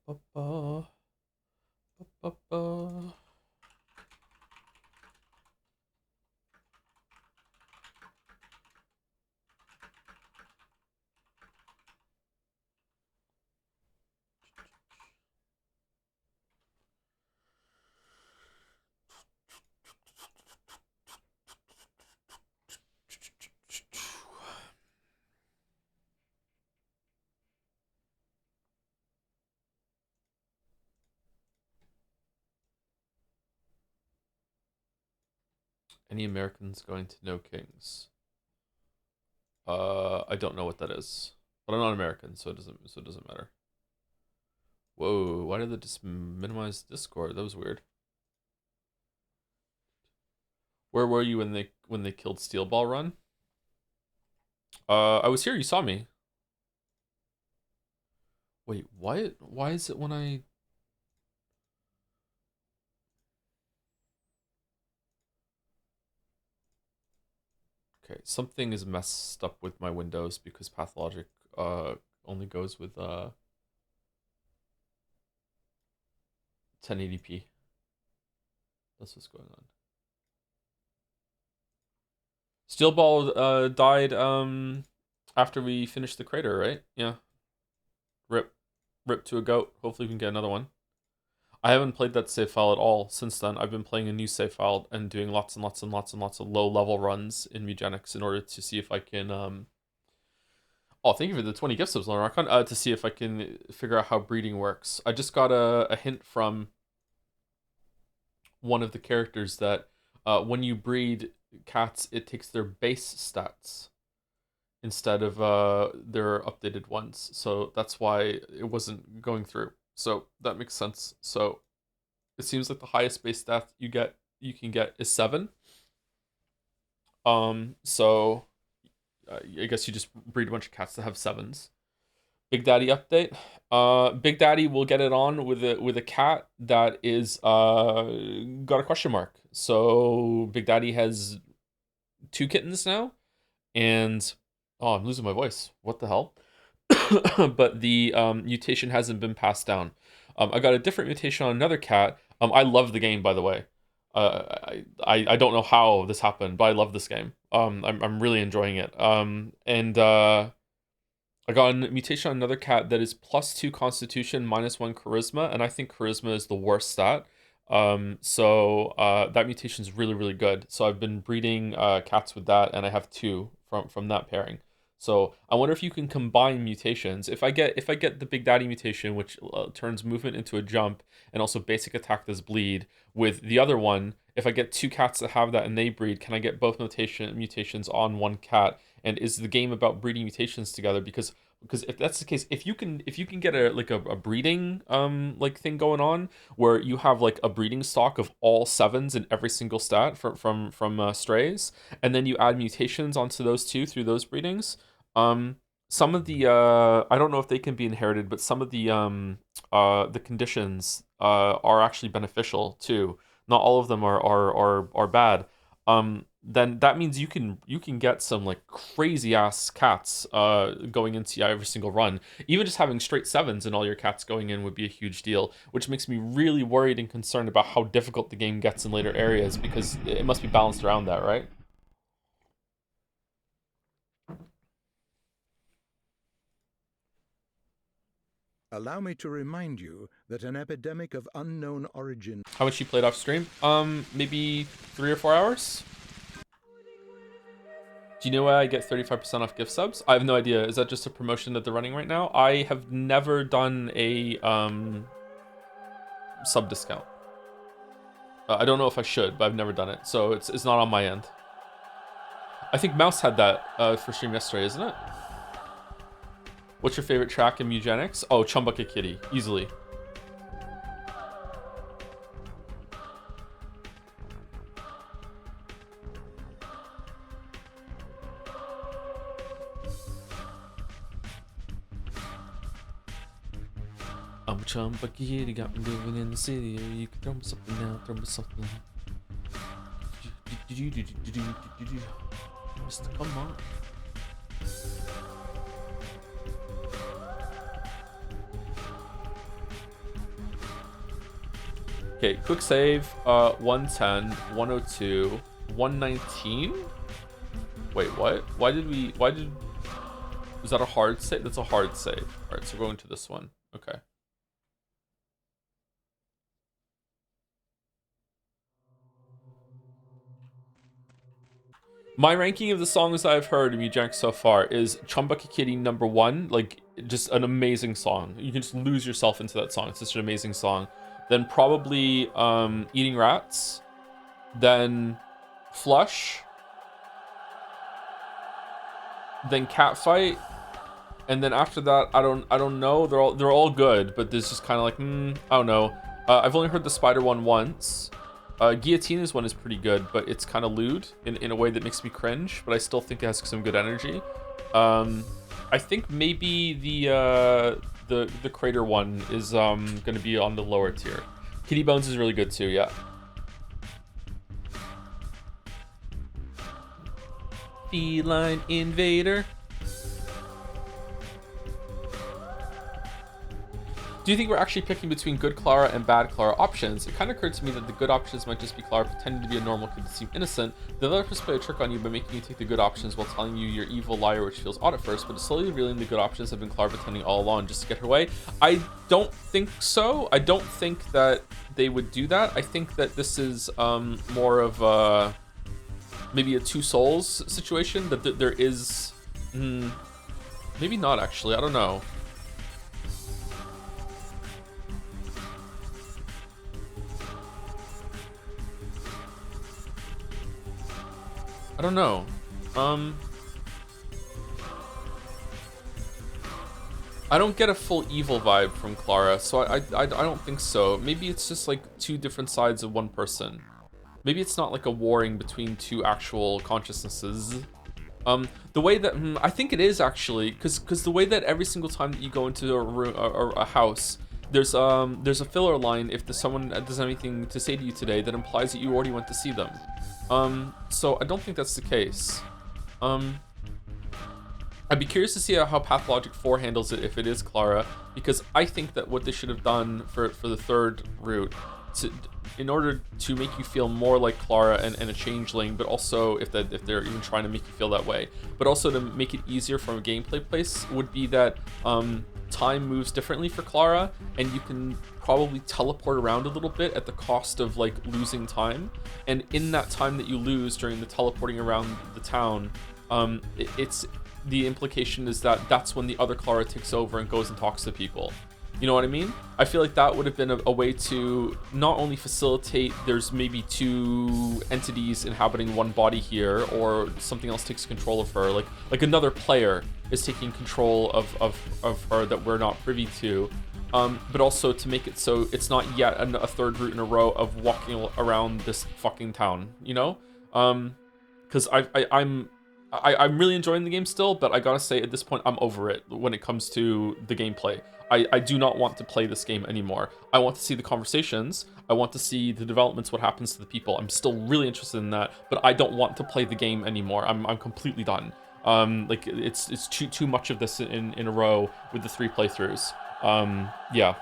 Ba-ba-ba. Ba-ba-ba. Any Americans going to No Kings? I don't know what that is, but I'm not American, so it doesn't matter. Whoa, why did they just minimize Discord? That was weird. Where were you when they killed Steel Ball Run? I was here. You saw me. Wait, why is it when I? Okay, something is messed up with my Windows because Pathologic only goes with 1080p. That's what's going on. Steel Ball died after we finished the crater, right? Yeah. Rip. Rip to a goat. Hopefully we can get another one. I haven't played that save file at all since then. I've been playing a new save file and doing lots and lots and lots and lots of low level runs in Mugenics in order to see if I can oh, thank you for the 20 gift subs, Lamarcon. To see if I can figure out how breeding works. I just got a hint from one of the characters that when you breed cats, it takes their base stats instead of their updated ones. So that's why it wasn't going through. So that makes sense. So it seems like the highest base stat you can get is 7. So I guess you just breed a bunch of cats that have 7s. Big Daddy update. Big Daddy will get it on with a cat that is got a question mark. So Big Daddy has 2 kittens now, and oh, I'm losing my voice. What the hell? But the mutation hasn't been passed down. I got a different mutation on another cat. I love the game, by the way. I don't know how this happened, but I love this game. I'm really enjoying it. And I got a mutation on another cat that is +2 Constitution, -1 Charisma, and I think Charisma is the worst stat. So that mutation is really really good. So I've been breeding cats with that, and I have 2 from that pairing. So I wonder if you can combine mutations. If I get the Big Daddy mutation, which turns movement into a jump and also basic attack does bleed, with the other one, if I get 2 cats that have that and they breed, can I get both mutations on one cat? And is the game about breeding mutations together? Because if that's the case, if you can get a breeding like thing going on where you have like a breeding stock of all 7s in every single stat from strays, and then you add mutations onto those two through those breedings. Um, some of the I don't know if they can be inherited, but some of the conditions are actually beneficial too. Not all of them are bad. Then that means you can get some like crazy ass cats going into every single run. Even just having straight 7s and all your cats going in would be a huge deal, which makes me really worried and concerned about how difficult the game gets in later areas because it must be balanced around that, right? Allow me to remind you that an epidemic of unknown origin. How much you played off stream? Maybe 3 or 4 hours. Do you know why I get 35% off gift subs? I have no idea. Is that just a promotion that they're running right now? I have never done a sub discount. I don't know if I should, but I've never done it, so it's not on my end. I think Mouse had that for stream yesterday, isn't it? What's your favorite track in Mugenics? Oh, Chumbucket Kitty, easily. I'm a Chumbucket Kitty, got me living in the city. You can throw me something now, throw me something now. Mr. Come on. Okay, quick save. 110, 102, 119. Wait, what? Why did? Was that a hard save? That's a hard save. All right, so we're going to this one. Okay. My ranking of the songs I've heard of Mujank so far is Chumbucky Kitty #1, like just an amazing song. You can just lose yourself into that song. It's such an amazing song. Then probably Eating Rats. Then Flush. Then Catfight. And then after that, I don't know. They're all good, but there's just kind of like I don't know. I've only heard the Spider one once. Guillotina's one is pretty good, but it's kind of lewd in a way that makes me cringe, but I still think it has some good energy. I think maybe the Crater one is gonna be on the lower tier. Kitty Bones is really good too, yeah. Feline Invader. Do you think we're actually picking between good Clara and bad Clara options? It kind of occurred to me that the good options might just be Clara pretending to be a normal kid to seem innocent. The developers play a trick on you by making you take the good options while telling you you're evil liar, which feels odd at first, but slowly revealing the good options have been Clara pretending all along just to get her way. I don't think so. I don't think that they would do that. I think that this is more of maybe a Two Souls situation, that there is... maybe not, actually. I don't know. I don't know. I don't get a full evil vibe from Clara, so I don't think so. Maybe it's just like two different sides of one person. Maybe it's not like a warring between two actual consciousnesses. The way that I think it is actually, because the way that every single time that you go into a room or a house, there's a filler line if someone doesn't have anything to say to you today that implies that you already went to see them. So I don't think that's the case. I'd be curious to see how Pathologic 4 handles it if it is Clara, because I think that what they should have done for the third route, in order to make you feel more like Clara and a changeling, but also if they're even trying to make you feel that way, but also to make it easier from a gameplay place, would be that time moves differently for Clara, and you can probably teleport around a little bit at the cost of like losing time. And in that time that you lose during the teleporting around the town, it's the implication is that that's when the other Clara takes over and goes and talks to people. You know what I mean? I feel like that would have been a way to not only facilitate there's maybe two entities inhabiting one body here, or something else takes control of her, like another player is taking control of her that we're not privy to, but also to make it so it's not yet a third route in a row of walking around this fucking town, you know? Because I'm really enjoying the game still, but I gotta say at this point I'm over it when it comes to the gameplay. I do not want to play this game anymore. I want to see the conversations. I want to see the developments, what happens to the people. I'm still really interested in that, but I don't want to play the game anymore. I'm completely done. Like it's too much of this in a row with the 3 playthroughs. Yeah.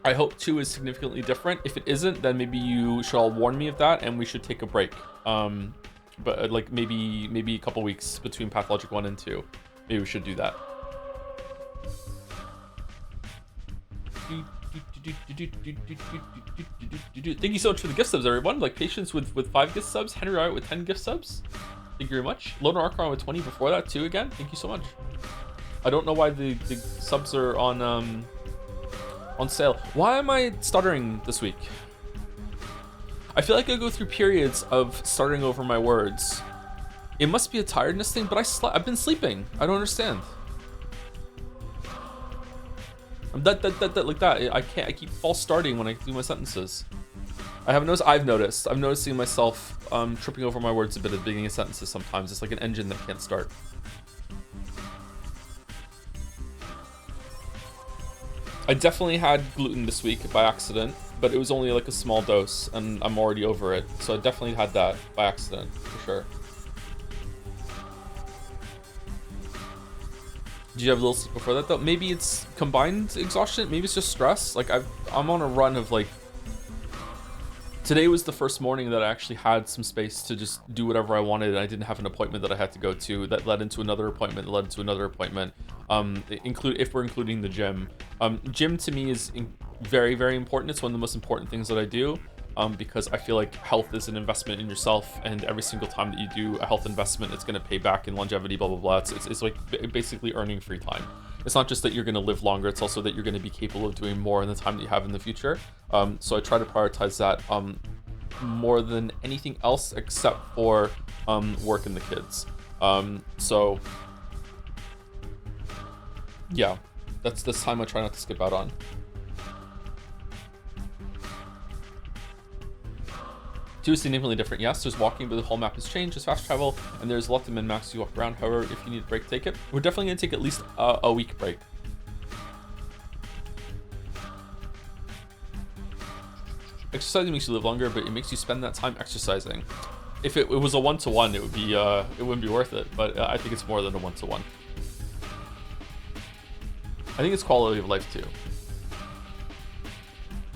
I hope 2 is significantly different. If it isn't, then maybe you should all warn me of that and we should take a break. But like maybe a couple weeks between Pathologic 1 and 2. Maybe we should do that. Thank you so much for the gift subs, everyone. Like Patience with 5 gift subs, Henry Wright with 10 gift subs. Thank you very much. Loner Archon with 20 before that too again. Thank you so much. I don't know why the subs are on sale. Why am I stuttering this week? I feel like I go through periods of stuttering over my words. It must be a tiredness thing, but I've been sleeping. I don't understand. I'm like that. I keep false starting when I do my sentences. I've noticed. I'm noticing myself tripping over my words a bit at the beginning of sentences sometimes. It's like an engine that can't start. I definitely had gluten this week by accident, but it was only like a small dose and I'm already over it. So I definitely had that by accident, for sure. Do you have a little sleep before that though? Maybe it's combined exhaustion. Maybe it's just stress. Like I'm on a run of like, today was the first morning that I actually had some space to just do whatever I wanted, and I didn't have an appointment that I had to go to that led into another appointment that led into another appointment. If we're including the gym. Gym to me is very, very important. It's one of the most important things that I do, because I feel like health is an investment in yourself, and every single time that you do a health investment, it's going to pay back in longevity, blah, blah, blah. It's like basically earning free time. It's not just that you're going to live longer, it's also that you're going to be capable of doing more in the time that you have in the future. So I try to prioritize that more than anything else, except for work and the kids. So yeah, that's this time I try not to skip out on. Two is significantly different. Yes, there's walking, but the whole map has changed. There's fast travel, and there's a lot of min-max you walk around. However, if you need a break, take it. We're definitely going to take at least a week break. Exercising makes you live longer, but it makes you spend that time exercising. If it was a one-to-one, it would be it wouldn't be worth it. But I think it's more than a one-to-one. I think it's quality of life too.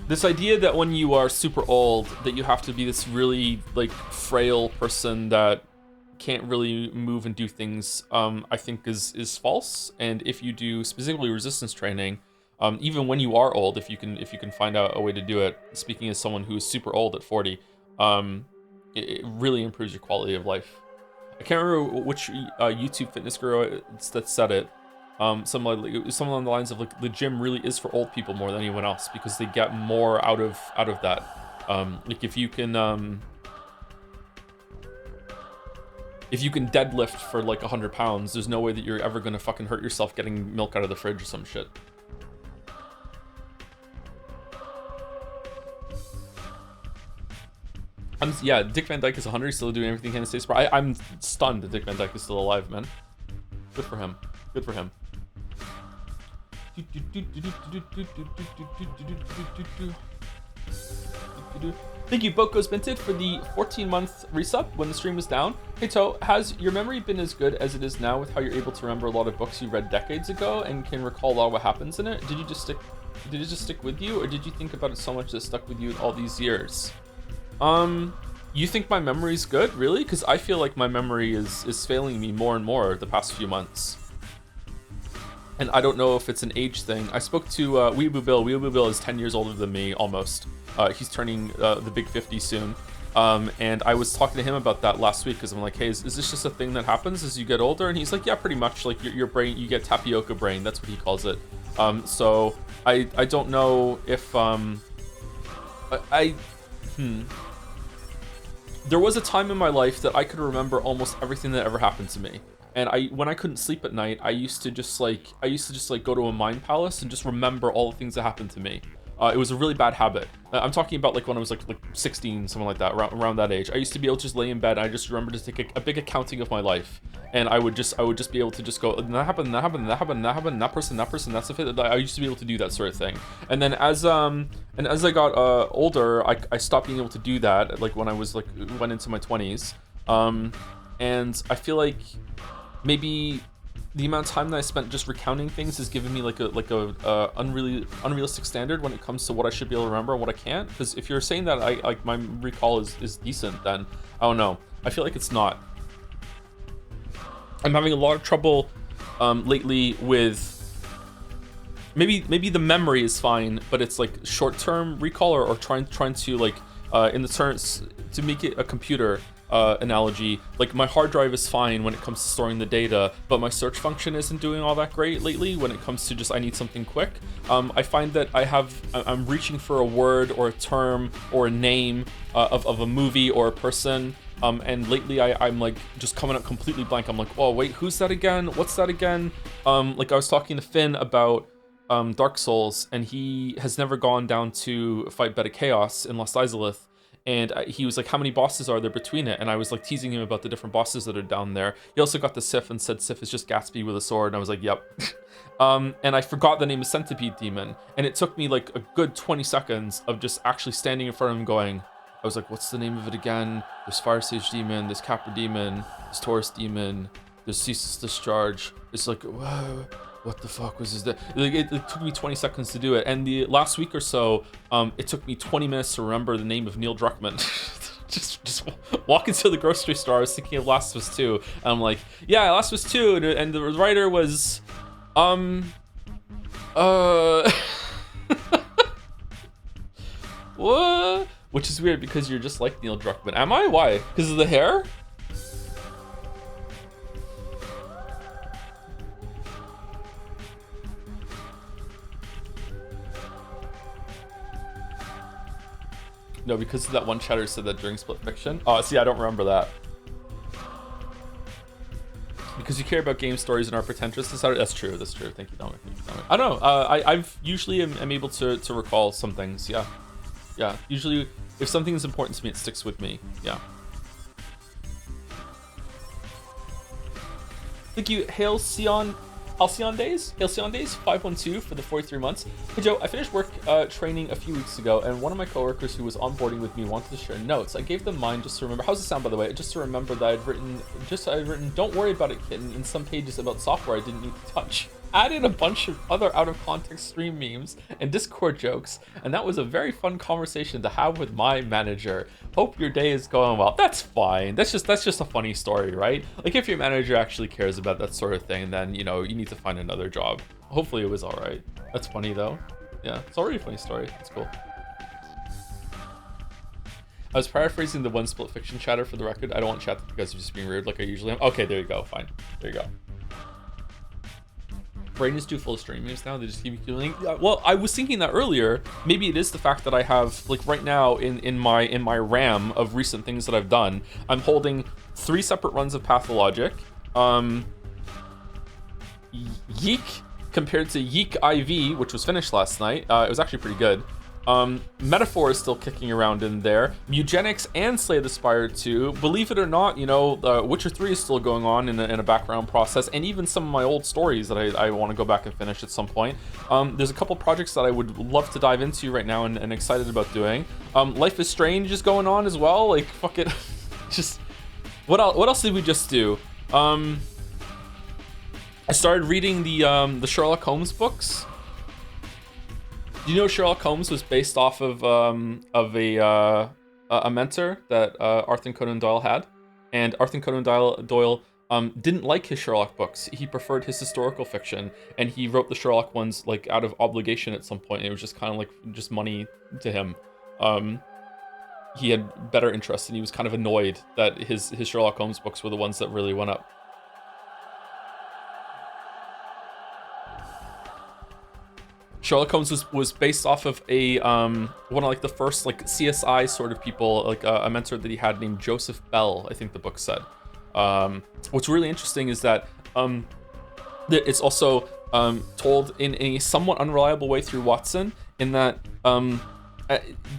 This idea that when you are super old, that you have to be this really like frail person that can't really move and do things, I think is false. And if you do specifically resistance training, even when you are old, if you can find out a way to do it, speaking as someone who is super old at 40, it really improves your quality of life. I can't remember which YouTube fitness guru that said it. Something along the lines of like the gym really is for old people more than anyone else, because they get more out of that. Like if you can deadlift for like 100 pounds, there's no way that you're ever gonna fucking hurt yourself getting milk out of the fridge or some shit. Yeah, Dick Van Dyke is 100, still doing everything he can to stay smart. I'm stunned that Dick Van Dyke is still alive, man. Good for him. Good for him. Thank you, Boko's Minted, for the 14-month resub when the stream was down. Hey, To, has your memory been as good as it is now with how you're able to remember a lot of books you read decades ago and can recall a lot of what happens in it? Did it just stick with you, or did you think about it so much that it stuck with you all these years? You think my memory's good, really? Because I feel like my memory is failing me more and more the past few months. And I don't know if it's an age thing. I spoke to Weeaboo Bill. Weeaboo Bill is 10 years older than me, almost. He's turning the big 50 soon. And I was talking to him about that last week, because I'm like, hey, is this just a thing that happens as you get older? And he's like, yeah, pretty much. Like your brain, you get tapioca brain. That's what he calls it. So I don't know if there was a time in my life that I could remember almost everything that ever happened to me. And when I couldn't sleep at night, I used to just go to a mind palace and just remember all the things that happened to me. It was a really bad habit. I'm talking about like when I was like 16, something like that, around that age. I used to be able to just lay in bed. I just remember to take a big accounting of my life, and I would just be able to just go, that happened, that happened, that happened, that happened, that person, that's the fit. I used to be able to do that sort of thing. And then as I got older, I stopped being able to do that. Like when I was went into my 20s, and I feel like maybe the amount of time that I spent just recounting things has given me like a unrealistic standard when it comes to what I should be able to remember and what I can't. Because if you're saying that my recall is decent, then I don't know. I feel like it's not. I'm having a lot of trouble lately with maybe the memory is fine, but it's like short-term recall or trying to like in the terms to make it a computer analogy, like my hard drive is fine when it comes to storing the data, but my search function isn't doing all that great lately when it comes to just I need something quick. I find that I'm reaching for a word or a term or a name of a movie or a person, and lately I'm like just coming up completely blank. I'm like, oh wait, who's that again? What's that again? Like I was talking to Finn about Dark Souls, and he has never gone down to fight Beta Chaos in Lost Izalith. And he was like, how many bosses are there between it? And I was like teasing him about the different bosses that are down there. He also got the Sif and said Sif is just Gatsby with a sword. And I was like, yep. And I forgot the name of Centipede Demon. And it took me like a good 20 seconds of just actually standing in front of him going, I was like, what's the name of it again? There's Fire Sage Demon, there's Capra Demon, there's Taurus Demon, there's Ceaseless Discharge. It's like, whoa. what the fuck was this? Like, it took me 20 seconds to do it, and the last week or so, it took me 20 minutes to remember the name of Neil Druckmann. just walking to the grocery store, I was thinking of Last of Us 2, and I'm like, yeah, Last of Us 2, and the writer was, what? Which is weird because you're just like Neil Druckmann. Am I? Why? Because of the hair? No, because of that one chatter said that during Split Fiction. Oh, see, I don't remember that. Because you care about game stories and are pretentious. That's true. That's true. Thank you, Dominic. I don't know. I've usually am able to recall some things. Yeah. Yeah. Usually, if something is important to me, it sticks with me. Yeah. Thank you, Halcyon Days, 512 for the 43 months. Hey Joe, I finished work training a few weeks ago, and one of my coworkers who was onboarding with me wanted to share notes. I gave them mine just to remember. How's it sound, by the way? Just to remember that I'd written, "Don't worry about it, kitten," in some pages about software I didn't need to touch. Added a bunch of other out of context stream memes and Discord jokes, and that was a very fun conversation to have with my manager. Hope your day is going well. That's fine. That's just a funny story, right? Like, if your manager actually cares about that sort of thing, then you need to find another job. Hopefully it was all right. That's funny though. Yeah, it's already a funny story. That's cool. I was paraphrasing the one Split Fiction chatter for the record. I don't want chat because of just being weird like I usually am. Okay, there you go. Fine. There you go. Brain is too full of stream memes now. They just keep me feeling. Well, I was thinking that earlier. Maybe it is the fact that I have, like, right now in my RAM of recent things that I've done, I'm holding 3 separate runs of Pathologic. Yeek compared to Yeek IV, which was finished last night. It was actually pretty good. Metaphor is still kicking around in there. Mugenics and Slay the Spire 2. Believe it or not, Witcher 3 is still going on in a background process, and even some of my old stories that I want to go back and finish at some point. There's a couple projects that I would love to dive into right now and excited about doing. Life is Strange is going on as well. Like, fuck it. Just what else did we just do? I started reading the Sherlock Holmes books. Do you know Sherlock Holmes was based off of a mentor that Arthur Conan Doyle had, and Arthur Conan Doyle didn't like his Sherlock books. He preferred his historical fiction, and he wrote the Sherlock ones like out of obligation at some point. And it was just kind of like just money to him. He had better interests, and he was kind of annoyed that his Sherlock Holmes books were the ones that really went up. Sherlock Holmes was based off of one of like the first like CSI sort of people, like a mentor that he had named Joseph Bell, I think the book said. What's really interesting is that it's also told in a somewhat unreliable way through Watson, in that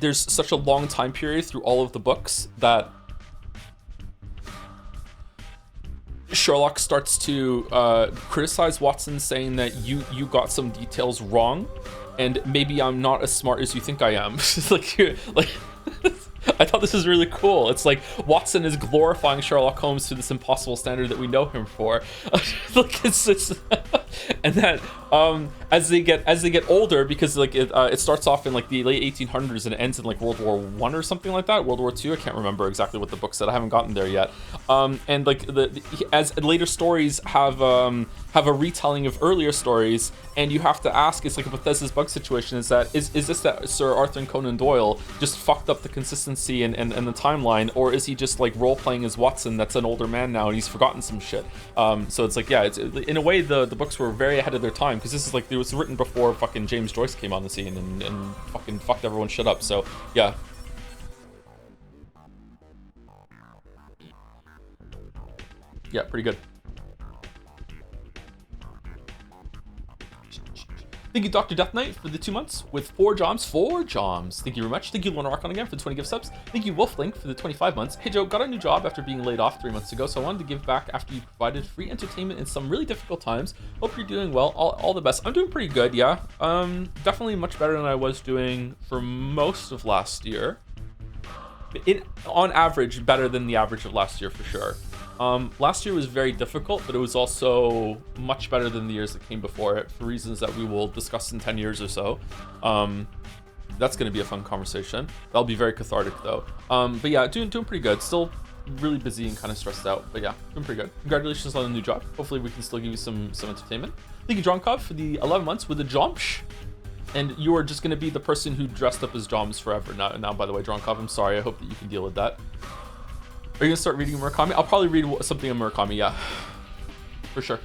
there's such a long time period through all of the books that Sherlock starts to criticize Watson, saying that you got some details wrong, and maybe I'm not as smart as you think I am. like I thought this was really cool. It's like Watson is glorifying Sherlock Holmes to this impossible standard that we know him for. Like it's and that as they get older, because like it starts off in like the late 1800s and it ends in like World War I or something like that, World War II. I can't remember exactly what the book said. I haven't gotten there yet. And like as later stories have a retelling of earlier stories, and you have to ask, it's like a Bethesda's bug situation, is this that Sir Arthur Conan Doyle just fucked up the consistency and the timeline, or is he just like role playing as Watson that's an older man now and he's forgotten some shit? So it's like, yeah, it's in a way the books were very ahead of their time, because this is like, it was written before fucking James Joyce came on the scene and fucking fucked everyone shit up. So yeah. Yeah, pretty good. Thank you, Dr. Death Knight, for the 2 months with 4 joms. 4 joms. Thank you very much. Thank you, Lorna Rockon, again for the 20 gift subs. Thank you, Wolflink, for the 25 months. Hey, Joe, got a new job after being laid off 3 months ago, so I wanted to give back after you provided free entertainment in some really difficult times. Hope you're doing well. All the best. I'm doing pretty good, yeah. Definitely much better than I was doing for most of last year. On average, better than the average of last year, for sure. Last year was very difficult, but it was also much better than the years that came before it for reasons that we will discuss in 10 years or so. That's going to be a fun conversation. That'll be very cathartic though. But yeah, doing pretty good. Still really busy and kind of stressed out, but yeah, doing pretty good. Congratulations on the new job. Hopefully we can still give you some entertainment. Thank you, Dronkov, for the 11 months with the Jomsh. And you are just going to be the person who dressed up as Joms forever. Now, by the way, Dronkov, I'm sorry. I hope that you can deal with that. Are you gonna start reading Murakami? I'll probably read something in Murakami, yeah. For sure.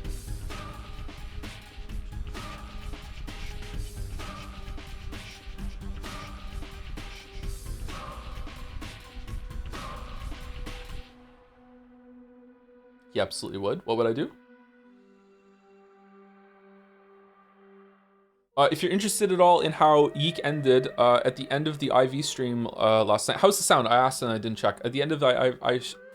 He absolutely would. What would I do? If you're interested at all in how Yeek ended at the end of the IV stream last night, how's the sound? I asked and I didn't check. At the end of the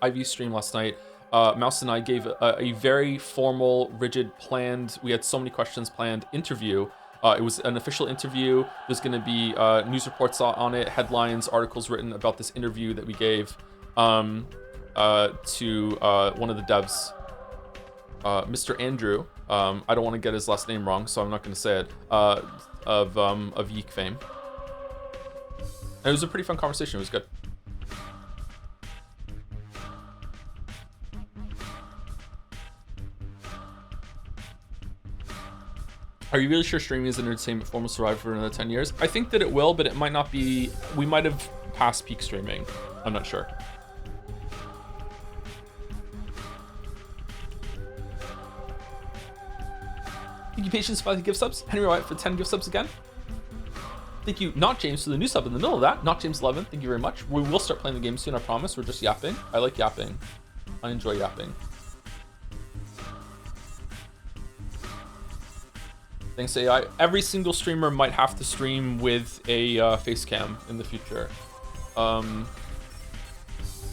IV stream last night, Mouse and I gave a very formal, rigid, planned, we had so many questions planned interview. It was an official interview. There's going to be news reports on it, headlines, articles written about this interview that we gave to one of the devs, Mr. Andrew. I don't want to get his last name wrong, so I'm not going to say it, of Yeek fame. And it was a pretty fun conversation. It was good. Are you really sure streaming is an entertainment form will survive for another 10 years? I think that it will, but it might not be. We might have passed peak streaming. I'm not sure. Thank you, Patience, for the gift subs. Henry White for 10 gift subs again. Thank you, Not James, for the new sub in the middle of that. Not James 11, thank you very much. We will start playing the game soon, I promise. We're just yapping. I like yapping. I enjoy yapping. Thanks, AI. Every single streamer might have to stream with a face cam in the future.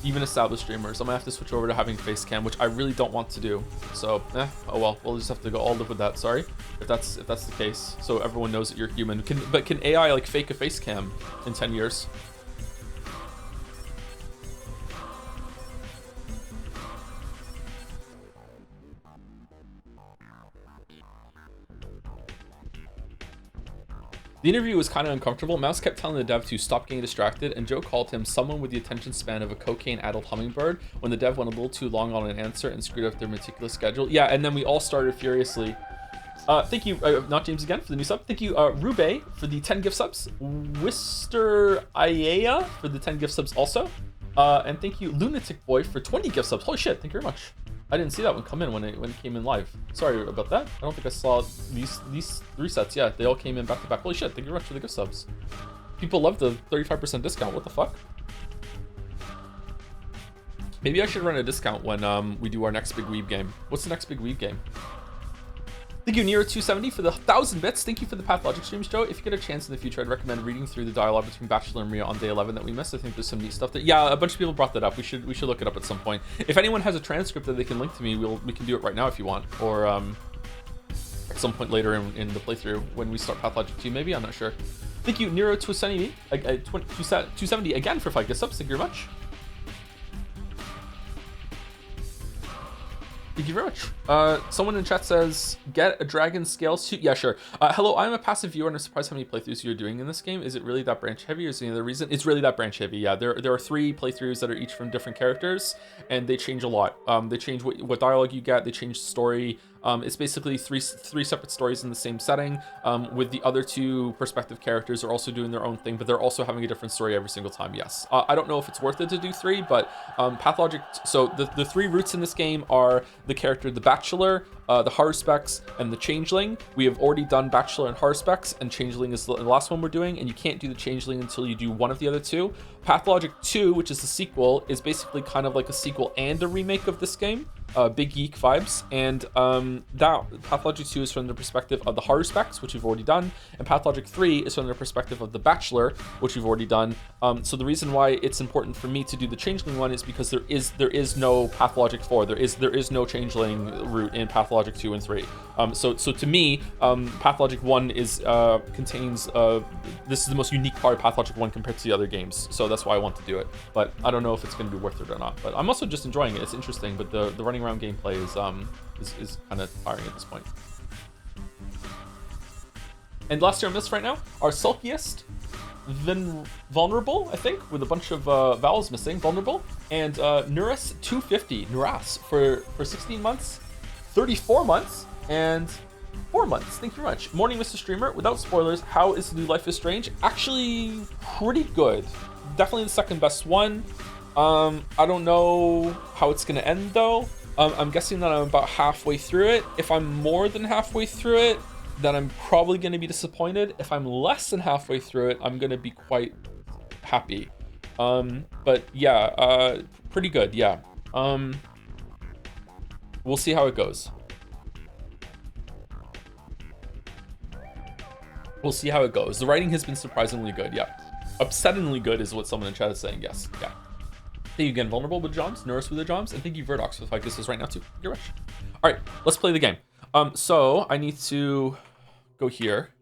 Even established streamers, I'm gonna have to switch over to having face cam, which I really don't want to do. So, oh well, we'll just have to all live with that. Sorry, if that's the case. So everyone knows that you're human. But can AI like fake a face cam in 10 years? The interview was kind of uncomfortable. Mouse kept telling the dev to stop getting distracted, and Joe called him someone with the attention span of a cocaine-addled hummingbird when the dev went a little too long on an answer and screwed up their meticulous schedule. Yeah, and then we all started furiously. Thank you, Not James again, for the new sub. Thank you, Rube, for the 10 gift subs. Wister Iea for the 10 gift subs also. And thank you, Lunatic Boy, for 20 gift subs. Holy shit, thank you very much. I didn't see that one come in when it came in live. Sorry about that. I don't think I saw these 3 sets. Yeah, they all came in back to back. Holy shit, thank you very much for the gift subs. People love the 35% discount. What the fuck? Maybe I should run a discount when we do our next big weeb game. What's the next big weeb game? Thank you, Nero270, for the 1,000 bits. Thank you for the Pathologic streams, Joe. If you get a chance in the future, I'd recommend reading through the dialogue between Bachelor and Maria on day 11 that we missed. I think there's some neat stuff there. Yeah, a bunch of people brought that up. We should look it up at some point. If anyone has a transcript that they can link to me, we can do it right now if you want, or at some point later in the playthrough when we start Pathologic 2, maybe. I'm not sure. Thank you, Nero270 again for 5 gift subs. Thank you very much. Thank you very much. Someone in chat says, get a dragon scale suit. Yeah, sure. Hello, I'm a passive viewer and I'm surprised how many playthroughs you're doing in this game. Is it really that branch heavy or is there any other reason? It's really that branch heavy, yeah. There are 3 playthroughs that are each from different characters and they change a lot. They change what dialogue you get, they change the story. It's basically three separate stories in the same setting, with the other 2 perspective characters are also doing their own thing, but they're also having a different story every single time, yes. I don't know if it's worth it to do 3, but Pathologic, so the 3 routes in this game are the character, the Bachelor, the Haruspecs, and the Changeling. We have already done Bachelor and Haruspecs, and Changeling is the last one we're doing, and you can't do the Changeling until you do one of the other 2. Pathologic 2, which is the sequel, is basically kind of like a sequel and a remake of this game. Big Geek vibes, and that Pathologic 2 is from the perspective of the horror specs, which we've already done, and Pathologic 3 is from the perspective of the Bachelor, which we've already done. So the reason why it's important for me to do the Changeling one is because there is no Pathologic 4, there is no Changeling route in Pathologic 2 and 3. So to me, Pathologic 1 is contains this is the most unique part of Pathologic 1 compared to the other games, so that's why I want to do it. But I don't know if it's going to be worth it or not. But I'm also just enjoying it. It's interesting, but the running around gameplay is kind of tiring at this point. And last year on this right now, our sulkiest, vulnerable, I think, with a bunch of vowels missing, vulnerable, and Nuras 250, Nuras for 16 months, 34 months, and 4 months. Thank you very much. Morning, Mr. Streamer. Without spoilers, how is the new Life is Strange? Actually, pretty good. Definitely the second best one. I don't know how it's gonna end though. I'm guessing that I'm about halfway through it. If I'm more than halfway through it, then I'm probably gonna be disappointed. If I'm less than halfway through it, I'm gonna be quite happy. But yeah, pretty good. Yeah. We'll see how it goes. We'll see how it goes. The writing has been surprisingly good. Yeah. Upsettingly good is what someone in chat is saying. Yes. Yeah. Thank you again, Vulnerable with the Joms, Nurse with the Joms, and thank you, Verdox, for 5 kisses right now, too. You're rich. All right, let's play the game. So I need to go here.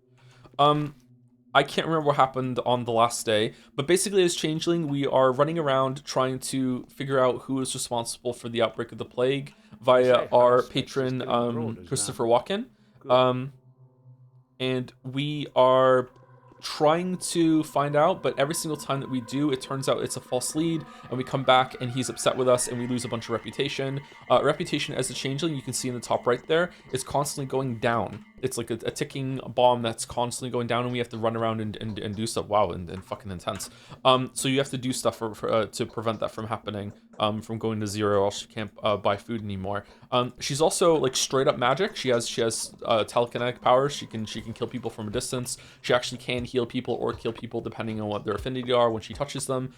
I can't remember what happened on the last day, but basically as Changeling, we are running around trying to figure out who is responsible for the outbreak of the plague via our patron, Christopher Walken. And we are trying to find out, but every single time that we do, it turns out it's a false lead, and we come back and he's upset with us and we lose a bunch of reputation. Reputation as a Changeling, you can see in the top right there, is constantly going down. It's like a ticking bomb that's constantly going down, and we have to run around and do stuff. Wow, and fucking intense. So you have to do stuff to prevent that from happening, from going to 0, or else she can't buy food anymore. She's also like straight up magic. She has telekinetic powers. She can kill people from a distance. She actually can heal people or kill people depending on what their affinity are when she touches them.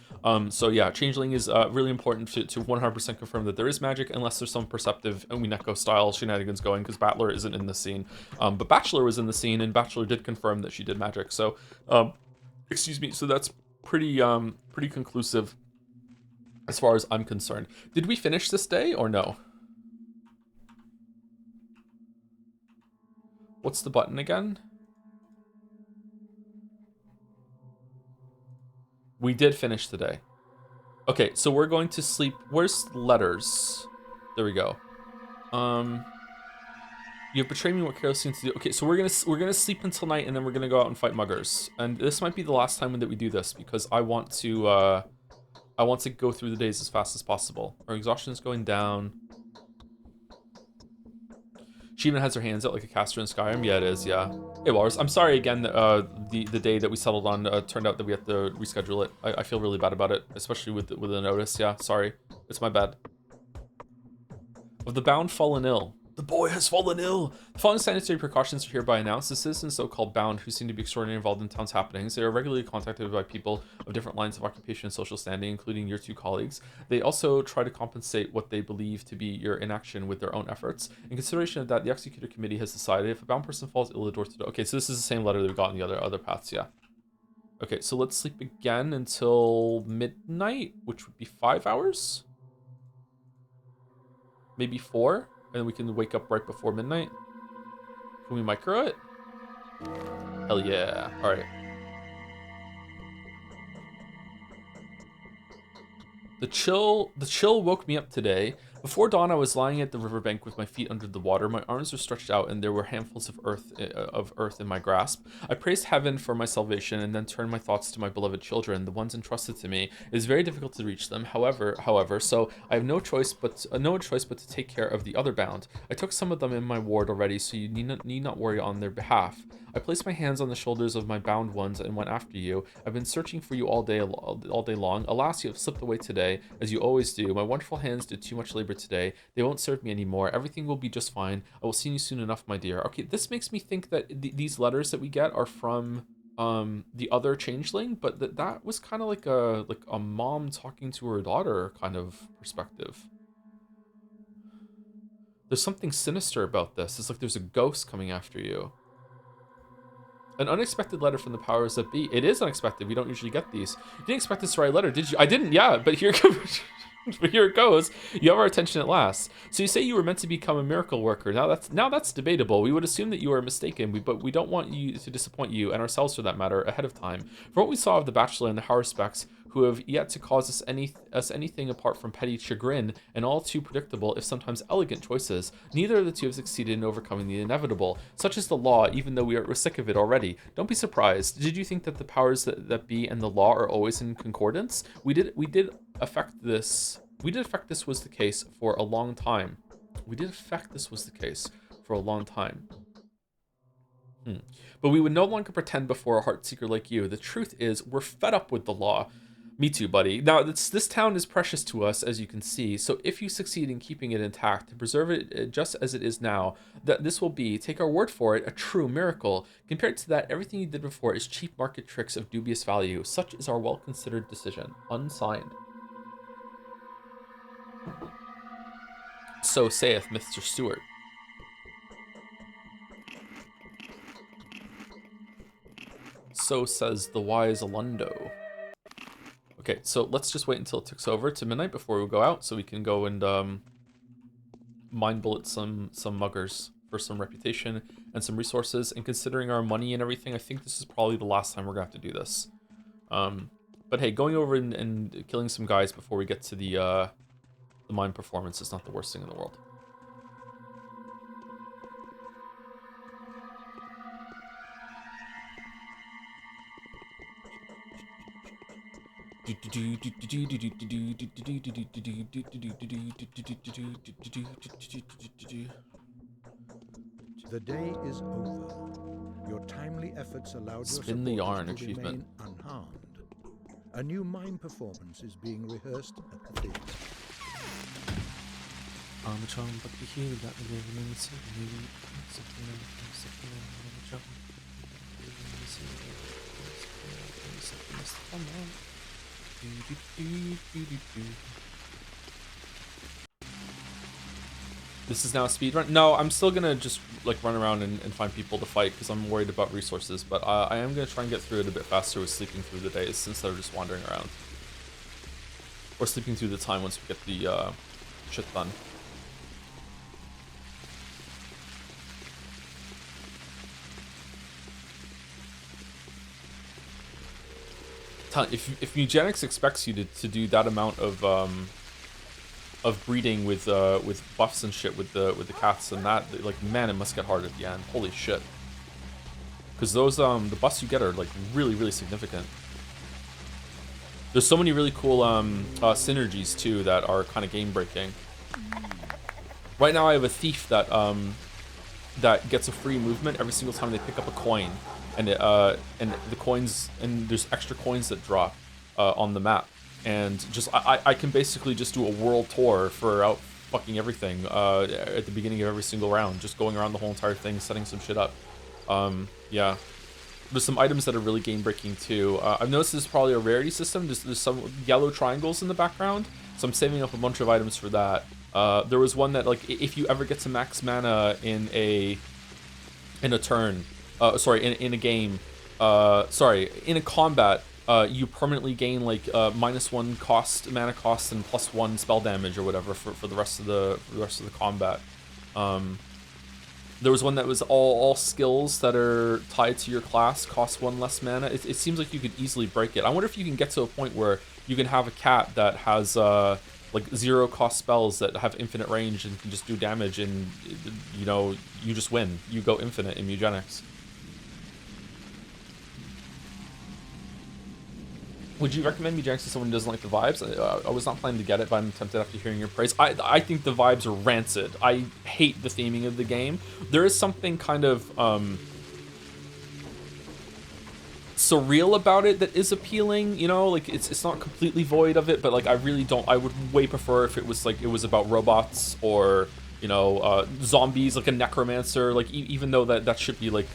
So yeah, Changeling is really important to 100% confirm that there is magic, unless there's some perceptive Umineko style shenanigans going, because Battler isn't in the scene. But Bachelor was in the scene, and Bachelor did confirm that she did magic. So, excuse me. So that's pretty conclusive as far as I'm concerned. Did we finish this day or no? What's the button again? We did finish the day. Okay, so we're going to sleep. Where's letters? There we go. You have betrayed me. What Carol seems to do. Okay, so we're gonna sleep until night, and then we're gonna go out and fight muggers. And this might be the last time that we do this, because I want to go through the days as fast as possible. Our exhaustion is going down. She even has her hands out like a caster in Skyrim. Yeah, it is. Yeah. Hey, Walrus. I'm sorry again. The day that we settled on turned out that we have to reschedule it. I feel really bad about it, especially with the notice. Yeah, sorry. It's my bad. Of the bound fallen ill. The boy has fallen ill. The following sanitary precautions are hereby announced. The citizens so-called bound, who seem to be extraordinarily involved in town's happenings, they are regularly contacted by people of different lines of occupation and social standing, including your 2 colleagues. They also try to compensate what they believe to be your inaction with their own efforts. In consideration of that, the executor committee has decided if a bound person falls ill, the door to the... Okay, so this is the same letter that we got in the other paths, yeah. Okay, so let's sleep again until midnight, which would be 5 hours? Maybe 4? And then we can wake up right before midnight. Can we micro it? Hell yeah. All right. The chill woke me up today. Before dawn, I was lying at the riverbank with my feet under the water. My arms were stretched out, and there were handfuls of earth in my grasp. I praised heaven for my salvation, and then turned my thoughts to my beloved children, the ones entrusted to me. It is very difficult to reach them. However, so I have no choice but to take care of the other bound. I took some of them in my ward already, so you need not worry on their behalf. I placed my hands on the shoulders of my bound ones and went after you. I've been searching for you all day long. Alas, you have slipped away today, as you always do. My wonderful hands did too much labor today. They won't serve me anymore. Everything will be just fine. I will see you soon enough, my dear. Okay, this makes me think that these letters that we get are from the other Changeling, but that was kind of like a mom talking to her daughter kind of perspective. There's something sinister about this. It's like there's a ghost coming after you. An unexpected letter from the powers that be. It is unexpected. We don't usually get these. You didn't expect this to write a letter, did you? I didn't, yeah, but here but here it goes. You have our attention at last. So you say you were meant to become a miracle worker. Now that's debatable. We would assume that you are mistaken, but we don't want you to disappoint you, and ourselves for that matter, ahead of time. For what we saw of the Bachelor and the Haruspecs, who have yet to cause us anything apart from petty chagrin and all too predictable, if sometimes elegant choices, neither of the two have succeeded in overcoming the inevitable. Such is the law, even though we're sick of it already. Don't be surprised. Did you think that the powers that be and the law are always in concordance? We did affect this was the case for a long time. We did affect this was the case for a long time. But we would no longer pretend before a heart seeker like you. The truth is, we're fed up with the law. Me too, buddy. Now, this town is precious to us, as you can see, so if you succeed in keeping it intact, to preserve it just as it is now, this will be, take our word for it, a true miracle. Compared to that, everything you did before is cheap market tricks of dubious value. Such is our well-considered decision. Unsigned. So saith Mr. Stewart. So says the wise Alundo. Okay, so let's just wait until it ticks over to midnight before we go out, so we can go and mind bullet some muggers for some reputation and some resources. And considering our money and everything, I think this is probably the last time we're gonna have to do this. But hey, going over and killing some guys before we get to the mine performance is not the worst thing in the world. The day is over. Your timely efforts allowed Spin your the yarn supporters to achievement. remain unharmed. A new mime performance is being rehearsed at the theater. I'm a charm, but the hero that we live in the city. This is now a speed run. No, I'm still gonna just like run around and find people to fight because I'm worried about resources. But I am gonna try and get through it a bit faster with sleeping through the days instead of just wandering around, or sleeping through the time once we get the shit done. If eugenics expects you to do that amount of breeding with buffs and shit with the cats and that, like, man, it must get hard at the end. Holy shit. Because those the buffs you get are like really significant. There's so many really cool synergies too that are kind of game breaking. Right now I have a thief that that gets a free movement every single time they pick up a coin. And the coins, and there's extra coins that drop on the map, and just I can basically just do a world tour for out fucking everything at the beginning of every single round, just going around the whole entire thing, setting some shit up. Yeah, there's some items that are really game breaking too. I've noticed this is probably a rarity system. There's some yellow triangles in the background, so I'm saving up a bunch of items for that. There was one that, like, if you ever get to max mana in a turn. In a game, in a combat, you permanently gain like -1 mana cost and +1 spell damage or whatever for the rest of the combat. There was one that was all skills that are tied to your class cost 1 less mana. It seems like you could easily break it. I wonder if you can get to a point where you can have a cat that has like 0 cost spells that have infinite range and can just do damage, and you know, you just win. You go infinite in eugenics. Would you recommend eugenics to someone who doesn't like the vibes? I was not planning to get it, but I'm tempted after hearing your praise. I think the vibes are rancid. I hate the theming of the game. There is something kind of surreal about it that is appealing, you know, like it's not completely void of it, but like I would way prefer if it was like it was about robots or, you know, zombies, like a necromancer, like even though that should be like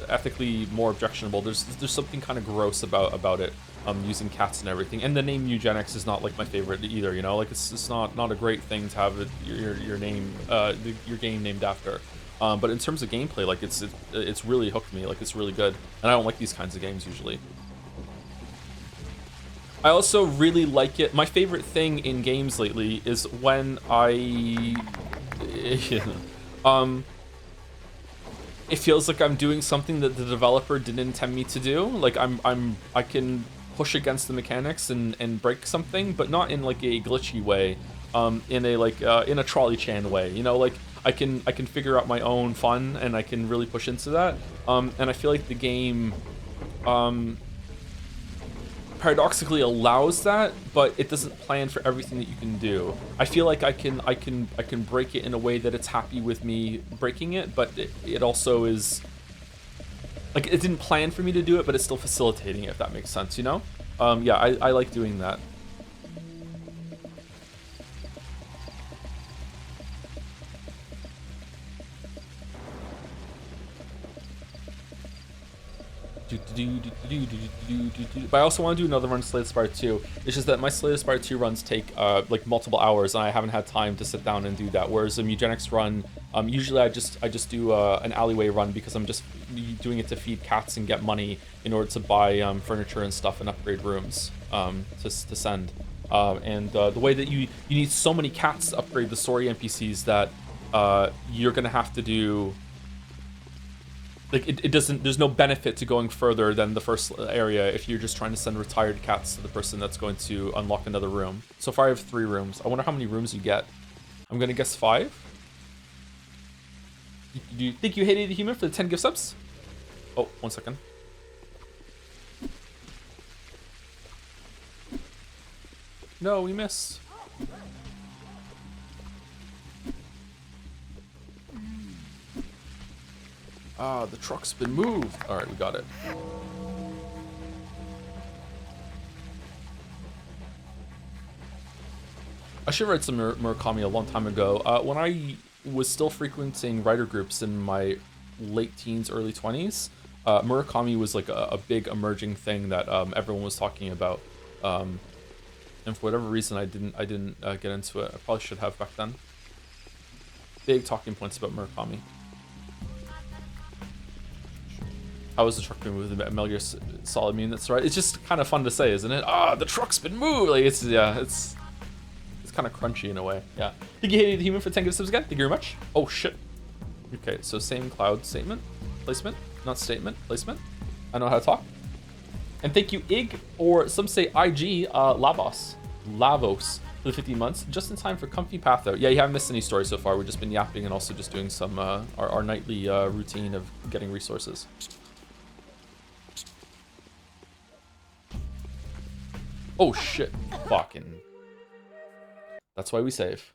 ethically more objectionable. There's something kind of gross about it, using cats and everything. And the name eugenics is not like my favorite either, you know, like it's not a great thing to have your name, your game named after. But in terms of gameplay, like it's really hooked me. Like it's really good, and I don't like these kinds of games usually. I also really like it. My favorite thing in games lately is when it feels like I'm doing something that the developer didn't intend me to do. Like I can push against the mechanics and break something, but not in like a glitchy way. In a trolley chan way, you know, like I can figure out my own fun and I can really push into that. And I feel like the game paradoxically allows that, but it doesn't plan for everything that you can do. I feel like I can break it in a way that it's happy with me breaking it, but it also is like it didn't plan for me to do it, but it's still facilitating it, if that makes sense, you know? Yeah, I like doing that. But I also want to do another run Slay the Spire 2. It's just that my Slay the Spire 2 runs take like multiple hours, and I haven't had time to sit down and do that. Whereas a Eugenics run, usually I just do an alleyway run because I'm just doing it to feed cats and get money in order to buy furniture and stuff and upgrade rooms to send. The way that you need so many cats to upgrade the story NPCs that you're gonna have to do. Like it doesn't, there's no benefit to going further than the first area if you're just trying to send retired cats to the person that's going to unlock another room. So far I have 3 rooms. I wonder how many rooms you get. I'm gonna guess 5. Do you think you hated the human for the 10 gift subs? Oh, 1 second. No, we missed. Ah, the truck's been moved. All right, we got it. I should write some Murakami a long time ago. When I was still frequenting writer groups in my late teens, early 20s, Murakami was like a big emerging thing that everyone was talking about. And for whatever reason, I didn't get into it. I probably should have back then. Big talking points about Murakami. How was the truck been moved? Metal Gear Solid Meme, that's right. It's just kind of fun to say, isn't it? Ah, the truck's been moved. Like it's kind of crunchy in a way. Yeah. Think you hated the human for 10 gift subs again? Thank you very much. Oh shit. Okay, so same cloud statement, placement, not statement, placement. I know how to talk. And thank you, Ig, or some say IG, Lavos for the 15 months, just in time for comfy path out. Yeah, you haven't missed any stories so far. We've just been yapping and also just doing some our nightly routine of getting resources. Oh shit, fucking. That's why we save.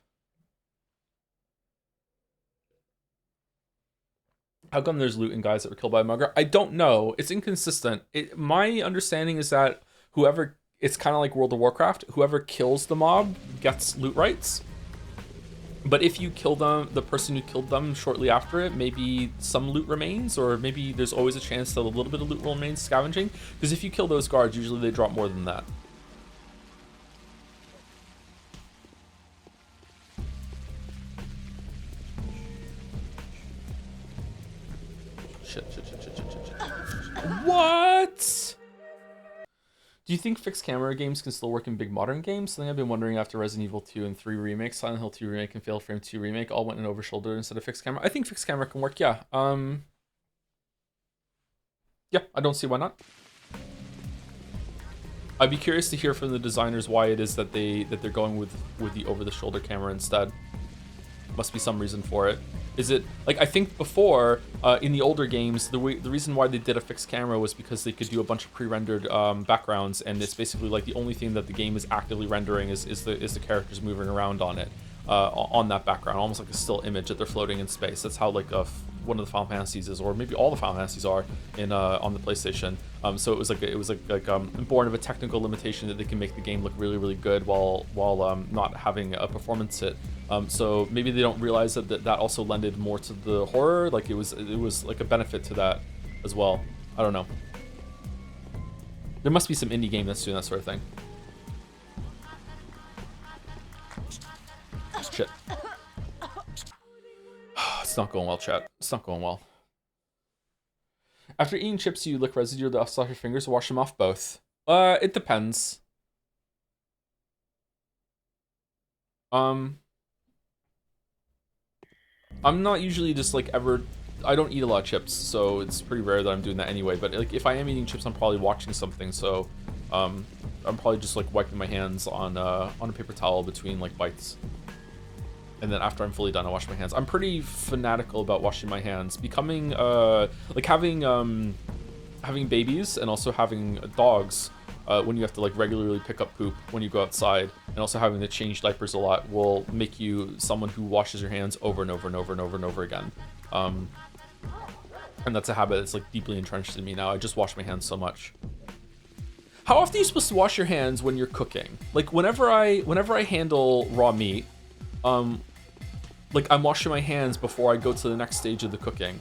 How come there's loot and guys that were killed by a mugger? I don't know. It's inconsistent. My understanding is that whoever, it's kind of like World of Warcraft, whoever kills the mob gets loot rights. But if you kill them, the person who killed them shortly after it, maybe some loot remains, or maybe there's always a chance that a little bit of loot will remain scavenging. Because if you kill those guards, usually they drop more than that. Shit. What? Do you think fixed camera games can still work in big modern games? Something I've been wondering after Resident Evil 2 and 3 remake, Silent Hill 2 remake, and Fatal Frame 2 remake all went in over shoulder instead of fixed camera. I think fixed camera can work, yeah. Yeah, I don't see why not. I'd be curious to hear from the designers why it is that they're going with the over the shoulder camera instead. Must be some reason for it. Is it like, I think before in the older games the reason why they did a fixed camera was because they could do a bunch of pre-rendered backgrounds, and it's basically like the only thing that the game is actively rendering is the characters moving around on it, on that background, almost like a still image that they're floating in space. That's how like one of the Final Fantasies is, or maybe all the Final Fantasies are in on the PlayStation. So it was like born of a technical limitation that they can make the game look really, really good while not having a performance hit. So maybe they don't realize that also lended more to the horror. Like it was like a benefit to that. as well. I don't know. There must be some indie game that's doing that sort of thing. Shit. It's not going well, chat. It's not going well. After eating chips, you lick residue off your fingers or wash them off? Both. It depends. I'm not usually just like ever. I don't eat a lot of chips, so it's pretty rare that I'm doing that anyway. But like, if I am eating chips, I'm probably watching something. So, I'm probably just like wiping my hands on a paper towel between like bites. And then after I'm fully done, I wash my hands. I'm pretty fanatical about washing my hands. Becoming like having babies and also having dogs when you have to like regularly pick up poop when you go outside, and also having to change diapers a lot will make you someone who washes your hands over and over and over and over and over again. And that's a habit that's like deeply entrenched in me now. I just wash my hands so much. How often are you supposed to wash your hands when you're cooking? Like whenever I handle raw meat, like I'm washing my hands before I go to the next stage of the cooking.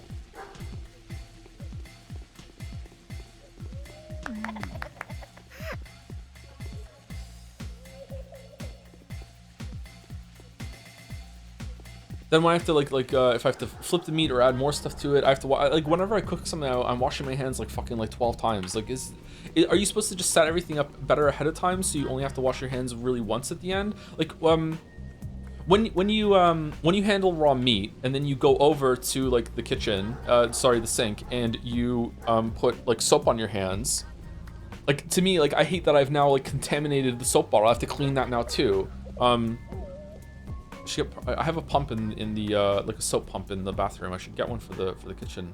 Then when I have to like if I have to flip the meat or add more stuff to it, I have to like whenever I cook something, I'm washing my hands like fucking like 12 times. Like are you supposed to just set everything up better ahead of time so you only have to wash your hands really once at the end? Like when you handle raw meat and then you go over to like the kitchen, the sink, and you put like soap on your hands, like to me, like I hate that I've now like contaminated the soap bottle. I have to clean that now too. I have a pump in the like a soap pump in the bathroom. I should get one for the kitchen.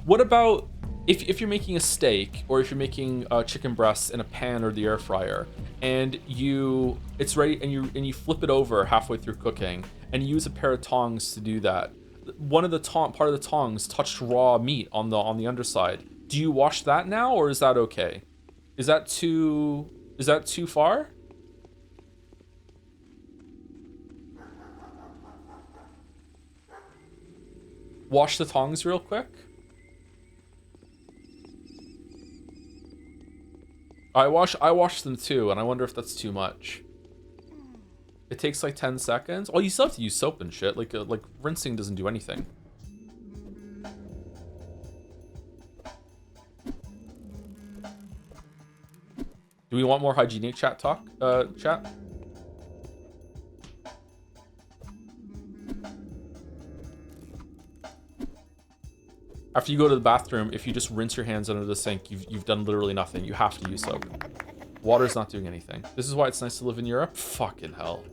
What about if you're making a steak, or if you're making chicken breasts in a pan or the air fryer, and it's ready, and you flip it over halfway through cooking, and you use a pair of tongs to do that. One of the part of the tongs touched raw meat on the underside. Do you wash that now, or is that okay? Is that too far? Wash the tongs real quick. I wash them too, and I wonder if that's too much. It takes like 10 seconds. Well, you still have to use soap and shit. Like rinsing doesn't do anything. Do we want more hygienic chat talk? Chat? After you go to the bathroom, if you just rinse your hands under the sink, you've done literally nothing. You have to use soap. Water's not doing anything. This is why it's nice to live in Europe? Fucking hell.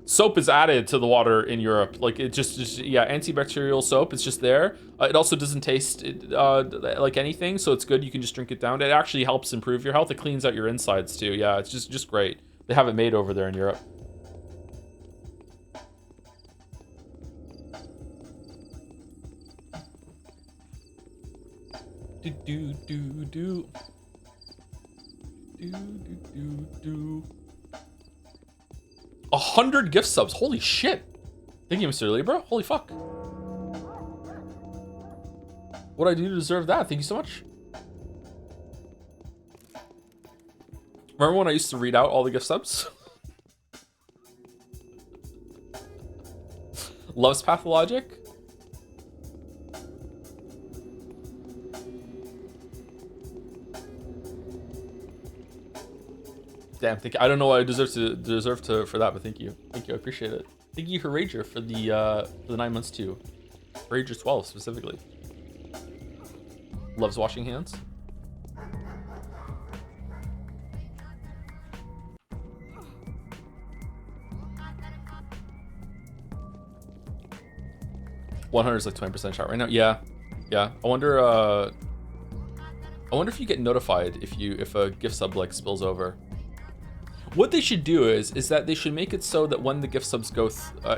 Soap is added to the water in Europe. Like it just yeah, antibacterial soap. It's just there. It also doesn't taste like anything, so it's good. You can just drink it down. It actually helps improve your health. It cleans out your insides too. Yeah, it's just great. They have it made over there in Europe. Do do do do do do do do. 100 gift subs. Holy shit. Thank you, Mr. Libra. Holy fuck. What'd I do to deserve that? Thank you so much. Remember when I used to read out all the gift subs? Loves Pathologic. Damn, thank you. I don't know what I deserve to for that, but thank you. Thank you, I appreciate it. Thank you, Rager, for the 9 months too. Rager 12 specifically. Loves washing hands. $100 is like 20% shot right now. Yeah. I wonder if you get notified if a gift sub like spills over. What they should do is that they should make it so that when the gift subs go,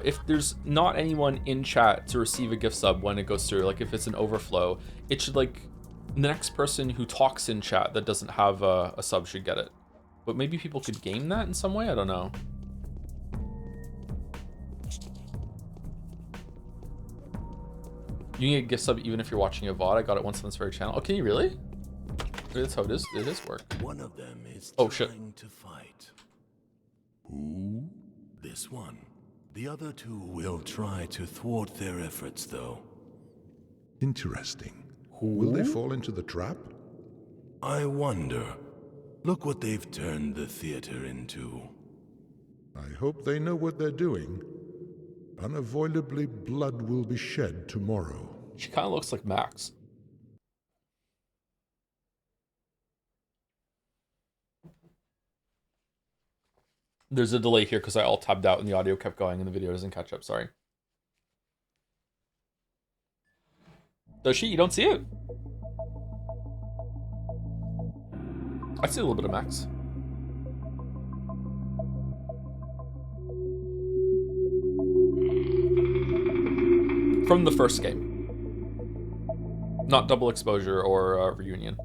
if there's not anyone in chat to receive a gift sub when it goes through, like if it's an overflow, it should like the next person who talks in chat that doesn't have a sub should get it. But maybe people could game that in some way? I don't know. You can get a gift sub even if you're watching a VOD. I got it once on this very channel. Oh, can you really? That's how it is. It is work. One of them is trying to fight. Who? This one. The other two will try to thwart their efforts, though. Interesting. Will they fall into the trap? I wonder. Look what they've turned the theater into. I hope they know what they're doing. Unavoidably, blood will be shed tomorrow. She kind of looks like Max. There's a delay here because I all tabbed out and the audio kept going and the video doesn't catch up. Sorry. Does she? You don't see it? I see a little bit of Max. From the first game. Not double exposure or reunion.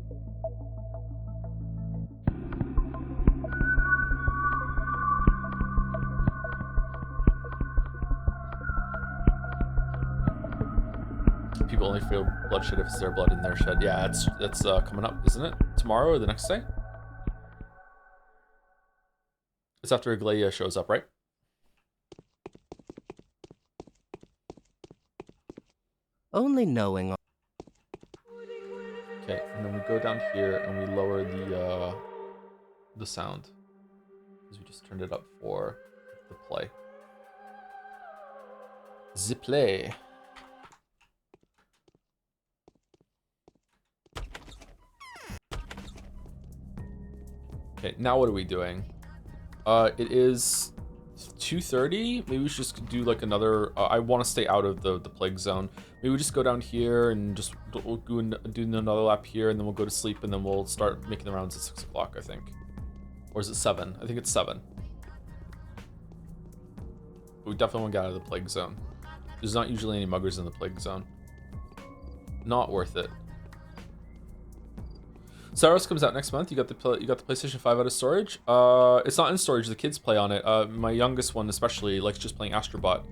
People only feel bloodshed if it's their blood in their shed. Yeah, that's coming up, isn't it? Tomorrow or the next day? It's after Aglaia shows up, right? Only knowing. Okay, and then we go down here and we lower the sound because we just turned it up for the play. The play. Okay, now what are we doing? It is 2:30. Maybe we should just do like another. I want to stay out of the plague zone. Maybe we just go down here and just we'll do another lap here, and then we'll go to sleep, and then we'll start making the rounds at 6 o'clock, I think. Or is it 7? I think it's 7. But we definitely want to get out of the plague zone. There's not usually any muggers in the plague zone. Not worth it. Saros comes out next month. You got the PlayStation 5 out of storage. It's not in storage. The kids play on it. My youngest one especially likes just playing Astrobot.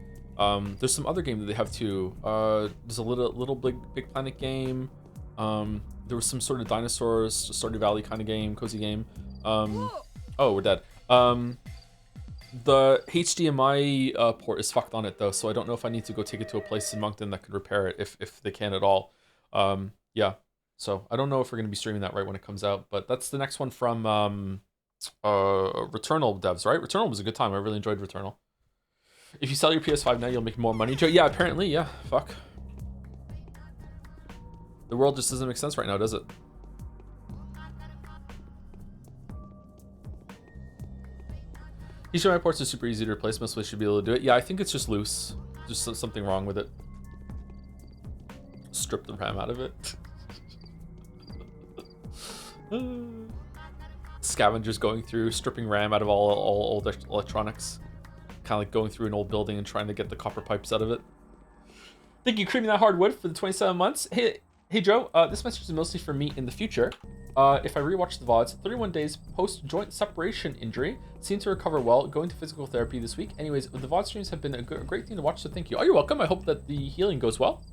There's some other game that they have too. There's a little big planet game. There was some sort of dinosaurs, Stardew Valley kind of game, cozy game. Oh, we're dead. The HDMI port is fucked on it though, so I don't know if I need to go take it to a place in Moncton that could repair it if they can at all. Yeah. So I don't know if we're going to be streaming that right when it comes out, but that's the next one from Returnal devs, right? Returnal was a good time. I really enjoyed Returnal. If you sell your PS5 now, you'll make more money. Yeah, apparently, yeah. Fuck. The world just doesn't make sense right now, does it? HDMI ports are super easy to replace. Most places should be able to do it. Yeah, I think it's just loose. Just something wrong with it. Strip the RAM out of it. Scavengers going through, stripping RAM out of all old electronics. Kind of like going through an old building and trying to get the copper pipes out of it. Thank you, Creaming That Hardwood, for the 27 months. Hey Joe, this message is mostly for me in the future. If I rewatch the VODs, 31 days post-joint separation injury, seem to recover well, going to physical therapy this week. Anyways, the VOD streams have been a great thing to watch, so thank you. Oh, you're welcome. I hope that the healing goes well.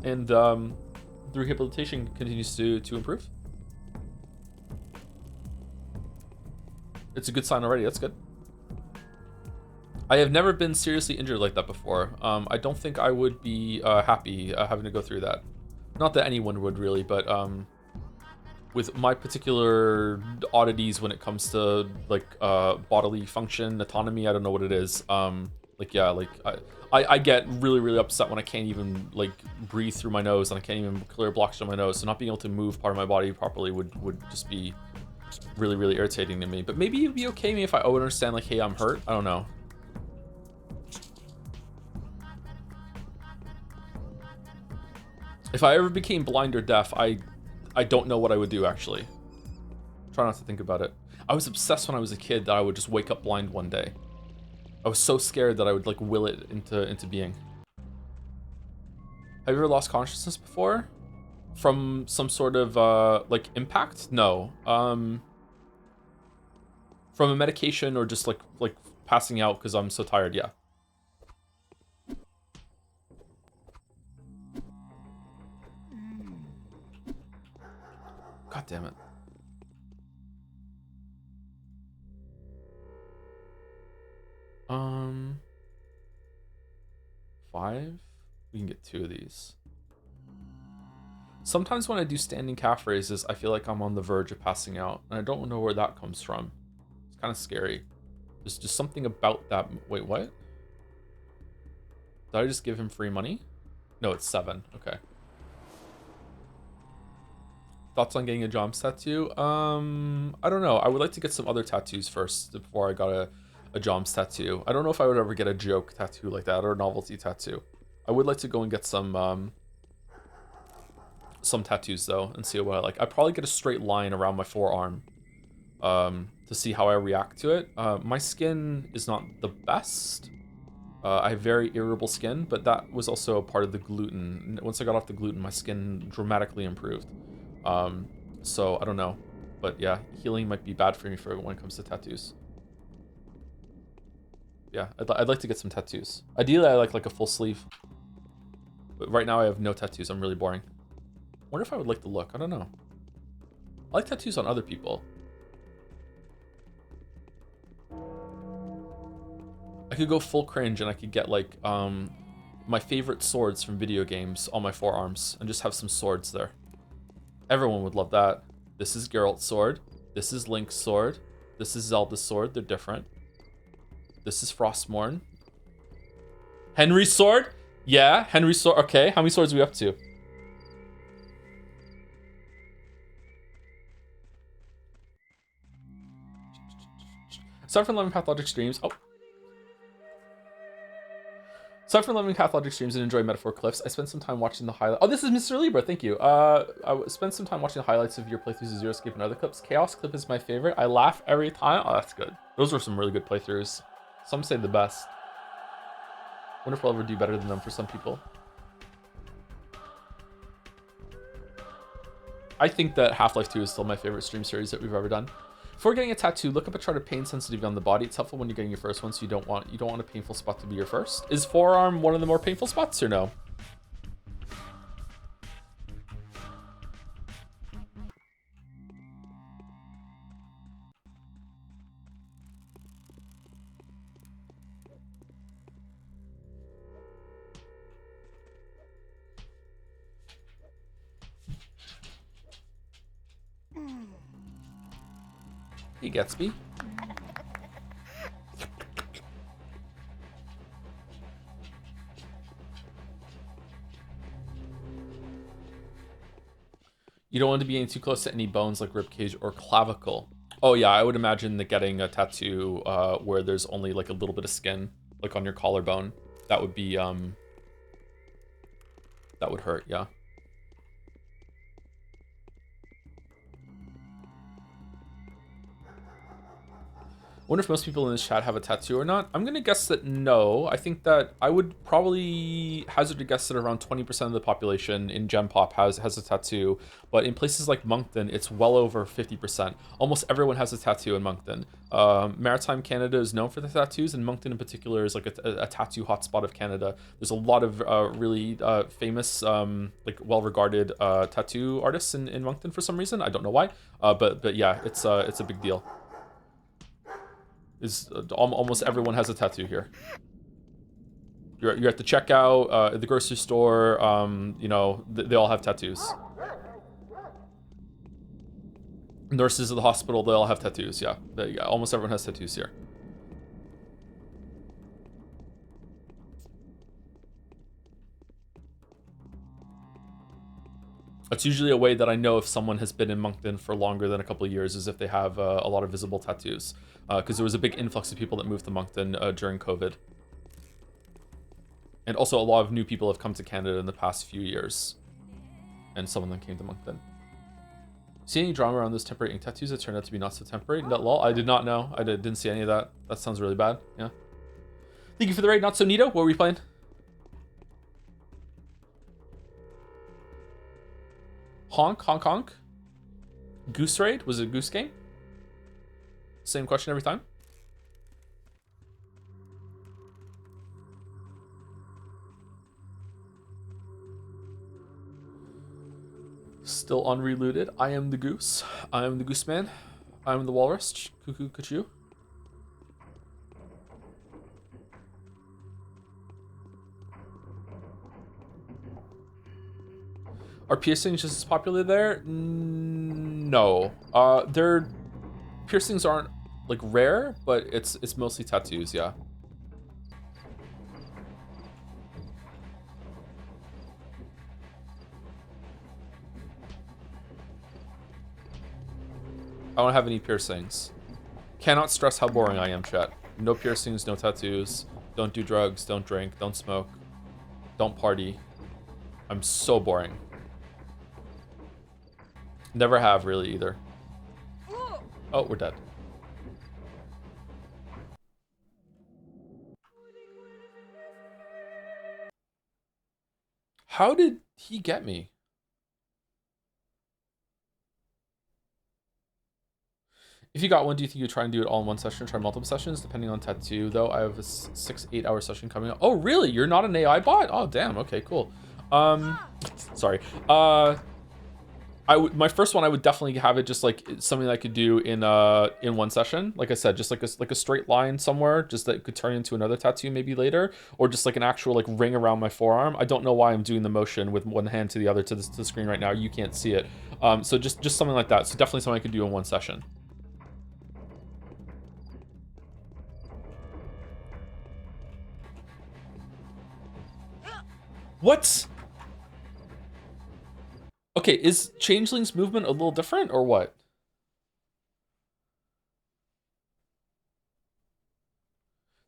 And the rehabilitation continues to improve. It's a good sign already. That's good. I have never been seriously injured like that before. I don't think I would be happy having to go through that. Not that anyone would really, but with my particular oddities when it comes to like bodily function, autonomy, I don't know what it is. I get really upset when I can't even like breathe through my nose and I can't even clear blocks from my nose. So not being able to move part of my body properly would just be really irritating to me. But maybe it'd be okay me if I would understand like, hey, I'm hurt. I don't know. If I ever became blind or deaf, I don't know what I would do actually. Try not to think about it. I was obsessed when I was a kid that I would just wake up blind one day. I was so scared that I would like will it into being. Have you ever lost consciousness before? From some sort of like impact? No. From a medication or just like passing out because I'm so tired, yeah. God damn it. Um, 5? We can get 2 of these. Sometimes when I do standing calf raises, I feel like I'm on the verge of passing out, and I don't know where that comes from. It's kind of scary. There's just something about that. Wait, what? Did I just give him free money? No, it's 7. Okay. Thoughts on getting a Joms tattoo? I don't know. I would like to get some other tattoos first before I got a Joms tattoo. I don't know if I would ever get a joke tattoo like that or a novelty tattoo. I would like to go and get some tattoos though and see what I like. I'd probably get a straight line around my forearm to see how I react to it. My skin is not the best. I have very irritable skin, but that was also a part of the gluten. Once I got off the gluten, my skin dramatically improved. So I don't know, but yeah, healing might be bad for me when it comes to tattoos. Yeah, I'd like to get some tattoos. Ideally, I like a full sleeve, but right now I have no tattoos. I'm really boring. Wonder if I would like the look. I don't know. I like tattoos on other people. I could go full cringe and I could get like my favorite swords from video games on my forearms and just have some swords there. Everyone would love that. This is Geralt's sword. This is Link's sword. This is Zelda's sword. They're different. This is Frostmourne. Henry's sword? Yeah, Henry's sword. Okay, how many swords are we up to? Aside from 11 Pathologic streams. Oh. Aside from 11 Pathologic streams and enjoy Metaphor Cliffs, I spent some time watching the highlights. Oh, this is Mr. Libra. Thank you. I spent some time watching the highlights of your playthroughs of Zero Escape and other clips. Chaos clip is my favorite. I laugh every time. Oh, that's good. Those were some really good playthroughs. Some say the best. Wonder if we'll ever do better than them for some people. I think that Half-Life 2 is still my favorite stream series that we've ever done. Before getting a tattoo, look up a chart of pain sensitivity on the body. It's helpful when you're getting your first one, so you don't want a painful spot to be your first. Is forearm one of the more painful spots or no? He gets me. You don't want to be getting too close to any bones like ribcage or clavicle. Oh yeah, I would imagine that getting a tattoo where there's only like a little bit of skin, like on your collarbone, that would be that would hurt, yeah. Wonder if most people in this chat have a tattoo or not. I'm gonna guess that no. I think that I would probably hazard to guess that around 20% of the population in Gen Pop has a tattoo, but in places like Moncton, it's well over 50%. Almost everyone has a tattoo in Moncton. Maritime Canada is known for the tattoos, and Moncton in particular is like a tattoo hotspot of Canada. There's a lot of really famous, like well-regarded tattoo artists in Moncton for some reason. I don't know why, but yeah, it's a big deal. Almost everyone has a tattoo here. You're at the checkout, at the grocery store. You know, they all have tattoos. Nurses at the hospital, they all have tattoos. Yeah, almost everyone has tattoos here. That's usually a way that I know if someone has been in Moncton for longer than a couple of years, is if they have a lot of visible tattoos. Because there was a big influx of people that moved to Moncton during COVID. And also a lot of new people have come to Canada in the past few years. And some of them came to Moncton. See any drama around those temporary ink tattoos that turned out to be not so temporary? No, lol, I did not know. I didn't see any of that. That sounds really bad, yeah. Thank you for the raid, Not So Neato. What were we playing? Honk, honk, honk. Goose Raid? Was it a Goose Game? Same question every time? Still unreluted. I am the goose. I am the goose man. I am the walrus. Cuckoo, cuckoo. Are piercings just as popular there? No. Their piercings aren't like rare, but it's mostly tattoos, yeah. I don't have any piercings. Cannot stress how boring I am, chat. No piercings, no tattoos. Don't do drugs, don't drink, don't smoke. Don't party. I'm so boring. Never have really either. Oh, we're dead. How did he get me? If you got one, do you think you'd try and do it all in one session or try multiple sessions? Depending on tattoo, though, I have a 6-8 hour session coming up. Oh, really? You're not an AI bot? Oh, damn. Okay, cool. Sorry. My first one, I would definitely have it just like something that I could do in one session. Like I said, just like a straight line somewhere, just that could turn into another tattoo maybe later, or just like an actual like ring around my forearm. I don't know why I'm doing the motion with one hand to the other to the screen right now. You can't see it. So just something like that. So definitely something I could do in one session. What? Okay, is Changeling's movement a little different or what?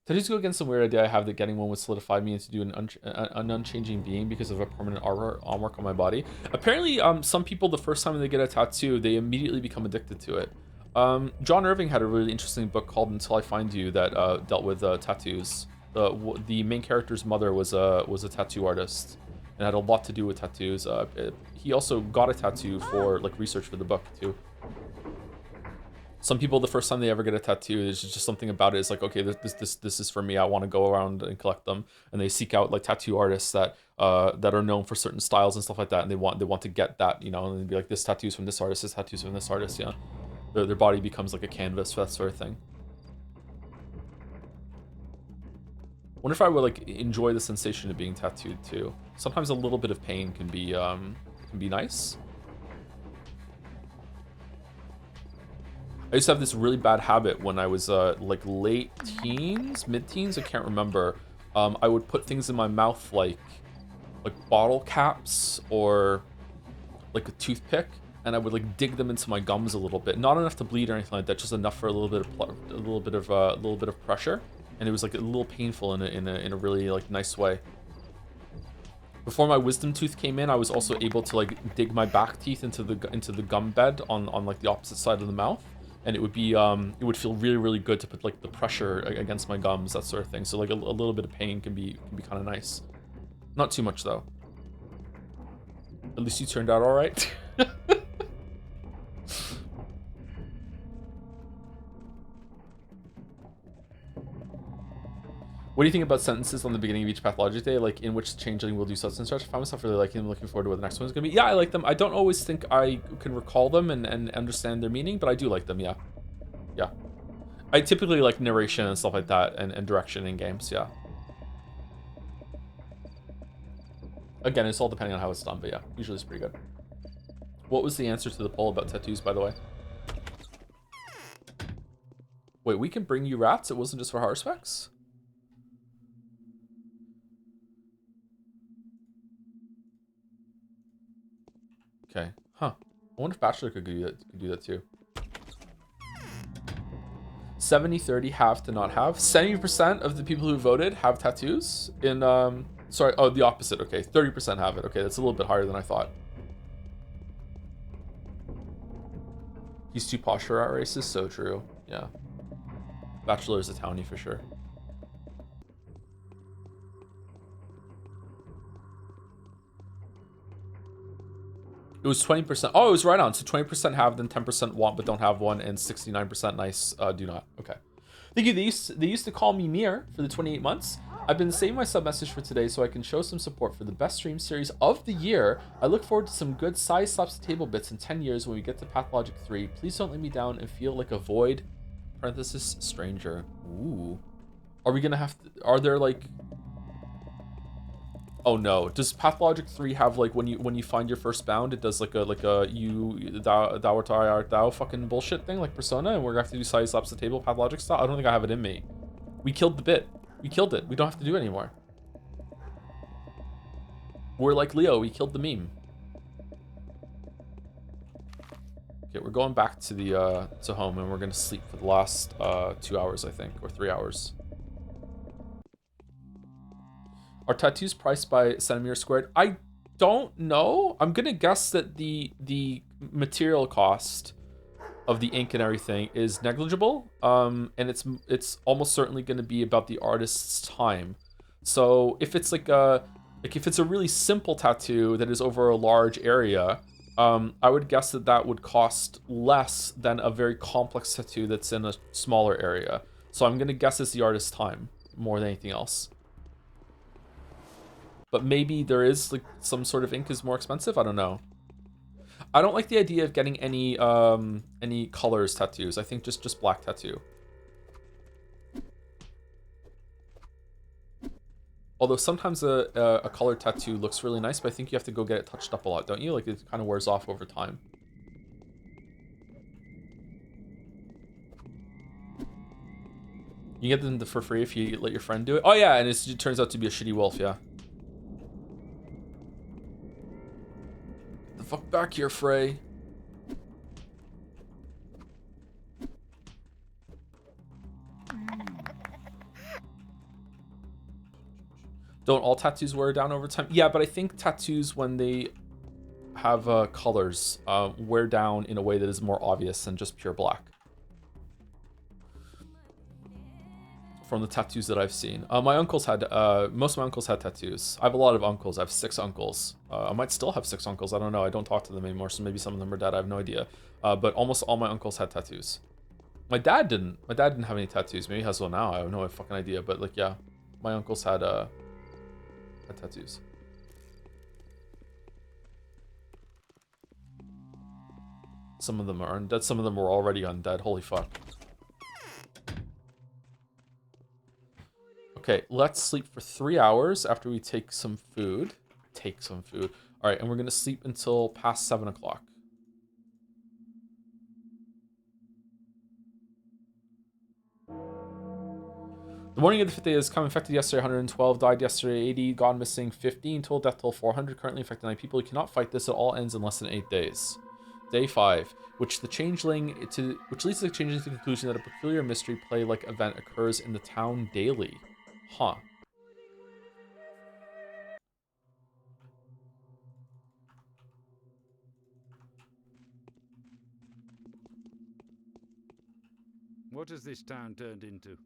Tattoos go against some weird idea I have that getting one would solidify me into an unchanging being because of a permanent artwork on my body. Apparently, some people, the first time they get a tattoo, they immediately become addicted to it. John Irving had a really interesting book called Until I Find You that dealt with tattoos. The main character's mother was a tattoo artist and had a lot to do with tattoos. He also got a tattoo for like research for the book too. Some people, the first time they ever get a tattoo, there's just something about it. It's like, okay, this is for me. I want to go around and collect them, and they seek out like tattoo artists that are known for certain styles and stuff like that, and they want to get that, you know, and they'd be like, this tattoo's from this artist, this tattoo's from this artist, yeah. Their body becomes like a canvas for that sort of thing. Wonder if I would like enjoy the sensation of being tattooed too. Sometimes a little bit of pain can be nice. I used to have this really bad habit when I was like late teens, mid-teens, I can't remember. I would put things in my mouth like bottle caps or like a toothpick, and I would like dig them into my gums a little bit. Not enough to bleed or anything like that, just enough for a little bit of pressure, and it was like a little painful in a really like nice way. Before my wisdom tooth came in, I was also able to like dig my back teeth into the gum bed on like the opposite side of the mouth. And it would be it would feel really, really good to put like the pressure against my gums, that sort of thing. So like a little bit of pain can be kind of nice. Not too much though. At least you turned out all right. What do you think about sentences on the beginning of each Pathologic day, like in which Changeling will do such and such? I find myself really liking them, looking forward to what the next one's gonna be. Yeah, I like them. I don't always think I can recall them and understand their meaning, but I do like them, yeah. Yeah. I typically like narration and stuff like that and direction in games, yeah. Again, it's all depending on how it's done, but yeah, usually it's pretty good. What was the answer to the poll about tattoos, by the way? Wait, we can bring you rats? It wasn't just for heart specs? Okay, huh. I wonder if Bachelor could do that too. 70-30 have to not have. 70% of the people who voted have tattoos in, sorry, oh, the opposite, okay. 30% have it, okay, that's a little bit higher than I thought. He's too posh for rat races, so true, yeah. Bachelor is a townie for sure. It was 20%. Oh, it was right on. So 20% have, then 10% want but don't have one, and 69% nice do not. Okay. Thank you. They used to call me Mir for the 28 months. I've been saving my sub message for today so I can show some support for the best stream series of the year. I look forward to some good size slaps the table bits in 10 years when we get to Pathologic 3. Please don't let me down and feel like a void. Parenthesis stranger. Ooh. Are we gonna have to, are there like, oh no, does Pathologic 3 have like when you find your first bound, it does like a you thou art thou fucking bullshit thing like Persona, and we're gonna have to do size slaps the table Pathologic style? I don't think I have it in me. We killed the bit. We killed it. We don't have to do it anymore. We're like Leo, we killed the meme. Okay, we're going back to the to home, and we're gonna sleep for the last 2 hours, I think, or 3 hours. Are tattoos priced by centimeter squared? I don't know. I'm gonna guess that the material cost of the ink and everything is negligible. And it's almost certainly gonna be about the artist's time. So if it's like if it's a really simple tattoo that is over a large area, I would guess that that would cost less than a very complex tattoo that's in a smaller area. So I'm gonna guess it's the artist's time more than anything else. But maybe there is like some sort of ink is more expensive. I don't know. I don't like the idea of getting any colors tattoos. I think just black tattoo. Although sometimes a colored tattoo looks really nice, but I think you have to go get it touched up a lot, don't you? Like it kind of wears off over time. You get them for free if you let your friend do it. Oh yeah, and it turns out to be a shitty wolf, yeah. Get the fuck back here, Frey. Don't all tattoos wear down over time? Yeah, but I think tattoos, when they have colors, wear down in a way that is more obvious than just pure black. From the tattoos that I've seen. My uncles had, most of my uncles had tattoos. I have a lot of uncles. I have 6 uncles. I might still have 6 uncles. I don't know. I don't talk to them anymore, so maybe some of them are dead. I have no idea. But almost all my uncles had tattoos. My dad didn't. My dad didn't have any tattoos. Maybe he has one now. I have no fucking idea. But like, yeah, my uncles had tattoos. Some of them are undead. Some of them were already undead. Holy fuck. Okay, let's sleep for 3 hours after we take some food. All right, and we're gonna sleep until past 7 o'clock. The morning of the 5th day is come infected yesterday 112, died yesterday 80, gone missing 15, total death toll 400, currently infected 9 people. You cannot fight this. It all ends in less than 8 days. Day 5, which leads the Changeling to the conclusion that a peculiar mystery play-like event occurs in the town daily. Huh. What has this town turned into?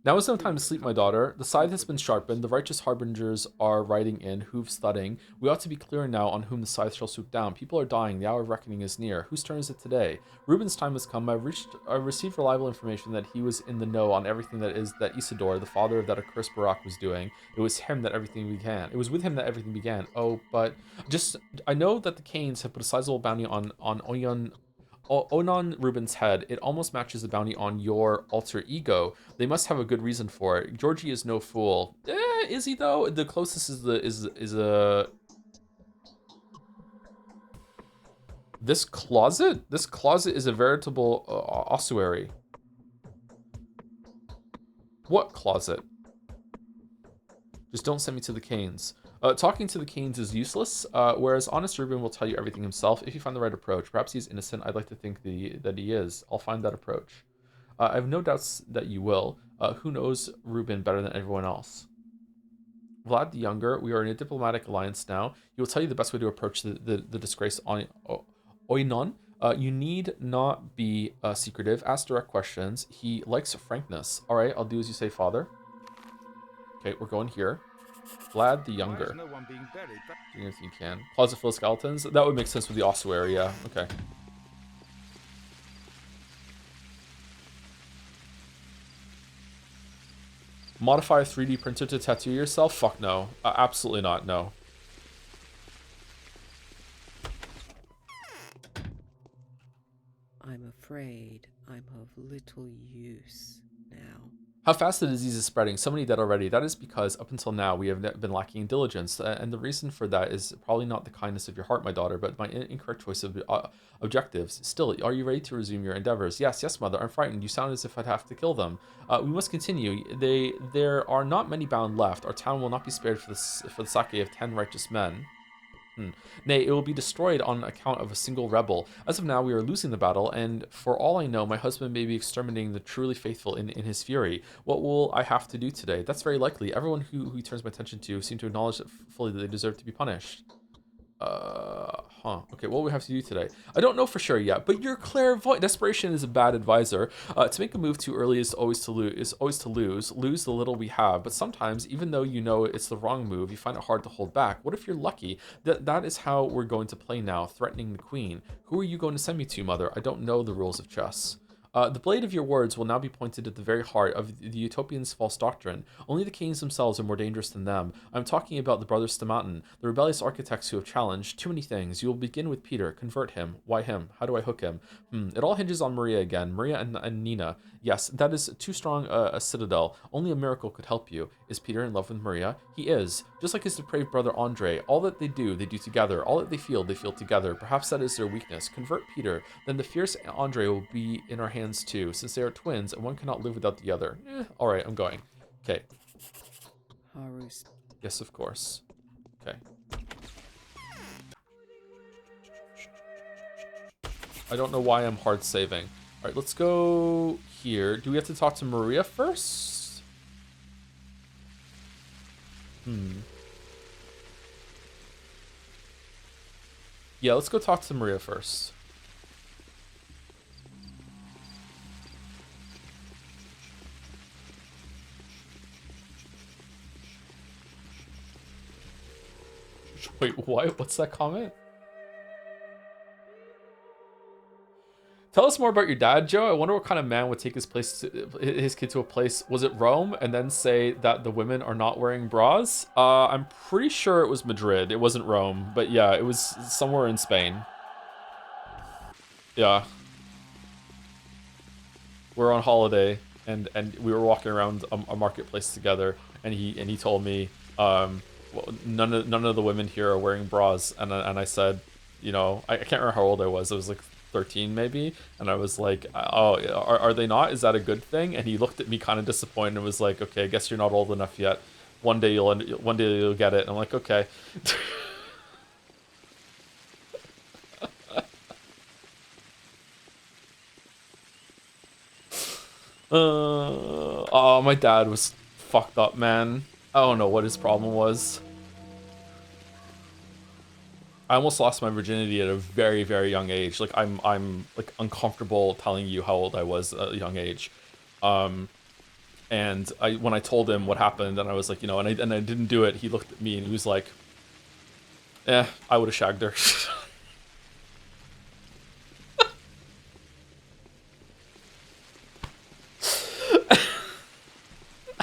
Now is no time to sleep, my daughter. The scythe has been sharpened. The righteous harbingers are riding in, hooves thudding. We ought to be clear now on whom the scythe shall swoop down. People are dying. The hour of reckoning is near. Whose turn is it today? Reuben's time has come. I received reliable information that he was in the know on everything that Isidore, the father of that accursed Barak, was doing. It was him that everything began. It was with him that everything began. Oh, but I know that the Canes have put a sizable bounty on Onan Reuben's head. It almost matches the bounty on your alter ego. They must have a good reason for it. Georgie is no fool. Is he though? The closest is a this closet. This closet is a veritable ossuary. What closet? Just don't send me to the Canes. Talking to the Canes is useless, whereas honest Reuben will tell you everything himself if you find the right approach. Perhaps he's innocent. I'd like to think that he is. I'll find that approach. I have no doubts that you will. Who knows Reuben better than everyone else? Vlad the Younger, we are in a diplomatic alliance now. He will tell you the best way to approach the disgraced Oinon. You need not be secretive. Ask direct questions. He likes frankness. All right, I'll do as you say, father. Okay, we're going here. Vlad the Why is Younger. no one being buried? Do anything you can. Closet full of skeletons. That would make sense with the ossuary. Yeah. Okay. Modify a 3D printer to tattoo yourself? Fuck no. Absolutely not. No. I'm afraid I'm of little use now. How fast the disease is spreading. So many dead already. That is because up until now we have been lacking in diligence. And the reason for that is probably not the kindness of your heart, my daughter, but my incorrect choice of objectives. Still, are you ready to resume your endeavors? Yes, yes, mother. I'm frightened. You sound as if I'd have to kill them. We must continue. There are not many bound left. Our town will not be spared for the sake of 10 righteous men. Nay, it will be destroyed on account of a single rebel. As of now, we are losing the battle, and for all I know, my husband may be exterminating the truly faithful in his fury. What will I have to do today? That's very likely. Everyone who he turns my attention to seem to acknowledge that fully that they deserve to be punished. Okay, what we have to do today? I don't know for sure yet, but you're clairvoyant. Desperation is a bad advisor. To make a move too early is always to lose. Lose the little we have. But sometimes, even though you know it's the wrong move, you find it hard to hold back. What if you're lucky? That is how we're going to play now, threatening the queen. Who are you going to send me to, mother? I don't know the rules of chess. The blade of your words will now be pointed at the very heart of the Utopians' false doctrine. Only the kings themselves are more dangerous than them. I'm talking about the brothers Stamatin, the rebellious architects who have challenged too many things. You will begin with Peter. Convert him. Why him? How do I hook him? It all hinges on Maria again. Maria and Nina. Yes, that is too strong a citadel. Only a miracle could help you. Is Peter in love with Maria? He is. Just like his depraved brother Andre. All that they do together. All that they feel together. Perhaps that is their weakness. Convert Peter. Then the fierce Andre will be in our hands too, since they are twins and one cannot live without the other. Alright, I'm going. Okay. Haru's. Yes, of course. Okay. I don't know why I'm hard saving. Alright, let's go here. Do we have to talk to Maria first? Yeah, let's go talk to Maria first. Wait, what? What's that comment? Tell us more about your dad, Joe. I wonder what kind of man would take his kid to a place. Was it Rome, and then say that the women are not wearing bras? I'm pretty sure it was Madrid. It wasn't Rome, but yeah, it was somewhere in Spain. Yeah, we're on holiday, and we were walking around a marketplace together, and he told me, well, none of the women here are wearing bras, and I said, you know, I can't remember how old I was. It was like 13 maybe, and I was like, oh, are they not? Is that a good thing? And he looked at me kind of disappointed and was like, okay, I guess you're not old enough yet. One day you'll get it. And I'm like, okay. Oh, my dad was fucked up, man. I don't know what his problem was. I almost lost my virginity at a very, very young age. Like I'm like uncomfortable telling you how old I was at a young age. And when I told him what happened, and I was like, you know, and I didn't do it, he looked at me and he was like, I would have shagged her.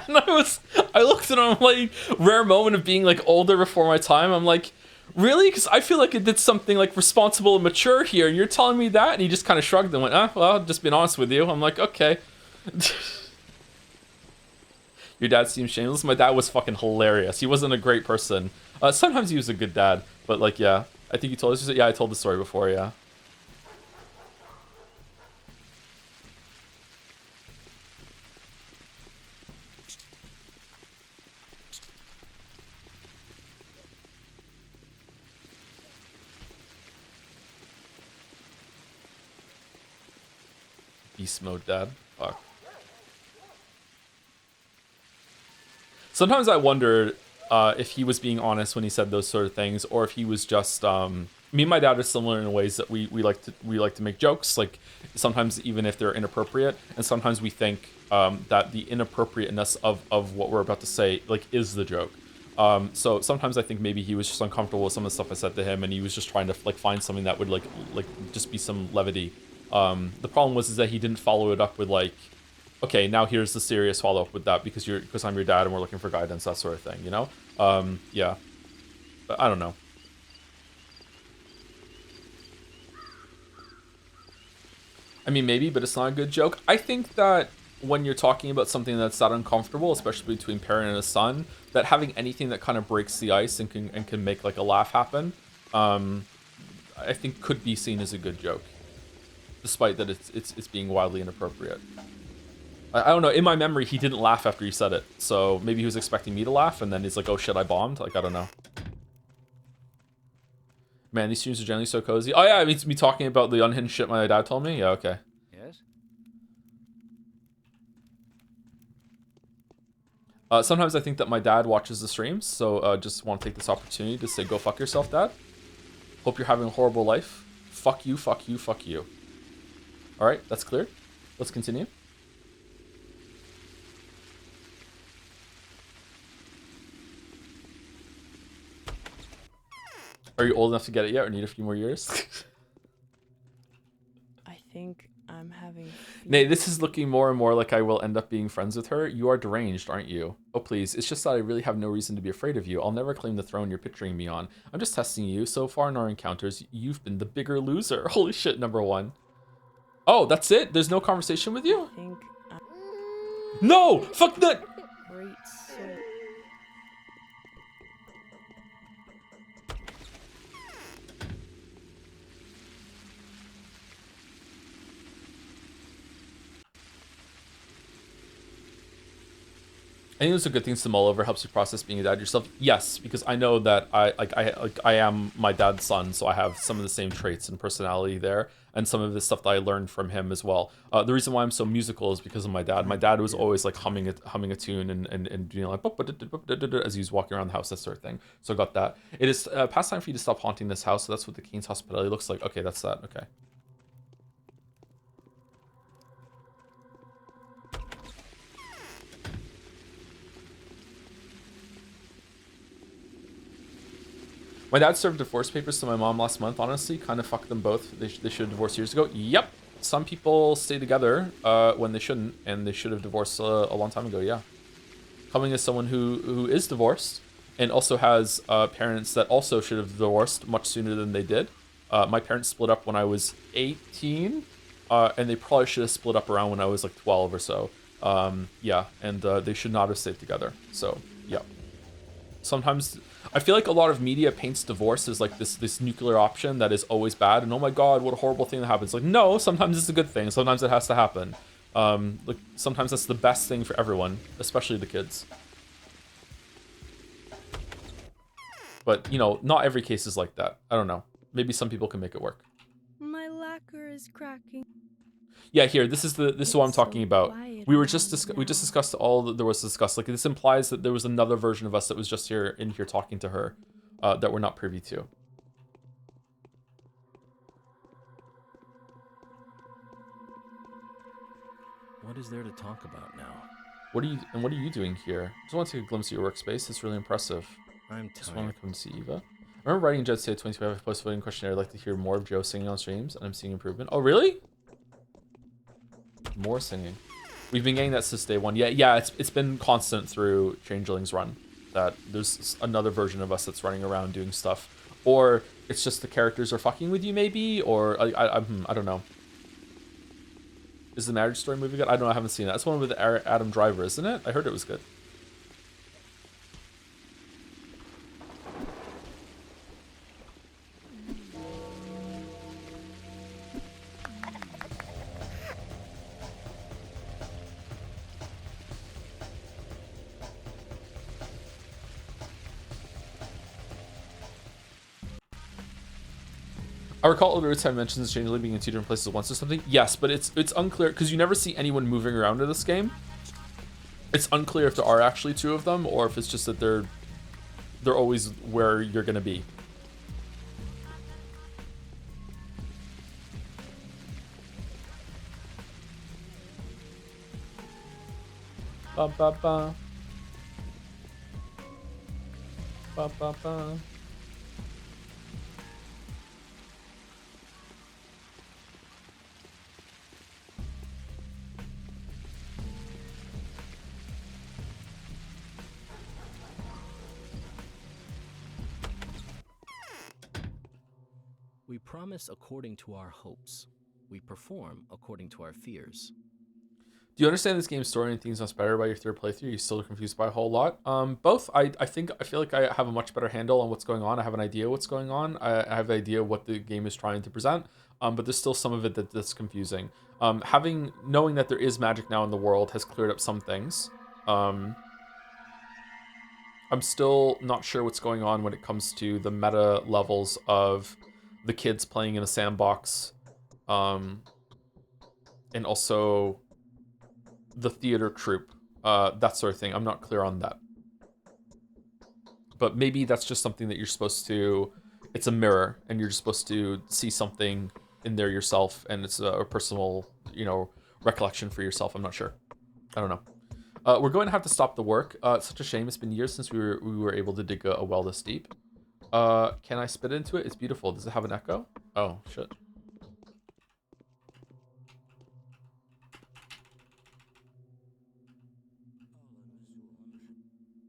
And I looked at him like, rare moment of being like older before my time. I'm like, really? Because I feel like I did something like responsible and mature here, and you're telling me that? And he just kind of shrugged and went, well, just being honest with you. I'm like, okay. Your dad seems shameless. My dad was fucking hilarious. He wasn't a great person. Sometimes he was a good dad, but like, yeah. I think you told us. Yeah, I told the story before, yeah. Beast mode, dad. Fuck. Sometimes I wondered if he was being honest when he said those sort of things, or if he was just. Me and my dad are similar in ways that we like to make jokes, like sometimes even if they're inappropriate, and sometimes we think that the inappropriateness of what we're about to say like is the joke. So sometimes I think maybe he was just uncomfortable with some of the stuff I said to him, and he was just trying to like find something that would like just be some levity. The problem was is that he didn't follow it up with like, okay, now here's the serious follow up with that because I'm your dad and we're looking for guidance, that sort of thing, you know? Yeah, but I don't know. I mean, maybe, but it's not a good joke. I think that when you're talking about something that's that uncomfortable, especially between parent and a son, that having anything that kind of breaks the ice and can make like a laugh happen, I think could be seen as a good joke, despite that it's being wildly inappropriate. I don't know. In my memory, he didn't laugh after he said it, so maybe he was expecting me to laugh, and then he's like, "Oh shit, I bombed." Like, I don't know. Man, these streams are generally so cozy. Oh yeah, I mean, it's me talking about the unhinged shit my dad told me. Yeah, okay. Yes? Sometimes I think that my dad watches the streams, so just want to take this opportunity to say, go fuck yourself, Dad. Hope you're having a horrible life. Fuck you, fuck you, fuck you. All right, that's clear. Let's continue. Are you old enough to get it yet or need a few more years? I think I'm having. Nay, this is looking more and more like I will end up being friends with her. You are deranged, aren't you? Oh, please. It's just that I really have no reason to be afraid of you. I'll never claim the throne you're picturing me on. I'm just testing you. So far in our encounters, you've been the bigger loser. Holy shit, number one. Oh, that's it? There's no conversation with you? I think I'm No! Fuck that! great soul. I think those are good things to mull over. Helps you process being a dad yourself. Yes, because I know that I am my dad's son, so I have some of the same traits and personality there, and some of the stuff that I learned from him as well. The reason why I'm so musical is because of my dad. My dad was always like humming a tune and doing like as he was walking around the house, that sort of thing. So I got that. It is past time for you to stop haunting this house. So that's what the King's Hospitality looks like. Okay, that's that. Okay. My dad served divorce papers to my mom last month. Honestly, kind of fucked them both. They should have divorced years ago. Yep. Some people stay together when they shouldn't, and they should have divorced a long time ago. Yeah. Coming as someone who is divorced and also has parents that also should have divorced much sooner than they did. My parents split up when I was 18, and they probably should have split up around when I was like 12 or so. Yeah, and they should not have stayed together. So yeah. Sometimes I feel like a lot of media paints divorce as like this nuclear option that is always bad, and oh my god, what a horrible thing that happens. Like, no, sometimes it's a good thing. Sometimes it has to happen. Like sometimes that's the best thing for everyone, especially the kids. But you know, not every case is like that. I don't know. Maybe some people can make it work. My lacquer is cracking. Yeah, here. This is what I'm talking about. We were just we just now. discussed all that there was to discuss. Like this implies that there was another version of us that was just here talking to her, that we're not privy to. What is there to talk about now? What are you doing here? Just want to take a glimpse of your workspace. It's really impressive. I'm Just want tired. to come see Eva. I remember writing Jed State 25 post voting questionnaire. I'd like to hear more of Joe singing on streams, and I'm seeing improvement. Oh, really? More singing. We've been getting that since day one. Yeah, it's been constant through Changeling's run that there's another version of us that's running around doing stuff, or it's just the characters are fucking with you, maybe, or I don't know. Is the Marriage Story movie good? I don't know. I haven't seen it. That's one with Adam Driver, isn't it? I heard it was good. I recall older time mentions Changeling being in two different places at once or something. Yes, but it's unclear because you never see anyone moving around in this game. It's unclear if there are actually two of them or if it's just that they're always where you're gonna be. Ba ba ba. Ba, ba, ba. We promise according to our hopes. We perform according to our fears. Do you understand this game's story and things much better by your third playthrough? You're still confused by a whole lot. Both. I feel like I have a much better handle on what's going on. I have an idea what's going on. I have an idea what the game is trying to present. But there's still some of it that's confusing. Knowing that there is magic now in the world has cleared up some things. I'm still not sure what's going on when it comes to the meta levels of the kids playing in a sandbox, and also the theater troupe, that sort of thing. I'm not clear on that. But maybe that's just something that you're supposed to, it's a mirror, and you're just supposed to see something in there yourself, and it's a personal, recollection for yourself. I'm not sure. I don't know. We're going to have to stop the work. It's such a shame. It's been years since we were able to dig a well this deep. Can I spit into it? It's beautiful. Does it have an echo? Oh, shit.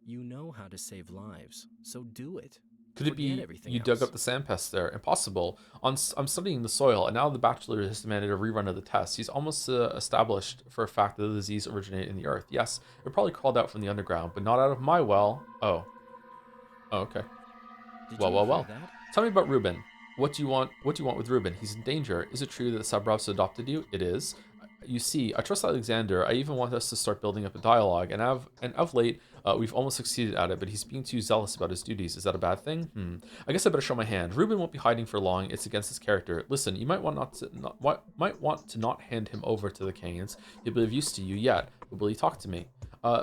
You know how to save lives, so do it. Could it Forget be everything you dug else. up the sand pest there? Impossible. I'm studying the soil, and now the bachelor has demanded a rerun of the test. He's almost established for a fact that the disease originated in the earth. Yes, it probably crawled out from the underground, but not out of my well. Oh. Oh, okay. Did Well, you well, hear well. that? Tell me about Ruben. What do you want? What do you want with Ruben? He's in danger. Is it true that Sabrovs adopted you? It is. You see, I trust Alexander. I even want us to start building up a dialogue, and of late, we've almost succeeded at it. But he's being too zealous about his duties. Is that a bad thing? I guess I better show my hand. Ruben won't be hiding for long. It's against his character. Listen, you might want might want to not hand him over to the Canes. He'll be of use to you yet. But will he talk to me?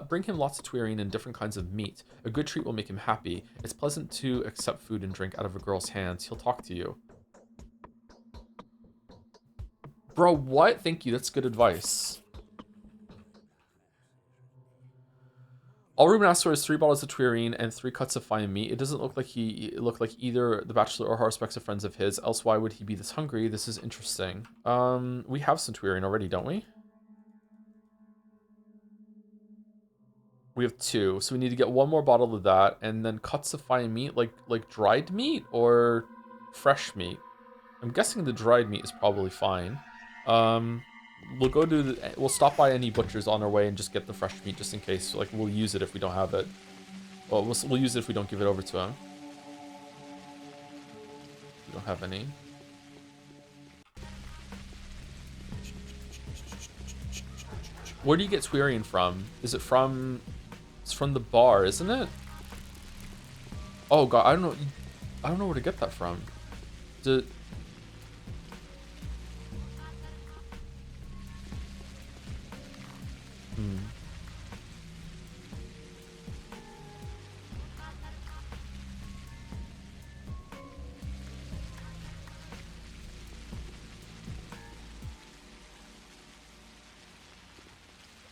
Bring him lots of tuirine and different kinds of meat. A good treat will make him happy. It's pleasant to accept food and drink out of a girl's hands. He'll talk to you. Bro, what? Thank you. That's good advice. All Ruben asked for is 3 bottles of tuirine and 3 cuts of fine meat. It doesn't look like either the bachelor or Horsepex are friends of his. Else why would he be this hungry? This is interesting. We have some tuirine already, don't we? We have 2, so we need to get 1 more bottle of that, and then cuts of fine meat, like dried meat or fresh meat. I'm guessing the dried meat is probably fine. We'll stop by any butchers on our way and just get the fresh meat just in case. Like, we'll use it if we don't have it. Well, we'll use it if we don't give it over to him. We don't have any. Where do you get tuirine from? Is it from... It's from the bar, isn't it? Oh god, I don't know. I don't know where to get that from.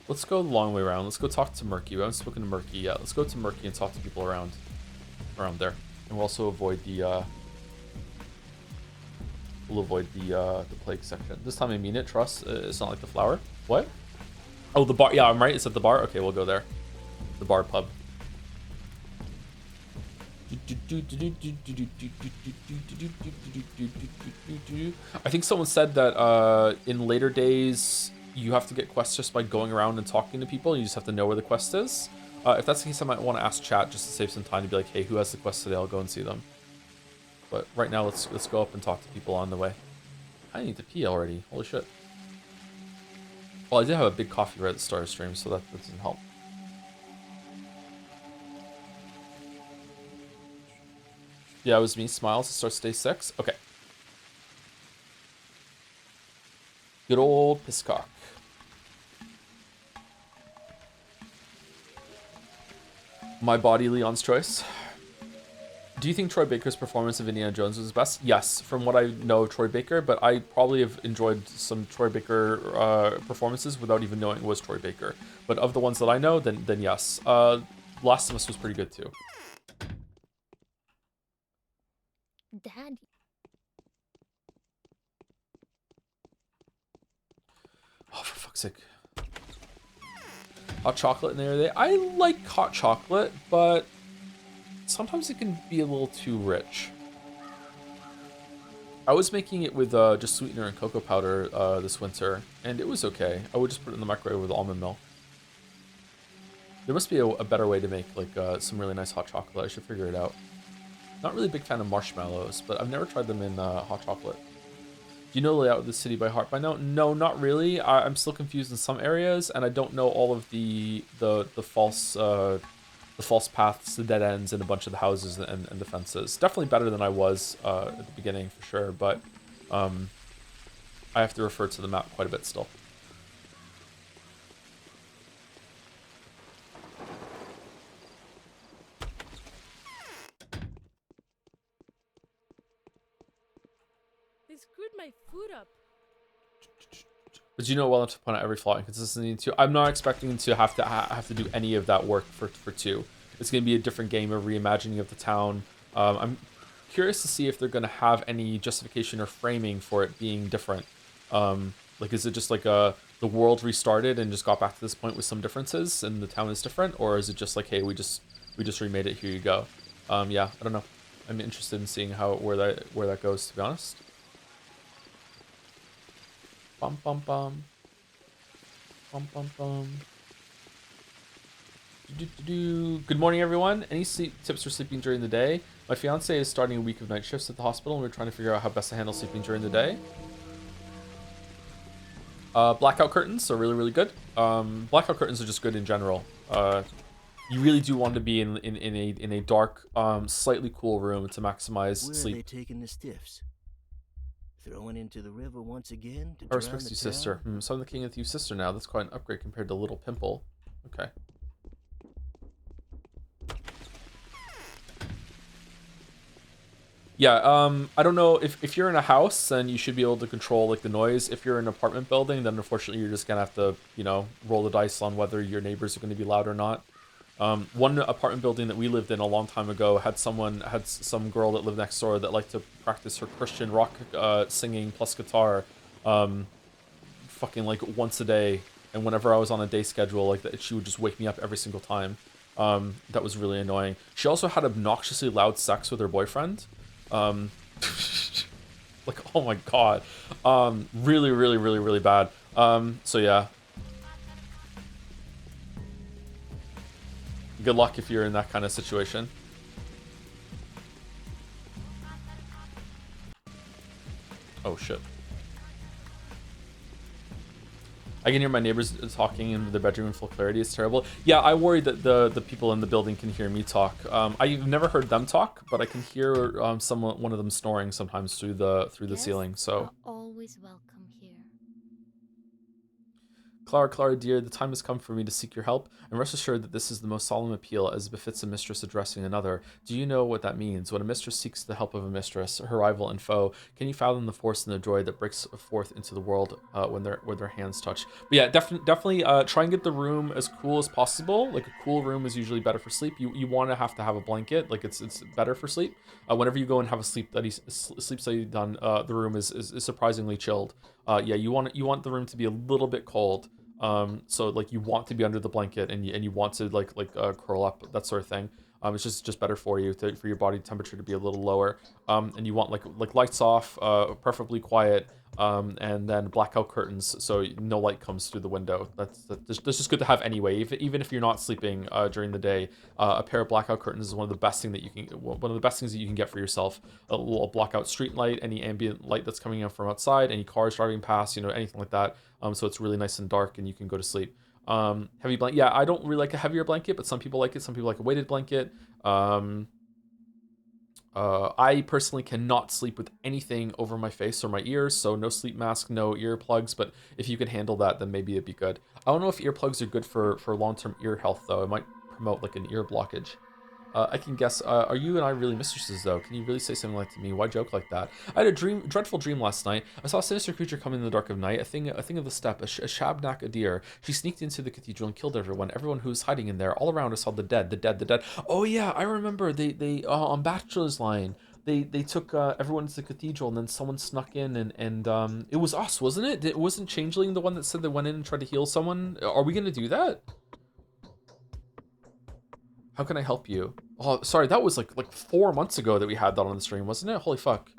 Let's go the long way around. Let's go talk to Murky. We haven't spoken to Murky yet. Let's go to Murky and talk to people around there. And we'll also avoid the plague section. This time I mean it. Trust. It's not like the flower. What? Oh, the bar. Yeah, I'm right. It's at the bar. Okay, we'll go there. The bar pub. I think someone said that in later days you have to get quests just by going around and talking to people. You just have to know where the quest is. If that's the case, I might want to ask chat just to save some time to be like, hey, who has the quest today? I'll go and see them. But right now, let's go up and talk to people on the way. I need to pee already. Holy shit. Well, I did have a big coffee right at the start of stream, so that doesn't help. Yeah, it was me. Smiles to start day 6. Okay. Good old Piscock. My body, Leon's choice. Do you think Troy Baker's performance of Indiana Jones was his best? Yes, from what I know of Troy Baker, but I probably have enjoyed some Troy Baker performances without even knowing it was Troy Baker. But of the ones that I know, then yes. Last of Us was pretty good too. Daddy. Oh, for fuck's sake. Hot chocolate in there. I like hot chocolate, but sometimes it can be a little too rich. I was making it with just sweetener and cocoa powder this winter, and it was okay. I would just put it in the microwave with almond milk. There must be a better way to make like some really nice hot chocolate. I should figure it out. Not really a big fan of marshmallows, but I've never tried them in hot chocolate. Do you know the layout of the city by heart by now? No, not really. I'm still confused in some areas, and I don't know all of the false paths, the dead ends, and a bunch of the houses and the fences. Definitely better than I was at the beginning for sure, but I have to refer to the map quite a bit still. They screwed my food up. But you know well enough to point out every flaw and consistency in 2. I'm not expecting to have to do any of that work for 2. It's going to be a different game, a reimagining of the town. I'm curious to see if they're going to have any justification or framing for it being different. Like, is it just like the world restarted and just got back to this point with some differences and the town is different, or is it just like, hey, we just remade it, here you go? Yeah, I don't know. I'm interested in seeing where that goes, to be honest. Bum bum bum. Bum bum bum. Good morning, everyone. Any sleep tips for sleeping during the day? My fiance is starting a week of night shifts at the hospital, and we're trying to figure out how best to handle sleeping during the day. Blackout curtains are really, really good. Blackout curtains are just good in general. You really do want to be in a dark, slightly cool room to maximize sleep. Where are they taking the stiffs? Throwing into the river once again to I drown respect the you, sister. town? So I'm the king with you, sister now. That's quite an upgrade compared to Little Pimple. Okay. Yeah, I don't know if you're in a house, then you should be able to control like the noise. If you're in an apartment building, then unfortunately you're just gonna have to, you know, roll the dice on whether your neighbors are going to be loud or not. One apartment building that we lived in a long time ago had some girl that lived next door that liked to practice her Christian rock singing plus guitar, fucking like once a day. And whenever I was on a day schedule like that, she would just wake me up every single time. That was really annoying. She also had obnoxiously loud sex with her boyfriend. Like, oh my god. Really, really, really, really bad. So yeah. Good luck if you're in that kind of situation. Oh shit. I can hear my neighbors talking in their bedroom in full clarity. It's terrible. Yeah, I worry that the people in the building can hear me talk. I've never heard them talk, but I can hear one of them snoring sometimes through the ceiling. So Always welcome here. Clara, dear, the time has come for me to seek your help, and rest assured that this is the most solemn appeal as befits a mistress addressing another. Do you know what that means? When a mistress seeks the help of a mistress, her rival and foe, can you fathom the force and the joy that breaks forth into the world when their hands touch? But yeah, definitely try and get the room as cool as possible. Like, a cool room is usually better for sleep. You want to have a blanket. Like, it's better for sleep. Whenever you go and have a sleep study done, the room is surprisingly chilled. Yeah, you want the room to be a little bit cold. So like you want to be under the blanket and you want to like curl up, that sort of thing. It's just better for you for your body temperature to be a little lower. And you want like lights off, preferably quiet, and then blackout curtains so no light comes through the window. That's just good to have anyway. Even if you're not sleeping during the day, a pair of blackout curtains is one of the best things that you can get for yourself. A little blackout street light, any ambient light that's coming in from outside, any cars driving past, anything like that. So it's really nice and dark and you can go to sleep. Heavy blanket. Yeah, I don't really like a heavier blanket, but some people like it. Some people like a weighted blanket. I personally cannot sleep with anything over my face or my ears, so no sleep mask, no earplugs, but if you can handle that, then maybe it'd be good. I don't know if earplugs are good for long-term ear health, though. It might promote like an ear blockage. I can guess. Are you and I really mistresses, though? Can you really say something like to me? Why joke like that? I had a dreadful dream last night. I saw a sinister creature come in the dark of night, a thing of the steppe, a shabnak, a deer. She sneaked into the cathedral and killed everyone who was hiding in there. All around us saw the dead. Oh yeah, I remember. They on Bachelor's Line, they took everyone to the cathedral, and then someone snuck in, and it was us, wasn't it? It wasn't Changeling the one that said they went in and tried to heal someone. Are we gonna do that? How can I help you? Oh, sorry, that was like 4 months ago that we had that on the stream, wasn't it? Holy fuck.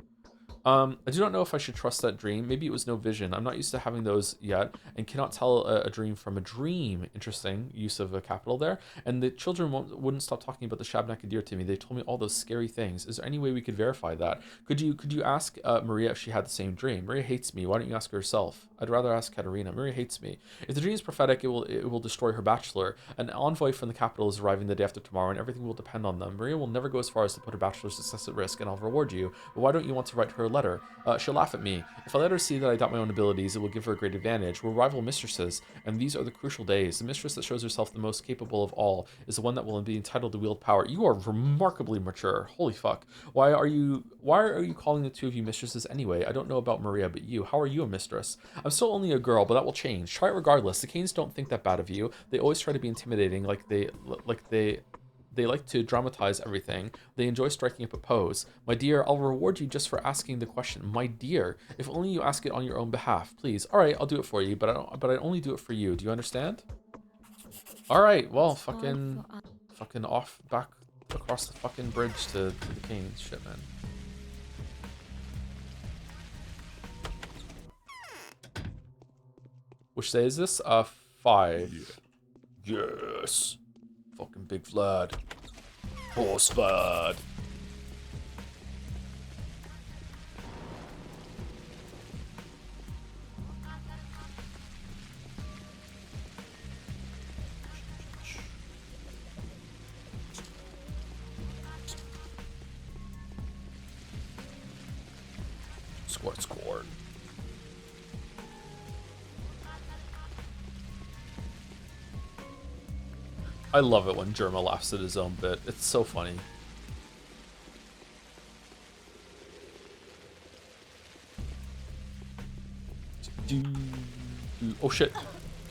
I do not know if I should trust that dream. Maybe it was no vision. I'm not used to having those yet, and cannot tell a dream from a dream. Interesting use of a capital there. And the children wouldn't stop talking about the Shabnaka deer to me. They told me all those scary things. Is there any way we could verify that? Could you ask Maria if she had the same dream? Maria hates me. Why don't you ask her yourself? I'd rather ask Katerina. Maria hates me. If the dream is prophetic, it will destroy her bachelor. An envoy from the capital is arriving the day after tomorrow, and everything will depend on them. Maria will never go as far as to put her bachelor's success at risk, and I'll reward you. But why don't you want to write her a letter? She'll laugh at me. If I let her see that I doubt my own abilities, it will give her a great advantage. We're rival mistresses, and these are the crucial days. The mistress that shows herself the most capable of all is the one that will be entitled to wield power. You are remarkably mature. Holy fuck. Why are you calling the two of you mistresses anyway? I don't know about Maria, but you. How are you a mistress? I'm still only a girl, but that will change. Try it regardless. The Canes don't think that bad of you. They always try to be intimidating, like they like to dramatize everything. They enjoy striking up a pose. My dear, I'll reward you just for asking the question. My dear, if only you ask it on your own behalf, please. All right, I'll do it for you, but I only do it for you. Do you understand? All right, well, fucking off back across the fucking bridge to the Canes. Shit, man. Which day is this? 5. Yes. Fucking big Vlad. Horse Vlad. Squirt. I love it when Germa laughs at his own bit. It's so funny. Oh shit.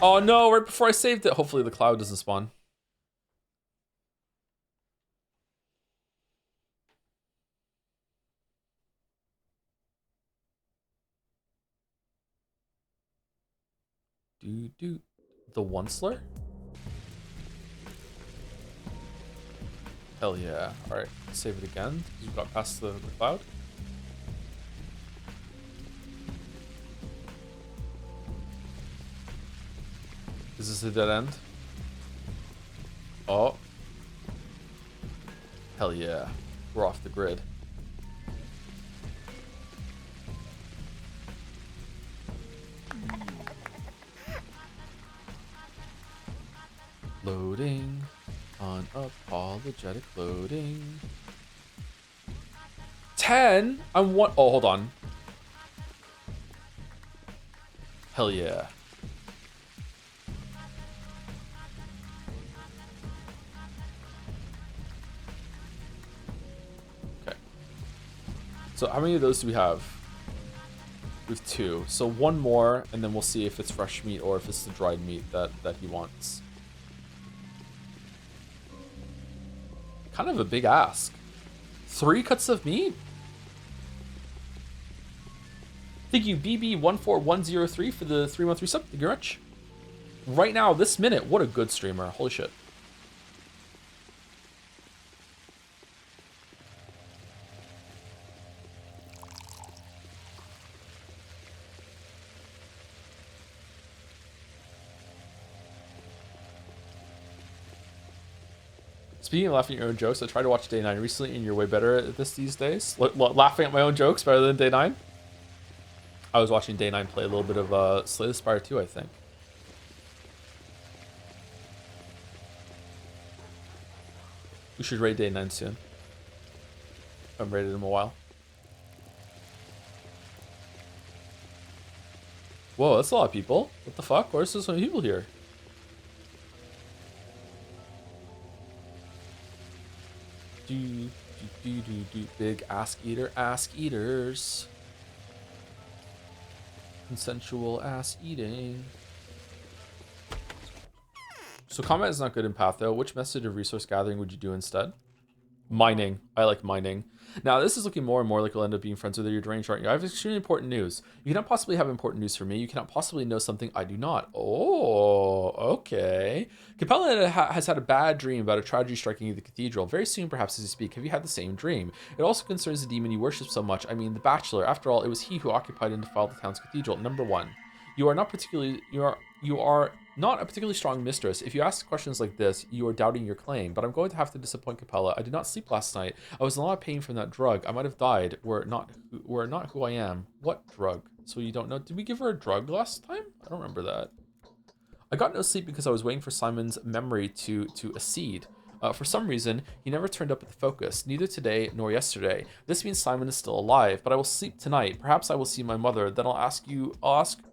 Oh no, right before I saved it. Hopefully the cloud doesn't spawn. The Onceler? Hell yeah. Alright, save it again. We got past the cloud. Is this a dead end? Oh. Hell yeah. We're off the grid. Loading. Unapologetic loading. 10? I'm one. Oh, hold on. Hell yeah. Okay. So how many of those do we have? We have 2. So 1 more, and then we'll see if it's fresh meat or if it's the dried meat that he wants. Kind of a big ask. 3 cuts of meat? Thank you, BB14103 for the 313 sub. Thank you very much. Right now, this minute, what a good streamer. Holy shit. Speaking of laughing at your own jokes, I tried to watch Day 9 recently, and you're way better at this these days. Laughing at my own jokes better than Day 9? I was watching Day 9 play a little bit of Slay the Spire 2, I think. We should raid Day 9 soon. I haven't raided him in a while. Whoa, that's a lot of people. What the fuck? Where's so many people here? Big ask eaters. Consensual ass eating. So combat is not good in Path though. Which method of resource gathering would you do instead? Mining. I like mining. Now, this is looking more and more like we'll end up being friends with your deranged, aren't you? I have extremely important news. You cannot possibly have important news for me. You cannot possibly know something I do not. Oh, okay. Capella has had a bad dream about a tragedy striking the cathedral. Very soon, perhaps, as you speak. Have you had the same dream? It also concerns the demon you worship so much. I mean, the Bachelor. After all, it was he who occupied and defiled the town's cathedral. Number one. You are not not a particularly strong mistress. If you ask questions like this, you are doubting your claim. But I'm going to have to disappoint Capella. I did not sleep last night. I was in a lot of pain from that drug. I might have died were it not who I am. What drug? So you don't know? Did we give her a drug last time? I don't remember that. I got no sleep because I was waiting for Simon's memory to accede. For some reason, he never turned up at the focus, neither today nor yesterday. This means Simon is still alive, but I will sleep tonight. Perhaps I will see my mother, then I'll ask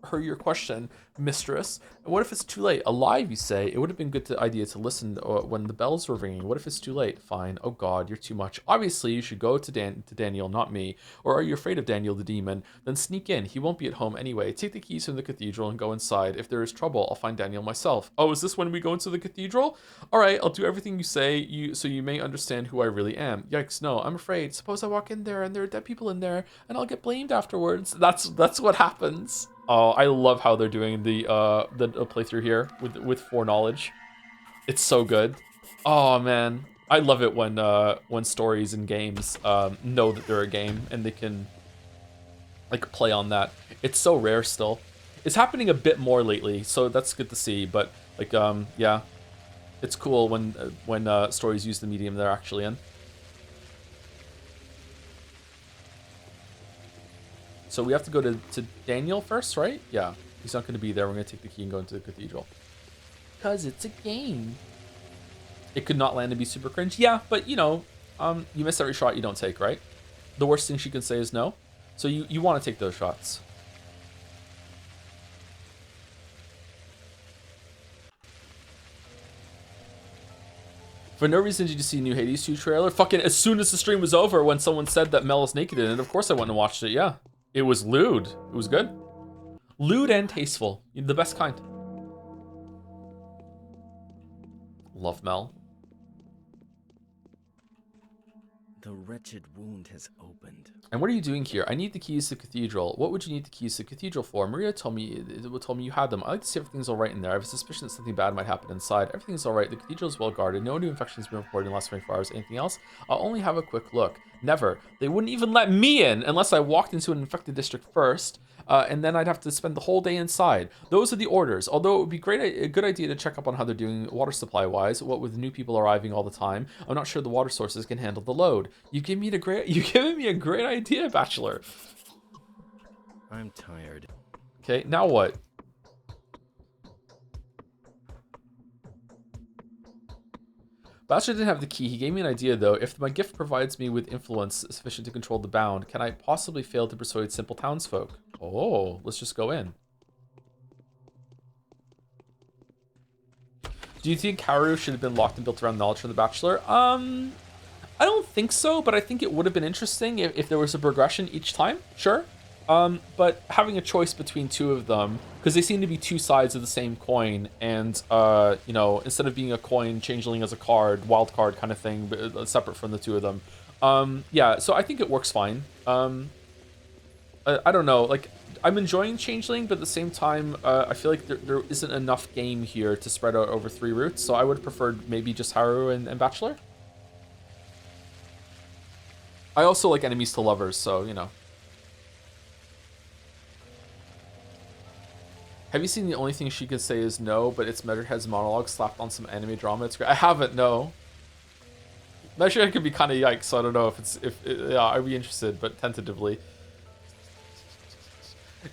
her your question, mistress. And what if it's too late? Alive, you say? It would have been good idea to listen when the bells were ringing. What if it's too late? Fine. Oh God, you're too much. Obviously, you should go to Daniel, not me. Or are you afraid of Daniel the demon? Then sneak in. He won't be at home anyway. Take the keys from the cathedral and go inside. If there is trouble, I'll find Daniel myself. Oh, is this when we go into the cathedral? All right, I'll do everything you say, so you may understand who I really am. Yikes, no, I'm afraid. Suppose I walk in there and there are dead people in there, and I'll get blamed afterwards. That's what happens. Oh, I love how they're doing the playthrough here with foreknowledge. It's so good. Oh man, I love it when stories and games know that they're a game and they can like play on that. It's so rare still. It's happening a bit more lately, so that's good to see. But like yeah, it's cool when stories use the medium they're actually in. So we have to go to Daniel first, right? Yeah, he's not going to be there. We're going to take the key and go into the cathedral. Because it's a game. It could not land and be super cringe. Yeah, but you know, you miss every shot you don't take, right? The worst thing she can say is no. So you want to take those shots. For no reason did you see a new Hades 2 trailer? Fucking as soon as the stream was over when someone said that Mel is naked in it, of course I went and watched it, yeah. It was lewd. It was good. Lewd and tasteful. The best kind. Love Mel. The wretched wound has opened. And what are you doing here? I need the keys to the cathedral. What would you need the keys to the cathedral for? Maria told me you had them. I like to see everything's all right in there. I have a suspicion that something bad might happen inside. Everything's all right. The cathedral is well guarded. No new infections have been reported in the last 24 hours. Anything else? I'll only have a quick look. Never. They wouldn't even let me in unless I walked into an infected district first. And then I'd have to spend the whole day inside. Those are the orders. Although it would be a good idea to check up on how they're doing water supply wise. What with new people arriving all the time, I'm not sure the water sources can handle the load. You've given me a great idea, Bachelor. I'm tired. Okay, now what? Bachelor didn't have the key. He gave me an idea, though. If my gift provides me with influence sufficient to control the bound, can I possibly fail to persuade simple townsfolk? Oh, let's just go in. Do you think Haru should have been locked and built around knowledge from the Bachelor? I don't think so, but I think it would have been interesting if there was a progression each time. Sure. But having a choice between two of them, because they seem to be two sides of the same coin, and you know, instead of being a coin, Changeling as a card, wild card kind of thing, but separate from the two of them. Yeah, so I think it works fine. I don't know, like, I'm enjoying Changeling, but at the same time, I feel like there isn't enough game here to spread out over 3 routes, so I would have preferred maybe just Haru and Bachelor. I also like enemies to lovers, so, you know. Have you seen The Only Thing She Can Say Is No, but it's Measurehead's monologue slapped on some anime drama? It's great. I haven't, no. Measurehead can be kind of yikes, so I don't know yeah, I'd be interested, but tentatively.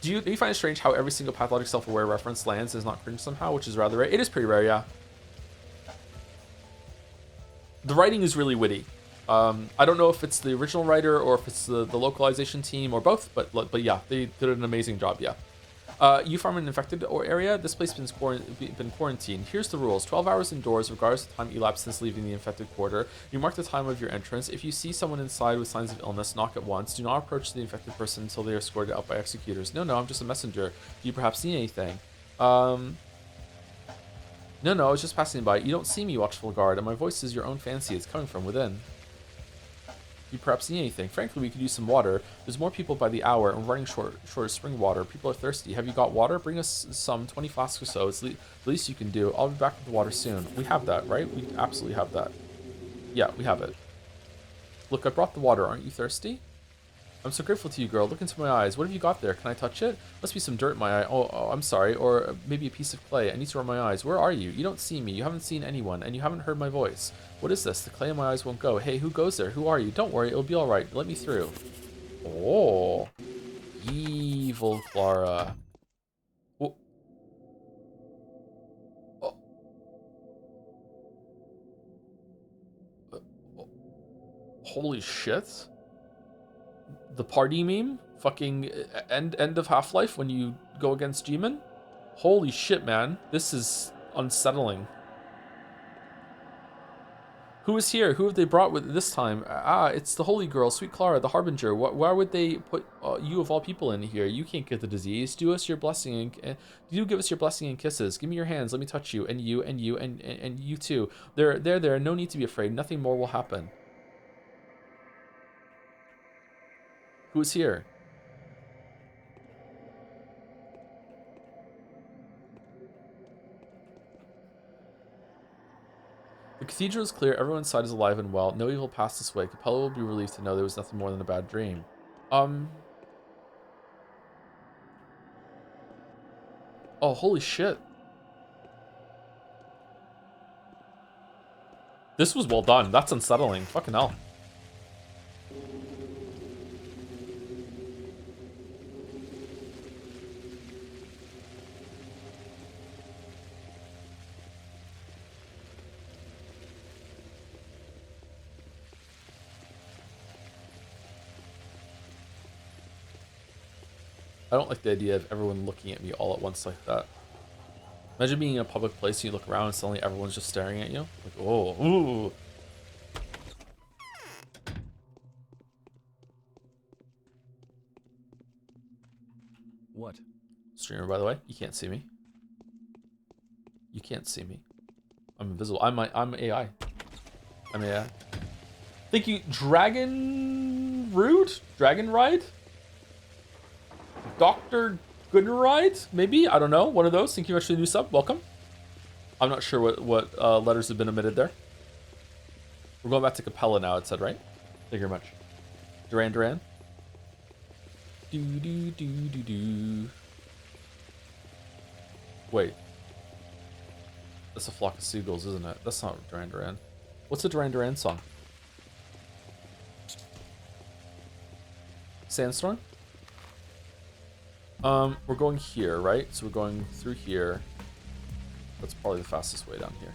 Do you find it strange how every single Pathologic self-aware reference lands and is not cringe somehow, which is rather rare? It is pretty rare, yeah. The writing is really witty. I don't know if it's the original writer or if it's the localization team or both, but yeah, they did an amazing job, yeah. You farm an infected area. This place has been quarantined. Here's the rules. 12 hours indoors, regardless of time elapsed since leaving the infected quarter. You mark the time of your entrance. If you see someone inside with signs of illness, knock at once. Do not approach the infected person until they are escorted out by executors. No, I'm just a messenger. Do you perhaps need anything? No, I was just passing by. You don't see me, watchful guard, and my voice is your own fancy. It's coming from within. You perhaps need anything. Frankly, we could use some water. There's more people by the hour, and we're running short of spring water. People are thirsty. Have you got water? Bring us some, 20 flasks or so. It's the least you can do. I'll be back with the water soon. We have that, right? We absolutely have that. Yeah, we have it. Look, I brought the water. Aren't you thirsty? I'm so grateful to you, girl. Look into my eyes. What have you got there? Can I touch it? Must be some dirt in my eye. Oh, I'm sorry. Or maybe a piece of clay. I need to rub my eyes. Where are you? You don't see me. You haven't seen anyone, and you haven't heard my voice. What is this? The clay in my eyes won't go. Hey, who goes there? Who are you? Don't worry. It'll be all right. Let me through. Oh. Evil Clara. Oh. Oh. Holy shit. The party meme? Fucking end of Half-Life when you go against G-Man? Holy shit, man. This is unsettling. Who is here? Who have they brought with this time? Ah, it's the holy girl, sweet Clara, the harbinger. Why would they put you of all people in here? You can't get the disease. Do us your blessing and do give us your blessing and kisses. Give me your hands. Let me touch you, and you, and you, and you too. There. No need to be afraid. Nothing more will happen. Who is here? The cathedral is clear. Everyone inside is alive and well. No evil passed this way. Capella will be relieved to know there was nothing more than a bad dream. Oh, holy shit. This was well done. That's unsettling. Fucking hell. I don't like the idea of everyone looking at me all at once like that. Imagine being in a public place and you look around and suddenly everyone's just staring at you. Like, oh, ooh. What? Streamer, by the way, you can't see me. You can't see me. I'm invisible. I'm AI. I'm AI. Thank you, Dragon Rude? Dragon Ride? Dr. Goodride? Maybe? I don't know. One of those. Thank you very much for the new sub. Welcome. I'm not sure what letters have been omitted there. We're going back to Capella now, it said, right? Thank you very much. Duran. Do. Wait. That's a flock of seagulls, isn't it? That's not Duran. What's a Duran song? Sandstorm? We're going here, right? So we're going through here. That's probably the fastest way down here.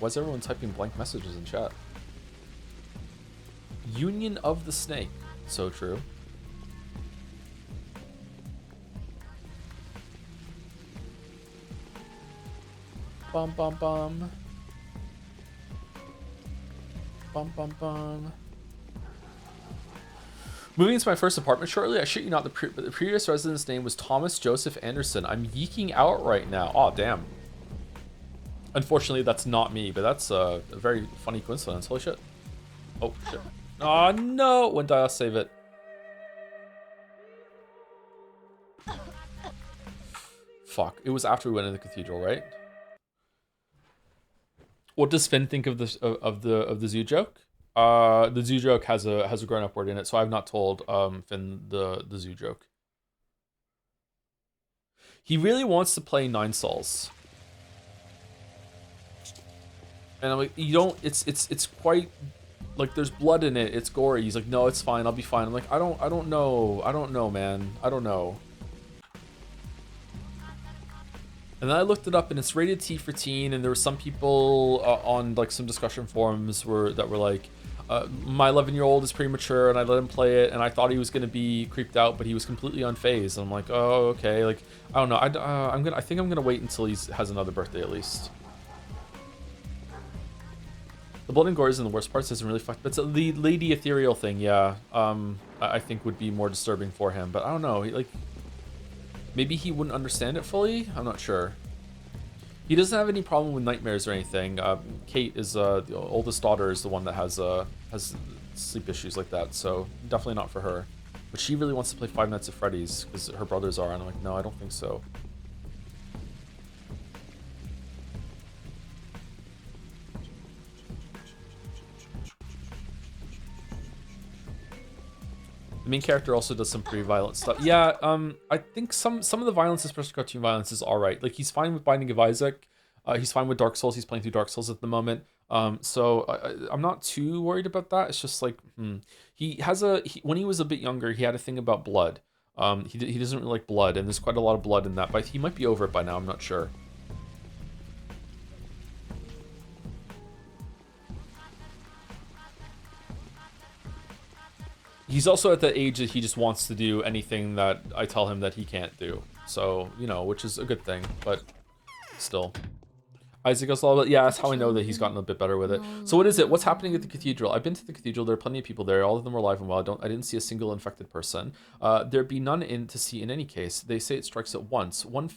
Why is everyone typing blank messages in chat? Union of the Snake. So true. Bum. Moving into my first apartment shortly. I shit you not, the previous resident's name was Thomas Joseph Anderson. I'm yeeking out right now. Oh, damn. Unfortunately, that's not me, but that's a very funny coincidence. Holy shit. Oh, shit. Oh, no. When did I save it? Fuck. It was after we went into the cathedral, right? What does Finn think of the zoo joke? The zoo joke has a grown-up word in it, so I've not told Finn the zoo joke. He really wants to play Nine Souls, and I'm like, you don't. It's quite like there's blood in it. It's gory. He's like, no, it's fine. I'll be fine. I'm like, I don't know, man. I don't know. And then I looked it up, and it's rated T for teen. And there were some people on like some discussion forums that were like, my 11-year-old is premature, and I let him play it, and I thought he was gonna be creeped out, but he was completely unfazed. And I'm like, oh, okay. Like, I don't know. I think I'm gonna wait until he has another birthday at least. The blood and gore isn't the worst parts. Isn't really fucked. But it's the lady ethereal thing. Yeah. I think would be more disturbing for him. But I don't know. Maybe he wouldn't understand it fully. I'm not sure. He doesn't have any problem with nightmares or anything. Kate is the oldest daughter is the one that has sleep issues like that, so definitely not for her. But she really wants to play Five Nights at Freddy's because her brothers are, and I'm like, no, I don't think so. The main character also does some pretty violent stuff. Yeah, I think some of the violence, especially cartoon violence, is all right. Like, he's fine with Binding of Isaac. He's fine with Dark Souls. He's playing through Dark Souls at the moment. So I'm not too worried about that. It's just like, he has when he was a bit younger, he had a thing about blood. He doesn't really like blood, and there's quite a lot of blood in that, but he might be over it by now. I'm not sure. He's also at the age that he just wants to do anything that I tell him that he can't do. So, you know, which is a good thing, but still. Isaac goes all about, yeah, that's how I know that he's gotten a bit better with it. So what is it? What's happening at the cathedral? I've been to the cathedral. There are plenty of people there. All of them are alive and well. I didn't see a single infected person. There'd be none in to see in any case. They say it strikes at once. One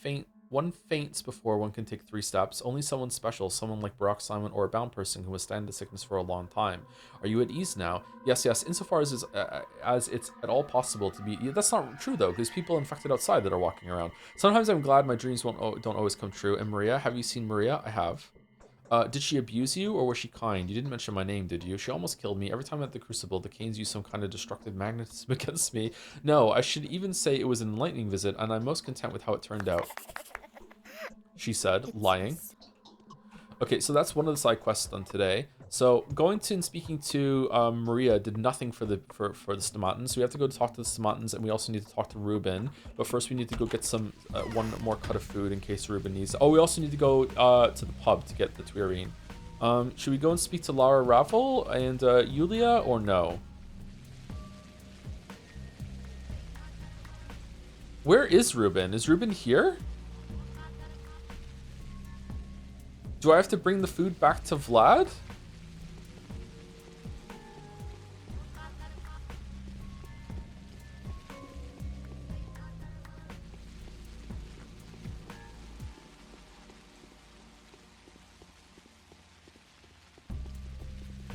faints before one can take 3 steps. Only someone special, someone like Barack Simon or a bound person who has stand the sickness for a long time. Are you at ease now? Yes, insofar as it's at all possible to be. Yeah, that's not true though, because people infected outside that are walking around. Sometimes I'm glad my dreams don't always come true. And Maria, have you seen Maria? I have. Did she abuse you, or was she kind? You didn't mention my name, did you? She almost killed me. Every time at the Crucible, the Canes use some kind of destructive magnetism against me. No, I should even say it was an enlightening visit, and I'm most content with how it turned out. She said, lying. Okay, so that's one of the side quests done today. So going to and speaking to Maria did nothing for the Stomatans. So we have to go to talk to the Stomatans, and we also need to talk to Ruben. But first we need to go get some one more cut of food in case Ruben needs. Oh, we also need to go to the pub to get the Twirine. Should we go and speak to Lara Ravel and Yulia, or no? Where is Ruben? Is Ruben here? Do I have to bring the food back to Vlad?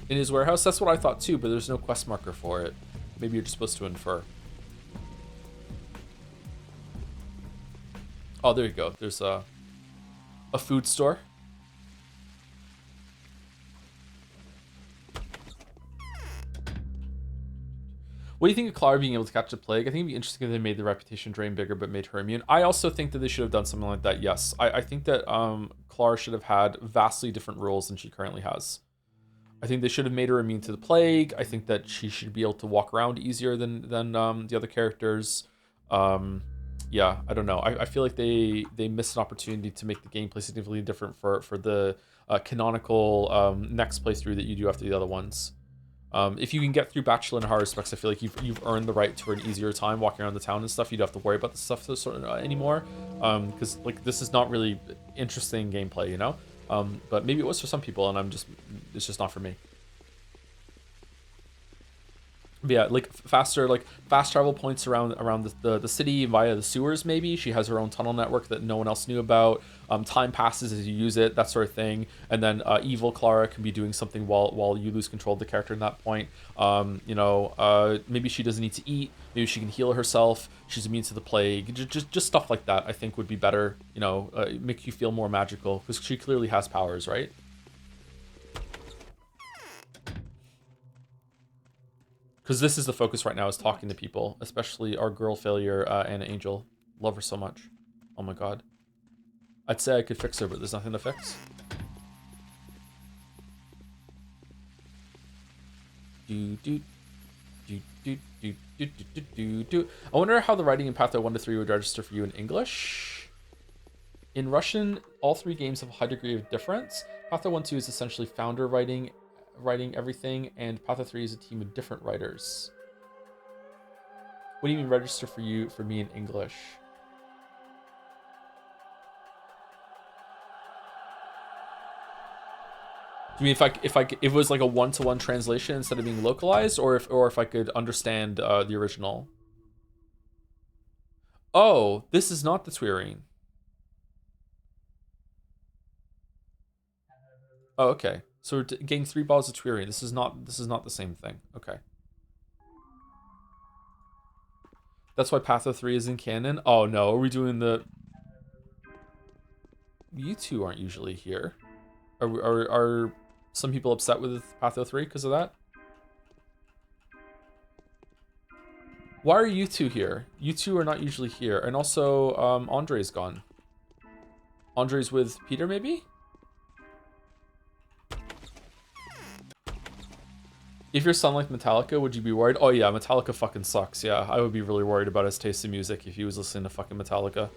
In his warehouse? That's what I thought too, but there's no quest marker for it. Maybe you're just supposed to infer. Oh, there you go. There's a food store. What do you think of Clara being able to catch the plague? I think it'd be interesting if they made the reputation drain bigger but made her immune. I also think that they should have done something like that, yes. I think that Clara should have had vastly different rules than she currently has. I think they should have made her immune to the plague. I think that she should be able to walk around easier than the other characters. Yeah, I don't know. I feel like they missed an opportunity to make the gameplay significantly different for the canonical next playthrough that you do after the other ones. If you can get through Bachelor in hard respects, I feel like you've earned the right to an easier time walking around the town and stuff. You don't have to worry about the stuff anymore, because like this is not really interesting gameplay, you know. But maybe it was for some people, and it's just not for me. But yeah, like fast travel points around the city via the sewers. Maybe she has her own tunnel network that no one else knew about. Time passes as you use it, that sort of thing. And then evil Clara can be doing something while you lose control of the character in that point. You know, maybe she doesn't need to eat. Maybe she can heal herself. She's immune to the plague. Just stuff like that, I think, would be better. You know, make you feel more magical, because she clearly has powers, right? Because this is the focus right now, is talking to people, especially our girl failure, Anna Angel. Love her so much. Oh my god. I'd say I could fix her, but there's nothing to fix. I wonder how the writing in Patho 1 to 3 would register for you in English. In Russian, all 3 games have a high degree of difference. Patho 1 2 is essentially founder writing everything, and Patho 3 is a team of different writers. What do you mean register for me in English? Do you mean if it was like a one-to-one translation instead of being localized, or if I could understand the original? Oh, this is not the Twirine. Oh, okay. So we're getting 3 bottles of Twiri. This is not the same thing. Okay. That's why Patho 3 is in canon. Oh no, are we doing the? You two aren't usually here. Are some people upset with Patho 3 because of that? Why are you two here? You two are not usually here. And also, Andre's gone. Andre's with Peter, maybe? If your son liked Metallica, would you be worried? Oh yeah, Metallica fucking sucks. Yeah, I would be really worried about his taste in music if he was listening to fucking Metallica.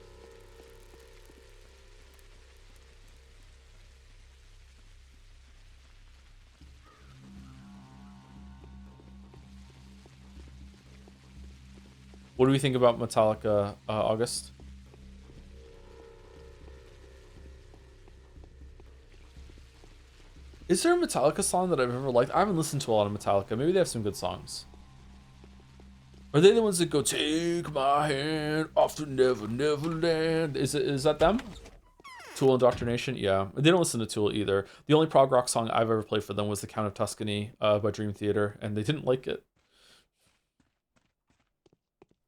What do we think about Metallica, August? Is there a Metallica song that I've ever liked? I haven't listened to a lot of Metallica. Maybe they have some good songs. Are they the ones that go, take my hand off to Never Never Land? Is that them? Tool Indoctrination? Yeah. They don't listen to Tool either. The only prog rock song I've ever played for them was The Count of Tuscany by Dream Theater, and they didn't like it.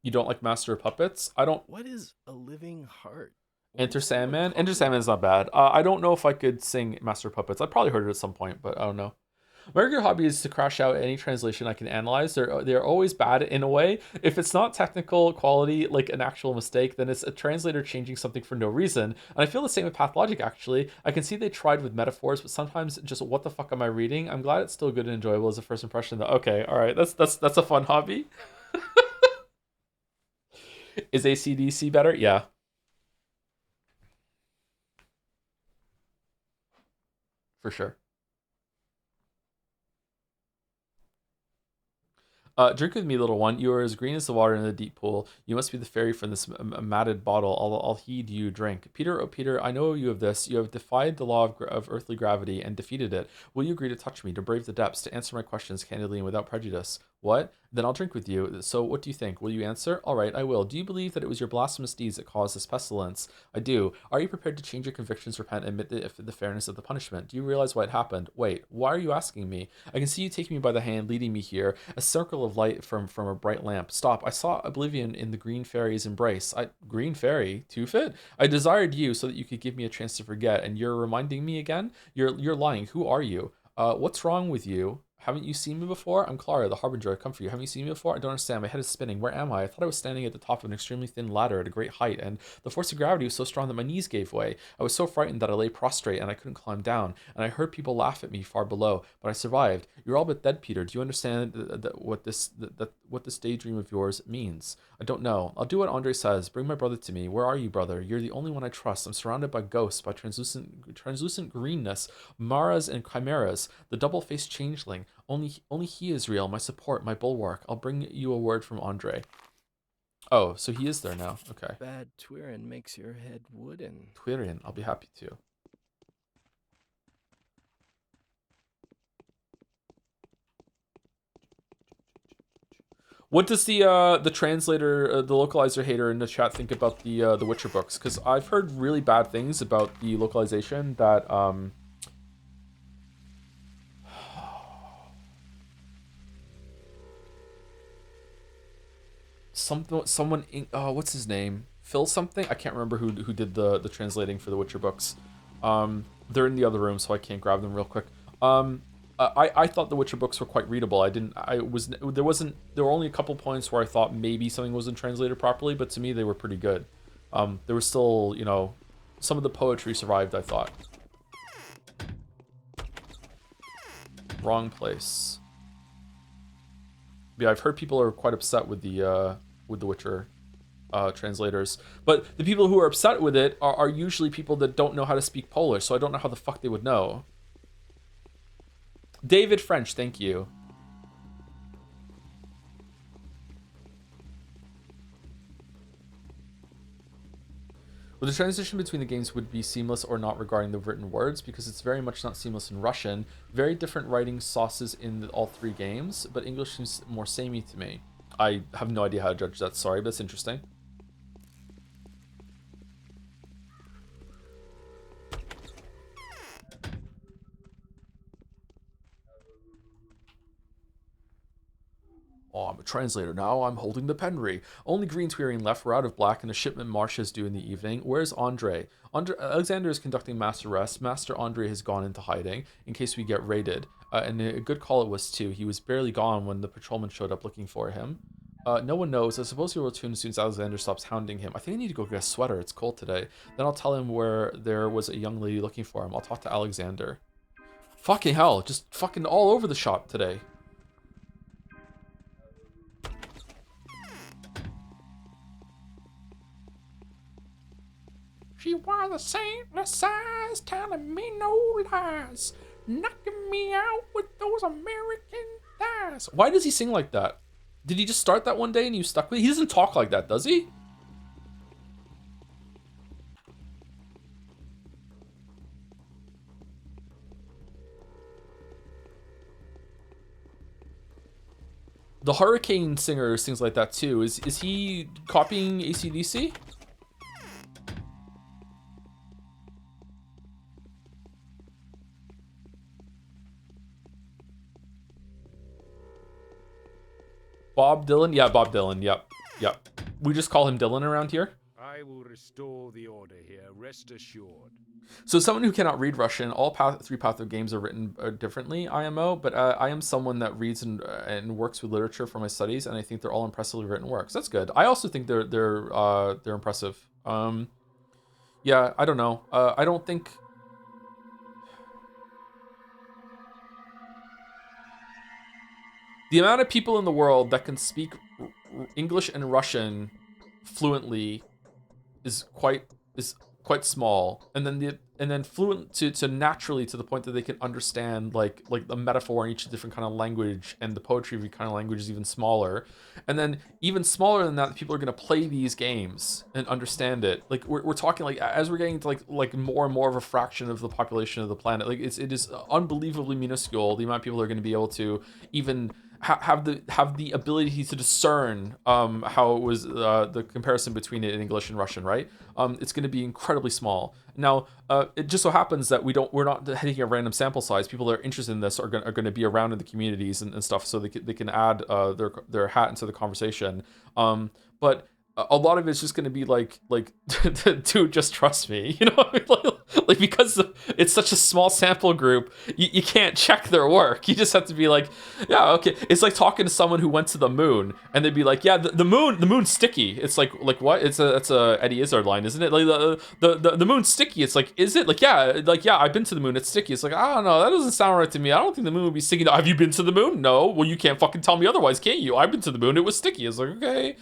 You don't like Master of Puppets? I don't... What is a living heart? Enter Sandman? Enter Sandman's not bad. I don't know if I could sing Master of Puppets. I probably heard it at some point, but I don't know. My regular hobby is to crash out any translation I can analyze. They're always bad in a way. If it's not technical quality, like an actual mistake, then it's a translator changing something for no reason. And I feel the same with Pathologic, actually. I can see they tried with metaphors, but sometimes just what the fuck am I reading? I'm glad it's still good and enjoyable as a first impression, though. Okay, all right, that's a fun hobby. Is AC/DC better? Yeah. For sure. Drink with me, little one. You are as green as the water in the deep pool. You must be the fairy from this matted bottle. I'll heed you. Drink. Peter, oh Peter, I know you of this. You have defied the law of earthly gravity and defeated it. Will you agree to touch me, to brave the depths, to answer my questions candidly and without prejudice? What? Then I'll drink with you. So what do you think? Will you answer? All right, I will. Do you believe that it was your blasphemous deeds that caused this pestilence? I do. Are you prepared to change your convictions, repent, and admit the fairness of the punishment? Do you realize why it happened? Wait, why are you asking me? I can see you taking me by the hand, leading me here, a circle of light from a bright lamp. Stop. I saw oblivion in the green fairy's embrace. Green fairy? Two-Fit? I desired you so that you could give me a chance to forget, and you're reminding me again? You're lying. Who are you? What's wrong with you? Haven't you seen me before? I'm Clara, the Harbinger. I come for you. Haven't you seen me before? I don't understand. My head is spinning. Where am I? I thought I was standing at the top of an extremely thin ladder at a great height, and the force of gravity was so strong that my knees gave way. I was so frightened that I lay prostrate and I couldn't climb down, and I heard people laugh at me far below, but I survived. You're all but dead, Peter. Do you understand what this daydream of yours means? I don't know. I'll do what Andre says. Bring my brother to me. Where are you, brother? You're the only one I trust. I'm surrounded by ghosts, by translucent greenness, maras and chimeras, the double-faced changeling. Only he is real, my support, my bulwark. I'll bring you a word from Andre. Oh, so he is there now. Okay. Bad Twirin makes your head wooden. Twirin, I'll be happy to. What does the translator, the localizer hater in the chat think about the Witcher books? Because I've heard really bad things about the localization that someone what's his name? Phil something? I can't remember who did the translating for the Witcher books. They're in the other room, so I can't grab them real quick. I thought the Witcher books were quite readable. There were only a couple points where I thought maybe something wasn't translated properly, but to me they were pretty good. There was still, some of the poetry survived, I thought. Wrong place. Yeah, I've heard people are quite upset with the Witcher translators, but the people who are upset with it are usually people that don't know how to speak Polish, so I don't know how the fuck they would know. David French, thank you. Well, the transition between the games would be seamless or not regarding the written words, because it's very much not seamless in Russian. Very different writing sauces in all 3 games, but English seems more samey to me. I have no idea how to judge that, sorry, but it's interesting. I'm a translator now. I'm holding the penry. Only Green's wearing left. We're out of black, and the shipment marches due in the evening. Where's Andre? Alexander is conducting mass arrest. Master Andre has gone into hiding in case we get raided. And a good call it was too. He was barely gone when the patrolman showed up looking for him. No one knows. I suppose he will return as soon as Alexander stops hounding him. I think I need to go get a sweater. It's cold today. Then I'll tell him where there was a young lady looking for him. I'll talk to Alexander. Fucking hell. Just fucking all over the shop today. She was a saintless size, telling me no lies, knocking me out with those American thighs. Why does he sing like that? Did he just start that one day and you stuck with it? He doesn't talk like that, does he? The Hurricane singer sings like that too. Is he copying AC/DC? Bob Dylan? Yeah, Bob Dylan. Yep. Yep. We just call him Dylan around here. I will restore the order here, rest assured. So someone who cannot read Russian, all three Patho games are written differently, IMO, but I am someone that reads and works with literature for my studies, and I think they're all impressively written works. That's good. I also think they're impressive. Yeah, I don't know. I don't think... The amount of people in the world that can speak English and Russian fluently is quite small, and then fluent to naturally to the point that they can understand like the metaphor in each different kind of language, and the poetry of each kind of language is even smaller, and then even smaller than that, people are going to play these games and understand it. Like we're talking like as we're getting to like more and more of a fraction of the population of the planet, like it is unbelievably minuscule the amount of people that are going to be able to even have the ability to discern how it was the comparison between it in English and Russian, right? It's going to be incredibly small. Now, it just so happens that we're not hitting a random sample size. People that are interested in this are going to be around in the communities and stuff, so they can add their hat into the conversation. But a lot of it's just going to be like dude, just trust me, you know what I mean? Like because it's such a small sample group, you can't check their work. You just have to be like, yeah, okay. It's like talking to someone who went to the moon, and they'd be like, yeah, the moon's sticky. It's like what? It's a Eddie Izzard line, isn't it? Like the moon's sticky. It's like, is it? Like yeah, I've been to the moon. It's sticky. It's like, I don't know. That doesn't sound right to me. I don't think the moon would be sticky. Have you been to the moon? No. Well, you can't fucking tell me otherwise, can't you? I've been to the moon. It was sticky. It's like, okay.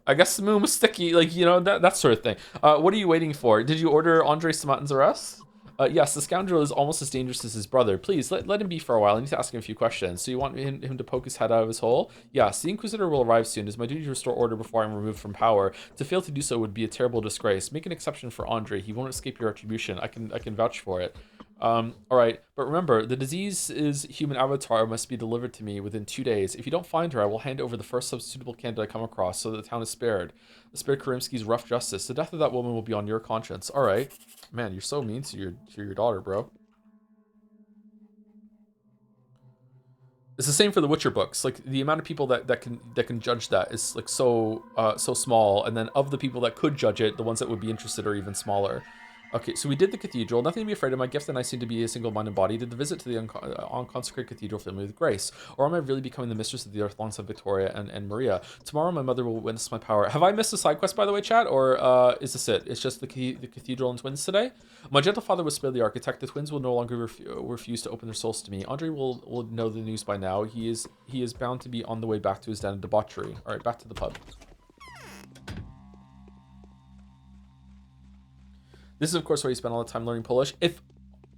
I guess the moon was sticky, like, you know, that sort of thing. What are you waiting for? Did you order Andre Samatin's arrest? Yes, the scoundrel is almost as dangerous as his brother. Please, let him be for a while. I need to ask him a few questions. So you want him to poke his head out of his hole? Yes, the Inquisitor will arrive soon. It is my duty to restore order before I am removed from power. To fail to do so would be a terrible disgrace. Make an exception for Andre. He won't escape your retribution. I can vouch for it. All right, but remember, the disease's human avatar must be delivered to me within 2 days. If you don't find her, I will hand over the first substitutable candidate I come across so that the town is spared. Spare Karimsky's rough justice. The death of that woman will be on your conscience. All right. Man, you're so mean to your daughter, bro. It's the same for the Witcher books. Like the amount of people that can judge that is like so small, and then of the people that could judge it, the ones that would be interested are even smaller. Okay, so we did the cathedral. Nothing to be afraid of. My gift and I seem to be a single-minded body. Did the visit to the unconsecrated cathedral fill me with grace? Or am I really becoming the mistress of the earth alongside Victoria and Maria? Tomorrow my mother will witness my power. Have I missed a side quest, by the way, chat? Or is this it? It's just the cathedral and twins today? My gentle father was spared the architect. The twins will no longer refuse to open their souls to me. Andre will know the news by now. He is bound to be on the way back to his den of debauchery. All right, back to the pub. This is, of course, where you spend all the time learning Polish.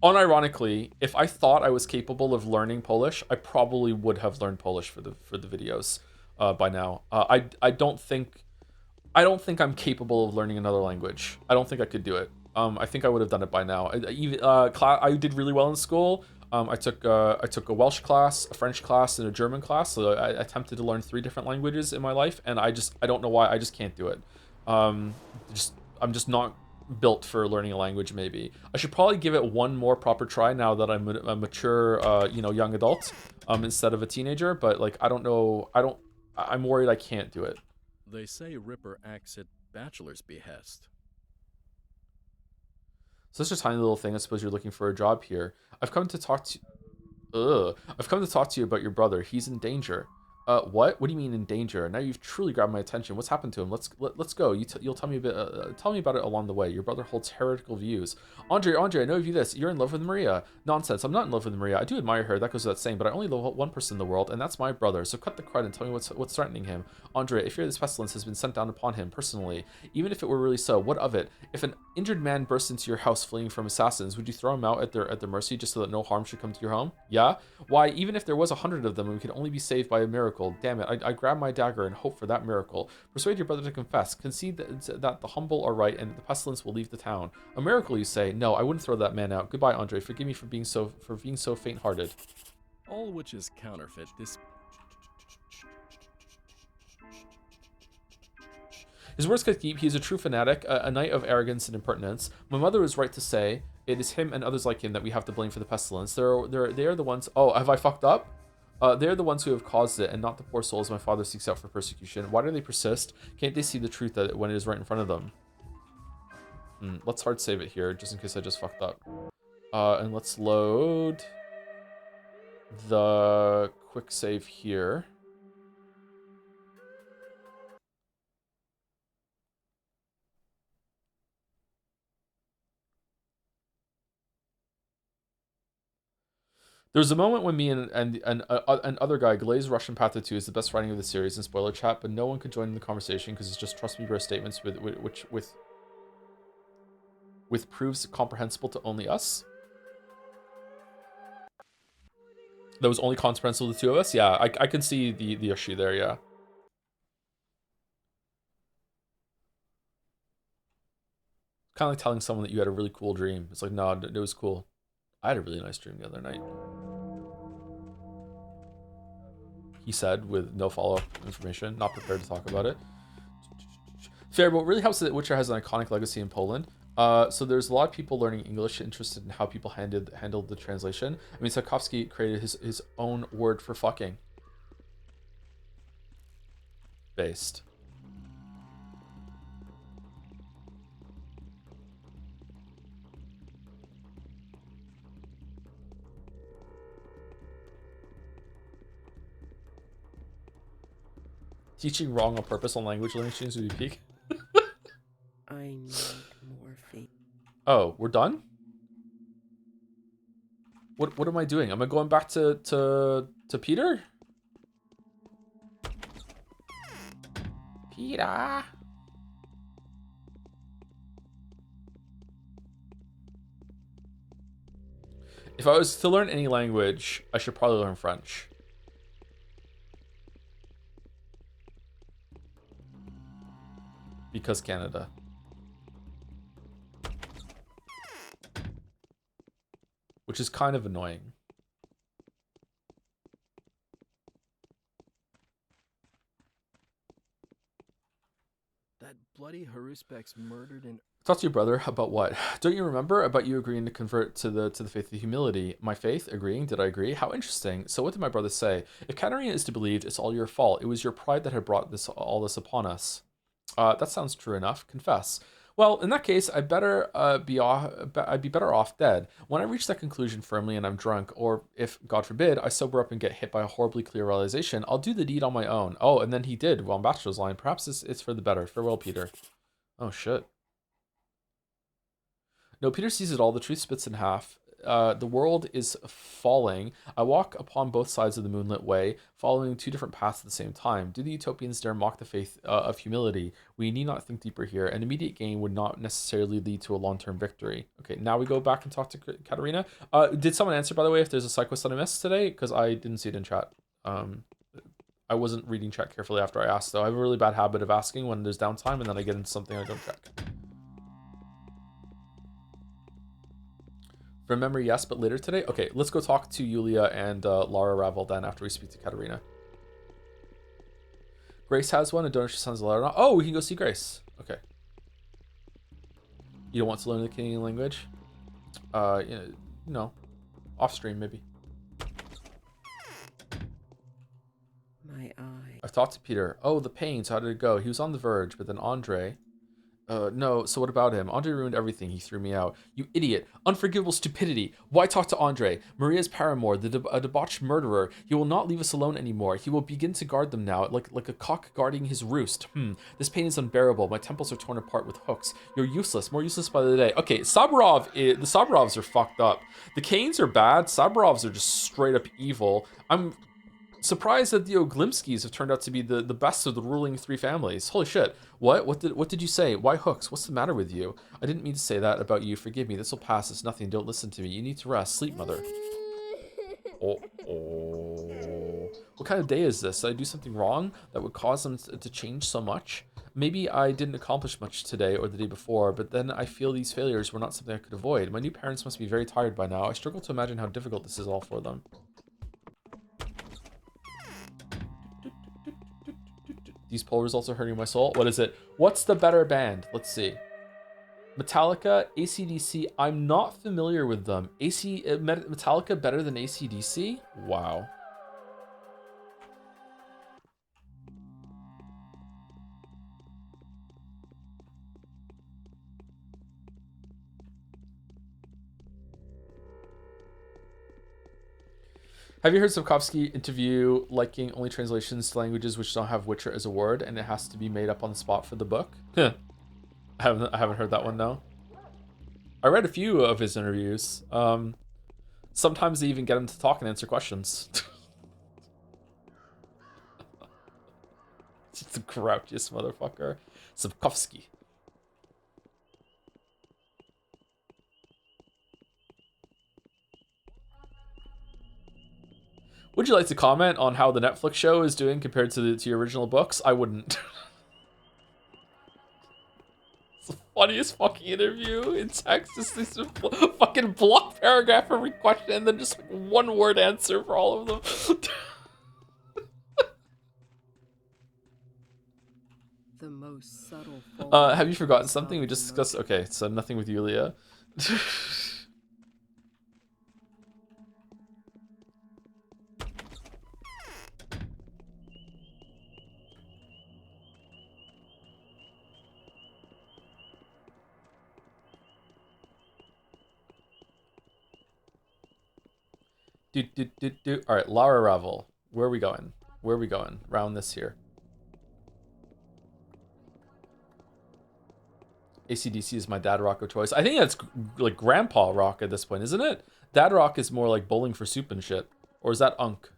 Unironically, if I thought I was capable of learning Polish, I probably would have learned Polish for the videos by now. I don't think I'm capable of learning another language. I don't think I could do it. I think I would have done it by now. I did really well in school. I took a Welsh class, a French class, and a German class. So I attempted to learn 3 different languages in my life, and I don't know why. I just can't do it. I'm just not built for learning a language. Maybe I should probably give it one more proper try now that I'm a mature young adult instead of a teenager. But like I don't know, I'm worried I can't do it. They say Ripper acts at Bachelor's behest. So it's just a tiny little thing. I suppose you're looking for a job here. I've come to talk to you about your brother. He's in danger. What? What do you mean in danger? Now you've truly grabbed my attention. What's happened to him? Let's go. You'll tell me a bit. Tell me about it along the way. Your brother holds heretical views. Andre, I know of you this. You're in love with Maria. Nonsense. I'm not in love with Maria. I do admire her. That goes without saying. But I only love one person in the world, and that's my brother. So cut the crud and tell me what's threatening him. Andre, if this pestilence has been sent down upon him personally, even if it were really so, what of it? If an injured man bursts into your house fleeing from assassins, would you throw him out at their mercy just so that no harm should come to your home? Yeah. Why? Even if there was 100 of them, and we could only be saved by a miracle. Damn it, I grab my dagger and hope for that miracle. Persuade your brother to confess. Concede that the humble are right and the pestilence will leave the town. A miracle, you say? No, I wouldn't throw that man out. Goodbye, Andre. Forgive me for being so faint-hearted. All which is counterfeit. This... His words could keep. He is a true fanatic, a knight of arrogance and impertinence. My mother is right to say it is him and others like him that we have to blame for the pestilence. They are the ones... Oh, have I fucked up? They're the ones who have caused it, and not the poor souls my father seeks out for persecution. Why do they persist? Can't they see the truth that when it is right in front of them? Let's hard save it here, just in case I just fucked up. And let's load the quick save here. There was a moment when me and other guy, Glaze Russian Path 2 is the best writing of the series in spoiler chat, but no one could join in the conversation because it's just trust me bro statements with proofs comprehensible to only us. That was only comprehensible to the two of us? Yeah, I can see the issue there, yeah. Kind of like telling someone that you had a really cool dream. It's like, no, it was cool. I had a really nice dream the other night. He said, with no follow-up information, not prepared to talk about it. Fair, but what really helps is that Witcher has an iconic legacy in Poland. So there's a lot of people learning English interested in how people handled the translation. I mean, Tarkovsky created his own word for fucking. Based. Teaching wrong on purpose on language learning students would be peak. I need more faith. Oh, we're done? What am I doing? Am I going back to Peter? Peter. If I was to learn any language, I should probably learn French. Because Canada. Which is kind of annoying. That bloody Haruspex murdered and... Talk to your brother about what? Don't you remember about you agreeing to convert to the faith of humility? My faith? Agreeing? Did I agree? How interesting. So what did my brother say? If Katerina is to be believed, it's all your fault. It was your pride that had brought all this upon us. That sounds true enough. Confess. Well, in that case, I'd be better off dead. When I reach that conclusion firmly and I'm drunk, or if, God forbid, I sober up and get hit by a horribly clear realization, I'll do the deed on my own. Oh, and then he did, well, on Bachelor's line. Perhaps it's for the better. Farewell, Peter. Oh, shit. No, Peter sees it all. The truth splits in half. The world is falling. I walk upon both sides of the moonlit way, following two different paths at the same time. Do the utopians dare mock the faith of humility? We need not think deeper here. An immediate gain would not necessarily lead to a long-term victory. Okay, now we go back and talk to Katerina. Did someone answer, by the way, if there's a side quest that I missed today? Because I didn't see it in chat. I wasn't reading chat carefully after I asked, though. I have a really bad habit of asking when there's downtime, and then I get into something I don't check. From memory, yes, but later today? Okay, let's go talk to Yulia and Lara Ravel then after we speak to Katerina. Grace has one, and Donor sends Lara. Oh, we can go see Grace. Okay. You don't want to learn the Canadian language? No. Off stream, maybe. My eye. I've Talk to Peter. Oh, the pains. How did it go? He was on the verge, but then Andre. No, so what about him? Andre ruined everything. He threw me out. You idiot. Unforgivable stupidity. Why talk to Andre? Maria's paramour, a debauched murderer. He will not leave us alone anymore. He will begin to guard them now, like a cock guarding his roost. This pain is unbearable. My temples are torn apart with hooks. You're useless, more useless by the day. Okay, the Sabrovs are fucked up. The Kanes are bad. Sabrovs are just straight up evil. I'm surprised that the Oglimskis have turned out to be the best of the ruling three families. Holy shit. What did you say? Why hooks? What's the matter with you? I didn't mean to say that about you. Forgive me. This will pass. It's nothing. Don't listen to me. You need to rest. Sleep, mother. Oh. What kind of day is this? Did I do something wrong that would cause them to change so much? Maybe I didn't accomplish much today or the day before, but then I feel these failures were not something I could avoid. My new parents must be very tired by now. I struggle to imagine how difficult this is all for them. These poll results are hurting my soul. What is it? What's the better band? Let's see. Metallica, AC/DC. I'm not familiar with them. Metallica better than AC/DC? Wow. Have you heard Sapkowski interview liking only translations to languages which don't have Witcher as a word, and it has to be made up on the spot for the book? I haven't heard that one, no. I read a few of his interviews. Sometimes they even get him to talk and answer questions. It's the grouchiest motherfucker. Sapkowski. Would you like to comment on how the Netflix show is doing compared to your original books? I wouldn't. It's the funniest fucking interview in text. It's this fucking block paragraph every question and then just like one word answer for all of them. The most subtle Have you forgotten something? We just discussed. Okay, so nothing with Yulia. All right, Lara Ravel. Where are we going? Where are we going? Round this here. AC/DC is my dad rock of choice. I think that's like grandpa rock at this point, isn't it? Dad rock is more like bowling for soup and shit. Or is that Unk?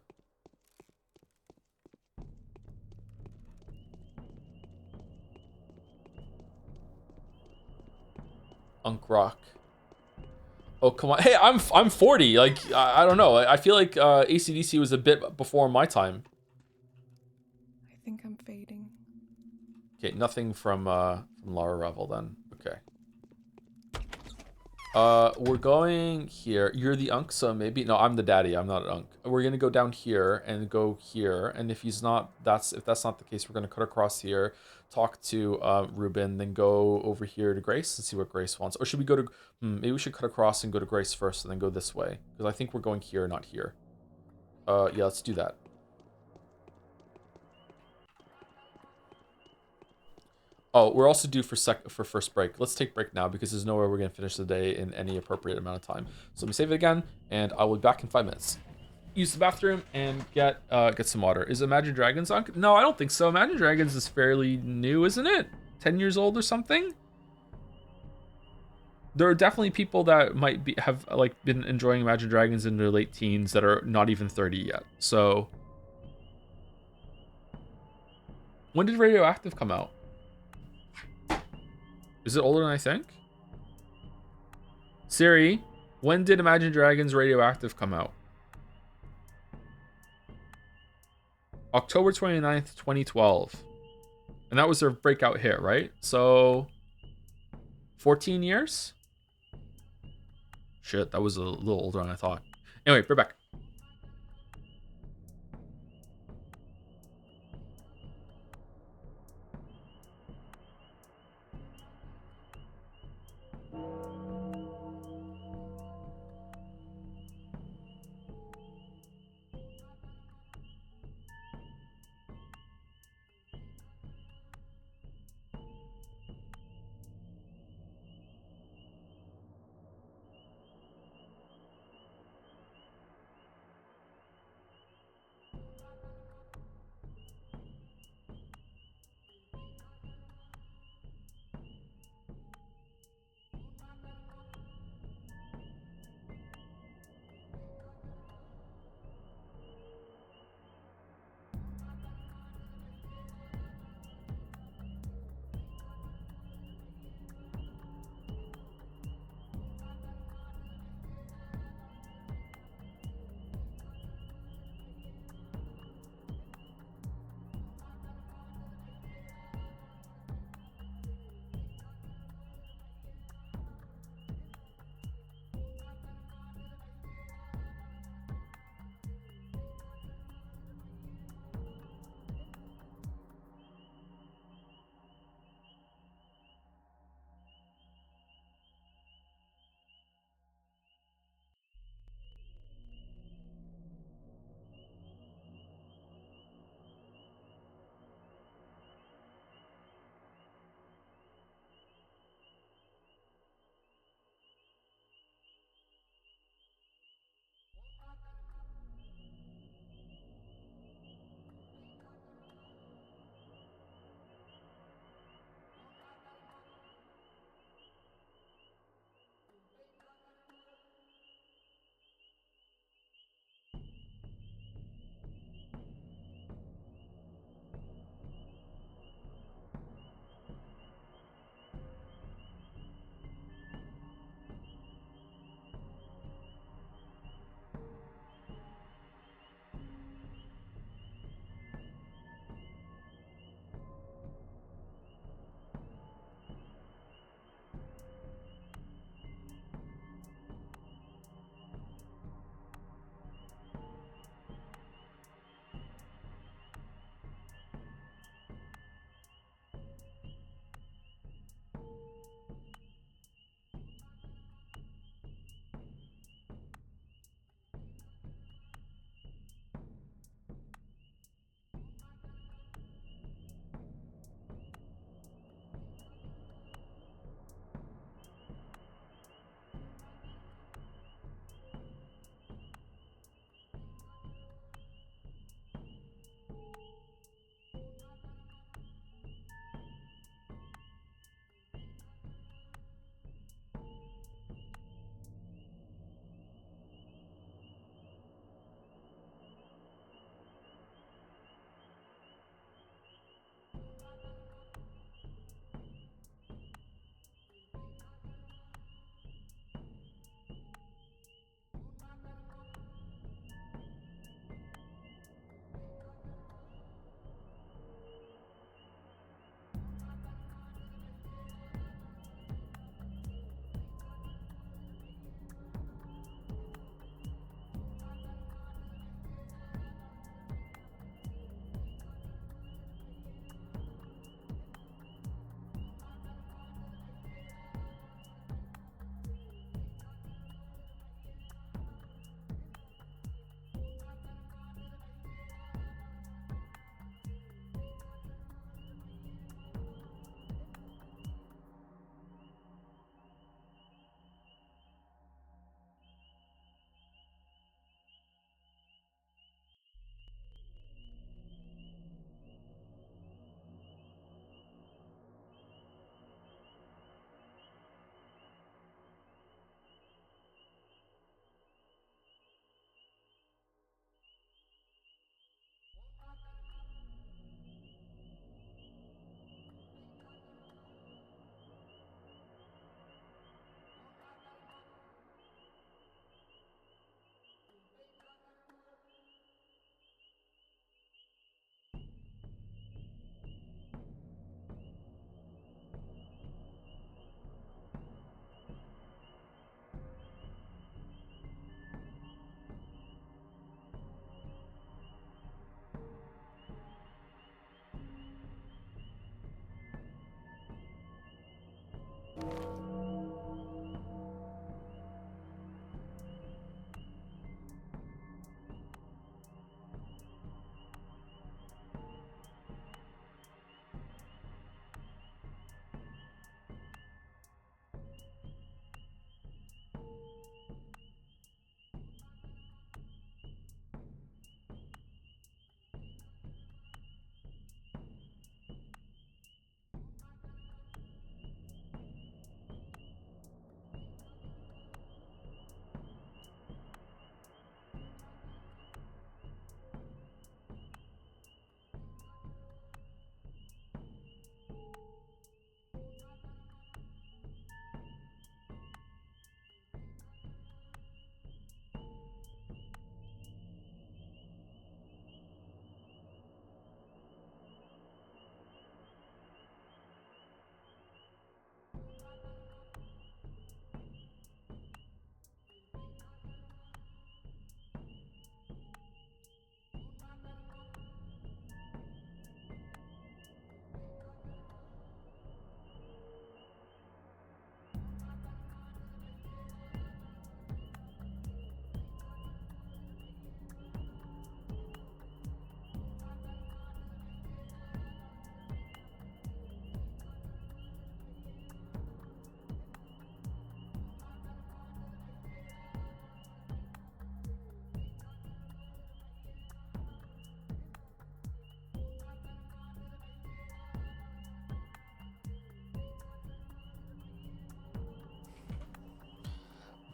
Unk rock. Oh, come on. Hey, I'm 40. Like, I don't know. I feel like AC/DC was a bit before my time. I think I'm fading. Okay, nothing from Lara Revel then. Okay. We're going here. You're the Unk, so maybe no. I'm the daddy. I'm not an Unk. We're gonna go down here and go here. And if he's not, if that's not the case, we're gonna cut across here, talk to Ruben, then go over here to Grace and see what Grace wants. Or should we go to? Maybe we should cut across and go to Grace first, and then go this way because I think we're going here, not here. Yeah, let's do that. Oh, we're also due for first break. Let's take break now because there's no way we're gonna finish the day in any appropriate amount of time. So let me save it again, and I will be back in 5 minutes. Use the bathroom and get some water. Is Imagine Dragons on? No, I don't think so. Imagine Dragons is fairly new, isn't it? 10 years old or something. There are definitely people that might have been enjoying Imagine Dragons in their late teens that are not even 30 yet. So when did Radioactive come out? Is it older than I think? Siri, when did Imagine Dragons Radioactive come out? October 29th, 2012. And that was their breakout hit, right? So 14 years? Shit, that was a little older than I thought. Anyway, we're back.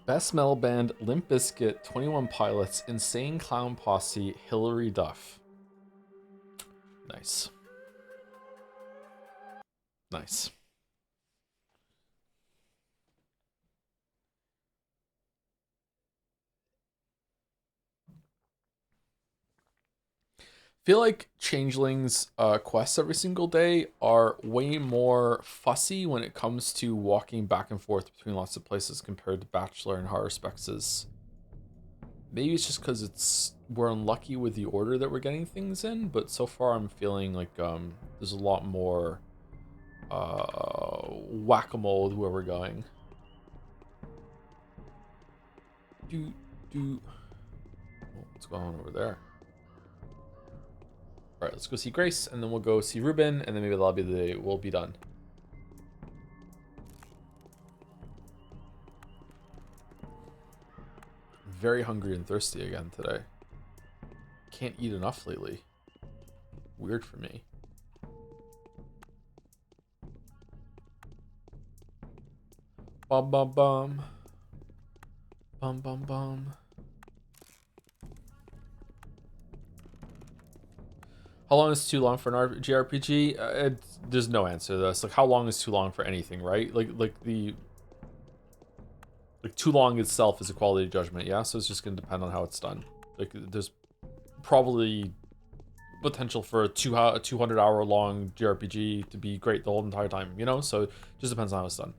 Best Metal Band, Limp Bizkit, 21 Pilots, Insane Clown Posse, Hilary Duff. Nice. Nice. Feel like Changeling's quests every single day are way more fussy when it comes to walking back and forth between lots of places compared to Bachelor and Haruspex. Maybe it's just because we're unlucky with the order that we're getting things in, but so far I'm feeling like there's a lot more whack-a-mole with where we're going. What's going on over there? All right, let's go see Grace, and then we'll go see Ruben, and then maybe that'll be the day we'll be done. Very hungry and thirsty again today. Can't eat enough lately. Weird for me. Bum bum bum. Bum bum bum. How long is too long for an JRPG? There's no answer to this. Like, how long is too long for anything, right? Like too long itself is a quality judgment, yeah? So it's just going to depend on how it's done. Like, there's probably potential for a 200-hour long JRPG to be great the whole entire time, you know? So it just depends on how it's done.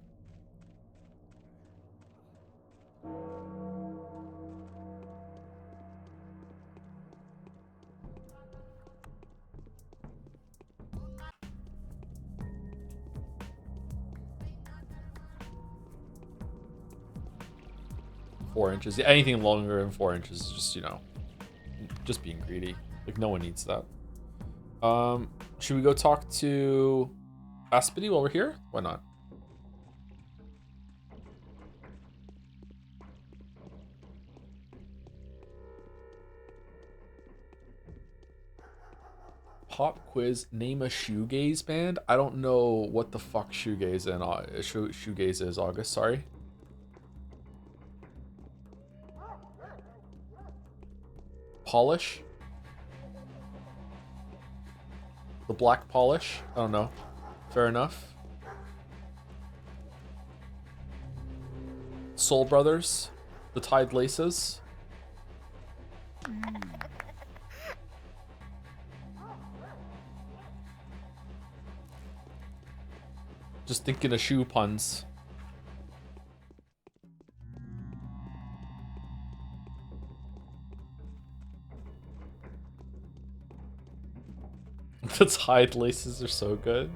Four inches. Yeah, anything longer than 4 inches is just, you know, just being greedy. Like, no one needs that. Should we go talk to Aspity while we're here? Why not? Pop quiz. Name a shoegaze band. I don't know what the fuck shoegaze shoegaze is. August. Sorry. Polish. The Black Polish. I don't know. Fair enough. Soul Brothers. The Tide Laces. Just thinking of shoe puns. The Tide Laces are so good.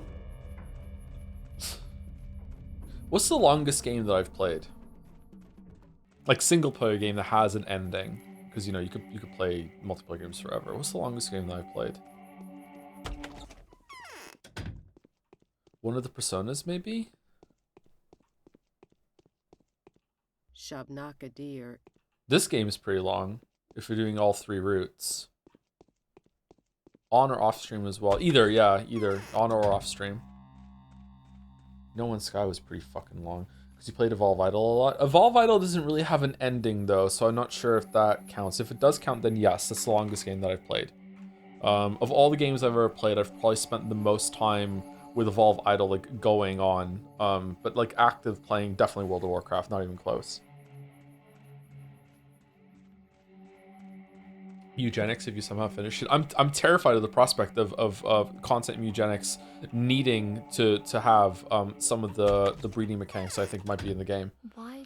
What's the longest game that I've played? Like, single player game that has an ending. Because, you know, you could play multiplayer games forever. What's the longest game that I've played? One of the Personas, maybe? Shabnaka deer. This game is pretty long, if you're doing all 3 routes. On or off stream as well. Either, yeah, either. On or off stream. No One's Sky was pretty fucking long. Because you played Evolve Idol a lot. Evolve Idol doesn't really have an ending, though, so I'm not sure if that counts. If it does count, then yes, that's the longest game that I've played. Of all the games I've ever played, I've probably spent the most time with Evolve Idol, like, going on. But, like, active playing, definitely World of Warcraft, not even close. Eugenics, if you somehow finish it. I'm terrified of the prospect of content eugenics needing to have some of the breeding mechanics I think might be in the game.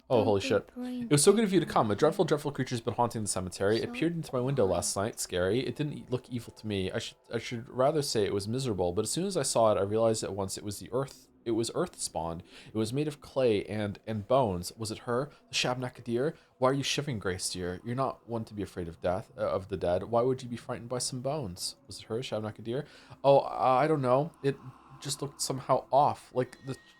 Oh, holy shit. It was so good of you to come. A dreadful, dreadful creature's been haunting the cemetery. It peered into my window last night. Scary. It didn't look evil to me. I should rather say it was miserable, but as soon as I saw it, I realized at once it was the earth. It was earth spawned. It was made of clay and bones. Was it her? The Shabnakadir? Why are you shivering, Grace dear? You're not one to be afraid of death, of the dead. Why would you be frightened by some bones? Was it her, Shabnakadir? Oh, I don't know. It just looked somehow off. Like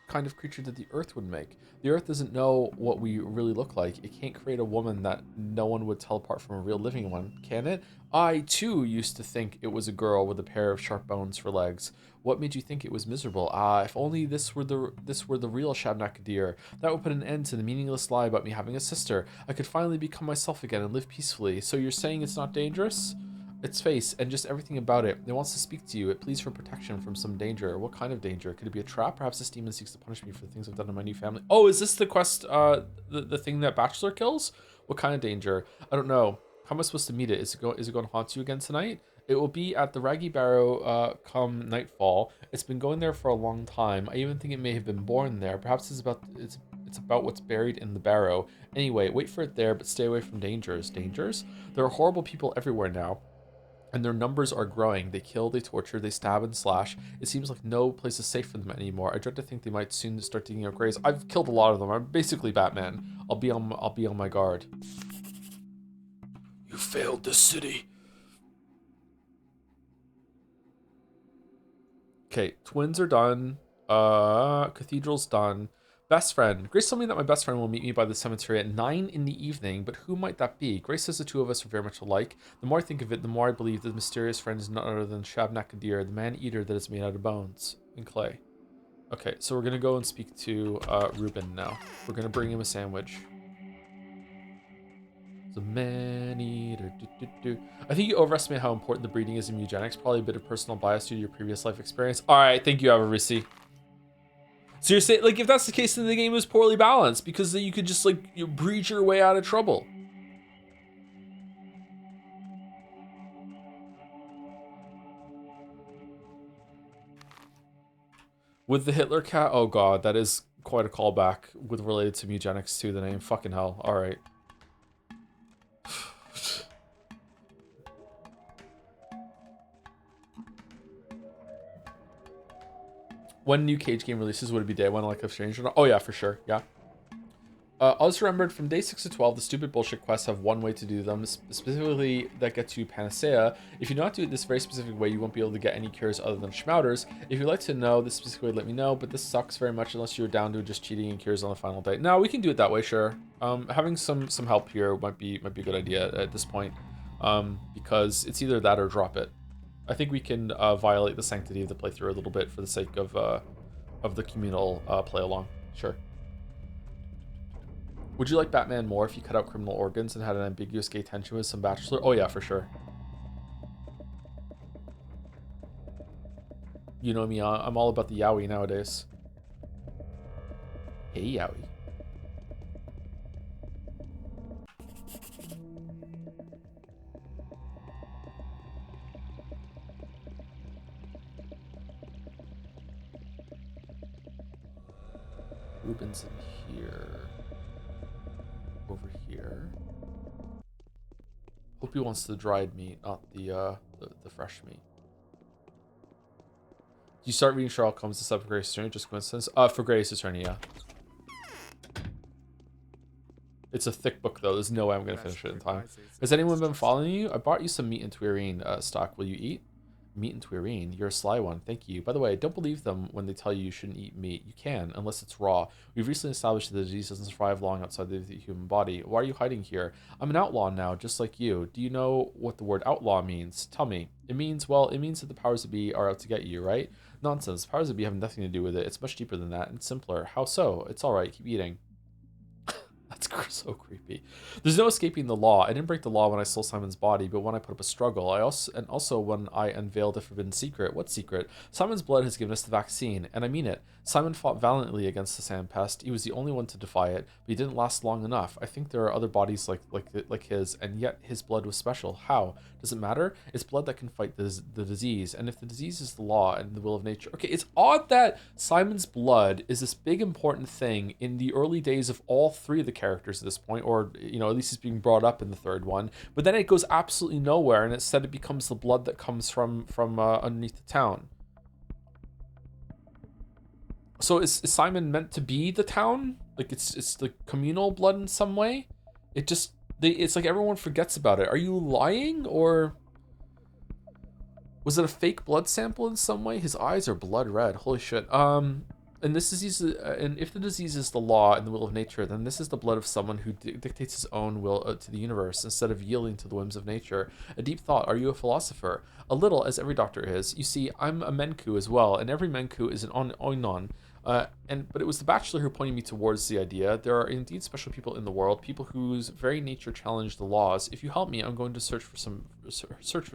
kind of creature that the Earth would make. The Earth doesn't know what we really look like. It can't create a woman that no one would tell apart from a real living one, can it? I, too, used to think it was a girl with a pair of sharp bones for legs. What made you think it was miserable? Ah, if only this were the real Shabnakadir. That would put an end to the meaningless lie about me having a sister. I could finally become myself again and live peacefully. So you're saying it's not dangerous? Its face and just everything about it. It wants to speak to you. It pleads for protection from some danger. What kind of danger? Could it be a trap? Perhaps this demon seeks to punish me for the things I've done in my new family. Oh, is this the quest, the thing that Bachelor kills? What kind of danger? I don't know. How am I supposed to meet it? Is it going to haunt you again tonight? It will be at the Raggy Barrow come nightfall. It's been going there for a long time. I even think it may have been born there. Perhaps it's about what's buried in the barrow. Anyway, wait for it there, but stay away from dangers. Dangers? There are horrible people everywhere now, and their numbers are growing. They kill, they torture, they stab and slash. It seems like no place is safe for them anymore. I dread to think they might soon start digging out graves. I've killed a lot of them. I'm basically Batman. I'll be on my guard. You failed the city. Okay, twins are done. Cathedral's done. Best friend. Grace told me that my best friend will meet me by the cemetery at 9 in the evening, but who might that be? Grace says the two of us are very much alike. The more I think of it, the more I believe the mysterious friend is none other than Shabnakadir, the man-eater that is made out of bones and clay. Okay, so we're going to go and speak to Ruben now. We're going to bring him a sandwich. The man-eater. I think you overestimate how important the breeding is in eugenics. Probably a bit of personal bias due to your previous life experience. All right, thank you, Avarisi. So you're saying, like, if that's the case, then the game is poorly balanced because then you could just, like, you breed your way out of trouble. With the Hitler cat, oh god, that is quite a callback with related to eugenics too, the name. Fucking hell. All right. When new Cage game releases, would it be day one like Life is Strange or not? Oh yeah, for sure. Yeah. I just remembered from day 6 to 12, the stupid bullshit quests have one way to do them, specifically that gets you Panacea. If you do not do it this very specific way, you won't be able to get any cures other than Schmouters. If you'd like to know this specific way, let me know, but this sucks very much unless you're down to just cheating and cures on the final day. No, we can do it that way, sure. Having some help here might be a good idea at this point, because it's either that or drop it. I think we can violate the sanctity of the playthrough a little bit for the sake of the communal play along. Sure. Would you like Batman more if you cut out criminal organs and had an ambiguous gay tension with some bachelor? Oh yeah, for sure. You know me, I'm all about the yaoi nowadays. Hey yaoi. Ruben's in here. Over here. Hope he wants the dried meat, not the fresh meat. You start reading Sherlock Holmes this up for Grace's Attorney, just coincidence? For Grace's Attorney, yeah. It's a thick book though, there's no way I'm gonna finish it in time. Has anyone been following you? I bought you some meat and Tuirine stock. Will you eat? Meat and Tuirine, you're a sly one, thank you. By the way, don't believe them when they tell you shouldn't eat meat. You can, unless it's raw. We've recently established that the disease doesn't survive long outside the human body. Why are you hiding here? I'm an outlaw now, just like you. Do you know what the word outlaw means? Tell me. It means that the powers that be are out to get you, right? Nonsense. Powers that be have nothing to do with it. It's much deeper than that and simpler. How so? It's alright, keep eating. That's so creepy. There's no escaping the law. I didn't break the law when I stole Simon's body, but when I put up a struggle. Also when I unveiled a forbidden secret. What secret? Simon's blood has given us the vaccine, and I mean it. Simon fought valiantly against the sand pest. He was the only one to defy it, but he didn't last long enough. I think there are other bodies like his, and yet his blood was special. How? Does it matter? It's blood that can fight the disease, and if the disease is the law and the will of nature. Okay, it's odd that Simon's blood is this big important thing in the early days of all three of the characters at this point, or you know, at least it's being brought up in the third one. But then it goes absolutely nowhere, and instead it becomes the blood that comes from underneath the town. So is Simon meant to be the town? Like it's the communal blood in some way? It's like everyone forgets about it. Are you lying, or was it a fake blood sample in some way? His eyes are blood red. Holy shit. And this disease, and if the disease is the law and the will of nature, then this is the blood of someone who dictates his own will to the universe instead of yielding to the whims of nature. A deep thought. Are you a philosopher? A little, as every doctor is. You see, I'm a Menku as well, and every Menku is an Oinon. But it was the bachelor who pointed me towards the idea. There are indeed special people in the world, people whose very nature challenge the laws. If you help me, I'm going to search for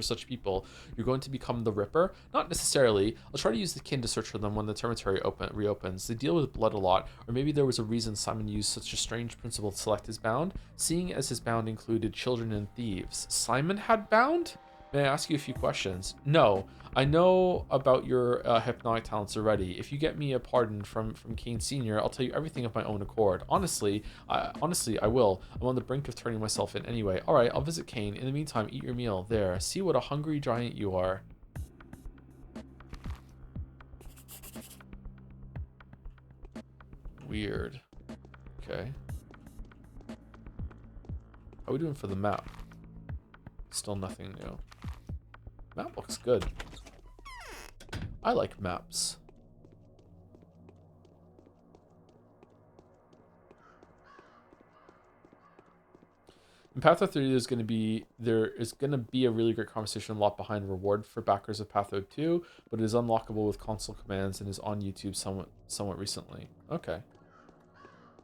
such people. You're going to become the Ripper? Not necessarily. I'll try to use the kin to search for them when the territory reopens. They deal with blood a lot, or maybe there was a reason Simon used such a strange principle to select his bound, seeing as his bound included children and thieves. Simon had bound? May I ask you a few questions? No. I know about your hypnotic talents already. If you get me a pardon from Kane Sr., I'll tell you everything of my own accord. Honestly, I will. I'm on the brink of turning myself in anyway. All right, I'll visit Kane. In the meantime, eat your meal. There. See what a hungry giant you are. Weird. Okay. How are we doing for the map? Still nothing new. Map looks good. I like maps. In Patho 3, there is gonna be a really great conversation lot behind reward for backers of Patho 2, but it is unlockable with console commands and is on YouTube somewhat recently. Okay.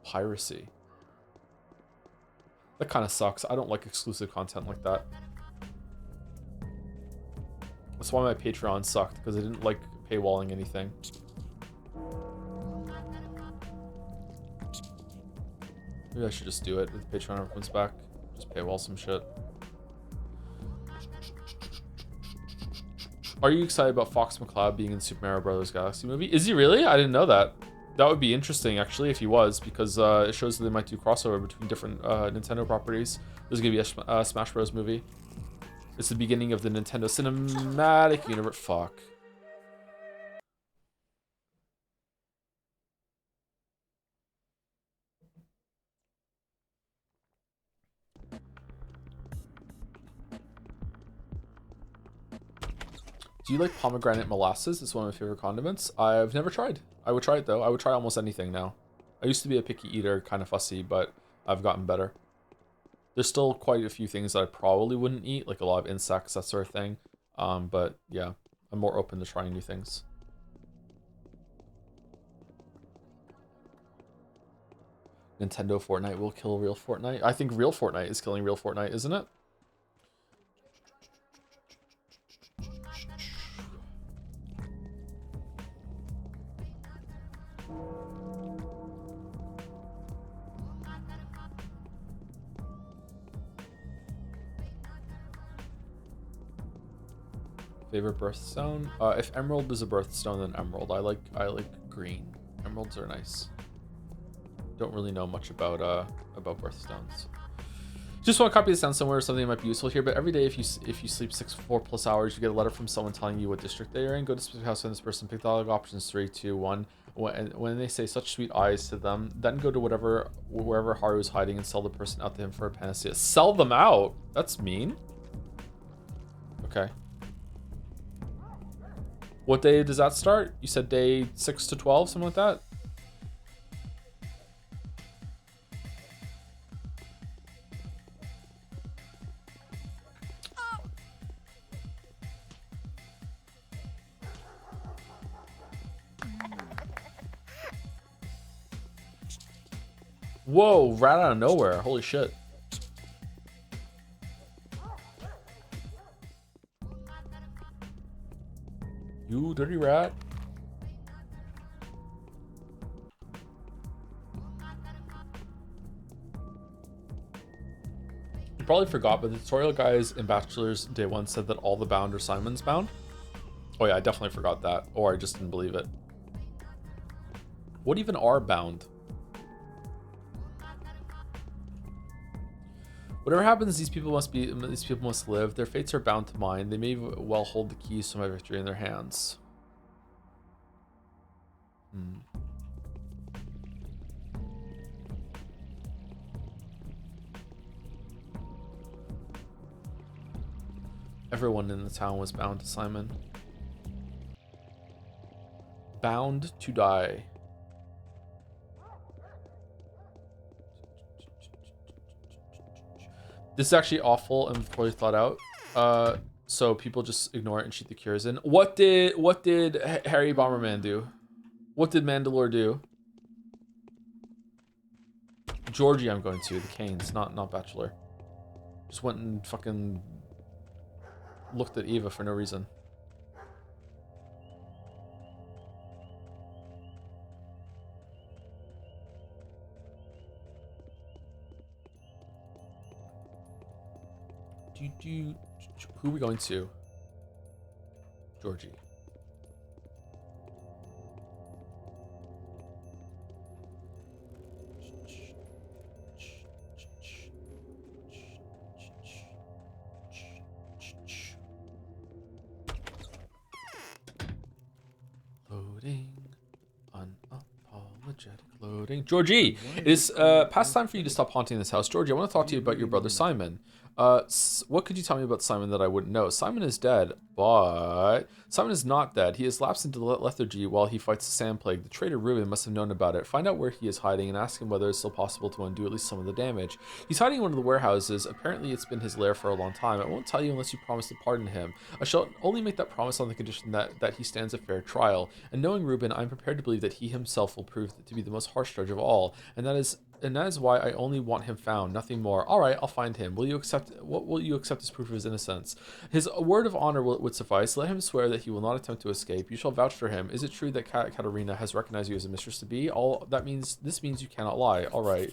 Piracy. That kind of sucks. I don't like exclusive content like that. That's why my Patreon sucked, because I didn't like paywalling anything. Maybe I should just do it if Patreon ever comes back. Just paywall some shit. Are you excited about Fox McCloud being in Super Mario Bros. Galaxy movie? Is he really? I didn't know that. That would be interesting, actually, if he was, because it shows that they might do crossover between different Nintendo properties. There's going to be a Smash Bros. Movie. It's the beginning of the Nintendo Cinematic Universe. Fuck. Do you like pomegranate molasses? It's one of my favorite condiments. I've never tried. I would try it though. I would try almost anything now. I used to be a picky eater, kind of fussy, but I've gotten better. There's still quite a few things that I probably wouldn't eat, like a lot of insects, that sort of thing. But yeah, I'm more open to trying new things. Nintendo Fortnite will kill real Fortnite. I think real Fortnite is killing real Fortnite, isn't it? Favorite birthstone? If emerald is a birthstone, then emerald. I like green. Emeralds are nice. Don't really know much about birthstones. Just want to copy this down somewhere, something that might be useful here. But every day, if you sleep 4+ hours, you get a letter from someone telling you what district they are in. Go to specific house, find this person, pick dialogue options 3, 2, 1. When they say such sweet eyes to them, then go to wherever Haru's hiding and sell the person out to him for a panacea. Sell them out? That's mean. Okay. What day does that start? You said day 6 to 12, something like that? Whoa, rat out of nowhere. Holy shit. You dirty rat. You probably forgot, but the tutorial guys in Bachelor's Day 1 said that all the bound are Simon's bound. Oh yeah, I definitely forgot that. Or I just didn't believe it. What even are bound? Whatever happens, these people must live. Their fates are bound to mine. They may well hold the keys to my victory in their hands. Everyone in the town was bound to Simon. Bound to die. This is actually awful and poorly thought out. So people just ignore it and shoot the cures in. What did Harry Bomberman do? What did Mandalore do? Georgie, I'm going to the Canes, not Bachelor. Just went and fucking looked at Eva for no reason. Who are we going to? Georgie. Loading. Unapologetic loading. Georgie, it is past time for you to stop haunting this house. Georgie, I want to talk to you about your brother Simon. What could you tell me about Simon that I wouldn't know? Simon is dead, but Simon is not dead. He has lapsed into lethargy while he fights the sand plague. The traitor Ruben must have known about it. Find out where he is hiding and ask him whether it's still possible to undo at least some of the damage. He's hiding in one of the warehouses. Apparently it's been his lair for a long time. I won't tell you unless you promise to pardon him. I shall only make that promise on the condition that he stands a fair trial. And knowing Ruben, I'm prepared to believe that he himself will prove to be the most harsh judge of all. And that is why I only want him found, nothing more. All right, I'll find him. Will you accept as proof of his innocence? His word of honor would suffice. Let him swear that he will not attempt to escape. You shall vouch for him. Is it true that Katarina has recognized you as a mistress to be? This means you cannot lie. All right.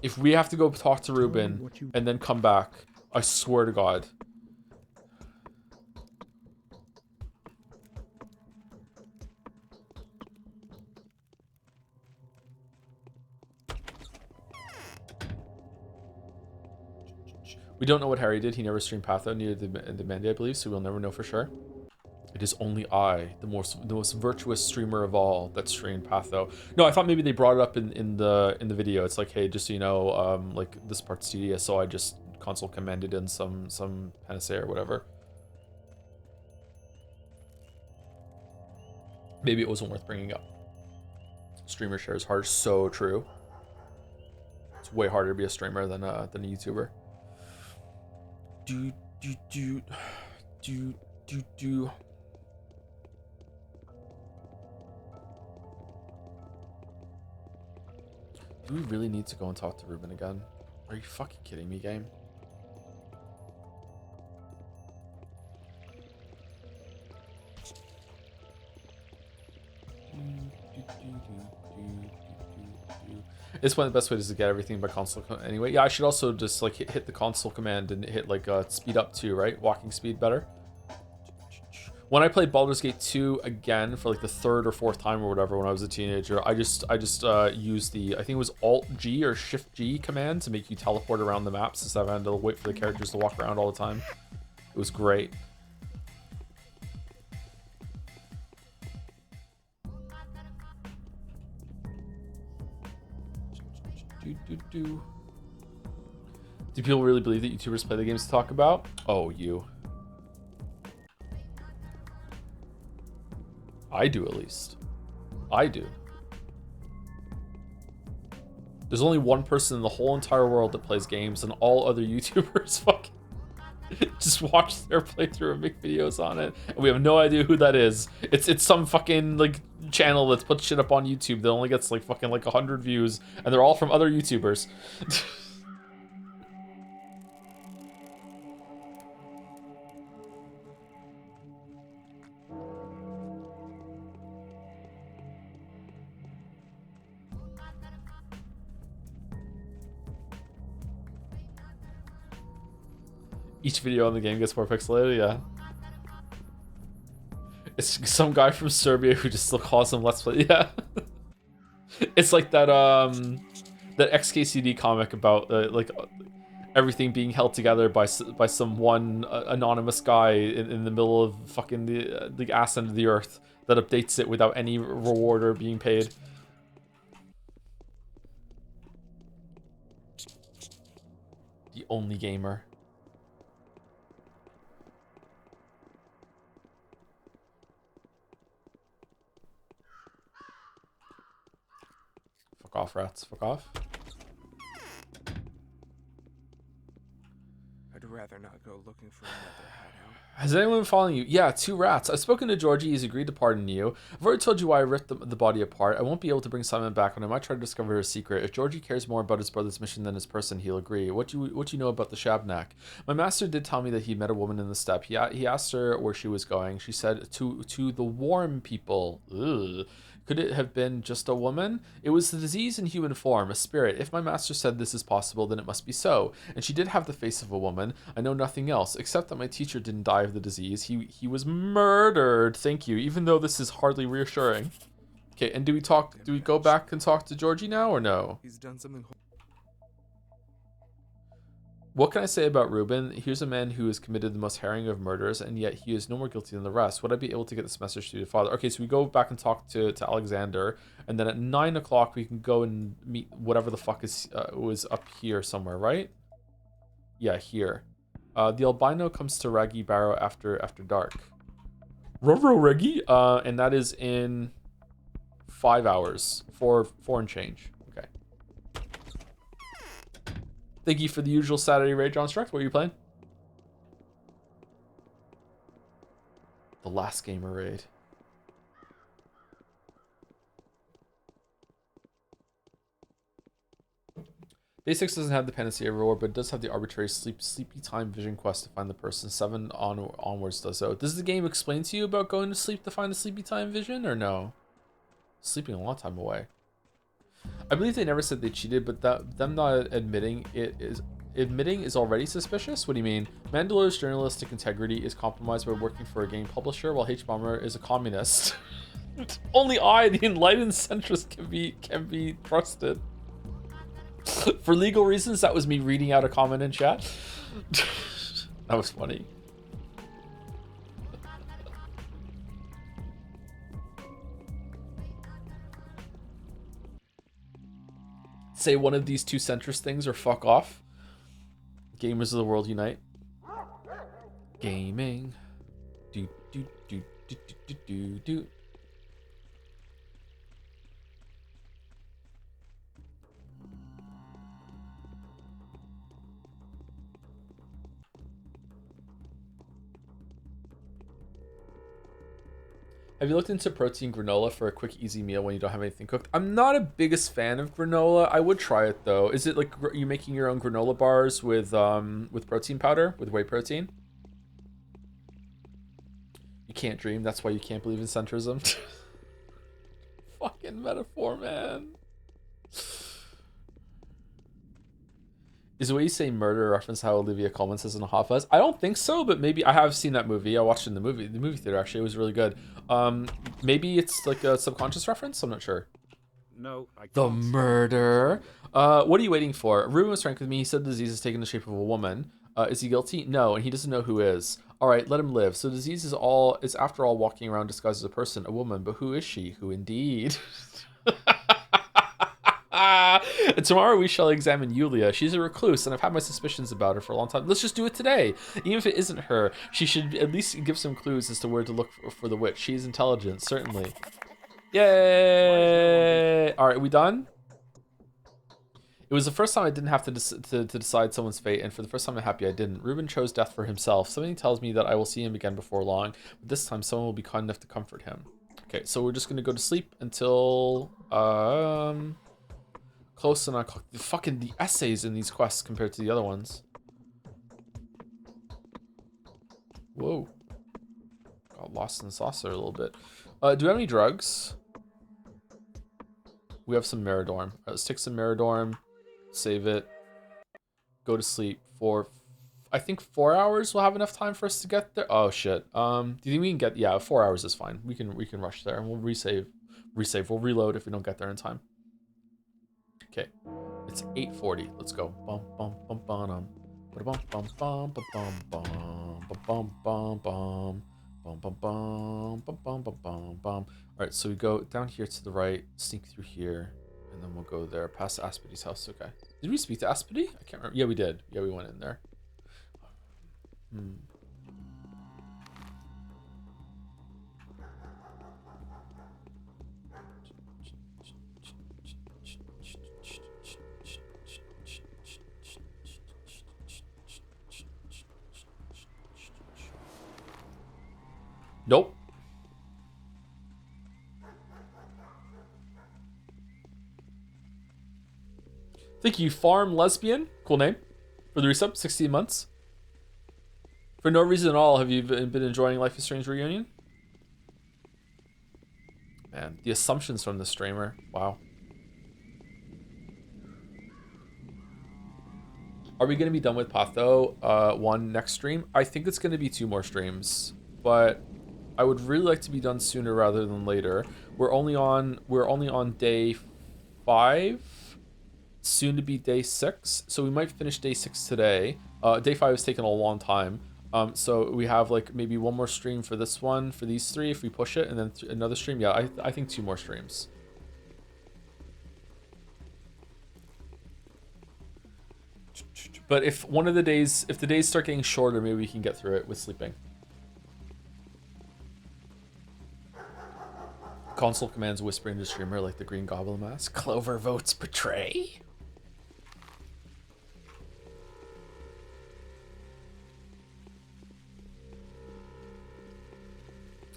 If we have to go talk to Ruben and then come back, I swear to God. We don't know what Harry did. He never streamed Patho, neither did Mandy, I believe, so we'll never know for sure. It is only I, the most virtuous streamer of all, that streamed Patho. No, I thought maybe they brought it up in the video. It's like, hey, just so you know, like this part's tedious, so I just console commanded in some panacea or whatever. Maybe it wasn't worth bringing up. Streamer share is hard. So true. It's way harder to be a streamer than a YouTuber. Do we really need to go and talk to Ruben again? Are you fucking kidding me, game? It's one of the best ways to get everything by console anyway. Yeah, I should also just like hit the console command and hit like speed up too, right? Walking speed better. When I played Baldur's Gate 2 again for like the third or fourth time or whatever when I was a teenager, I just used the, I think it was Alt G or Shift G command to make you teleport around the maps instead of having to wait for the characters to walk around all the time. It was great. Do people really believe that YouTubers play the games to talk about? Oh, you. I do, at least. I do. There's only one person in the whole entire world that plays games, and all other YouTubers fucking just watch their playthrough and make videos on it. And we have no idea who that is. It's some fucking like channel that's put shit up on YouTube that only gets like fucking like 100 views, and they're all from other YouTubers. Each video on the game gets more pixelated, yeah. It's some guy from Serbia who just still calls him Let's Play, yeah. It's like that that XKCD comic about like everything being held together by some one anonymous guy in the middle of fucking the ass end of the earth that updates it without any reward or being paid. The only gamer. Fuck off, rats. Fuck off. rather not go looking for another hideout. Has anyone been following you? Yeah, 2 rats. I've spoken to Georgie. He's agreed to pardon you. I've already told you why I ripped the body apart. I won't be able to bring Simon back, and I might try to discover his secret. If Georgie cares more about his brother's mission than his person, he'll agree. What do you know about the Shabnak? My master did tell me that he met a woman in the steppe. He asked her where she was going. She said to the warm people. Ugh. Could it have been just a woman? It was the disease in human form, a spirit. If my master said this is possible, then it must be so. And she did have the face of a woman. I know nothing else, except that my teacher didn't die of the disease. He was murdered. Thank you, even though this is hardly reassuring. Okay, and do we go back and talk to Georgie now, or no? He's done something. What can I say about Reuben? Here's a man who has committed the most harrowing of murders, and yet he is no more guilty than the rest. Would I be able to get this message to your father? Okay, so we go back and talk to Alexander, and then at 9 o'clock we can go and meet whatever the fuck was up here somewhere, right? Yeah, here. The albino comes to Raggy Barrow after dark. Roro Reggie, and that is in 5 hours, 4 and change. Okay. Thank you for the usual Saturday raid, John Struck. What are you playing? The last gamer raid. Day 6 doesn't have the Panacea Reward, but it does have the arbitrary sleepy time vision quest to find the person. 7 onwards does so. Does the game explain to you about going to sleep to find the sleepy time vision, or no? Sleeping a long time away. I believe they never said they cheated, but them not admitting is already suspicious. What do you mean? Mandalorian's journalistic integrity is compromised by working for a game publisher, while H-Bomber is a communist. Only I, the enlightened centrist, can be trusted. For legal reasons, that was me reading out a comment in chat. That was funny. Say one of these 2 centrist things or fuck off. Gamers of the world unite. Gaming. Do do do do do do do. Have you looked into protein granola for a quick, easy meal when you don't have anything cooked? I'm not a biggest fan of granola. I would try it though. Is it like you making your own granola bars with protein powder, with whey protein? You can't dream. That's why you can't believe in centrism. Fucking metaphor, man. Is the way you say murder a reference to how Olivia Colman says in a Hot Fuzz? I don't think so, but maybe I have seen that movie. I watched it in the movie theater actually. It was really good. Maybe it's like a subconscious reference. I'm not sure. No, I can't. The murder. What are you waiting for? Ruben was frank with me. He said the disease has taken the shape of a woman. Is he guilty? No, and he doesn't know who is. All right, let him live. So disease is after all walking around disguised as a person, a woman. But who is she? Who indeed? And tomorrow we shall examine Yulia. She's a recluse, and I've had my suspicions about her for a long time. Let's just do it today. Even if it isn't her, she should at least give some clues as to where to look for the witch. She's intelligent, certainly. Yay! All right, we done? It was the first time I didn't have to decide someone's fate, and for the first time I'm happy I didn't. Ruben chose death for himself. Something tells me that I will see him again before long, but this time someone will be kind enough to comfort him. Okay, so we're just gonna go to sleep until close to 9 o'clock. The essays in these quests compared to the other ones. Whoa. Got lost in the sauce there a little bit. Do we have any drugs? We have some Meridorm. Let's take some Meridorm. Save it. Go to sleep for, I think 4 hours will have enough time for us to get there. Oh shit. Do you think we can get, yeah, 4 hours is fine. We can rush there and we'll resave. We'll reload if we don't get there in time. Okay. It's 8:40. Let's go. Bum bum bum bum bum bum bum bum bum bum bum bum bum bum bum bum bum bum bum bum. All right, so we go down here to the right, sneak through here, and then we'll go there past Aspidy's house. Okay. Did we speak to Aspidy? I can't remember. Yeah, we did. Yeah, we went in there. Thank you, Farm Lesbian. Cool name. For the resub, 16 months. For no reason at all, have you been enjoying Life is Strange Reunion? Man, the assumptions from the streamer. Wow. Are we going to be done with Patho 1 next stream? I think it's going to be 2 more streams, but I would really like to be done sooner rather than later. We're only on day 5, soon to be day 6, so we might finish day 6 today. Day 5 has taken a long time. So we have like maybe 1 more stream for this one, for these 3 if we push it, and then another stream. Yeah, I think 2 more streams. But if the days start getting shorter, maybe we can get through it with sleeping. Console commands whispering to streamer like the Green Goblin mask. Clover votes betray.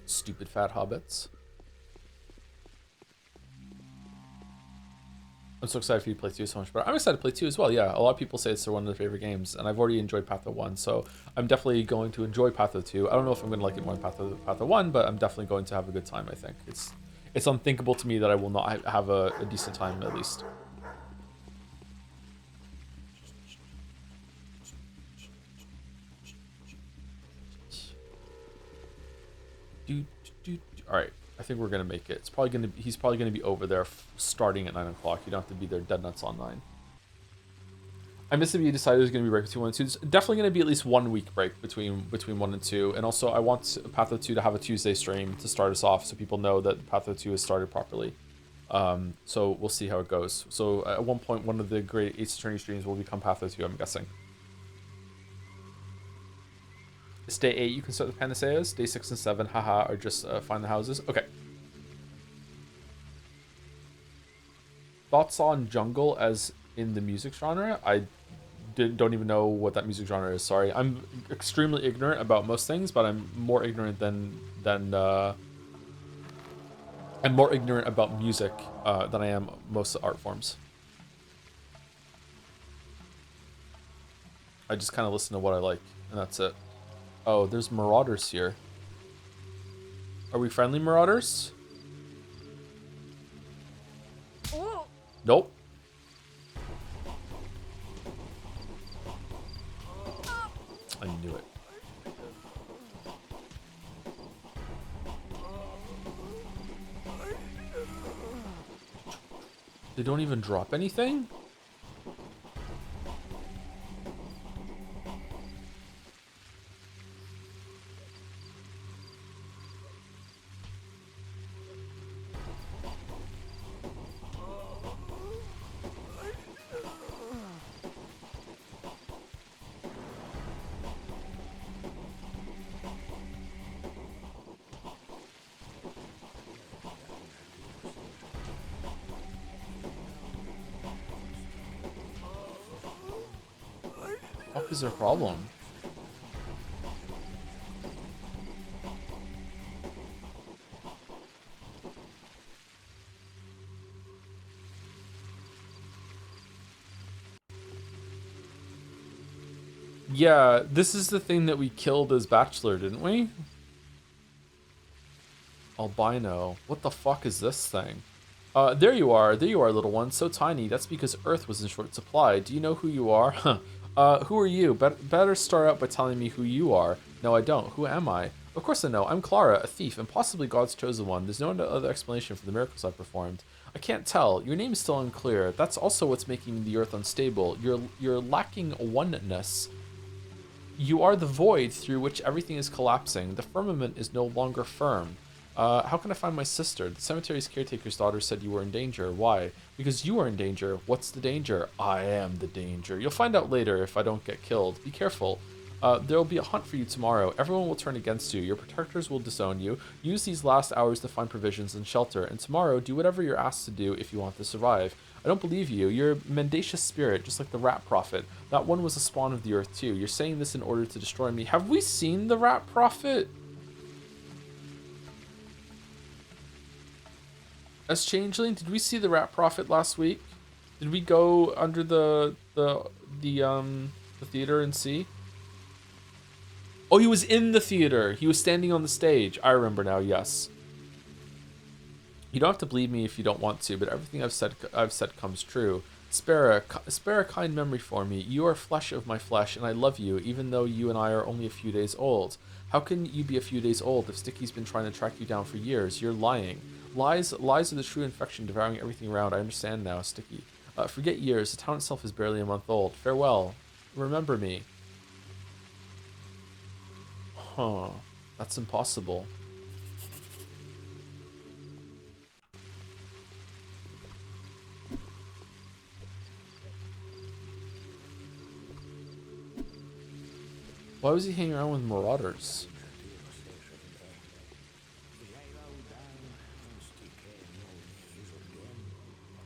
Stupid fat hobbits. I'm so excited for you to play 2 so much better. I'm excited to play 2 as well, yeah. A lot of people say it's one of their favorite games, and I've already enjoyed Patho 1, so I'm definitely going to enjoy Patho 2. I don't know if I'm going to like it more than Patho 1, but I'm definitely going to have a good time, I think. It's unthinkable to me that I will not have a decent time, at least. Alright. I think we're gonna make it. He's probably gonna be over there starting at 9 o'clock. You don't have to be there dead nuts on 9. I missed if you decided there's gonna be break between 1 and 2. There's definitely gonna be at least 1 week break between 1 and 2. And also I want Patho 2 to have a Tuesday stream to start us off so people know that Patho 2 has started properly. So we'll see how it goes. So at one point one of the great Ace Attorney streams will become Patho 2, I'm guessing. It's day 8, you can start the panaceas. Day 6 and 7, haha, are just find the houses. Okay. Thoughts on jungle as in the music genre? I don't even know what that music genre is, sorry. I'm extremely ignorant about most things, but I'm more ignorant than I'm more ignorant about music than I am most art forms. I just kind of listen to what I like, and that's it. Oh, there's marauders here. Are we friendly marauders? Oh. Nope. I knew it. They don't even drop anything? What is their problem? Yeah, this is the thing that we killed as Bachelor, didn't we? Albino. What the fuck is this thing? There you are, little one. So tiny. That's because Earth was in short supply. Do you know who you are? Who are you? Better start out by telling me who you are. No, I don't. Who am I? Of course I know. I'm Clara, a thief, and possibly God's chosen one. There's no other explanation for the miracles I've performed. I can't tell. Your name is still unclear. That's also what's making the Earth unstable. You're lacking oneness. You are the void through which everything is collapsing. The firmament is no longer firm. How can I find my sister? The cemetery's caretaker's daughter said you were in danger. Why? Because you are in danger. What's the danger? I am the danger. You'll find out later if I don't get killed. Be careful. There will be a hunt for you tomorrow. Everyone will turn against you. Your protectors will disown you. Use these last hours to find provisions and shelter. And tomorrow, do whatever you're asked to do if you want to survive. I don't believe you. You're a mendacious spirit, just like the rat prophet. That one was a spawn of the earth too. You're saying this in order to destroy me. Have we seen the rat prophet? As Changeling, did we see the rat prophet last week? Did we go under the theater and see? Oh, he was in the theater. He was standing on the stage. I remember now. Yes. You don't have to believe me if you don't want to, but everything I've said comes true. Spare a kind memory for me. You are flesh of my flesh, and I love you, even though you and I are only a few days old. How can you be a few days old if Sticky's been trying to track you down for years? You're lying. Lies are the true infection, devouring everything around. I understand now, Sticky. Forget years. The town itself is barely a month old. Farewell. Remember me. Huh. That's impossible. Why was he hanging around with marauders?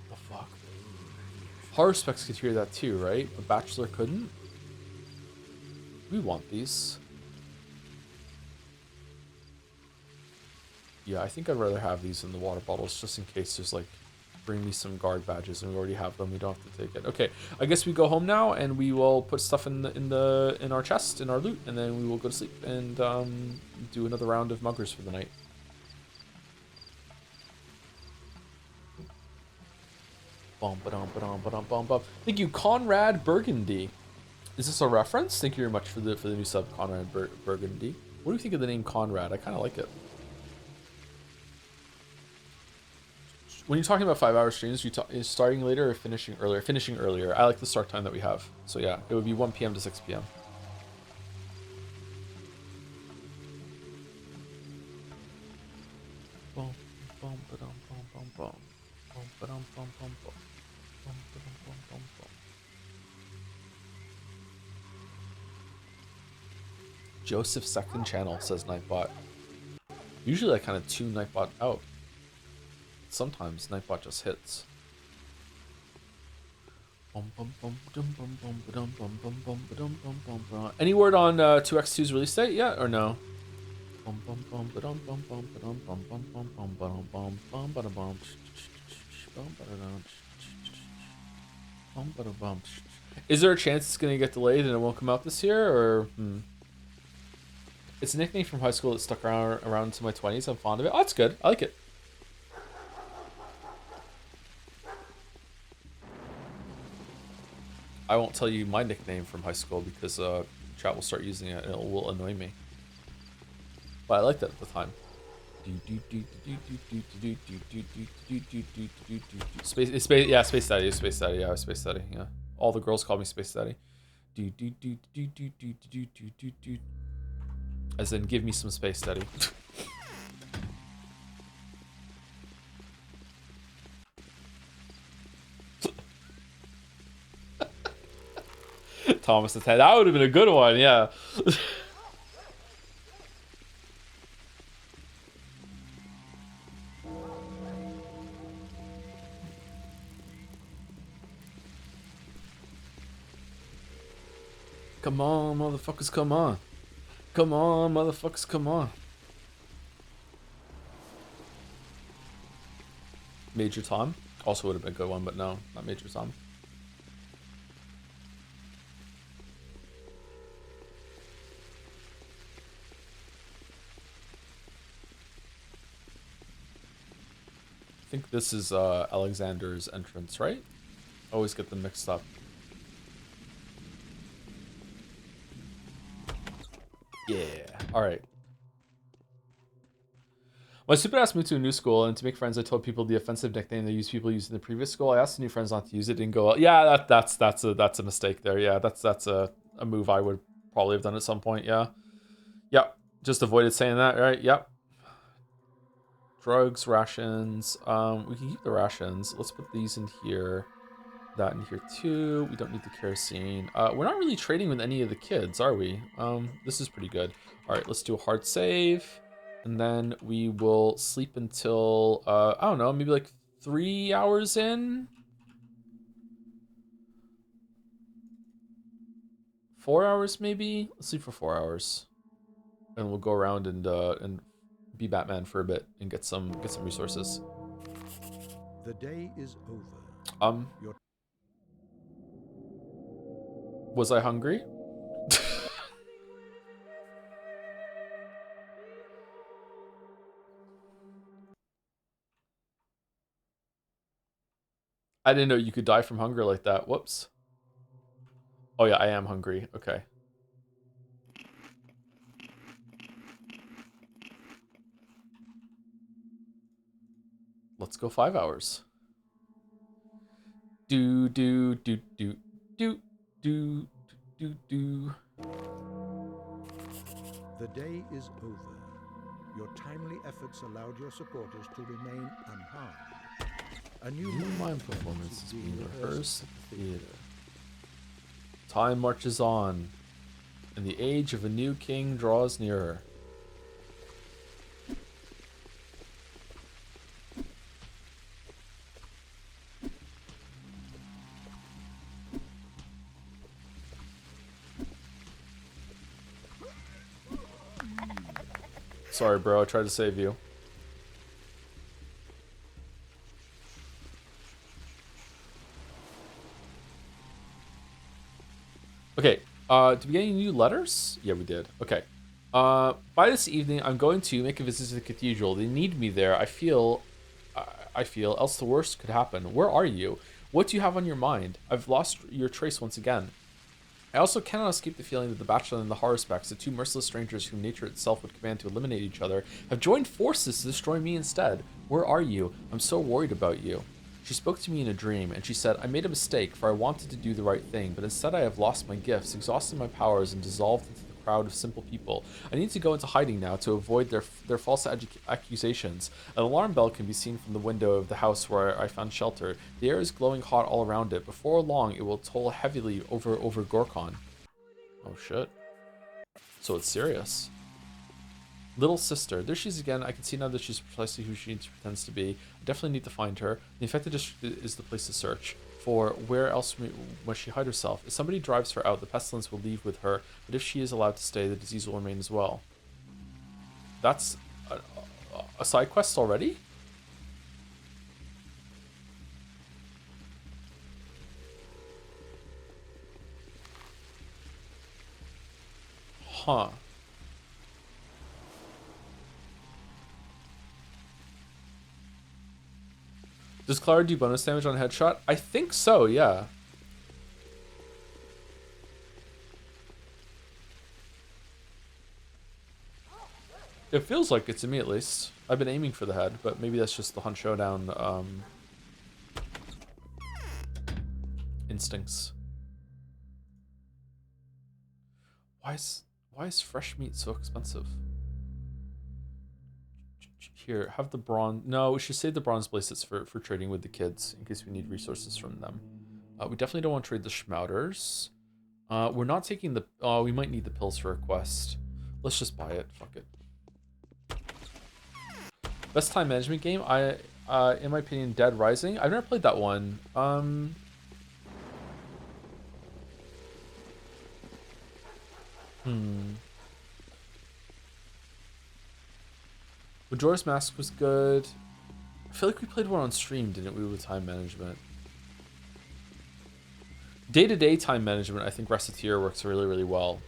What the fuck? Horror specs could hear that too, right? A bachelor couldn't? We want these. Yeah, I think I'd rather have these in the water bottles just in case there's like, bring me some guard badges and we already have them. We don't have to take it. Okay, I guess we go home now and we will put stuff in our chest, in our loot, and then we will go to sleep and do another round of muggers for the night. Thank you, Conrad Burgundy. Is this a reference? Thank you very much for the new sub, Conrad Burgundy. What do you think of the name Conrad? I kind of like it. When you're talking about 5-hour streams, is starting later or finishing earlier? Finishing earlier. I like the start time that we have. So yeah, it would be 1 p.m. to 6 p.m. Joseph's second channel, says Nightbot. Usually I kind of tune Nightbot out. Sometimes Nightbot just hits. Any word on 2x2's release date yet, or no? Is there a chance it's going to get delayed and it won't come out this year, or... It's a nickname from high school that stuck around into my 20s. I'm fond of it. Oh, that's good. I like it. I won't tell you my nickname from high school because chat will start using it and it will annoy me. But I liked it at the time. Space Daddy, yeah, Space Daddy, yeah, Space Daddy, yeah. All the girls call me Space Daddy. As in, give me some Space Daddy. Thomas the Tank. That would have been a good one, yeah. Come on, motherfuckers, come on. Come on, motherfuckers, come on. Major Tom. Also would have been a good one, but no, not Major Tom. I think this is Alexander's entrance, right? Always get them mixed up. Yeah, alright. My stupid ass moved to a new school, and to make friends, I told people the offensive nickname they used people used in the previous school. I asked the new friends not to use it, didn't go well. Yeah, that's a mistake there. Yeah, that's a move I would probably have done at some point, yeah. Yep. Just avoided saying that, right? Yep. Drugs, rations. We can keep the rations. Let's put these in here. That in here too. We don't need the kerosene. We're not really trading with any of the kids, are we? This is pretty good. All right, let's do a hard save, and then we will sleep until I don't know, maybe like 3 hours in. 4 hours maybe. Let's sleep for 4 hours, and we'll go around and be Batman for a bit and get some resources. The day is over. Was I hungry? I didn't know you could die from hunger like that. Whoops. Oh yeah, I am hungry. Okay. Let's go 5 hours. Do do do do do do do do. The day is over. Your timely efforts allowed your supporters to remain unharmed. A new mime performance is being rehearsed at the theater. Time marches on, and the age of a new king draws nearer. Sorry, bro. I tried to save you. Okay. Did we get any new letters? Yeah, we did. Okay. By this evening, I'm going to make a visit to the cathedral. They need me there. I feel, else the worst could happen. Where are you? What do you have on your mind? I've lost your trace once again. I also cannot escape the feeling that the Bachelor and the Haruspecs, the two merciless strangers whom nature itself would command to eliminate each other, have joined forces to destroy me instead. Where are you? I'm so worried about you. She spoke to me in a dream, and she said, I made a mistake, for I wanted to do the right thing, but instead I have lost my gifts, exhausted my powers, and dissolved into the crowd of simple people. I need to go into hiding now to avoid their false accusations. An alarm bell can be seen from the window of the house where I found shelter. The air is glowing hot all around it. Before long, it will toll heavily over Gorkon. Oh shit. So it's serious. Little sister. There she is again. I can see now that she's precisely who she pretends to be. I definitely need to find her. The infected district is the place to search. For where else must she hide herself? If somebody drives her out, the pestilence will leave with her. But if she is allowed to stay, the disease will remain as well. That's a side quest already? Huh. Does Clara do bonus damage on headshot? I think so, yeah. It feels like it to me, at least. I've been aiming for the head, but maybe that's just the Hunt Showdown instincts. Why is fresh meat so expensive? Here, have the bronze. No, we should save the bronze bracelets for trading with the kids in case we need resources from them. We definitely don't want to trade the schmouters. We're not taking the. We might need the pills for a quest. Let's just buy it. Fuck it. Best time management game. In my opinion, Dead Rising. I've never played that one. Majora's Mask was good. I feel like we played one on stream, didn't we, with time management? Day-to-day time management, I think Recettear works really, really well.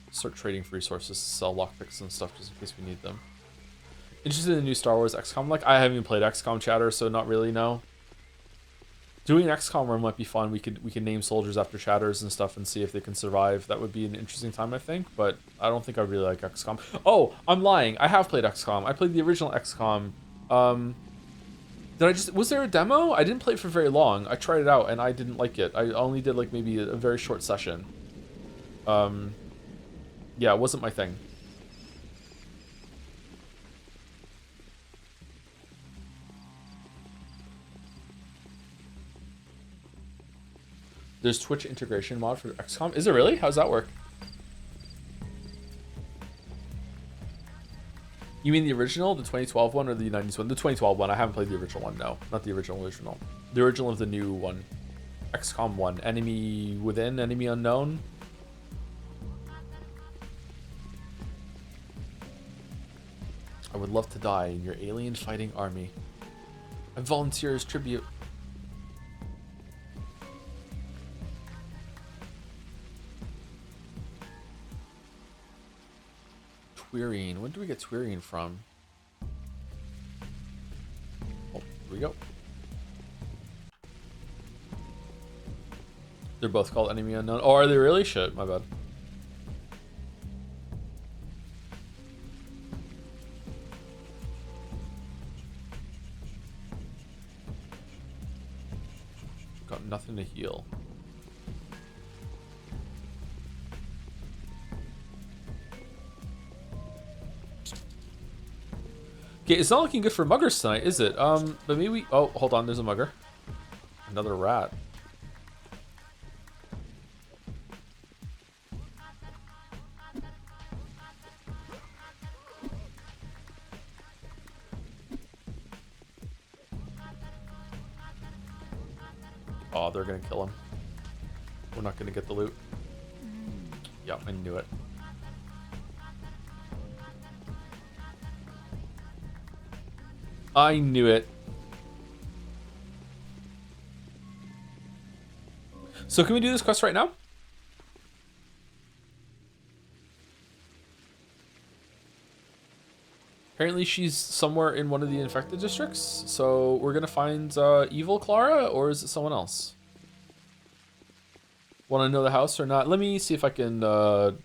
Start trading for resources, sell lockpicks and stuff just in case we need them. Interested in the new Star Wars XCOM? Like, I haven't even played XCOM chatter, so not really, no. Doing an XCOM run might be fun. We could name soldiers after chatters and stuff and see if they can survive. That would be an interesting time, I think. But I don't think I really like XCOM. Oh, I'm lying. I have played XCOM. I played the original XCOM. Was there a demo? I didn't play it for very long. I tried it out and I didn't like it. I only did like maybe a very short session. Yeah, it wasn't my thing. There's Twitch integration mod for XCOM. Is it really? How does that work? You mean the original, the 2012 one, or the 90s one? The 2012 one. I haven't played the original one. No, not the original. The original of the new one. XCOM 1. Enemy Within, Enemy Unknown. I would love to die in your alien fighting army. I volunteer as tribute. Twirine. When do we get Twirine from? Oh, here we go. They're both called Enemy Unknown. Oh, are they really? Shit, my bad. Got nothing to heal. Okay, it's not looking good for muggers tonight, is it? But maybe we... Oh, hold on, there's a mugger. Another rat. Oh, they're gonna kill him. We're not gonna get the loot. Yeah, I knew it. I knew it. So can we do this quest right now? Apparently she's somewhere in one of the infected districts. So we're gonna find evil Clara, or is it someone else? Want to know the house or not? Let me see if I can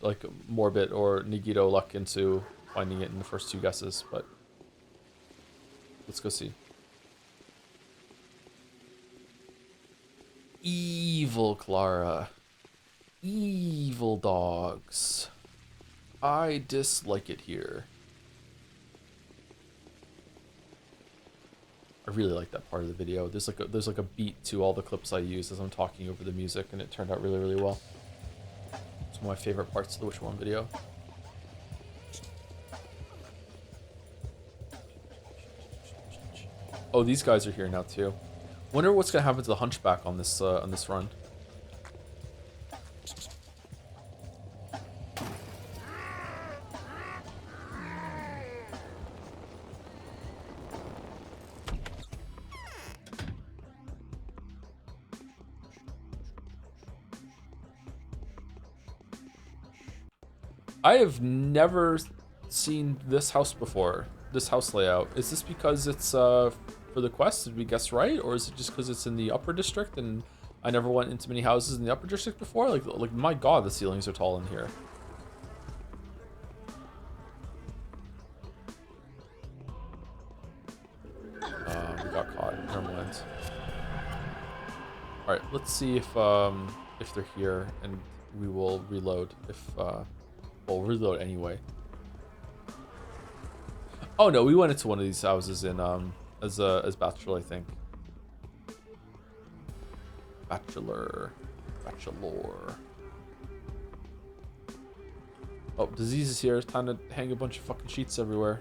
like morbid or Nagito luck into finding it in the first two guesses, but let's go see. Evil Clara. Evil dogs. I dislike it here. I really like that part of the video. There's like a beat to all the clips I use as I'm talking over the music, and it turned out really, really well. It's one of my favorite parts of the Which One video. Oh, these guys are here now too. Wonder what's gonna happen to the Hunchback on this run. I have never seen this house before. This house layout. Is this because it's for the quest? Did we guess right, or is it just because it's in the upper district and I never went into many houses in the upper district before? Like my god, the ceilings are tall in here. We got caught. Never mind. All right, let's see if they're here, and we will reload. We'll reload anyway. Oh no, we went into one of these houses in as Bachelor, I think. Bachelor. Oh, Disease is here. It's time to hang a bunch of fucking sheets everywhere.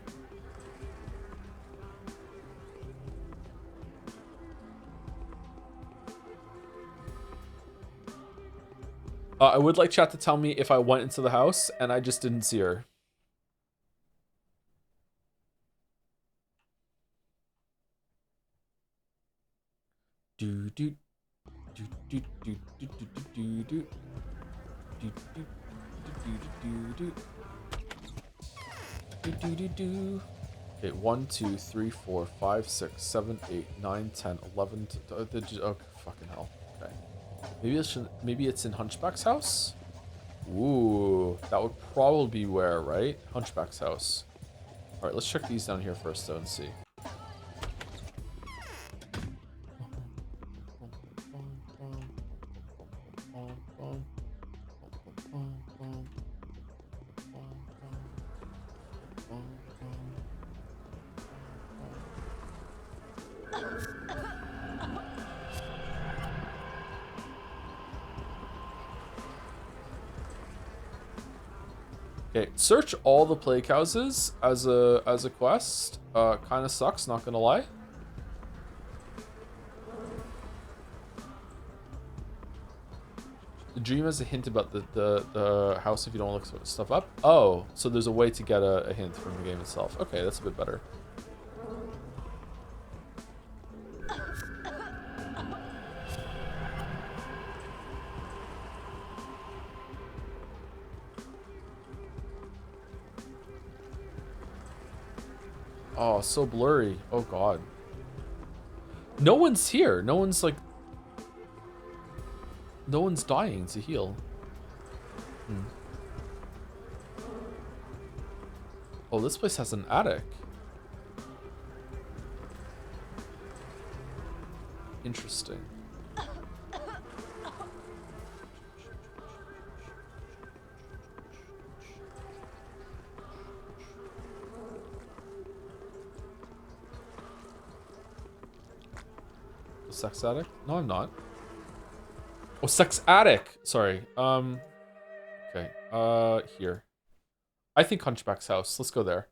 I would like chat to tell me if I went into the house and I just didn't see her. Do do do do do do do do do do do. Okay, 1, 2, 3, 4, 5, 6, 7, 8, 9, 10, 11. Oh, fucking hell. Okay. Maybe it's in Hunchback's house? Ooh, that would probably be where, right? Hunchback's house. Alright, let's check these down here first, though, and see. Okay, search all the plague houses as a quest. Kind of sucks, not gonna lie. The dream has a hint about the house if you don't look stuff up. Oh, so there's a way to get a hint from the game itself. Okay, that's a bit better. Oh, so blurry. Oh god. No one's here. No one's like... No one's dying to heal. Oh, this place has an attic. Interesting. Sex addict? No, I'm not. Oh, sex addict. Sorry. Okay. Here. I think Hunchback's house. Let's go there.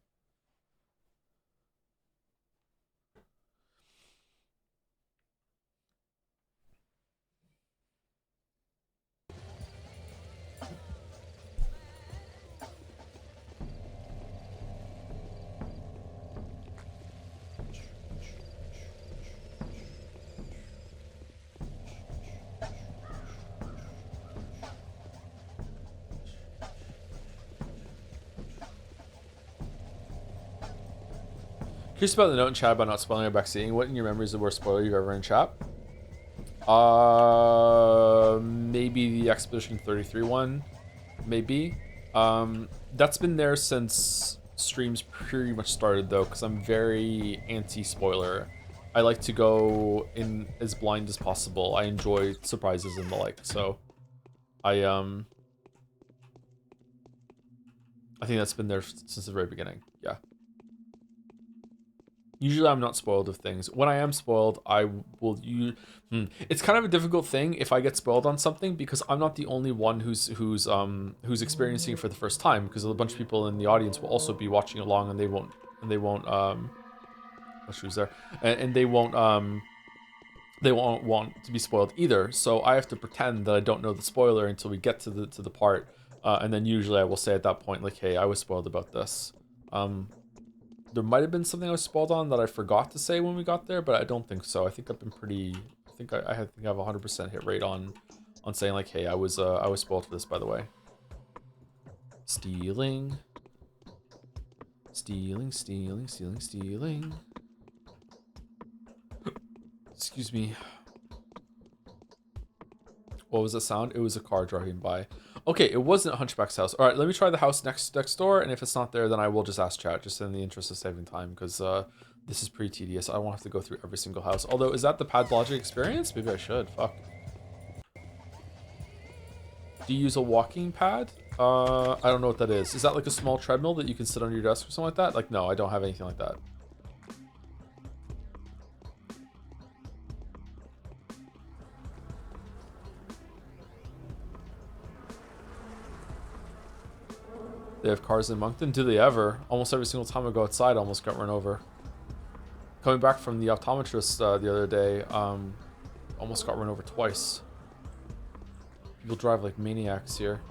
Curious about the note in chat about not spoiling or backseating. What in your memories is the worst spoiler you've ever in chat? Maybe the Expedition 33 one. Maybe. That's been there since streams pretty much started though, because I'm very anti-spoiler. I like to go in as blind as possible. I enjoy surprises and the like, so I think that's been there since the very beginning. Yeah. Usually I'm not spoiled of things. When I am spoiled, I will use... It's kind of a difficult thing if I get spoiled on something because I'm not the only one who's experiencing it for the first time, because a bunch of people in the audience will also be watching along and they won't oh, she was there. And they won't want to be spoiled either. So I have to pretend that I don't know the spoiler until we get to the part. And then usually I will say at that point, like, hey, I was spoiled about this. There might have been something I was spoiled on that I forgot to say when we got there, but I don't think so. I think I've been pretty... I think I have a 100% hit rate on saying like, hey, I was spoiled for this, by the way. Stealing. Stealing, stealing, stealing, stealing. Excuse me. What was the sound? It was a car driving by. Okay, it wasn't Hunchback's house. All right, let me try the house next door, and if it's not there, then I will just ask chat, just in the interest of saving time, because this is pretty tedious. I won't have to go through every single house. Although, is that the Pathologic experience? Maybe I should. Fuck. Do you use a walking pad? I don't know what that is. Is that like a small treadmill that you can sit on your desk or something like that? Like, no, I don't have anything like that. They have cars in Moncton? Do they ever? Almost every single time I go outside, I almost got run over. Coming back from the optometrist the other day, almost got run over twice. People drive like maniacs here.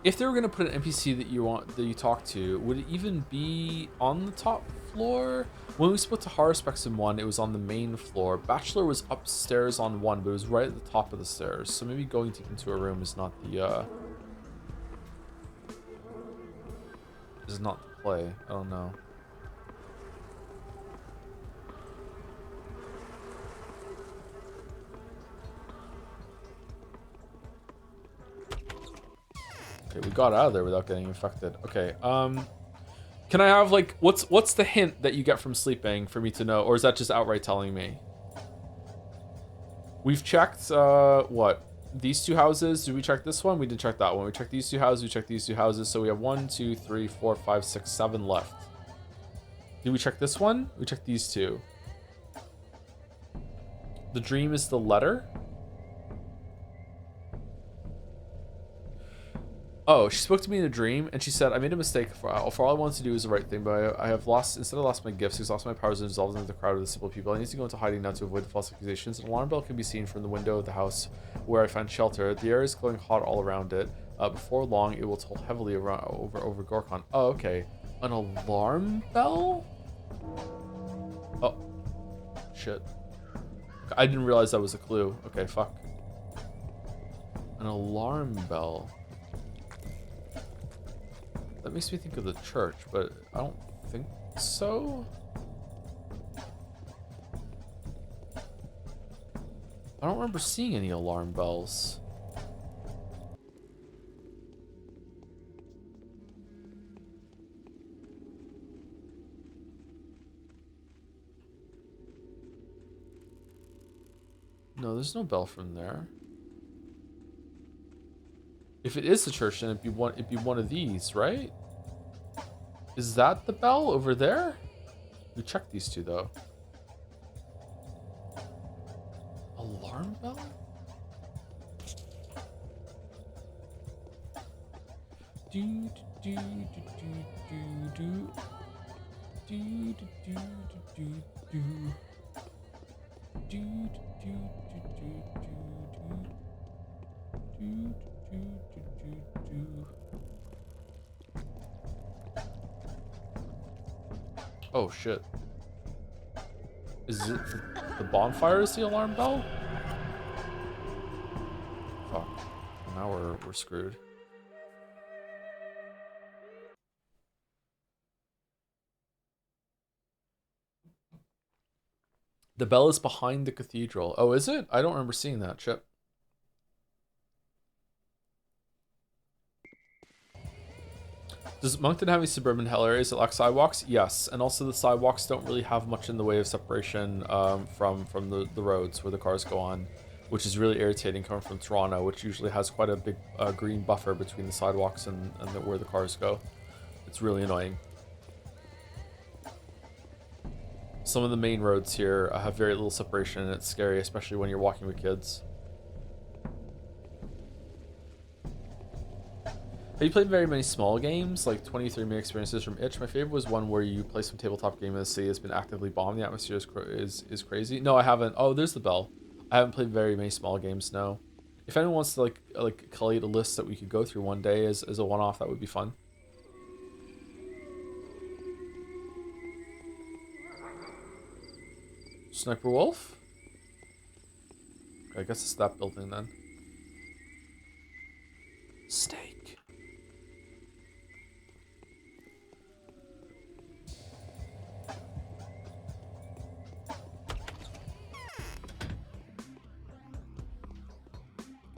If they were gonna put an NPC that you talk to, would it even be on the top floor? When we spoke to Haruspex in 1, it was on the main floor. Bachelor was upstairs on 1, but it was right at the top of the stairs. So maybe going deep into a room is not the play. I don't know. Okay, we got out of there without getting infected. Okay, can I have like what's the hint that you get from sleeping for me to know, or is that just outright telling me? We've checked, what? These two houses. Did we check this one? We didn't check that one. We checked these two houses. We checked these two houses. So we have 1, 2, 3, 4, 5, 6, 7 left. Did we check this one? We checked these two. The dream is the letter. Oh, she spoke to me in a dream, and she said, I made a mistake. For all I wanted to do is the right thing, but I have lost, instead of lost my gifts, I've lost my powers and dissolved into the crowd of the simple people. I need to go into hiding now to avoid the false accusations. An alarm bell can be seen from the window of the house where I found shelter. The air is glowing hot all around it. Before long, it will toll heavily around over Gorkon. Oh, okay. An alarm bell? Oh. Shit. I didn't realize that was a clue. Okay, fuck. An alarm bell. That makes me think of the church, but I don't think so. I don't remember seeing any alarm bells. No, there's no bell from there. If it is the church, then it'd be one of these, right? Is that the bell over there? We checked these two though. Alarm bell? Do do do do do do do do do do do do do do do. Oh shit. Is it the bonfire is the alarm bell? Fuck. Now we're screwed. The bell is behind the cathedral. Oh, is it? I don't remember seeing that. Chip. Does Moncton have any suburban hell areas that lack sidewalks? Yes, and also the sidewalks don't really have much in the way of separation from the roads where the cars go on, which is really irritating coming from Toronto, which usually has quite a big green buffer between the sidewalks and where the cars go. It's really annoying. Some of the main roads here have very little separation, and it's scary, especially when you're walking with kids. Have you played very many small games, like 23-minute experiences from Itch? My favorite was one where you play some tabletop game and the city has been actively bombed. The atmosphere is crazy. No, I haven't. Oh, there's the bell. I haven't played very many small games, no. If anyone wants to like collate a list that we could go through one day as a one-off, that would be fun. Sniper Wolf? I guess it's that building then. Steak.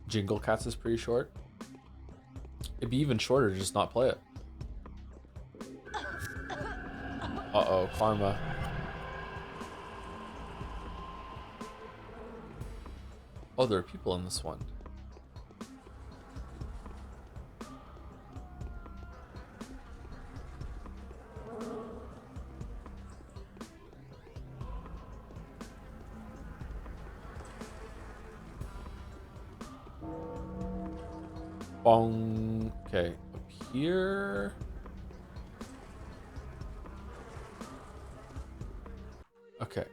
Jingle Cats is pretty short. It'd be even shorter to just not play it. Uh-oh, karma. Oh, there are people in this one. Bong. Okay, up here. Okay.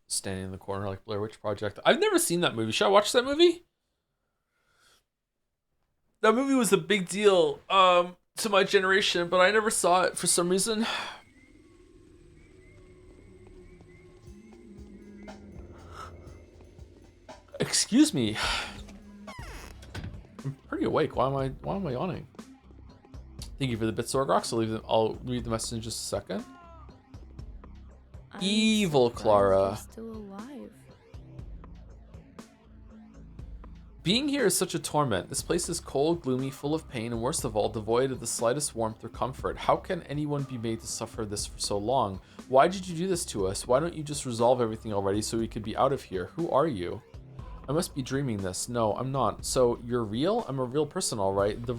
Standing in the corner like Blair Witch Project. I've never seen that movie. Should I watch that movie? That movie was a big deal to my generation, but I never saw it for some reason. Excuse me. I'm pretty awake. Why am I yawning? Thank you for the bit, Sorgox. I'll read the message in just a second. Evil Clara. Still alive. Being here is such a torment. This place is cold, gloomy, full of pain, and worst of all, devoid of the slightest warmth or comfort. How can anyone be made to suffer this for so long? Why did you do this to us? Why don't you just resolve everything already so we could be out of here? Who are you? I must be dreaming this. No, I'm not. So you're real? I'm a real person, all right. The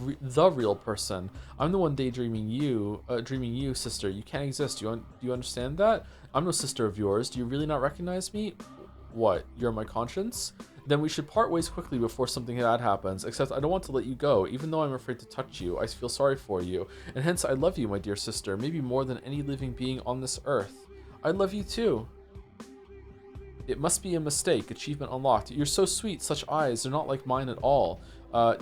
real person. I'm the one daydreaming you, sister. You can't exist. Do you understand that? I'm no sister of yours. Do you really not recognize me? What? You're my conscience? Then we should part ways quickly before something bad happens. Except I don't want to let you go, even though I'm afraid to touch you. I feel sorry for you, and hence I love you, my dear sister. Maybe more than any living being on this earth. I love you too. It must be a mistake. Achievement unlocked. You're so sweet. Such eyes. They're not like mine at all.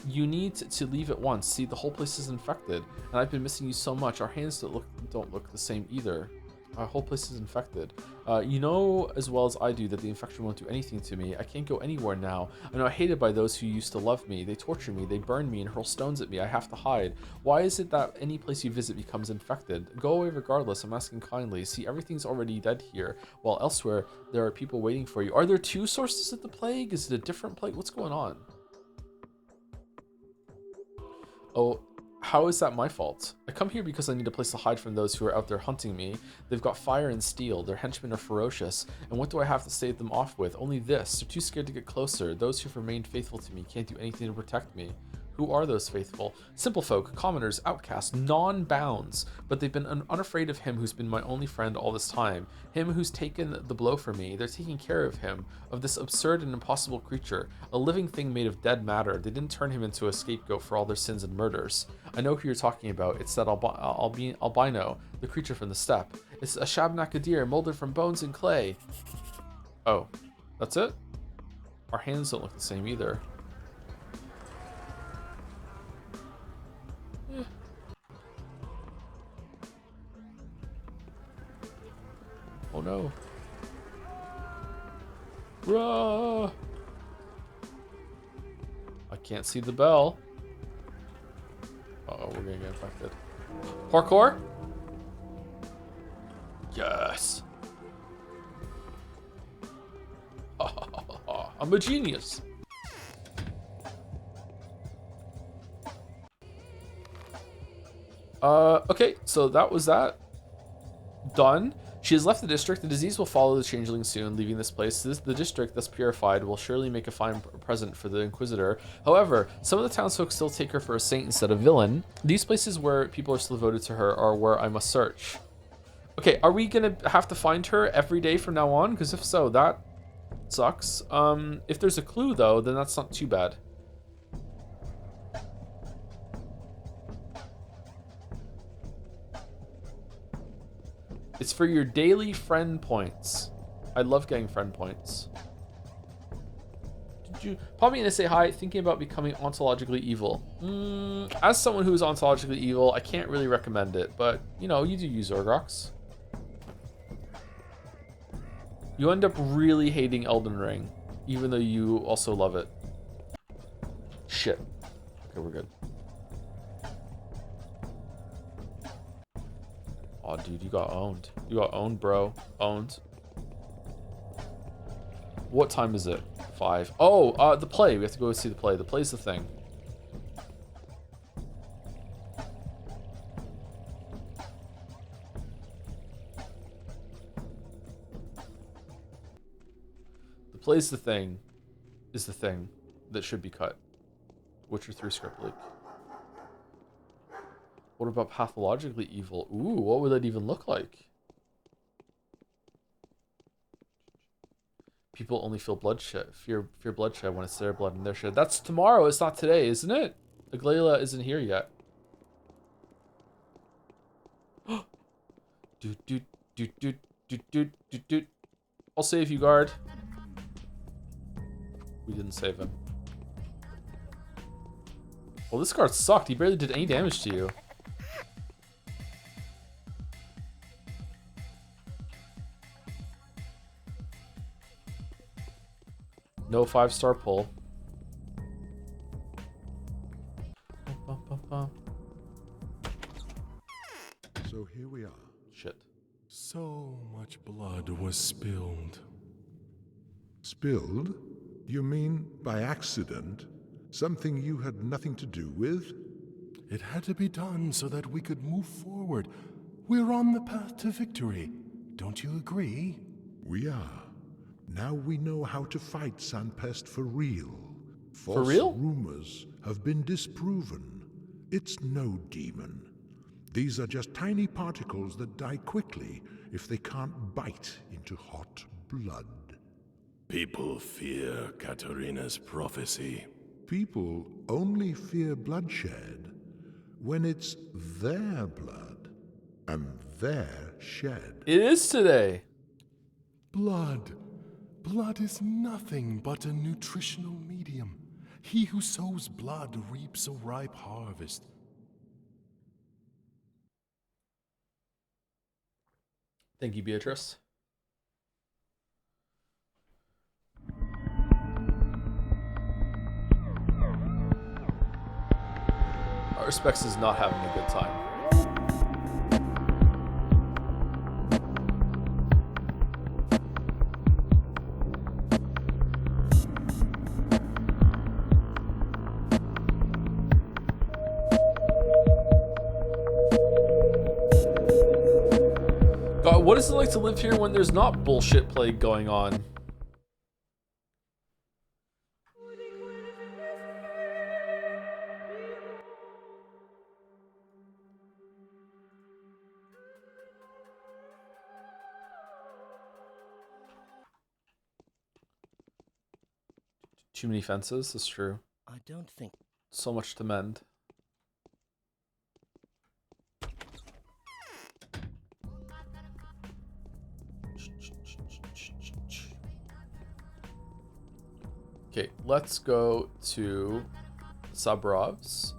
You need to leave at once. See, the whole place is infected, and I've been missing you so much. Our hands don't look the same either. Our whole place is infected. You know as well as I do that the infection won't do anything to me. I can't go anywhere now. I'm now hated by those who used to love me. They torture me, they burn me, and hurl stones at me. I have to hide. Why is it that any place you visit becomes infected? Go away regardless. I'm asking kindly. See, everything's already dead here, while elsewhere there are people waiting for you. Are there two sources of the plague? Is it a different plague? What's going on? Oh, how is that my fault? I come here because I need a place to hide from those who are out there hunting me. They've got fire and steel, their henchmen are ferocious, and what do I have to stave them off with? Only this. They're too scared to get closer. Those who've remained faithful to me can't do anything to protect me. Who are those faithful? Simple folk, commoners, outcasts, non-bounds, but they've been unafraid of him who's been my only friend all this time, him who's taken the blow for me. They're taking care of him, of this absurd and impossible creature, a living thing made of dead matter. They didn't turn him into a scapegoat for all their sins and murders. I know who you're talking about. It's that albino, the creature from the steppe. It's a shabnakadir molded from bones and clay. Oh, that's it? Our hands don't look the same either. Oh no. Rah! I can't see the bell. Uh-oh, we're gonna get infected. Parkour? Yes. I'm a genius. Okay, so that was that. Done. She has left the district. The disease will follow the changeling soon, leaving this place. The district, thus purified, will surely make a fine present for the Inquisitor. However, some of the townsfolk still take her for a saint instead of villain. These places where people are still devoted to her are where I must search. Okay, are we gonna have to find her every day from now on? Because if so, that sucks. If there's a clue, though, then that's not too bad. It's for your daily friend points. I love getting friend points. Did you probably gonna say hi? Thinking about becoming ontologically evil. As someone who is ontologically evil, I can't really recommend it, but you know, you do use Orgrox. You end up really hating Elden Ring, even though you also love it. Shit. Okay, we're good. Oh, dude, you got owned. You got owned, bro. Owned. What time is it? 5. Oh, the play. We have to go see the play. The play's the thing. The play's the thing is the thing that should be cut. Witcher 3 script leak. What about pathologically evil? Ooh, what would that even look like? People only feel bloodshed, fear bloodshed when it's their blood and their shed. That's tomorrow. It's not today, isn't it? Aglaila isn't here yet. I'll save you, guard. We didn't save him. Well, this guard sucked. He barely did any damage to you. No 5-star pull. So here we are. Shit. So much blood was spilled. Spilled? You mean by accident? Something you had nothing to do with? It had to be done so that we could move forward. We're on the path to victory. Don't you agree? We are. Now we know how to fight Sanpest for real. For False real? rumors have been disproven. It's no demon. These are just tiny particles that die quickly if they can't bite into hot blood. People fear Katarina's prophecy. People only fear bloodshed when it's their blood and their shed. It is today. Blood. Blood is nothing but a nutritional medium. He who sows blood reaps a ripe harvest. Thank you, Beatrice. Our respects is not having a good time. God, what is it like to live here when there's not bullshit plague going on? Too many fences, that's true. I don't think... So much to mend. Okay, let's go to Sabrov's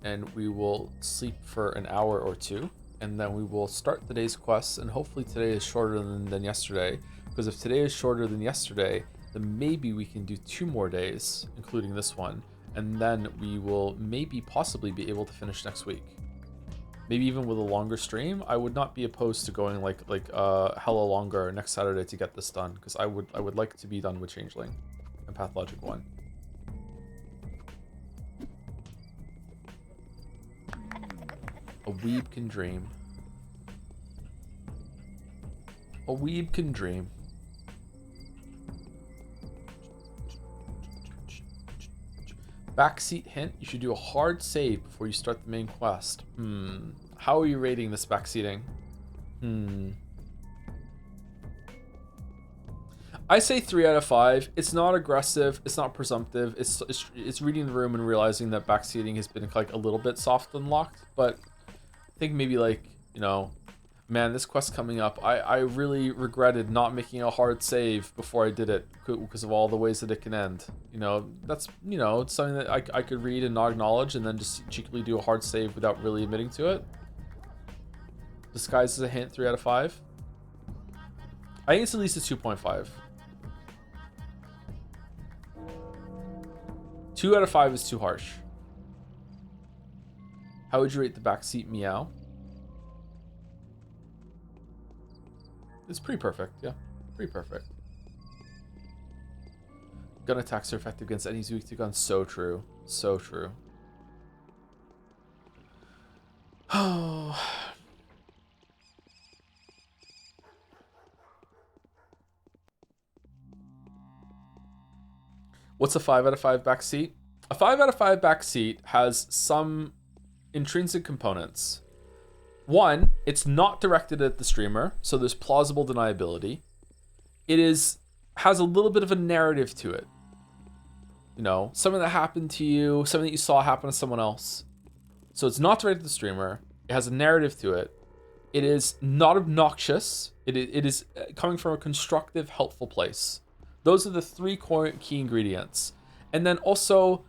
and we will sleep for an hour or two and then we will start today's quests, and hopefully today is shorter than yesterday, because if today is shorter than yesterday, then maybe we can do 2 more days, including this one, and then we will maybe possibly be able to finish next week. Maybe even with a longer stream. I would not be opposed to going like hella longer next Saturday to get this done, because I would like to be done with Changeling and Pathologic 1. A weeb can dream. A weeb can dream. Backseat hint, you should do a hard save before you start the main quest. How are you rating this backseating? I say 3 out of 5. It's not aggressive. It's not presumptive. It's reading the room and realizing that backseating has been like a little bit soft unlocked. But I think maybe like, you know, man, this quest coming up, I really regretted not making a hard save before I did it because of all the ways that it can end. You know, that's, you know, it's something that I could read and not acknowledge and then just cheekily do a hard save without really admitting to it. Disguised as a hint, 3 out of 5. I think it's at least a 2.5. 2 out of 5 is too harsh. How would you rate the backseat meow? It's pretty perfect, yeah. Pretty perfect. Gun attacks are effective against enemies weak to guns. So true. So true. Oh. What's a 5 out of 5 backseat? A 5 out of 5 backseat has some intrinsic components. One, it's not directed at the streamer, so there's plausible deniability. It has a little bit of a narrative to it. You know, something that happened to you, something that you saw happen to someone else. So it's not directed at the streamer. It has a narrative to it. It is not obnoxious. It is coming from a constructive, helpful place. Those are the 3 core key ingredients. And then also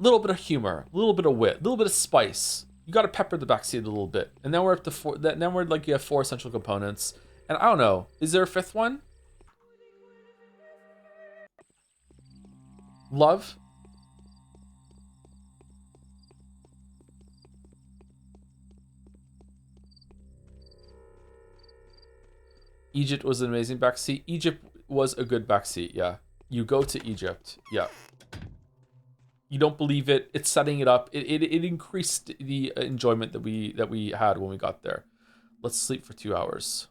a little bit of humor, a little bit of wit, a little bit of spice. You got to pepper the backseat a little bit. And then we're up to 4. Then we're like, you have 4 essential components. And I don't know, is there a 5th one? Love? Egypt was an amazing backseat. Egypt was a good backseat, yeah. You go to Egypt, yeah. You don't believe it. It's setting it up. It increased the enjoyment that we had when we got there. Let's sleep for 2 hours.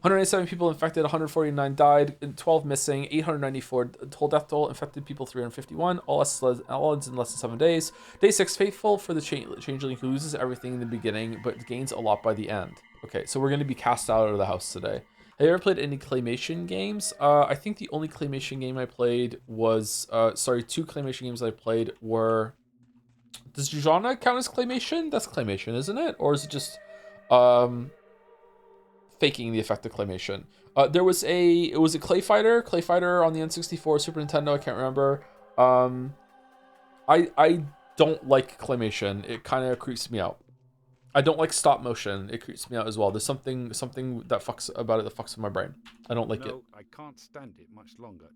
187 people infected, 149 died, 12 missing, 894 total death toll, infected people 351, all ends in less than 7 days. Day 6, faithful for the changeling who loses everything in the beginning, but gains a lot by the end. Okay, so we're going to be cast out of the house today. Have you ever played any claymation games? I think the only claymation game I played was, 2 claymation games I played were, does genre count as claymation? That's claymation, isn't it? Or is it just, faking the effect of claymation? It was a Clay Fighter on the N64, Super Nintendo, I can't remember. I don't like claymation. It kind of creeps me out. I don't like stop motion. It creeps me out as well. There's something that fucks about it that fucks with my brain. I don't like it. No, I can't stand it much longer.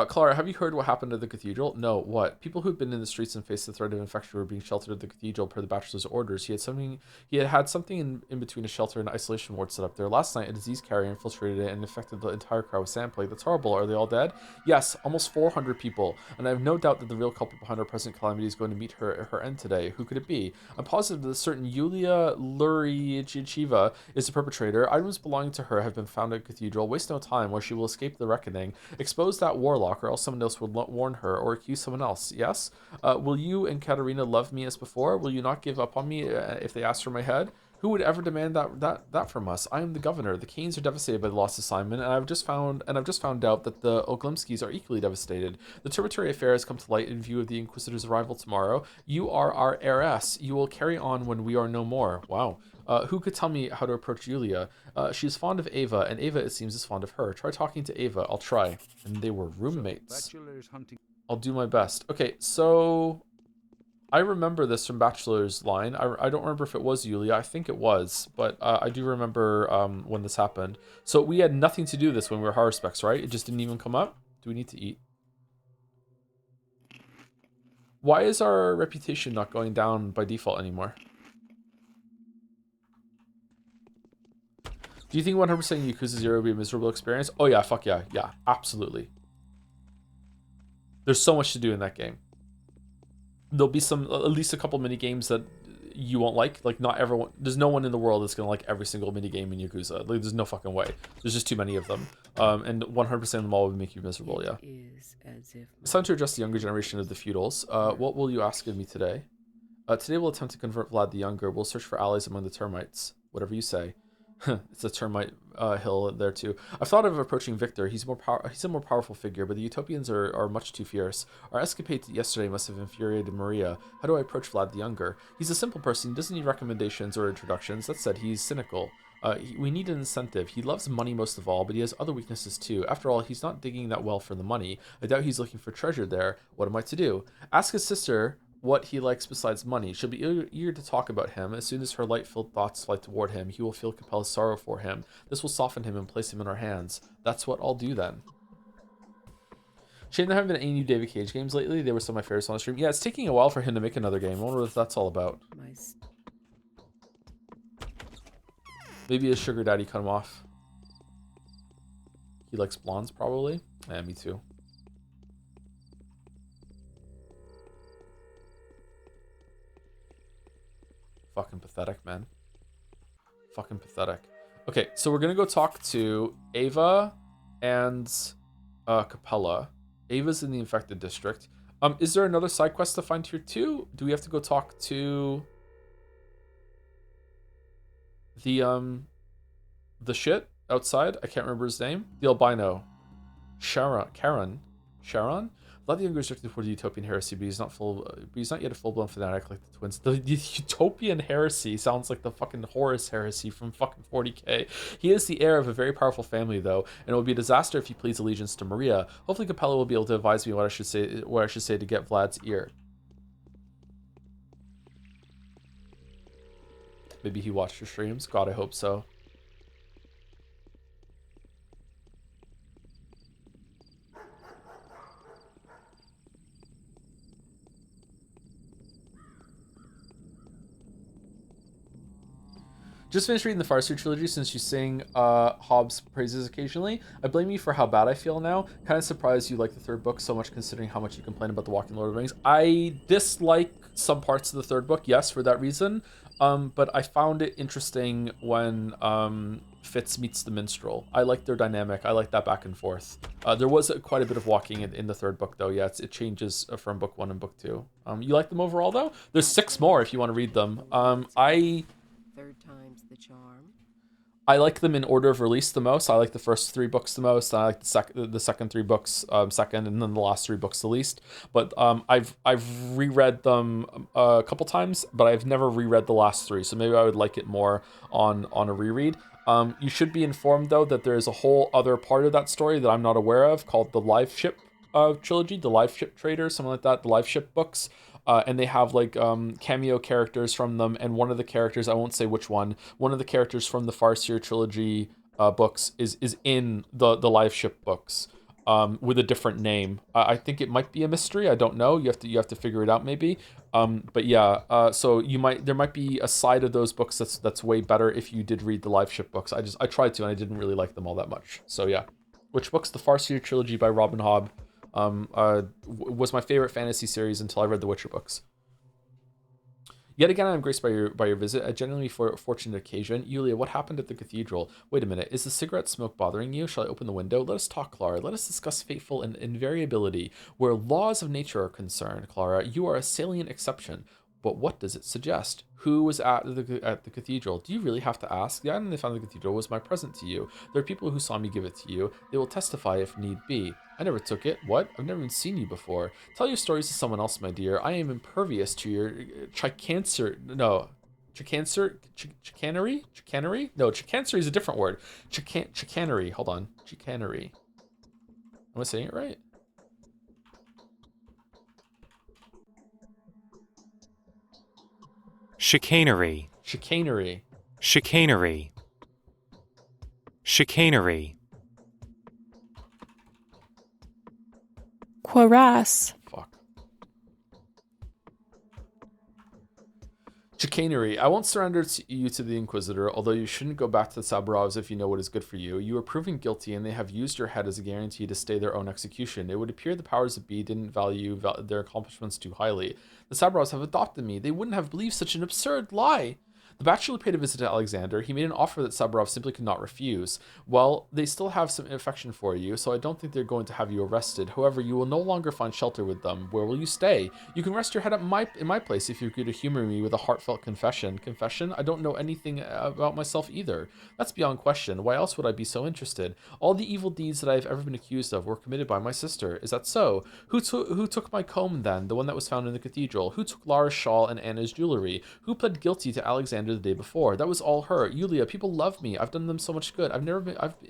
Clara, have you heard what happened at the cathedral? No, what? People who've been in the streets and faced the threat of infection were being sheltered at the cathedral per the bachelor's orders. He had something in between a shelter and isolation ward set up there. Last night, a disease carrier infiltrated it and infected the entire crowd with sand plague. That's horrible. Are they all dead? Yes, almost 400 people. And I have no doubt that the real culprit behind our present calamity is going to meet her end today. Who could it be? I'm positive that a certain Yulia Lurichiva is the perpetrator. Items belonging to her have been found at the cathedral. Waste no time, where she will escape the reckoning. Expose that warlock, or else someone else will warn her or accuse someone else. Yes? Will you and Katerina love me as before? Will you not give up on me if they ask for my head? Who would ever demand that from us? I am the governor. The Canes are devastated by the lost assignment, and I've just found out that the Oglimskis are equally devastated. The Territory affair has come to light in view of the Inquisitor's arrival tomorrow. You are our heiress. You will carry on when we are no more. Wow. Who could tell me how to approach Yulia? She's fond of Ava, and Ava, it seems, is fond of her. Try talking to Ava. I'll try. And they were roommates. I'll do my best. Okay, so I remember this from Bachelor's line. I don't remember if it was Yulia. I think it was, but I do remember when this happened. So we had nothing to do this when we were Haruspecs, right? It just didn't even come up? Do we need to eat? Why is our reputation not going down by default anymore? Do you think 100% Yakuza 0 will be a miserable experience? Oh yeah, fuck yeah. Yeah, absolutely. There's so much to do in that game. There'll be at least a couple mini games that you won't like. Like, not everyone, there's no one in the world that's gonna like every single mini game in Yakuza. Like, there's no fucking way. There's just too many of them. And 100% of them all would make you miserable, yeah. It's time to address the younger generation of the feudals. What will you ask of me today? Today we'll attempt to convert Vlad the Younger. We'll search for allies among the termites. Whatever you say. It's a termite hill there too. I've thought of approaching Victor. He's a more powerful figure, but the Utopians are much too fierce. Our escapade yesterday must have infuriated Maria. How do I approach Vlad the Younger? He's a simple person. He doesn't need recommendations or introductions. That said, he's cynical. We need an incentive. He loves money most of all, but he has other weaknesses too. After all, he's not digging that well for the money. I doubt he's looking for treasure there. What am I to do? Ask his sister what he likes besides money. She'll be eager to talk about him. As soon as her light-filled thoughts fly toward him, he will feel compelled sorrow for him. This will soften him and place him in our hands. That's what I'll do then. Shane, there haven't been any new David Cage games lately. They were some of my favorites on the stream. Yeah, it's taking a while for him to make another game. I wonder what that's all about. Maybe his sugar daddy cut him off. He likes blondes, probably. Yeah, me too. Fucking pathetic, man. Fucking pathetic. Okay, so we're gonna go talk to Ava and Capella. Ava's in the infected district. Is there another side quest to find here too? Do we have to go talk to the shit outside? I can't remember his name. The albino. Sharon. Vlad the Younger is directed for the Utopian heresy, but he's not yet a full-blown fanatic like the twins. The Utopian heresy sounds like the fucking Horus heresy from fucking 40k. He is the heir of a very powerful family, though, and it would be a disaster if he pleads allegiance to Maria. Hopefully, Capella will be able to advise me what I should say to get Vlad's ear. Maybe he watched your streams. God, I hope so. Just finished reading the Farseer trilogy since you sing Hobbes' praises occasionally. I blame you for how bad I feel now. Kind of surprised you like the third book so much considering how much you complain about the Walking Lord of the Rings. I dislike some parts of the third book, yes, for that reason. But I found it interesting when Fitz meets the minstrel. I like their dynamic. I like that back and forth. There was quite a bit of walking in the third book, though. Yeah, it changes from book 1 and book 2. You like them overall, though? There's 6 more if you want to read them. Third time's the charm. I like them in order of release the most. I like the first 3 books the most. I like the second 3 books second, and then the last 3 books the least. But I've reread them a couple times, but I've never reread the last 3. So maybe I would like it more on a reread. You should be informed though that there is a whole other part of that story that I'm not aware of called the Live Ship trilogy, the Live Ship Trader, something like that, the Live Ship books. And they have like cameo characters from them, and one of the characters, I won't say which one of the characters from the Farseer trilogy books is in the Live Ship books with a different name. I think it might be a mystery. I don't know. You have to figure it out maybe. But yeah, so there might be a side of those books that's way better if you did read the Live Ship books. I tried to and I didn't really like them all that much. So yeah, which books? The Farseer trilogy by Robin Hobb was my favorite fantasy series until I read the Witcher books. Yet again, I'm graced by your visit. A genuinely fortunate occasion. Yulia, what happened at the cathedral? Wait a minute. Is the cigarette smoke bothering you? Shall I open the window? Let us talk, Clara. Let us discuss fateful and invariability. Where laws of nature are concerned, Clara, you are a salient exception. But what does it suggest? Who was at the cathedral? Do you really have to ask? The item they found in the cathedral was my present to you. There are people who saw me give it to you. They will testify if need be. I never took it. What? I've never even seen you before. Tell your stories to someone else, my dear. I am impervious to your chicanery? No, chicanery is a different word. Chicanery. Hold on. Chicanery. Am I saying it right? Chicanery. Chicanery. Chicanery. Chicanery. Cuirass. Fuck. Chicanery. I won't surrender you to the Inquisitor, although you shouldn't go back to the Saburovs if you know what is good for you. You are proven guilty, and they have used your head as a guarantee to stay their own execution. It would appear the powers that be didn't value their accomplishments too highly. The Saburovs have adopted me. They wouldn't have believed such an absurd lie. The bachelor paid a visit to Alexander. He made an offer that Saburov simply could not refuse. Well, they still have some affection for you, so I don't think they're going to have you arrested. However, you will no longer find shelter with them. Where will you stay? You can rest your head in my place if you agree to humor me with a heartfelt confession. Confession? I don't know anything about myself either. That's beyond question. Why else would I be so interested? All the evil deeds that I have ever been accused of were committed by my sister. Is that so? Who took my comb then, the one that was found in the cathedral? Who took Lara's shawl and Anna's jewelry? Who pled guilty to Alexander the day before? That was all her. Yulia, people love me. I've done them so much good. I've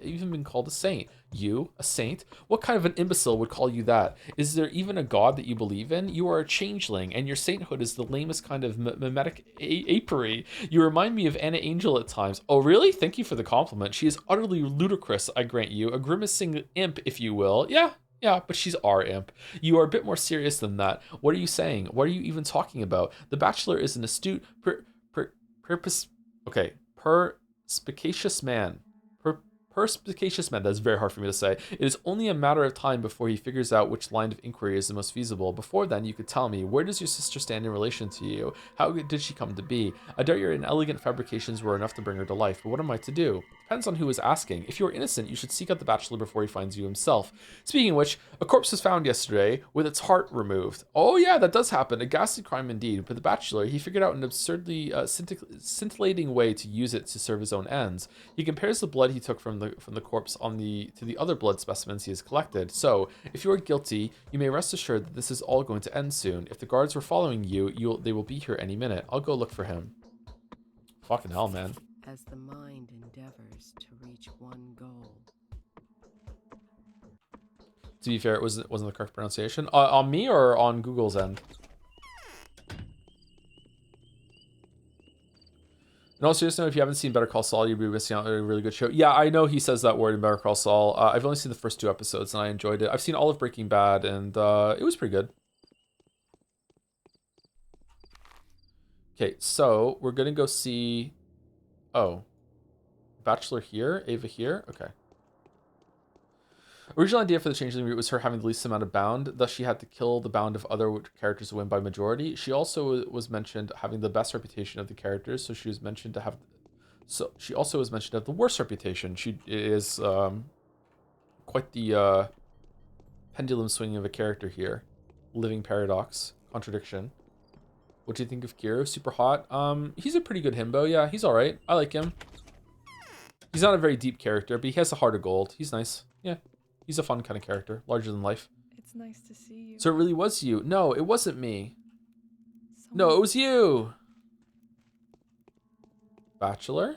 even been called a saint. You, a saint? What kind of an imbecile would call you that? Is there even a god that you believe in? You are a changeling, and your sainthood is the lamest kind of mimetic apery. You remind me of Anna Angel at times. Oh, really? Thank you for the compliment. She is utterly ludicrous, I grant you. A grimacing imp, if you will. Yeah, but she's our imp. You are a bit more serious than that. What are you saying? What are you even talking about? The Bachelor is an astute, perspicacious man. Perspicacious man. That's very hard for me to say. It is only a matter of time before he figures out which line of inquiry is the most feasible. Before then, you could tell me, where does your sister stand in relation to you? How did she come to be? I doubt your inelegant fabrications were enough to bring her to life, but what am I to do? Depends on who is asking. If you are innocent, you should seek out the Bachelor before he finds you himself. Speaking of which, a corpse was found yesterday with its heart removed. Oh yeah, that does happen. A ghastly crime indeed. But the Bachelor, he figured out an absurdly scintillating way to use it to serve his own ends. He compares the blood he took from the corpse to the other blood specimens he has collected. So, if you are guilty, you may rest assured that this is all going to end soon. If the guards were following you, they will be here any minute. I'll go look for him. Fucking hell, man. As the mind endeavors to reach one goal. To be fair, it wasn't the correct pronunciation. On me or on Google's end? And also, just know if you haven't seen Better Call Saul, you'll be missing out on a really good show. Yeah, I know he says that word in Better Call Saul. I've only seen the first 2 episodes and I enjoyed it. I've seen all of Breaking Bad and it was pretty good. Okay, so we're gonna go see Oh. Bachelor here? Ava here? Okay. Original idea for the Changeling route was her having the least amount of bound, thus she had to kill the bound of other characters to win by majority. She also was mentioned having the best reputation of the characters, so she was mentioned to have... So she also was mentioned to have the worst reputation. She is quite the pendulum swinging of a character here. Living paradox. Contradiction. What do you think of Kiro? Super hot. He's a pretty good himbo. Yeah, he's alright. I like him. He's not a very deep character, but he has a heart of gold. He's nice. Yeah. He's a fun kind of character. Larger than life. It's nice to see you. So it really was you. No, it wasn't me. No, it was you. Bachelor?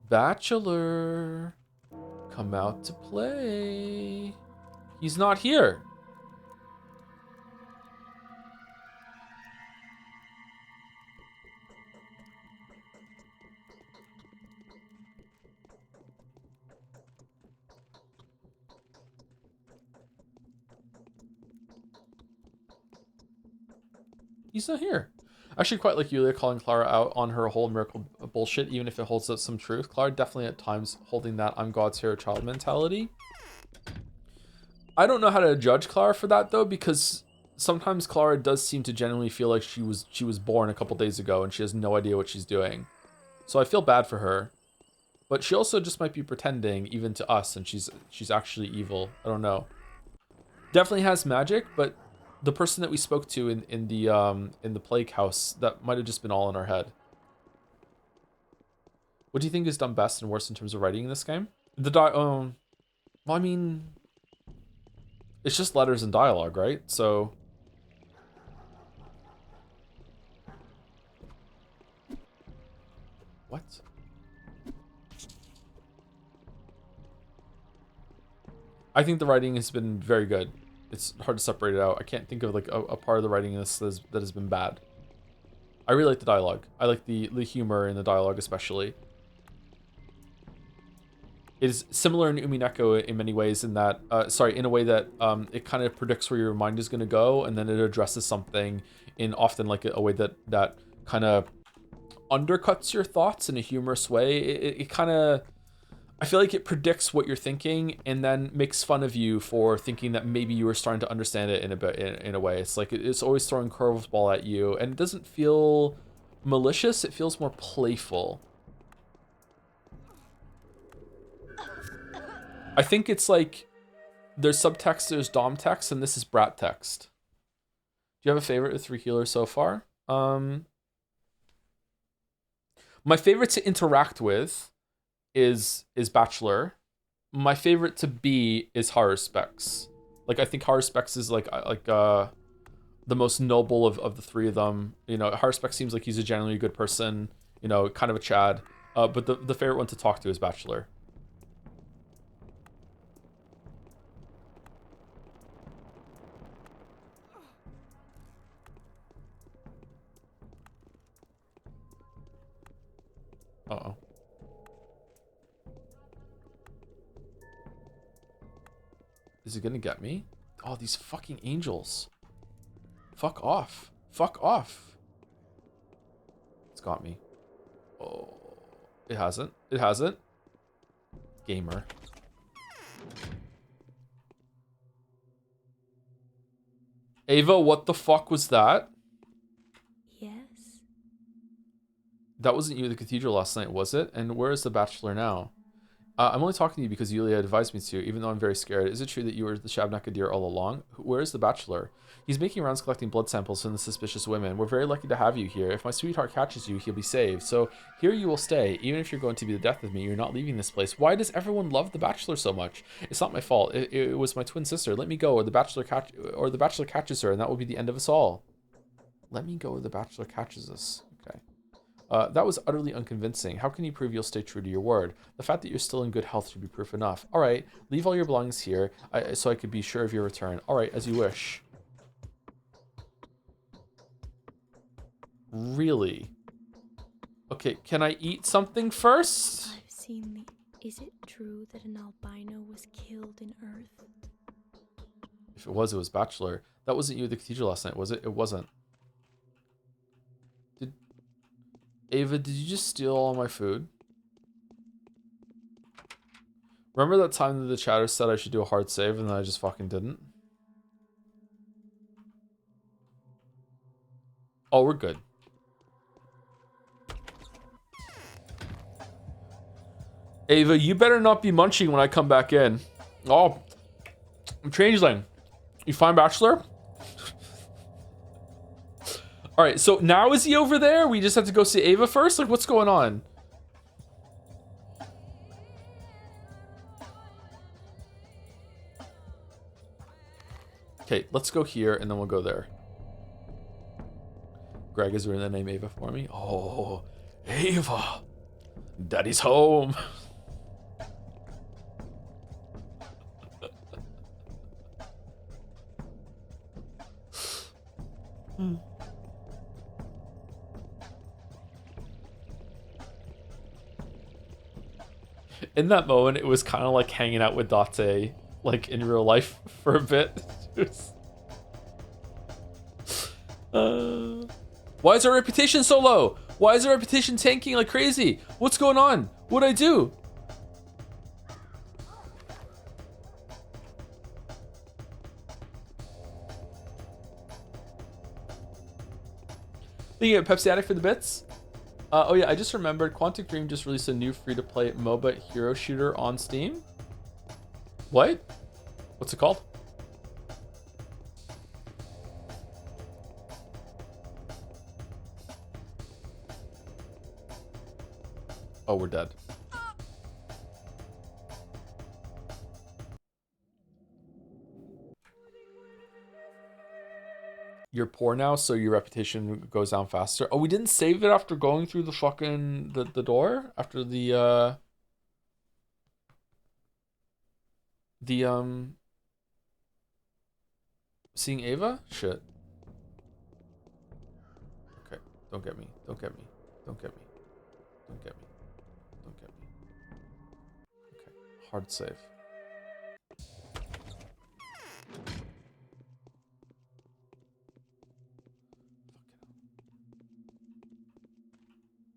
Bachelor. Come out to play. He's not here. He's not here. I actually quite like Yulia calling Clara out on her whole miracle bullshit, even if it holds up some truth. Clara definitely at times holding that I'm God's hero child mentality. I don't know how to judge Clara for that though, because sometimes Clara does seem to genuinely feel like she was born a couple days ago and she has no idea what she's doing. So I feel bad for her. But she also just might be pretending even to us, and she's actually evil. I don't know. Definitely has magic, but the person that we spoke to in the plague house, that might have just been all in our head. What do you think is done best and worst in terms of writing in this game? Well, I mean, it's just letters and dialogue, right? So what? I think the writing has been very good. It's hard to separate it out. I can't think of like a part of the writing in this that has been bad. I really like the dialogue. I like the humor in the dialogue especially. It is similar in Umineko in many ways in that, in a way that it kind of predicts where your mind is going to go, and then it addresses something in often like a way that kind of undercuts your thoughts in a humorous way. It kind of... I feel like it predicts what you're thinking and then makes fun of you for thinking that maybe you were starting to understand it in a way. It's like it's always throwing curveball at you, and it doesn't feel malicious. It feels more playful. I think it's like there's subtext, there's dom text, and this is brat text. Do you have a favorite of 3 healers so far? My favorite to interact with is Bachelor. My favorite to be is Haruspex. Like I think Haruspex is like the most noble of the 3 of them. You know, Haruspex seems like he's a generally good person, you know, kind of a Chad. But the favorite one to talk to is Bachelor. Uh-oh. Is it gonna get me? Oh, these fucking angels. Fuck off. Fuck off. It's got me. Oh, it hasn't. It hasn't. Gamer. Ava, what the fuck was that? Yes. That wasn't you at the cathedral last night, was it? And where is the Bachelor now? I'm only talking to you because Yulia advised me to, even though I'm very scared. Is it true that you were the Shabnakadir all along? Where is the Bachelor? He's making rounds collecting blood samples from the suspicious women. We're very lucky to have you here. If my sweetheart catches you, he'll be saved. So here you will stay. Even if you're going to be the death of me, you're not leaving this place. Why does everyone love the Bachelor so much? It's not my fault. It was my twin sister. Let me go, or the Bachelor catches her, and that will be the end of us all. Let me go, or the Bachelor catches us. Okay. That was utterly unconvincing. How can you prove you'll stay true to your word? The fact that you're still in good health should be proof enough. All right, leave all your belongings here so I could be sure of your return. All right, as you wish. Really? Okay, can I eat something first? I've seen the... Is it true that an albino was killed in Earth? If it was Bachelor. That wasn't you at the cathedral last night, was it? It wasn't. Ava, did you just steal all my food? Remember that time that the chatter said I should do a hard save and then I just fucking didn't? Oh, we're good. Ava, you better not be munching when I come back in. Oh, Changeling. You find Bachelor? Alright, so now is he over there? We just have to go see Ava first? Like, what's going on? Okay, let's go here and then we'll go there. Greg, is there the name Ava for me? Oh, Ava. Daddy's home. In that moment, it was kind of like hanging out with Date, like in real life for a bit. Why is our reputation so low? Why is our reputation tanking like crazy? What's going on? What'd I do? Thinking of Pepsi Addict for the bits? Oh yeah, I just remembered Quantic Dream just released a new free-to-play MOBA hero shooter on Steam. What? What's it called? Oh, we're dead. You're poor now, so your reputation goes down faster. Oh, we didn't save it after going through the fucking the door after the seeing Ava? Shit. Okay, don't get me. Don't get me. Don't get me. Don't get me. Don't get me. Okay, hard save.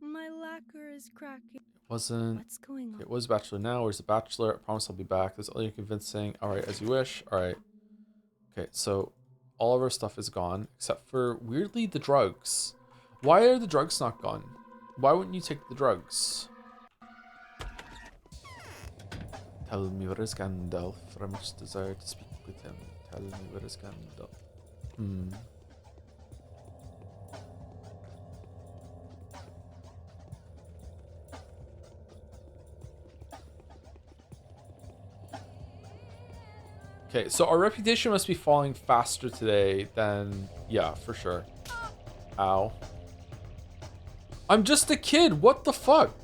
My lacquer is cracking. Wasn't. What's going on? It was Bachelor now. Where's the Bachelor? I promise I'll be back. That's all you're convincing. All right, as you wish. All right. Okay, so all of our stuff is gone except for weirdly the drugs. Why are the drugs not gone? Why wouldn't you take the drugs? Tell me where is Gandalf? For I much desire to speak with him. Tell me where is Gandalf? Okay, so our reputation must be falling faster today than... Yeah, for sure. Ow. I'm just a kid. What the fuck?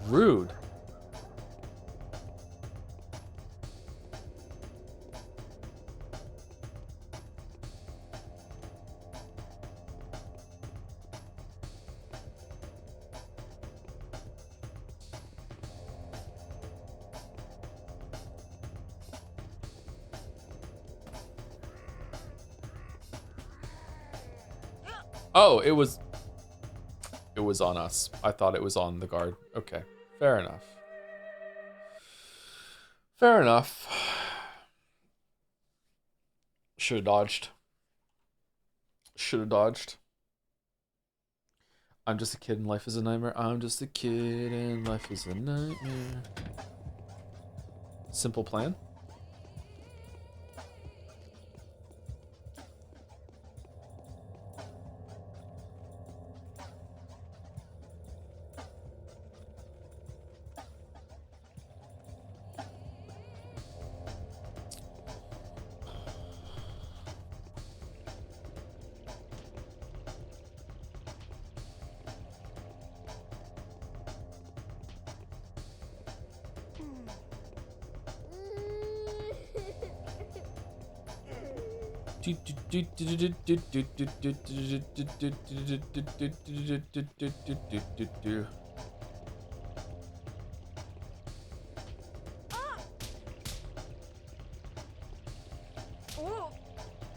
Rude. Oh, it was on us. I thought it was on the guard. Okay, fair enough. Fair enough. Should have dodged. Should have dodged. I'm just a kid and life is a nightmare. I'm just a kid and life is a nightmare. Simple plan.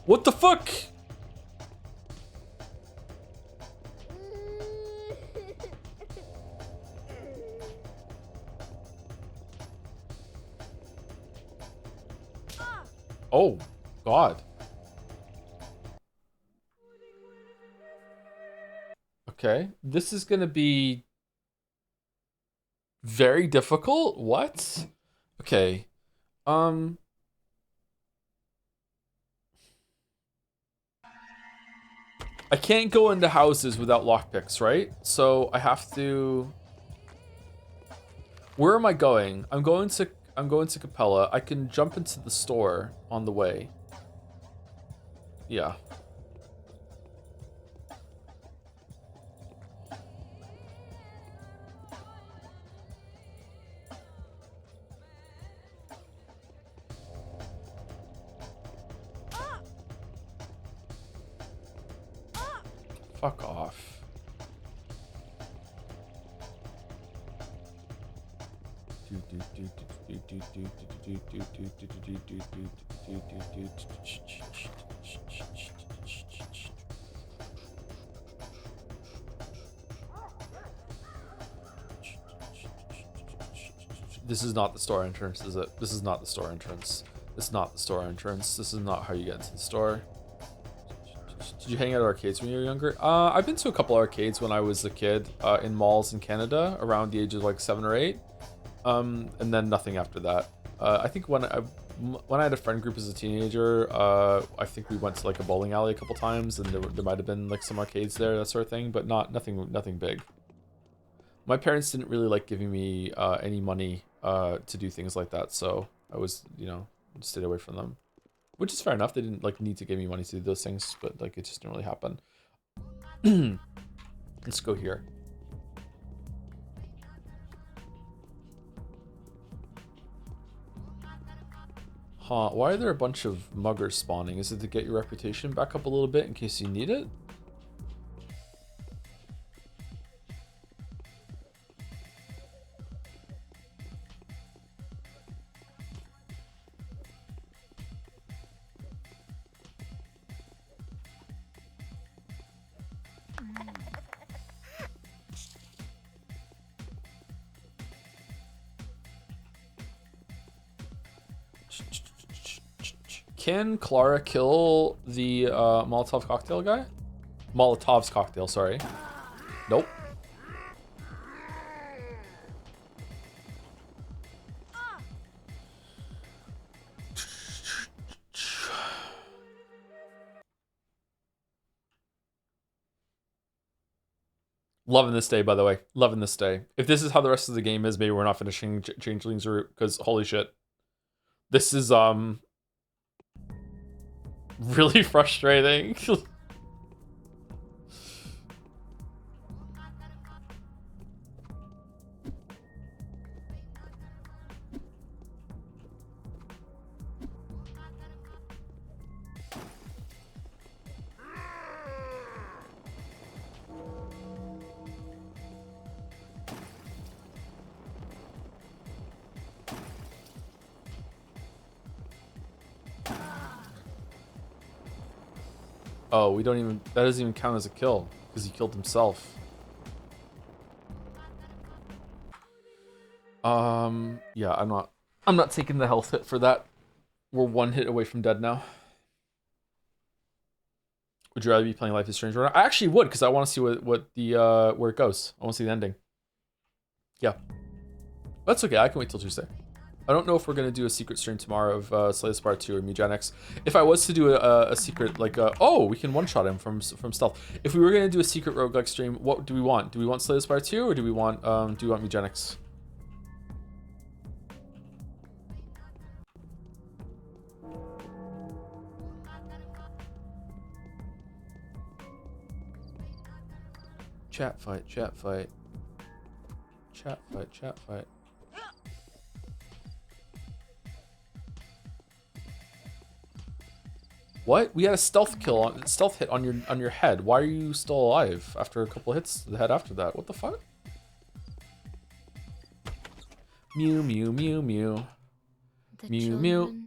What the fuck? Oh, God. Okay, this is gonna be very difficult. What? Okay. I can't go into houses without lockpicks, right? So I have to. Where am I going? I'm going to Capella. I can jump into the store on the way. Yeah. Fuck off. This is not the store entrance, is it? This is not the store entrance. This is not the store entrance. This is not how you get into the store. Did you hang out at arcades when you were younger? I've been to a couple arcades when I was a kid, in malls in Canada, around the age of like 7 or 8. And then nothing after that. I think when I had a friend group as a teenager, I think we went to like a bowling alley a couple times, and there might have been like some arcades there, that sort of thing, but nothing big. My parents didn't really like giving me any money to do things like that, so I was, stayed away from them. Which is fair enough. They didn't like need to give me money to do those things, but like it just didn't really happen. Let's go here. Huh, why are there a bunch of muggers spawning? Is it to get your reputation back up a little bit in case you need it? Can Clara kill the Molotov cocktail guy? Molotov's cocktail, sorry. Nope. Loving this day, by the way. Loving this day. If this is how the rest of the game is, maybe we're not finishing Changeling's route, because holy shit. This is, really frustrating. Oh, we don't even, that doesn't even count as a kill because he killed himself. Yeah, I'm not taking the health hit for that. We're one hit away from dead now. Would you rather be playing Life is Strange or not? I actually would, because I want to see what the where it goes. I want to see the ending. Yeah. That's okay, I can wait till Tuesday. I don't know if we're going to do a secret stream tomorrow of Slay the Spire 2 or Mugenics. If I was to do a secret, like, oh, we can one-shot him from stealth. If we were going to do a secret roguelike stream, what do we want? Do we want Slay the Spire 2 or do we want Mugenics? Chat fight, chat fight. Chat fight, chat fight. What? We had a stealth hit on your head. Why are you still alive after a couple hits to the head after that? What the fuck? Mew mew mew mew. Mew mew.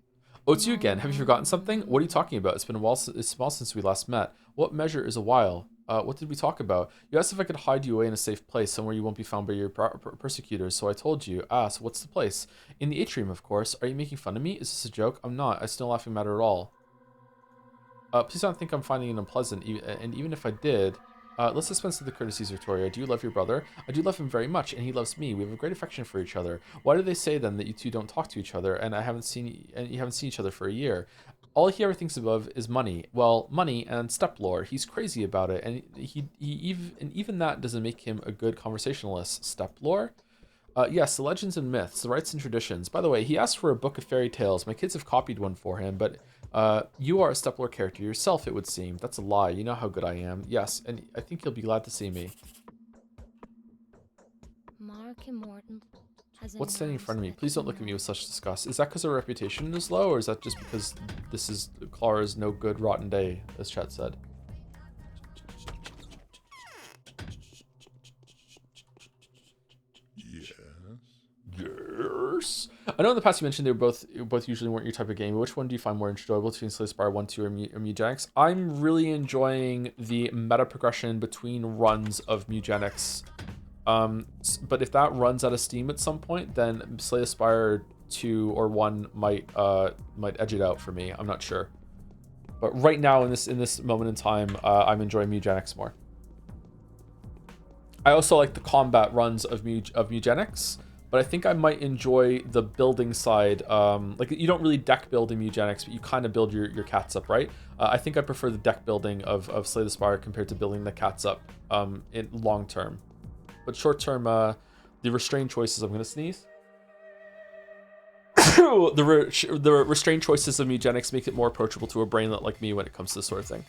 Oh, it's you again. Have you forgotten something? What are you talking about? It's been a while. It's a while since we last met. What measure is a while? What did we talk about? You asked if I could hide you away in a safe place, somewhere you won't be found by your persecutors. So I told you. So what's the place? In the atrium, of course. Are you making fun of me? Is this a joke? I'm not. It's no laughing matter at all. Please don't think I'm finding it unpleasant. And even if I did, let's dispense with the courtesies, Victoria. I do love your brother. I do love him very much, and he loves me. We have a great affection for each other. Why do they say then that you two don't talk to each other, and you haven't seen each other for a year? All he ever thinks of is money. Well, money and step lore. He's crazy about it, and even that doesn't make him a good conversationalist. Step lore. Yes, the legends and myths, the rites and traditions. By the way, he asked for a book of fairy tales. My kids have copied one for him, but you are a Steplore character yourself, it would seem. That's a lie. You know how good I am. Yes, and I think you'll be glad to see me. What's standing in front of me? Please don't look at me with such disgust. Is that because our reputation is low, or is that just because this is Clara's no good rotten day, as Chet said? Yes. I know in the past you mentioned they both usually weren't your type of game. But which one do you find more enjoyable between Slay Spire 1, 2, or Mugenics? I'm really enjoying the meta progression between runs of Mugenics. But if that runs out of steam at some point, then Slay Spire 2 or 1 might edge it out for me. I'm not sure. But right now in this moment in time, I'm enjoying Mugenics more. I also like the combat runs of Mugenics. But I think I might enjoy the building side. Like, you don't really deck build in Mugenics, but you kind of build your cats up, right? I think I prefer the deck building of Slay the Spire compared to building the cats up in long term. But short term, the restrained choices, I'm going to sneeze. the restrained choices of Mugenics make it more approachable to a brainlet like me when it comes to this sort of thing.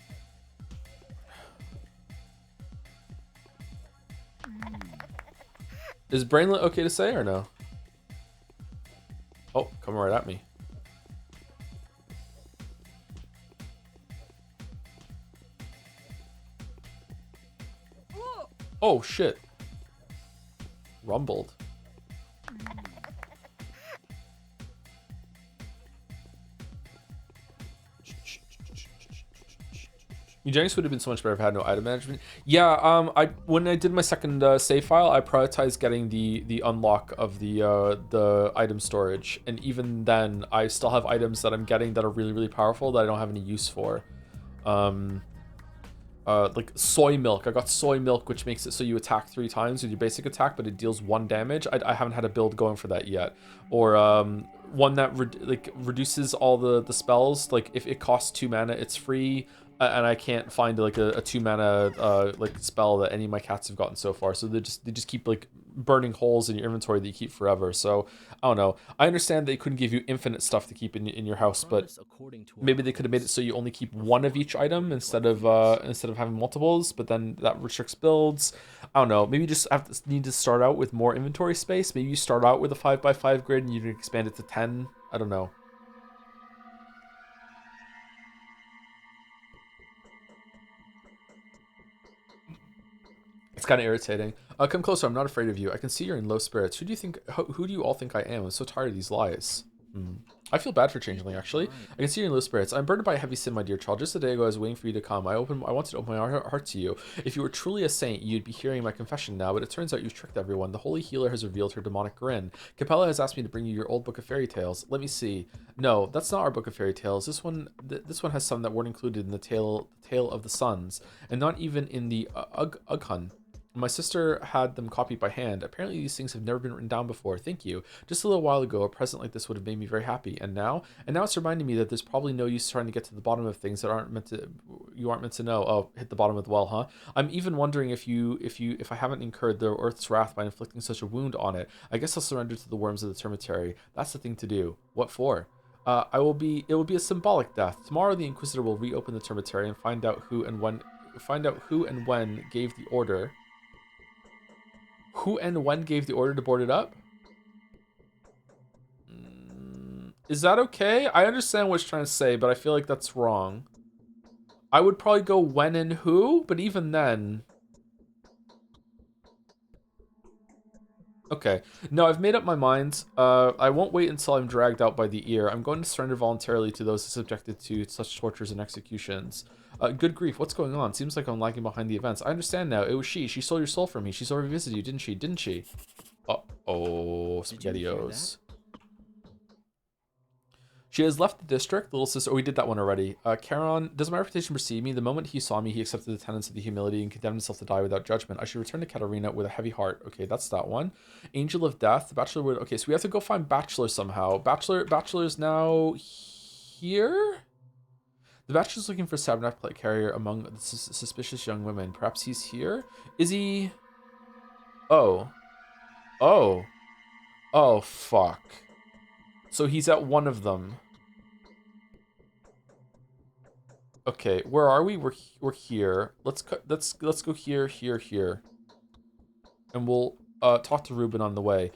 Is brainlet okay to say or no? Oh, coming right at me. Oh, shit. Rumbled. Eugenics would have been so much better if I had no item management. Yeah, when I did my second save file, I prioritized getting the unlock of the item storage, and even then, I still have items that I'm getting that are really, really powerful that I don't have any use for. Like soy milk. I got soy milk, which makes it so you attack 3 times with your basic attack, but it deals 1 damage. I haven't had a build going for that yet. Or one that reduces all the spells. Like if it costs 2 mana, it's free. And I can't find like a 2 mana like spell that any of my cats have gotten so far. So they just keep like burning holes in your inventory that you keep forever. So I don't know. I understand they couldn't give you infinite stuff to keep in your house, but maybe they could have made it so you only keep 1 of each item instead of having multiples. But then that restricts builds. I don't know. Maybe you just need to start out with more inventory space. Maybe you start out with a 5x5 grid and you can expand it to 10. I don't know. It's kind of irritating. Come closer. I'm not afraid of you. I can see you're in low spirits. Who do you all think I am? I'm so tired of these lies. I feel bad for Changeling, actually. I can see you're in low spirits. I'm burdened by a heavy sin, my dear child. Just a day ago, I was waiting for you to come. I wanted to open my heart to you. If you were truly a saint, you'd be hearing my confession now, but it turns out you've tricked everyone. The Holy Healer has revealed her demonic grin. Capella has asked me to bring you your old book of fairy tales. Let me see. No, that's not our book of fairy tales. This one has some that weren't included in the tale of the Sons, and not even in the Ughun. My sister had them copied by hand. Apparently these things have never been written down before. Thank you. Just a little while ago, a present like this would have made me very happy. And now it's reminding me that there's probably no use trying to get to the bottom of things that you aren't meant to know. Oh, hit the bottom of the well, huh? I'm even wondering if I haven't incurred the Earth's wrath by inflicting such a wound on it. I guess I'll surrender to the worms of the Termitary. That's the thing to do. What for? It will be a symbolic death. Tomorrow the Inquisitor will reopen the Termitary and find out who and when gave the order. Who and when gave the order to board it up? Is that okay? I understand what it's trying to say, but I feel like that's wrong. I would probably go when and who, but even then... Okay. No, I've made up my mind. I won't wait until I'm dragged out by the ear. I'm going to surrender voluntarily to those subjected to such tortures and executions. Good grief, what's going on? Seems like I'm lagging behind the events. I understand now. It was she. She stole your soul from me. She's already visited you, didn't she? Didn't she? Uh-oh, SpaghettiOs. She has left the district, little sister. Oh, we did that one already. Charon, does my reputation precede me? The moment he saw me, he accepted the tenets of the humility and condemned himself to die without judgment. I should return to Katarina with a heavy heart. Okay, that's that one. Angel of Death. The Bachelor would... Okay, so we have to go find Bachelor somehow. Bachelor is now here? The Bachelor's looking for a Sabnac plate carrier among the suspicious young women. Perhaps he's here? Is he... Oh. Oh. Oh, fuck. So he's at one of them. Okay, where are we? We're here. Let's go here, and we'll talk to Ruben on the way.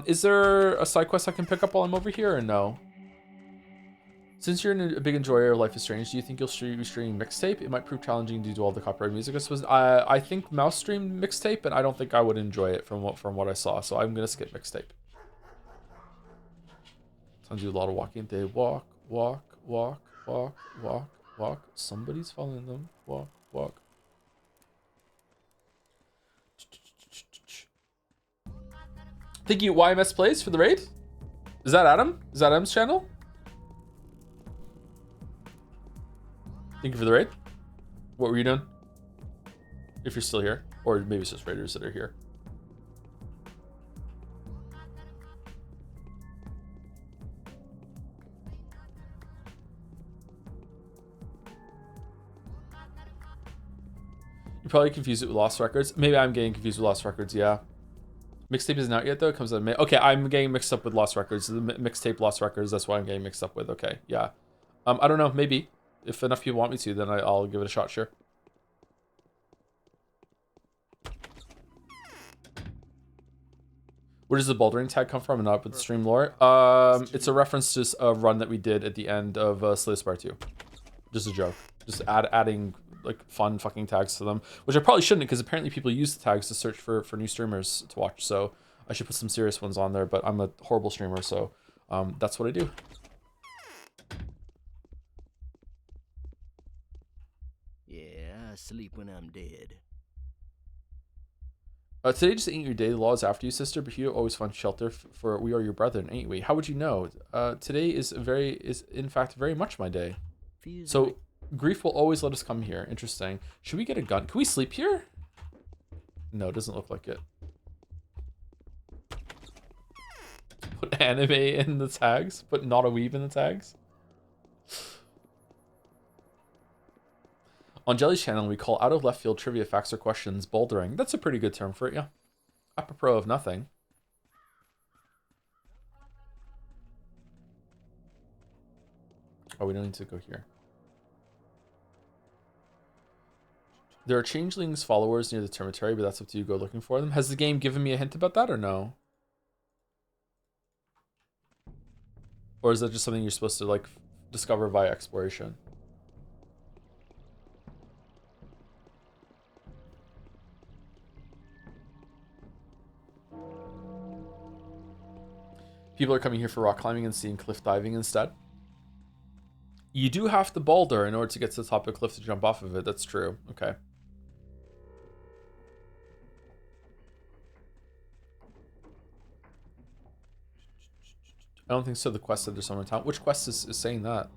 Is there a side quest I can pick up while I'm over here, or no? Since you're a big enjoyer of Life is Strange, do you think you'll be streaming mixtape? It might prove challenging due to all the copyrighted music. I think Mouse streamed mixtape, and I don't think I would enjoy it from what I saw. So I'm gonna skip mixtape. Sounds do a lot of walking. They walk. Somebody's following them. Walk. Thank you, YMS Plays, for the raid. Is that Adam? Is that Adam's channel? Thank you for the raid. What were you doing? If you're still here. Or maybe it's just raiders that are here. You probably confused it with Lost Records. Maybe I'm getting confused with Lost Records, yeah. Mixtape isn't out yet, though. It comes out in May. Okay, I'm getting mixed up with Lost Records. The mixtape Lost Records, that's why I'm getting mixed up with. Okay, yeah. I don't know, maybe. If enough people want me to, then I'll give it a shot, sure. Where does the bouldering tag come from and not with the stream lore? It's a reference to a run that we did at the end of Slay Spire 2. Just a joke. Just adding like fun fucking tags to them, which I probably shouldn't because apparently people use the tags to search for new streamers to watch. So I should put some serious ones on there, but I'm a horrible streamer, so that's what I do. Yeah, I sleep when I'm dead. Today just ain't your day. The law is after you, sister, but you always find shelter for we are your brethren, ain't we? How would you know? Today is in fact very much my day. So grief will always let us come here. Interesting. Should we get a gun? Can we sleep here? No, it doesn't look like it. Put anime in the tags. Put not a weeb in the tags. On Jelly's channel, we call out of left field trivia facts or questions bouldering. That's a pretty good term for it, yeah. Apropos of nothing. Oh, we don't need to go here. There are changelings followers near the cemetery, but that's up to you. Go looking for them. Has the game given me a hint about that or no? Or is that just something you're supposed to like discover via exploration? People are coming here for rock climbing and seeing cliff diving instead. You do have to boulder in order to get to the top of a cliff to jump off of it. That's true. Okay. I don't think so. The quest said there's someone in town. Which quest is saying that?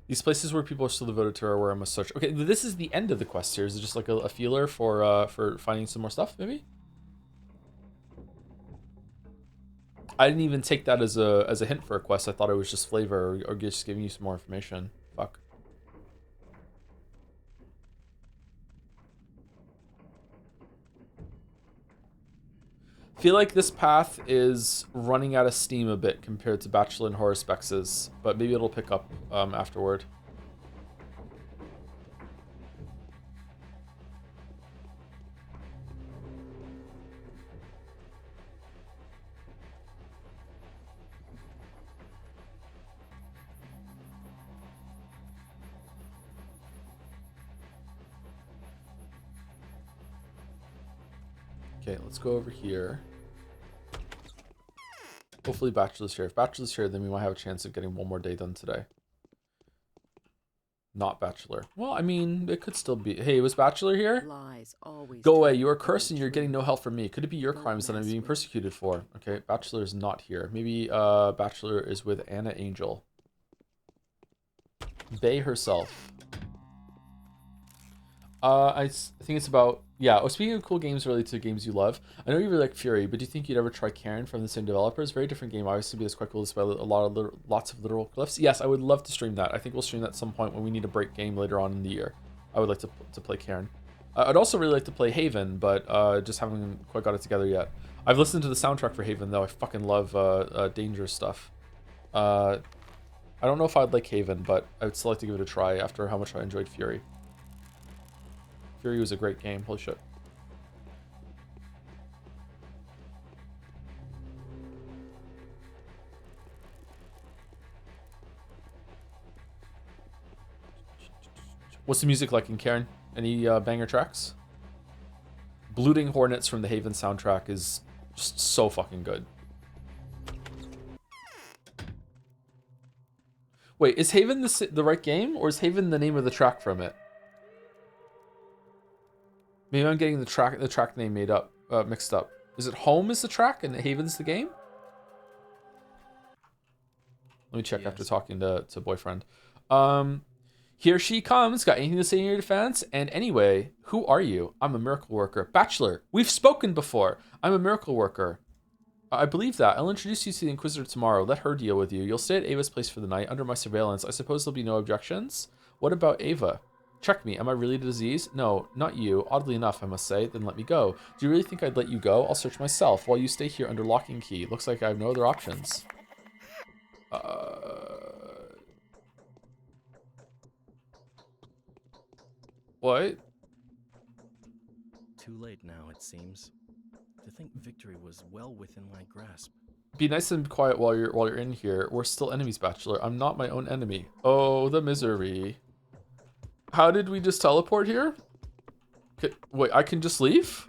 These places where people are still devoted to are where I must search. Okay, this is the end of the quest here. Is it just like a feeler for finding some more stuff, maybe? I didn't even take that as a hint for a quest. I thought it was just flavor or just giving you some more information. Fuck. Feel like this path is running out of steam a bit compared to Bachelor and Horror Spex's, but maybe it'll pick up afterward. Okay, let's go over here. Hopefully Bachelor's here. If Bachelor's here, then we might have a chance of getting one more day done today. Not Bachelor. Well, I mean, it could still be. Hey, was Bachelor here? Lies always Go away. turn You are out to be cursed and you're getting true. no help from me. Could it be your Don't crimes that I'm mess being with persecuted for? Okay, Bachelor is not here. Maybe Bachelor is with Anna Angel. Bay herself. I think it's about, yeah. Oh, speaking of cool games related to games you love, I know you really like Fury, but do you think you'd ever try Karen from the same developers? Very different game, obviously, but it's quite cool to spell lots of literal glyphs. Yes, I would love to stream that. I think we'll stream that at some point when we need a break game later on in the year. I would like to play Karen. I'd also really like to play Haven, but just haven't quite got it together yet. I've listened to the soundtrack for Haven, though. I fucking love Dangerous stuff. I don't know if I'd like Haven, but I would still like to give it a try after how much I enjoyed Fury. Fury was a great game. Holy shit. What's the music like in Karen? Any banger tracks? Blooding Hornets from the Haven soundtrack is just so fucking good. Wait, is Haven the right game, or is Haven the name of the track from it? Maybe I'm getting the track name mixed up. Is it Home is the track and Haven's the game? Let me check Yes. after talking to boyfriend. Here she comes. Got anything to say in your defense? And anyway, who are you? I'm a miracle worker. Bachelor. We've spoken before. I'm a miracle worker. I believe that. I'll introduce you to the Inquisitor tomorrow. Let her deal with you. You'll stay at Ava's place for the night under my surveillance. I suppose there'll be no objections. What about Ava? Check me. Am I really the disease? No, not you. Oddly enough, I must say. Then let me go. Do you really think I'd let you go? I'll search myself while you stay here under lock and key. Looks like I have no other options. What? Too late now, it seems. To think victory was well within my grasp. Be nice and quiet while you're in here. We're still enemies, Bachelor. I'm not my own enemy. Oh, the misery. How did we just teleport here? Okay, wait, I can just leave?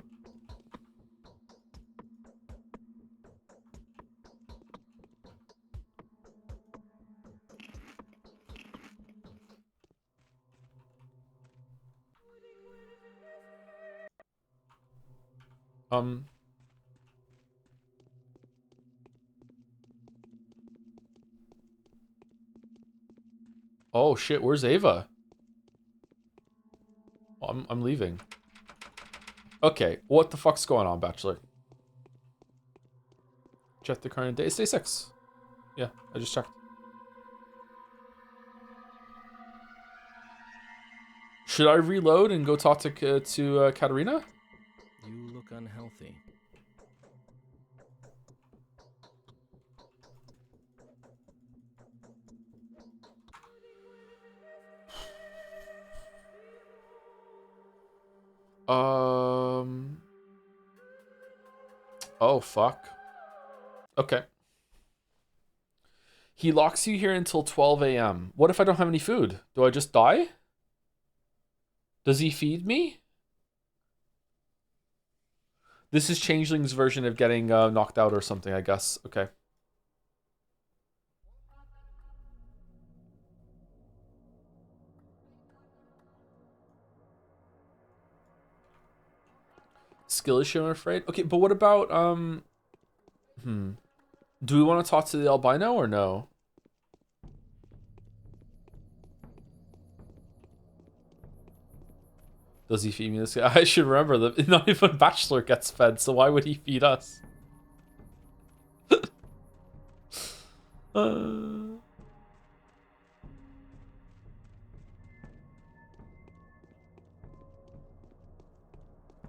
Oh shit, where's Ava? Oh, I'm leaving. Okay, what the fuck's going on, Bachelor? Check the current day. It's day 6. Yeah, I just checked. Should I reload and go talk to Katarina? You look unhealthy. Oh, fuck. Okay. He locks you here until 12 a.m. What if I don't have any food? Do I just die? Does he feed me? This is Changeling's version of getting knocked out or something, I guess. Okay. Skill issue, I'm afraid. Okay, but what about do we want to talk to the albino or no? Does he feed me this guy? I should remember that not even Bachelor gets fed, so why would he feed us?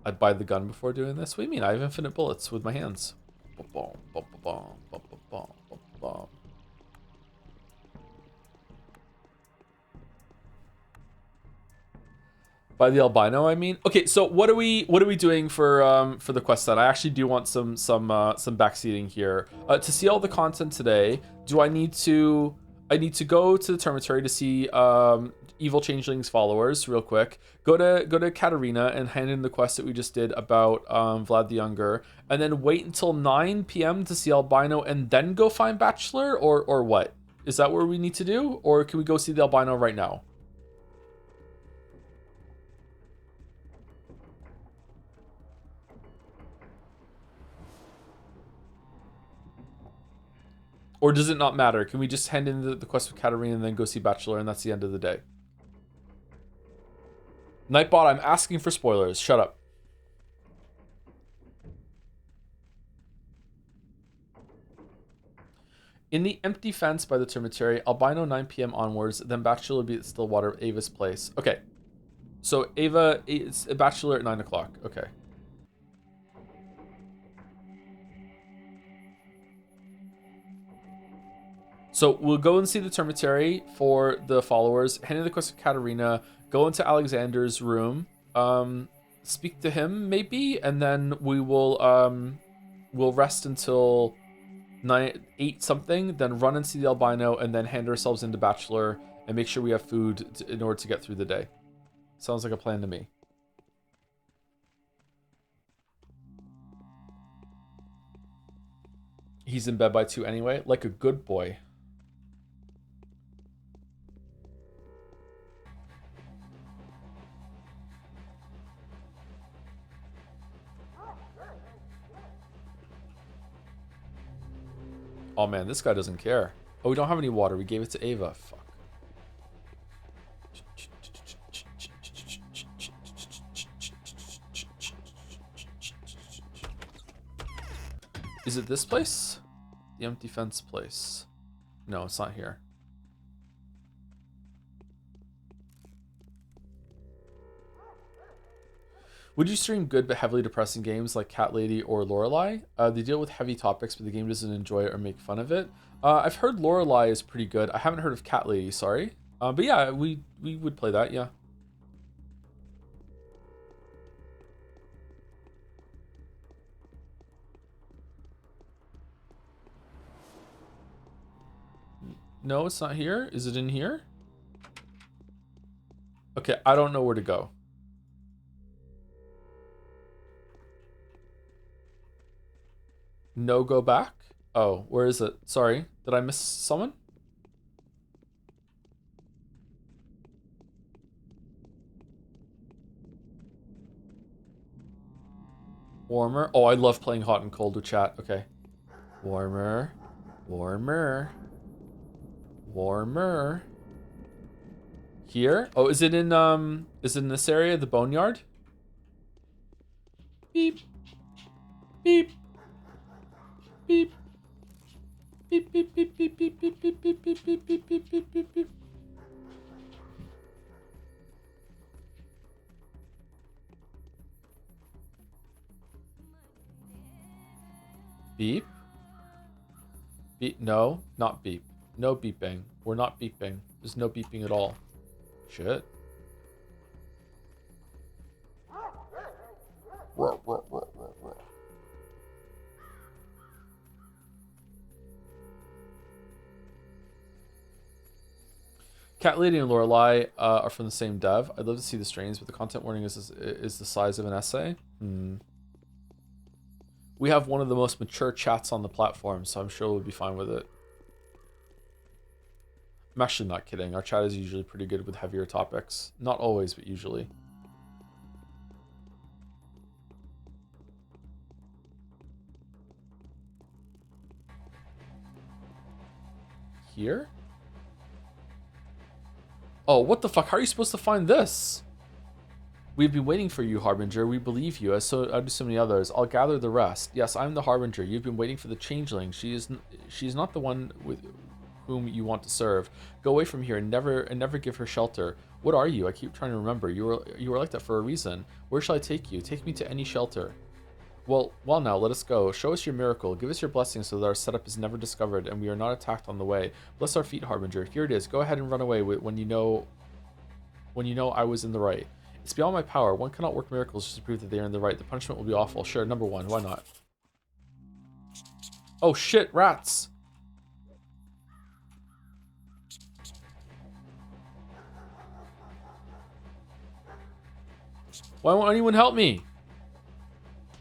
I'd buy the gun before doing this. What do you mean? I have infinite bullets with my hands. By the albino, I mean. Okay, so what are we doing for the quest then? I actually do want some backseating here. To see all the content today, do I need to I need to go to the Termitory to see Evil Changeling's followers real quick. Go to Katarina and hand in the quest that we just did about Vlad the Younger, and then wait until 9 p.m. to see Albino, and then go find Bachelor, or what? Is that what we need to do, or can we go see the Albino right now? Or does it not matter? Can we just hand in the quest with Katarina and then go see Bachelor, and that's the end of the day? Nightbot, I'm asking for spoilers. Shut up. In the empty fence by the Termitory, Albino 9 p.m. onwards, then Bachelor will be at Stillwater, Ava's place. Okay. So Ava, it's a Bachelor at 9 o'clock. Okay. So we'll go and see the Termitory for the followers, hand in the quest of Katarina, go into Alexander's room, speak to him maybe, and then we will we'll rest until 8 something, then run and see the Albino, and then hand ourselves into Bachelor and make sure we have food in order to get through the day. Sounds like a plan to me. He's in bed by 2 anyway, like a good boy. Oh man, this guy doesn't care. Oh, we don't have any water. We gave it to Ava. Fuck. Is it this place? The empty fence place. No, it's not here. Would you stream good but heavily depressing games like Cat Lady or Lorelei? They deal with heavy topics, but the game doesn't enjoy it or make fun of it. I've heard Lorelei is pretty good. I haven't heard of Cat Lady, sorry. But yeah, we would play that, yeah. No, it's not here. Is it in here? Okay, I don't know where to go. No, go back? Oh, where is it? Sorry, did I miss someone? Warmer. Oh, I love playing hot and cold with chat. Okay. Warmer. Warmer. Warmer. Here? Oh, is it in this area, the boneyard? Beep. Beep. Beep. Beep, beep, beep, beep, beep, beep, beep, beep, beep, beep, beep, beep, beep, beep, beep. Beep. Beep. No, not beep. No beeping. We're not beeping. There's no beeping at all. Shit. Cat Lady and Lorelei are from the same dev. I'd love to see the strains, but the content warning is the size of an essay. We have one of the most mature chats on the platform, so I'm sure we'll be fine with it. I'm actually not kidding. Our chat is usually pretty good with heavier topics. Not always, but usually. Here? Oh, what the fuck? How are you supposed to find this? We've been waiting for you, Harbinger. We believe you, as do so many others. I'll gather the rest. Yes, I'm the Harbinger. You've been waiting for the Changeling. She's not the one with whom you want to serve. Go away from here and never give her shelter. What are you? I keep trying to remember. You were like that for a reason. Where shall I take you? Take me to any shelter. Well, now, let us go. Show us your miracle. Give us your blessing so that our setup is never discovered and we are not attacked on the way. Bless our feet, Harbinger. Here it is. Go ahead and run away when you know I was in the right. It's beyond my power. One cannot work miracles just to prove that they are in the right. The punishment will be awful. Sure, number 1. Why not? Oh shit, rats! Why won't anyone help me?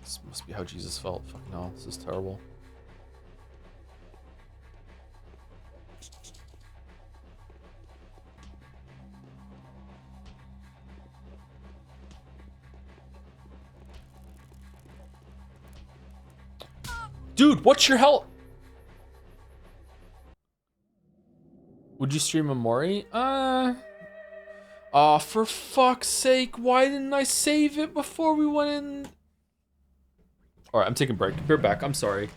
This must be how Jesus felt. Fucking hell, this is terrible. Dude, what's your health? Would you stream a Mori? For fuck's sake, why didn't I save it before we went in? Alright, I'm taking a break. Be right back, I'm sorry.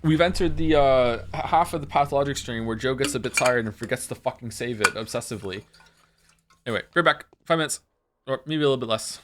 We've entered the half of the Pathologic stream where Joe gets a bit tired and forgets to fucking save it obsessively. Anyway, be right back. 5 minutes. Or maybe a little bit less.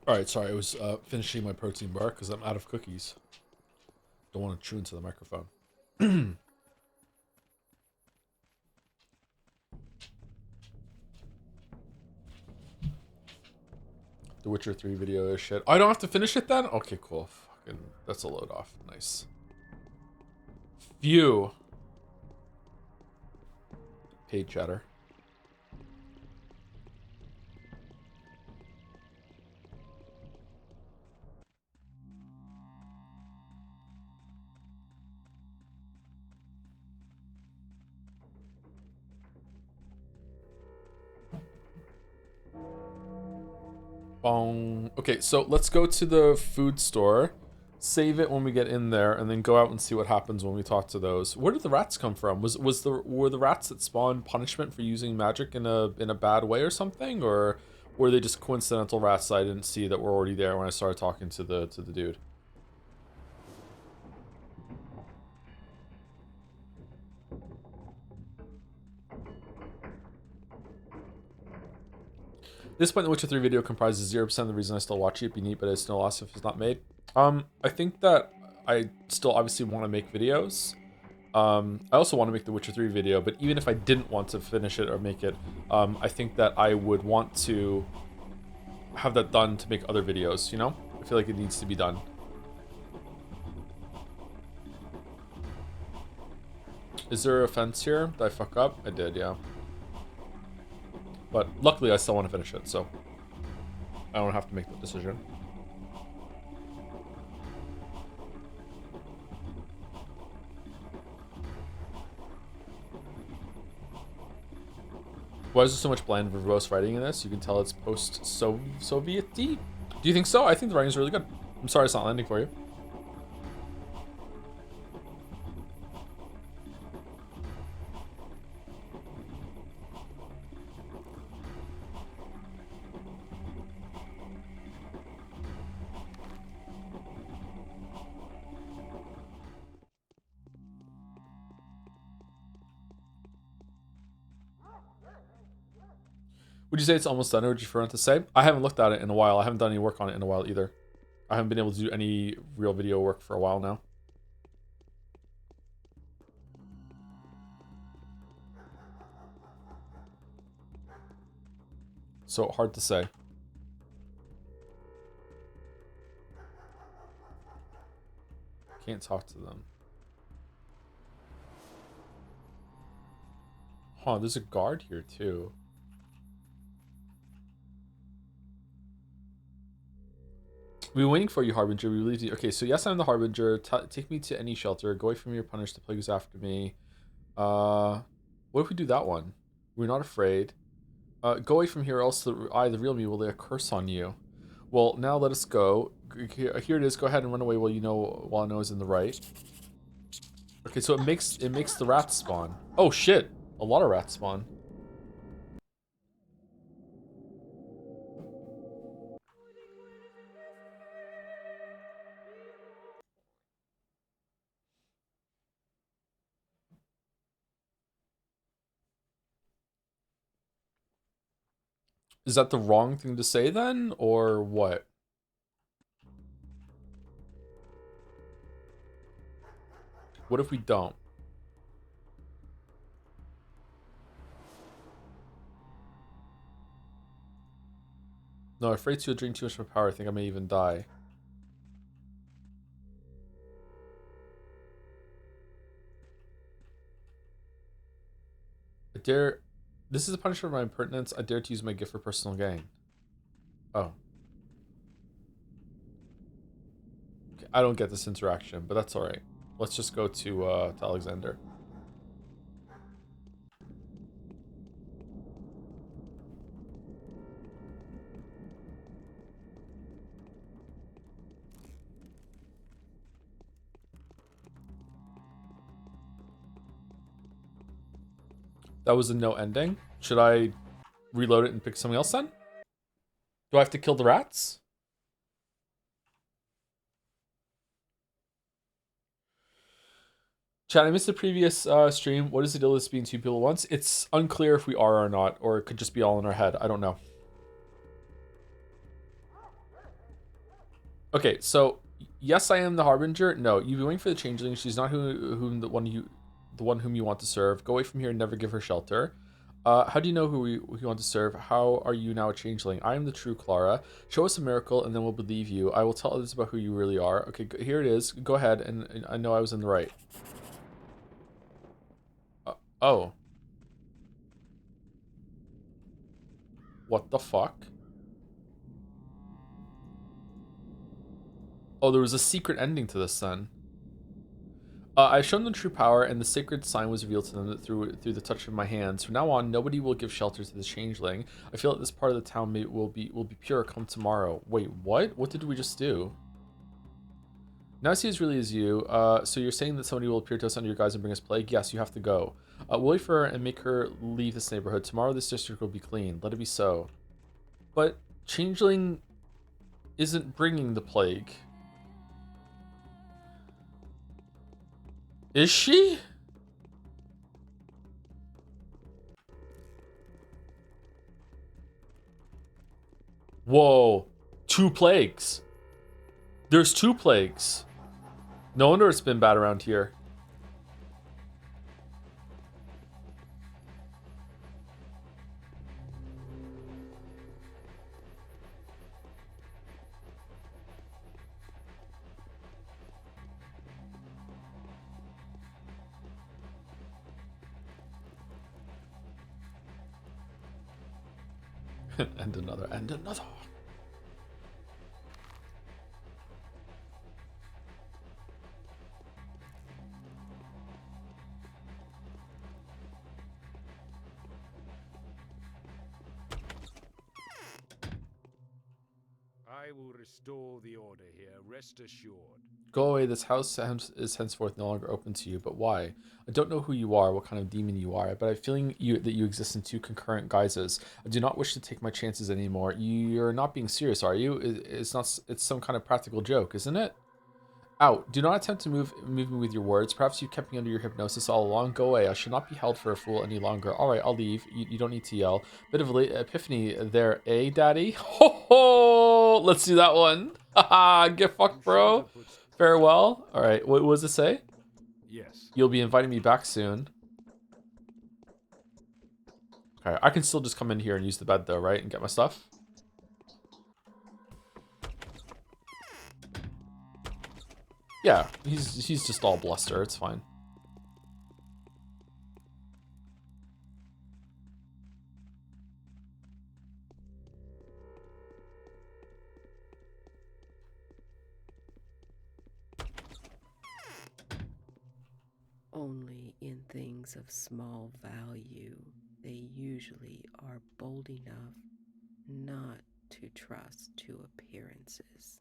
Alright, sorry, I was finishing my protein bar because I'm out of cookies. Don't want to chew into the microphone. The Witcher 3 video is shit. Oh, I don't have to finish it then? Okay, cool. Fucking, that's a load off. Nice. Phew. Paid chatter. Bong. Okay, so let's go to the food store, save it when we get in there, and then go out and see what happens when we talk to those. Where did the rats come from? Were the rats that spawned punishment for using magic in a bad way or something, or were they just coincidental rats that I didn't see that were already there when I started talking to the dude? This point, the Witcher 3 video comprises 0% of the reason I still watch it. It'd be neat, but it's no loss if it's not made. I think that I still obviously want to make videos. I also want to make the Witcher 3 video, but even if I didn't want to finish it or make it, I think that I would want to have that done to make other videos, you know? I feel like it needs to be done. Is there a fence here? Did I fuck up? I did, yeah. But luckily, I still want to finish it, so I don't have to make the decision. Why is there so much bland, verbose writing in this? You can tell it's post-Soviet-y. Do you think so? I think the writing is really good. I'm sorry it's not landing for you. Would you say it's almost done, or would you prefer it to say? I haven't looked at it in a while. I haven't done any work on it in a while either. I haven't been able to do any real video work for a while now. So hard to say. Can't talk to them. Huh, there's a guard here too. We're waiting for you, Harbinger. We believe you. Okay, so yes, I'm the Harbinger. Take me to any shelter. Go away from here, punish the plagues after me. What if we do that one? We're not afraid. Go away from here, else the real me, will lay a curse on you. Well, now let us go. Here it is. Go ahead and run away while I know is in the right. Okay, so it makes the rats spawn. Oh shit! A lot of rats spawn. Is that the wrong thing to say then, or what? What if we don't? No, afraid to drink too much of my power. I think I may even die. I dare... This is a punishment for my impertinence. I dare to use my gift for personal gain. Oh. Okay, I don't get this interaction, but that's alright. Let's just go to Alexander. That was a no ending. Should I reload it and pick something else then? Do I have to kill the rats? Chat, I missed the previous stream. What is the deal with this being two people at once? It's unclear if we are or not, or it could just be all in our head. I don't know. Okay, so yes, I am the harbinger. No, you've been waiting for the changeling. She's not the one whom you want to serve. Go away from here and never give her shelter. How do you know who you want to serve? How are you now a changeling? I am the true Clara. Show us a miracle and then we'll believe you. I will tell others about who you really are. Okay, here it is. Go ahead, and I know I was in the right. Oh. What the fuck? Oh, there was a secret ending to this then. I've shown them true power, and the sacred sign was revealed to them through the touch of my hands. From now on, nobody will give shelter to the changeling. I feel that this part of the town will be pure come tomorrow. Wait, what? What did we just do? Now I see as really as you. So you're saying that somebody will appear to us under your guise and bring us plague? Yes, you have to go. We'll wait for her and make her leave this neighborhood. Tomorrow this district will be clean. Let it be so. But changeling isn't bringing the plague. Is she? Whoa. 2 plagues. There's 2 plagues. No wonder it's been bad around here. And another, and another. I will restore the order here, rest assured. Go away, this house is henceforth no longer open to you, but why? I don't know who you are, what kind of demon you are, but I have a feeling that you exist in 2 concurrent guises. I do not wish to take my chances anymore. You're not being serious, are you? It's not. It's some kind of practical joke, isn't it? Out. Do not attempt to move me with your words. Perhaps you kept me under your hypnosis all along. Go away. I should not be held for a fool any longer. All right, I'll leave. You don't need to yell. Bit of a late epiphany there, eh, daddy? Ho ho! Let's do that one. Haha, get fucked, bro. Farewell. All right, what does it say? Yes. You'll be inviting me back soon. Okay, I can still just come in here and use the bed though, right? And get my stuff. Yeah, he's just all bluster. It's fine. Only in things of small value, they usually are bold enough not to trust to appearances.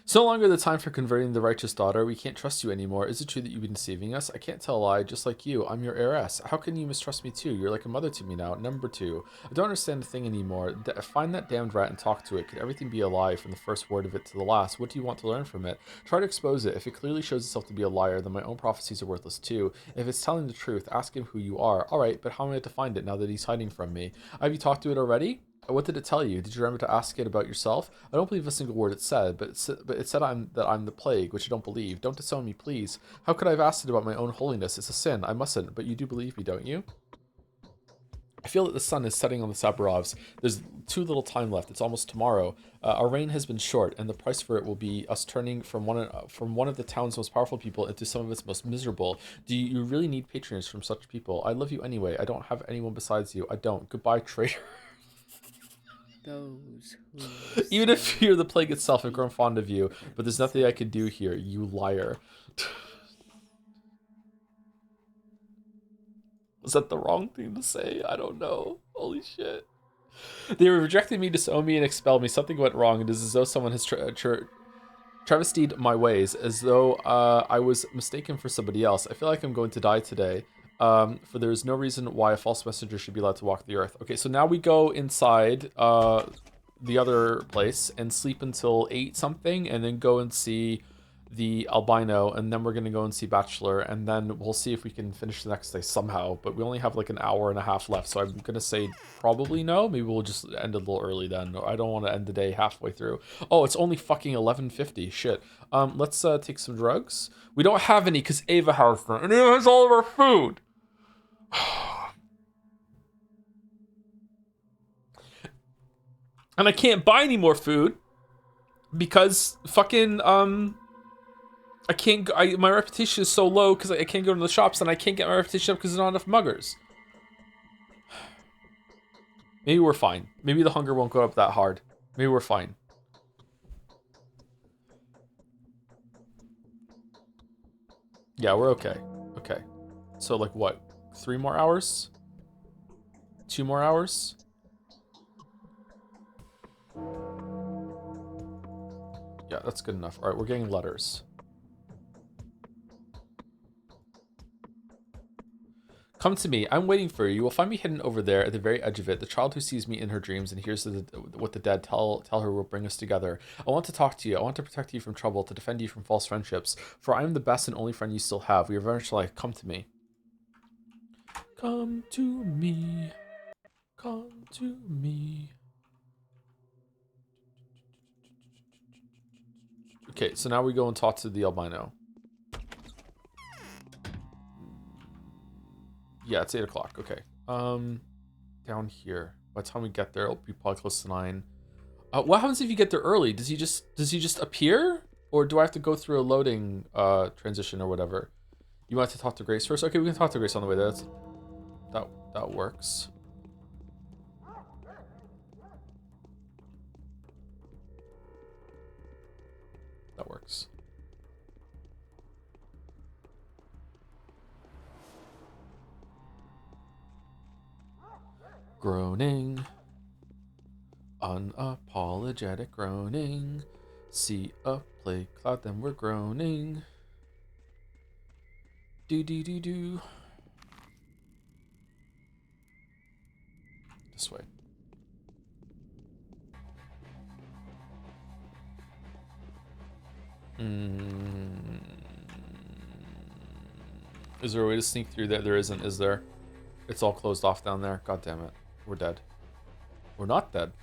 It's no longer the time for converting the righteous daughter. We can't trust you anymore. Is it true that you've been deceiving us? I can't tell a lie, just like you. I'm your heiress. How can you mistrust me too? You're like a mother to me now. Number 2. I don't understand a thing anymore. Find that damned rat and talk to it. Could everything be a lie from the first word of it to the last? What do you want to learn from it? Try to expose it. If it clearly shows itself to be a liar, then my own prophecies are worthless too. If it's telling the truth, ask him who you are. Alright, but how am I to find it now that he's hiding from me? Have you talked to it already? What did it tell you? Did you remember to ask it about yourself? I don't believe a single word it said, but it said that I'm the plague, which I don't believe. Don't disown me, please. How could I have asked it about my own holiness? It's a sin. I mustn't, but you do believe me, don't you? I feel that the sun is setting on the Saburovs. There's too little time left. It's almost tomorrow. Our reign has been short, and the price for it will be us turning from one of the town's most powerful people into some of its most miserable. Do you really need patronage from such people? I love you anyway. I don't have anyone besides you. I don't. Goodbye, traitor. Those who Even if you're the plague itself, I've grown fond of you, but there's nothing I can do here, you liar. Was that the wrong thing to say? I don't know. Holy shit. They rejected me, disowned me, and expelled me. Something went wrong. It is as though someone has travestied my ways, as though I was mistaken for somebody else. I feel like I'm going to die today. For there is no reason why a false messenger should be allowed to walk the earth. Okay, so now we go inside the other place and sleep until 8 something, and then go and see the albino, and then we're gonna go and see Bachelor, and then we'll see if we can finish the next day somehow. But we only have like an hour and a half left, so I'm gonna say probably no. Maybe we'll just end a little early then. I don't want to end the day halfway through. Oh, it's only fucking 11:50. Shit. Let's take some drugs. We don't have any because Ava has them, and Ava has all of our food. And I can't buy any more food because fucking I can't. My reputation is so low because I can't go to the shops, and I can't get my reputation up because there's not enough muggers. Maybe we're fine. Maybe the hunger won't go up that hard. Maybe we're fine. Yeah, we're okay. Okay. So like what? 3 more hours? 2 more hours? Yeah, that's good enough. All right, we're getting letters. Come to me. I'm waiting for you. You will find me hidden over there at the very edge of it. The child who sees me in her dreams and hears what the dead tell her will bring us together. I want to talk to you. I want to protect you from trouble, to defend you from false friendships. For I am the best and only friend you still have. We are very much alike. Come to me. Come to me. Come to me. Okay, so now we go and talk to the albino. Yeah, it's 8 o'clock. Okay. Down here. By the time we get there, it'll be probably close to 9. What happens if you get there early? Does he just appear, or do I have to go through a loading transition or whatever? You want to talk to Grace first? Okay, we can talk to Grace on the way there. That works. That works. Groaning. Unapologetic groaning. See a plague cloud, then we're groaning. Do. This way. Is there a way to sneak through there? There isn't, is there? It's all closed off down there. God damn it. We're dead. We're not dead.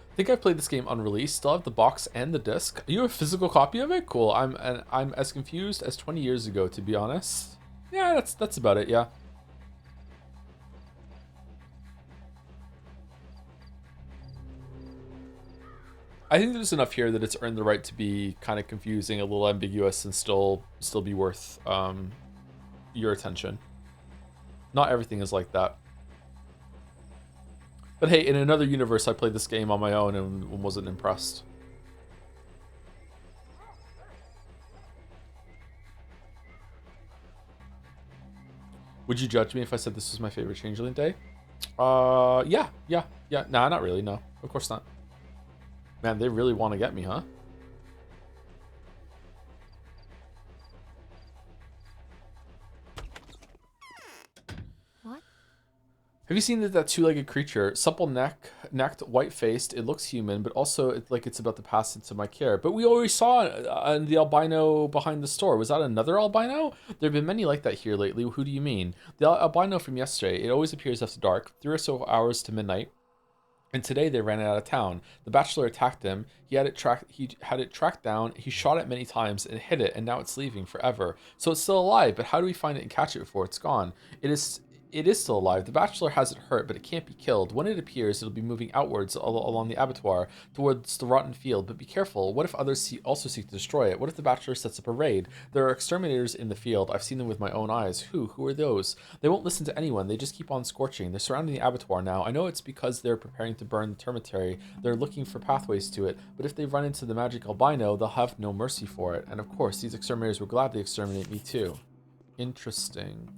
I think I played this game unreleased. Still have the box and the disc. You have a physical copy of it? Cool. I'm as confused as 20 years ago, to be honest. Yeah, that's about it. Yeah. I think there's enough here that it's earned the right to be kind of confusing, a little ambiguous, and still be worth your attention. Not everything is like that. But hey, in another universe, I played this game on my own and wasn't impressed. Would you judge me if I said this was my favorite Changeling day? Yeah. Nah, not really, no. Of course not. Man, they really want to get me, huh? Have you seen that two-legged creature? Supple necked, white-faced. It looks human, but also it's about to pass into my care. But we already saw the albino behind the store. Was that another albino? There have been many like that here lately. Who do you mean? The albino from yesterday. It always appears after dark, 3 or so hours to midnight. And today they ran it out of town. The Bachelor attacked him. He had it tracked down. He shot it many times and hit it, and now it's leaving forever. So it's still alive, but how do we find it and catch it before it's gone? It is still alive. The Bachelor has it hurt, but it can't be killed. When it appears, it'll be moving outwards along the abattoir towards the rotten field. But be careful. What if others also seek to destroy it? What if the Bachelor sets up a raid? There are exterminators in the field. I've seen them with my own eyes. Who are those? They won't listen to anyone. They just keep on scorching. They're surrounding the abattoir now. I know it's because they're preparing to burn the termitary. They're looking for pathways to it. But if they run into the magic albino, they'll have no mercy for it. And of course, these exterminators will gladly exterminate me too. Interesting.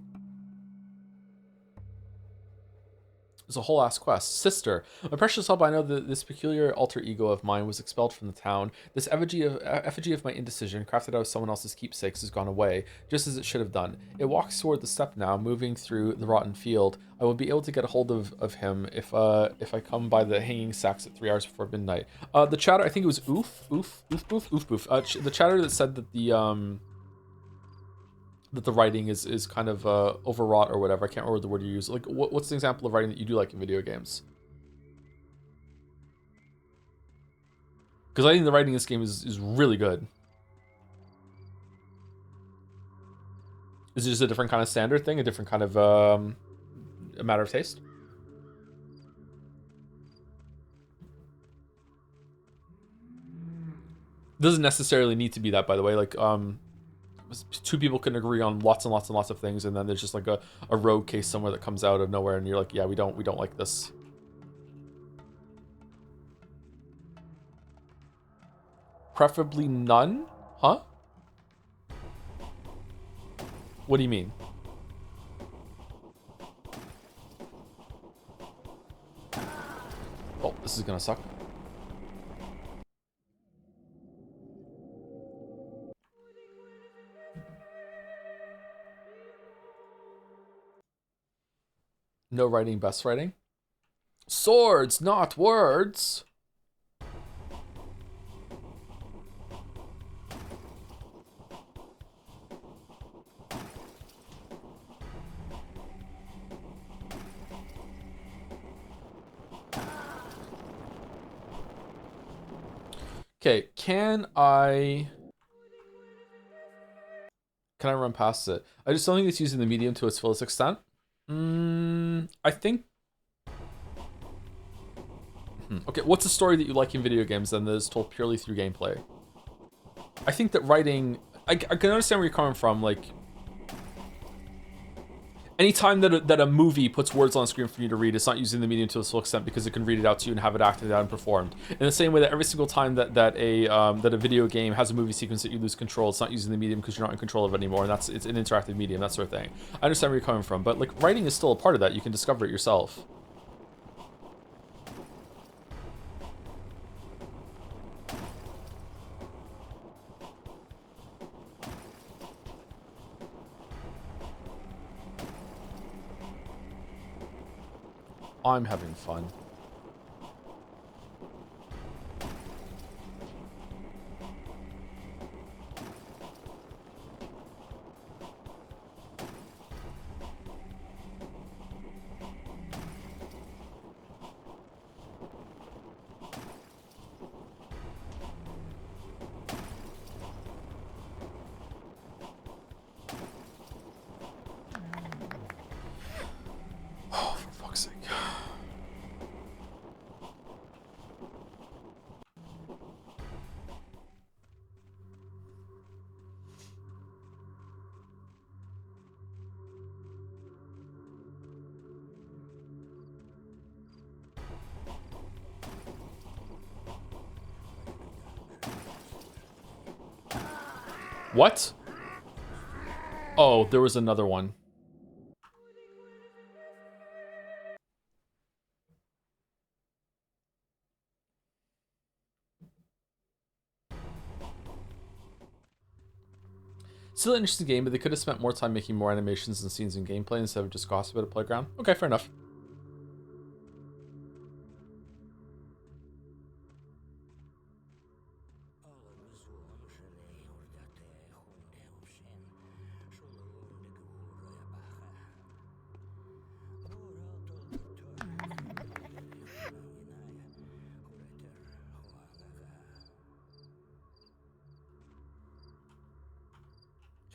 There's a whole ass quest. Sister, my precious help, I know that this peculiar alter ego of mine was expelled from the town. This effigy of my indecision, crafted out of someone else's keepsakes, has gone away, just as it should have done. It walks toward the steppe now, moving through the rotten field. I will be able to get a hold of him if I come by the hanging sacks at 3 hours before midnight. The chatter, I think it was oof. The chatter that said that the writing is kind of overwrought or whatever. I can't remember the word you use. Like, what's an example of writing that you do like in video games? Because I think the writing in this game is really good. Is it just a different kind of standard thing? A different kind of a matter of taste? Doesn't necessarily need to be that, by the way. Like, two people can agree on lots and lots and lots of things, and then there's just like a rogue case somewhere that comes out of nowhere, and you're like, yeah, we don't like this. Preferably none? Huh? What do you mean? Oh, this is gonna suck. No writing, best writing. Swords, not words. Okay, can I run past it? I just don't think it's using the medium to its fullest extent. I think. Okay, what's a story that you like in video games then that is told purely through gameplay? I think that writing, I can understand where you're coming from. Like, anytime that a movie puts words on screen for you to read, it's not using the medium to its full extent because it can read it out to you and have it acted out and performed. In the same way that every single time that a video game has a movie sequence that you lose control, it's not using the medium because you're not in control of it anymore, and it's an interactive medium, that sort of thing. I understand where you're coming from, but like writing is still a part of that. You can discover it yourself. I'm having fun. Oh, for fuck's sake. What? Oh, there was another one. Still an interesting game, but they could have spent more time making more animations and scenes and gameplay instead of just gossip at a playground. Okay, fair enough.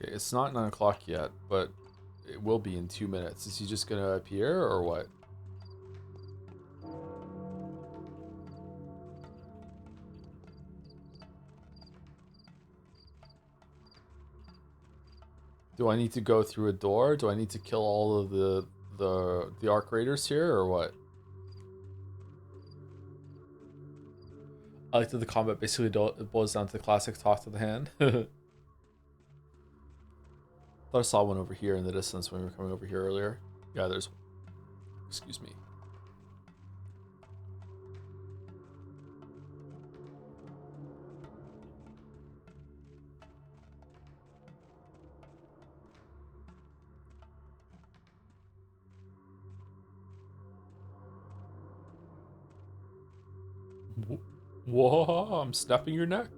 Okay, it's not 9 o'clock yet, but it will be in 2 minutes. Is he just gonna appear or what? Do I need to go through a door? Do I need to kill all of the arc raiders here or what? I like that the combat basically boils down to the classic talk to the hand. Thought I saw one over here in the distance when we were coming over here earlier. Yeah, there's... Excuse me. Whoa, I'm snapping your neck.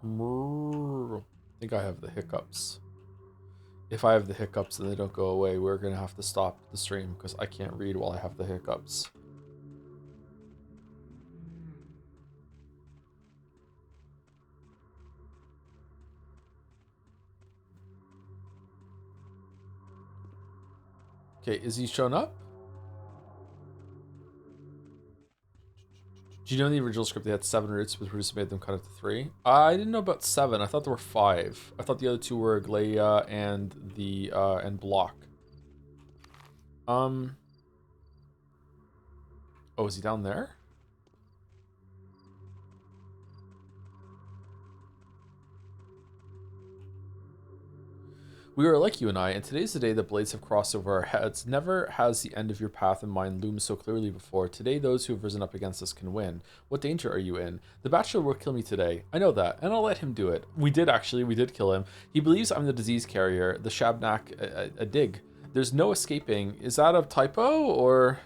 I think I have the hiccups. If I have the hiccups and they don't go away, we're going to have to stop the stream because I can't read while I have the hiccups. Okay, is he shown up? Do you know in the original script they had 7 roots, but Bruce made them cut it to 3? I didn't know about 7. I thought there were 5. I thought the other 2 were Glaya and the and Block. Oh, is he down there? We are like you and I, and today's the day that blades have crossed over our heads. Never has the end of your path in mind loomed so clearly before. Today, those who have risen up against us can win. What danger are you in? The Bachelor will kill me today. I know that, and I'll let him do it. We did kill him. He believes I'm the disease carrier, the Shabnak, a dig. There's no escaping. Is that a typo, or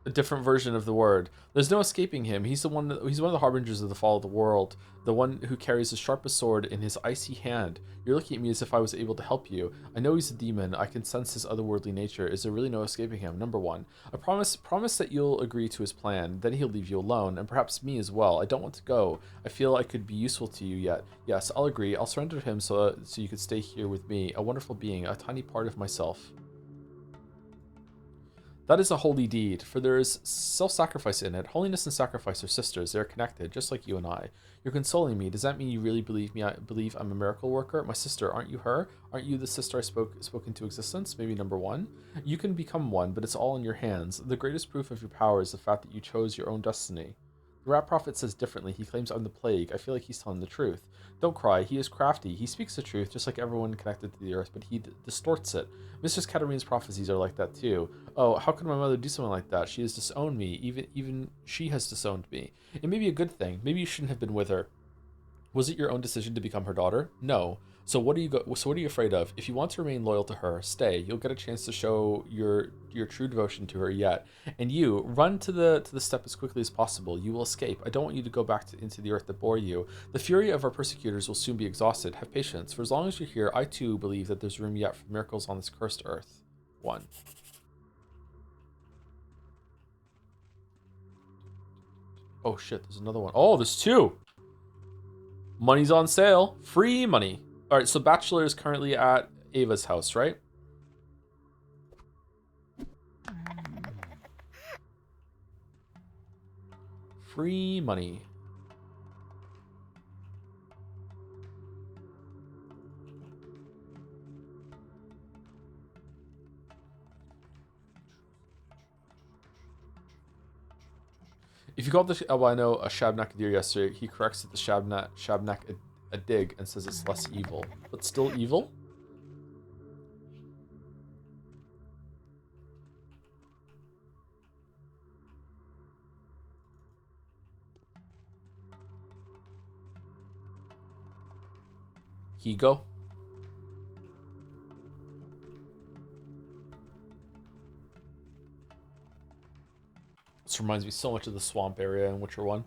a different version of the word? There's no escaping him. He's one of the harbingers of the fall of the world, the one who carries the sharpest sword in his icy hand. You're looking at me as if I was able to help you. I know he's a demon. I can sense his otherworldly nature. Is there really no escaping him? Number 1, I promise that you'll agree to his plan. Then he'll leave you alone, and perhaps me as well. I don't want to go. I feel I could be useful to you yet. Yes, I'll agree. I'll surrender to him so you could stay here with me, a wonderful being, a tiny part of myself. That is a holy deed, for there is self-sacrifice in it. Holiness and sacrifice are sisters. They are connected, just like you and I. You're consoling me. Does that mean you really believe me? I believe I'm a miracle worker? My sister, aren't you her? Aren't you the sister I spoke into existence? Maybe number 1? You can become one, but it's all in your hands. The greatest proof of your power is the fact that you chose your own destiny. The rat prophet says differently. He claims I'm the plague. I feel like he's telling the truth. Don't cry. He is crafty. He speaks the truth, just like everyone connected to the earth, but he distorts it. Mistress Katarina's prophecies are like that too. Oh, how could my mother do something like that? She has disowned me. Even she has disowned me. It may be a good thing. Maybe you shouldn't have been with her. Was it your own decision to become her daughter? No. So what are you afraid of? If you want to remain loyal to her, stay. You'll get a chance to show your true devotion to her yet. And you run to the step as quickly as possible. You will escape. I don't want you to go back into the earth that bore you. The fury of our persecutors will soon be exhausted. Have patience. For as long as you're here, I too believe that there's room yet for miracles on this cursed earth. 1. Oh shit, there's another one. Oh, there's 2. Money's on sale. Free money. All right, so Bachelor is currently at Ava's house, right? Free money. If you called the albino a Shabnak a deer yesterday, he corrects it to Shabnak a dig and says it's less evil. But still evil? Higo? This reminds me so much of the swamp area in Witcher 1.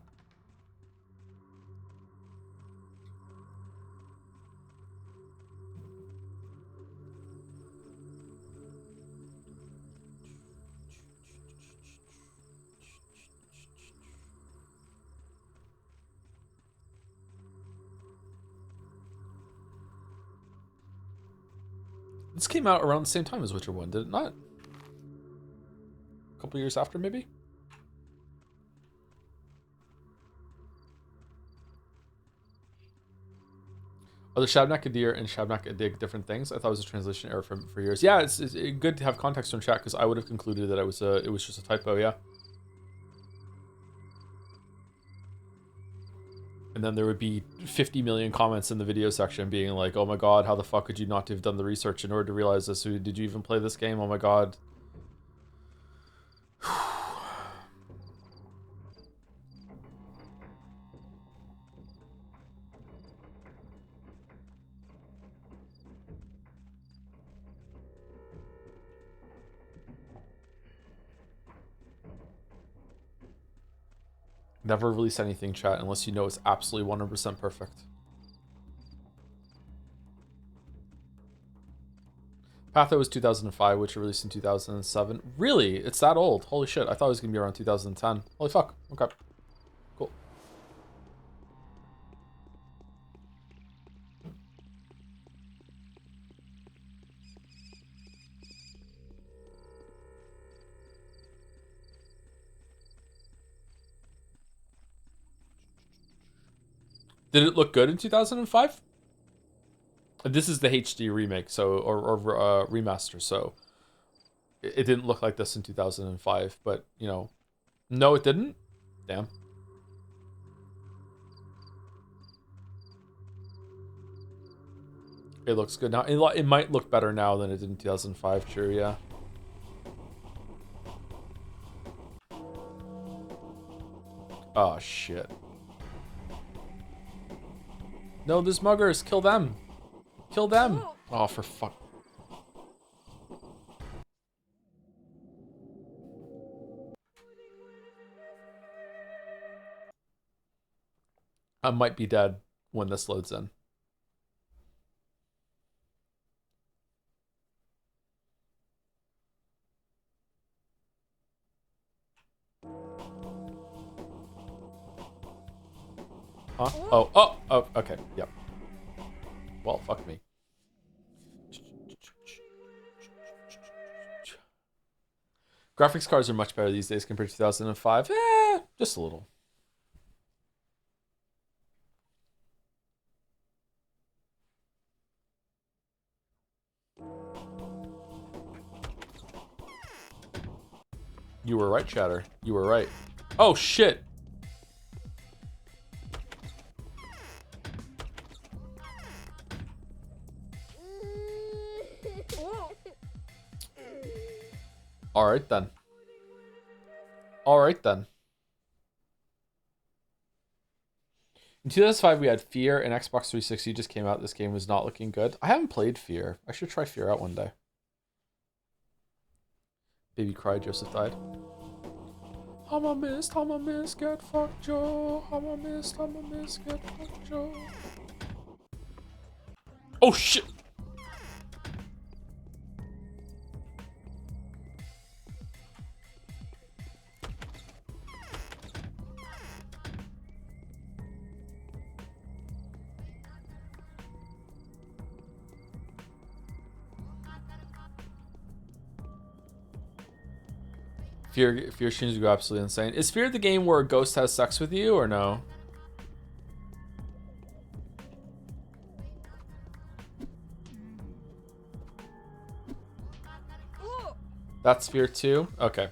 This came out around the same time as Witcher 1, did it not? A couple years after, maybe? Are the Shabnak Adir and Shabnak Adig different things? I thought it was a translation error for years. Yeah, it's good to have context on chat because I would have concluded that it was just a typo, yeah. And then there would be 50 million comments in the video section being like, oh my god, how the fuck could you not have done the research in order to realize this? Did you even play this game? Oh my god. Never release anything, chat, unless you know it's absolutely 100% perfect. Patho was 2005, which released in 2007. Really? It's that old? Holy shit, I thought it was going to be around 2010. Holy fuck. Okay. Cool. Did it look good in 2005? This is the HD remake, so or remaster, so it didn't look like this in 2005. But you know, no, it didn't. Damn. It looks good now. It might look better now than it did in 2005. True, yeah. Oh shit. No, there's muggers. Kill them. Kill them. Oh, for fuck. I might be dead when this loads in. Huh? Oh, okay. Yep. Well, fuck me. Graphics cards are much better these days compared to 2005. Just a little. You were right, Chatter. You were right. Oh, shit. Alright then. Alright then. In 2005, we had Fear, and Xbox 360 just came out. This game was not looking good. I haven't played Fear. I should try Fear out one day. Baby cried, Joseph died. I'm a mist, get fucked, Joe. I'm a mist, get fucked, Joe. Oh, shit! Fear streams go absolutely insane. Is Fear the game where a ghost has sex with you or no? That's Fear 2? Okay.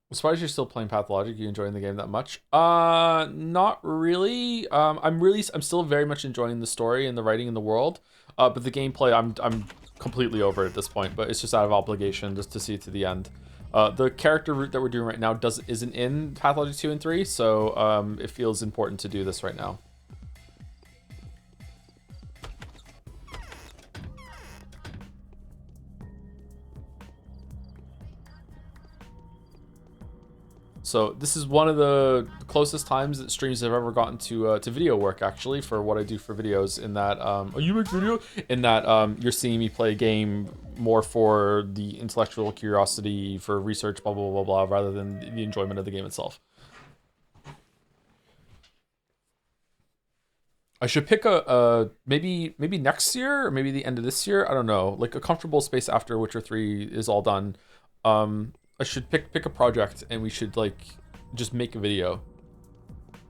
I'm surprised you're still playing Pathologic. You enjoying the game that much? Not really. I'm still very much enjoying the story and the writing in the world. But the gameplay, I'm completely over at this point. But it's just out of obligation just to see it to the end. The character route that we're doing right now isn't in Pathologic 2 and 3, so it feels important to do this right now. So this is one of the closest times that streams have ever gotten to video work, actually, for what I do for videos. In that, oh, you make video? In that, you're seeing me play a game more for the intellectual curiosity, for research, blah blah blah blah, rather than the enjoyment of the game itself. I should pick maybe next year or maybe the end of this year. I don't know, like a comfortable space after Witcher 3 is all done. I should pick a project and we should like just make a video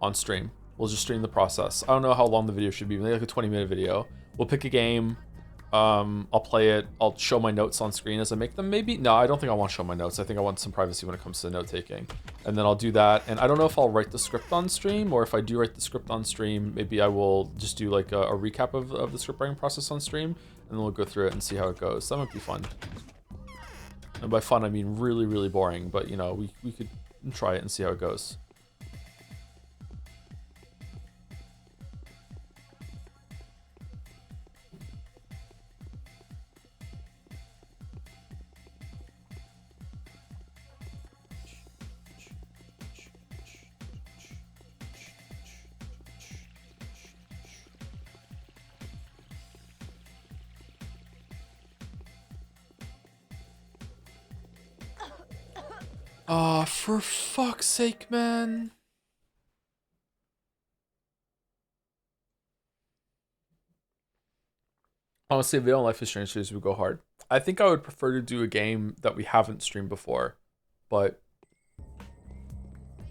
on stream. We'll just stream the process. I don't know how long the video should be, maybe like a 20-minute video. We'll pick a game, I'll play it. I'll show my notes on screen as I make them, maybe. No, I don't think I want to show my notes. I think I want some privacy when it comes to note taking. And then I'll do that. And I don't know if I'll write the script on stream, or if I do write the script on stream, maybe I will just do like a recap of the script writing process on stream, and then we'll go through it and see how it goes. That might be fun. And by fun, I mean really, really boring, but you know, we could try it and see how it goes. For fuck's sake, man. Honestly, if they don't Life is Strange series would go hard. I think I would prefer to do a game that we haven't streamed before, but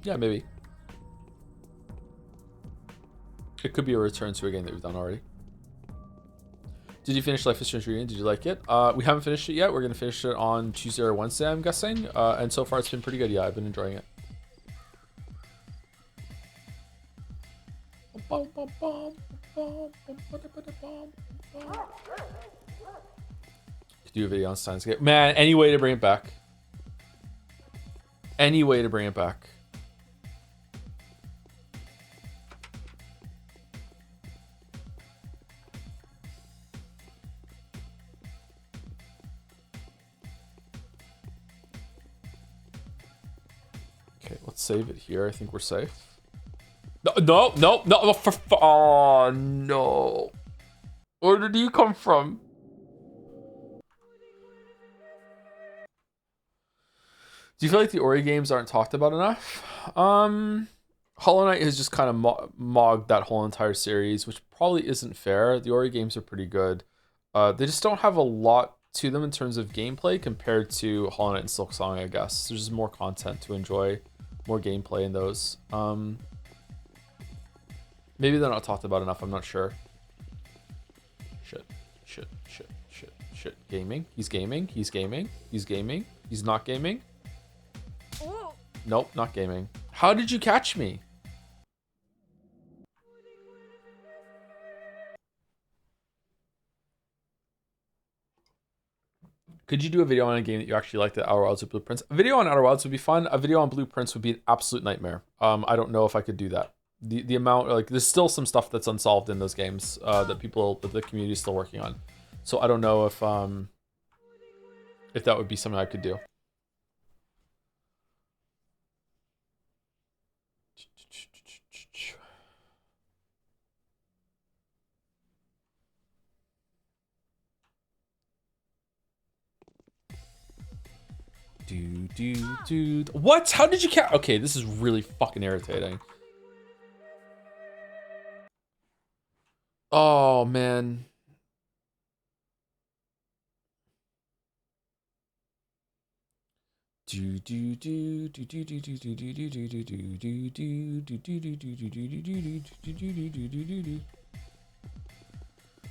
yeah, maybe. It could be a return to a game that we've done already. Did you finish Life is Strange Reunion? Did you like it? We haven't finished it yet. We're gonna finish it on Tuesday or Wednesday, I'm guessing. And so far it's been pretty good. Yeah, I've been enjoying it. Could do a video on Steins Gate. Man, any way to bring it back. Any way to bring it back. Okay, let's save it here. I think we're safe. No. Oh, no. Where did you come from? Do you feel like the Ori games aren't talked about enough? Hollow Knight has just kind of mogged that whole entire series, which probably isn't fair. The Ori games are pretty good. They just don't have a lot to them in terms of gameplay compared to Hollow Knight and Silksong, I guess. There's just more content to enjoy, more gameplay in those. Maybe they're not talked about enough, I'm not sure. Shit. Gaming. He's gaming. He's not gaming. Nope, not gaming. How did you catch me? Could you do a video on a game that you actually liked, the Outer Wilds or Blueprints? A video on Outer Wilds would be fun. A video on Blueprints would be an absolute nightmare. I don't know if I could do that. The amount, like, there's still some stuff that's unsolved in those games that the community is still working on. So I don't know if that would be something I could do. Dude. What? How did you catch? Okay, this is really fucking irritating. Oh, man.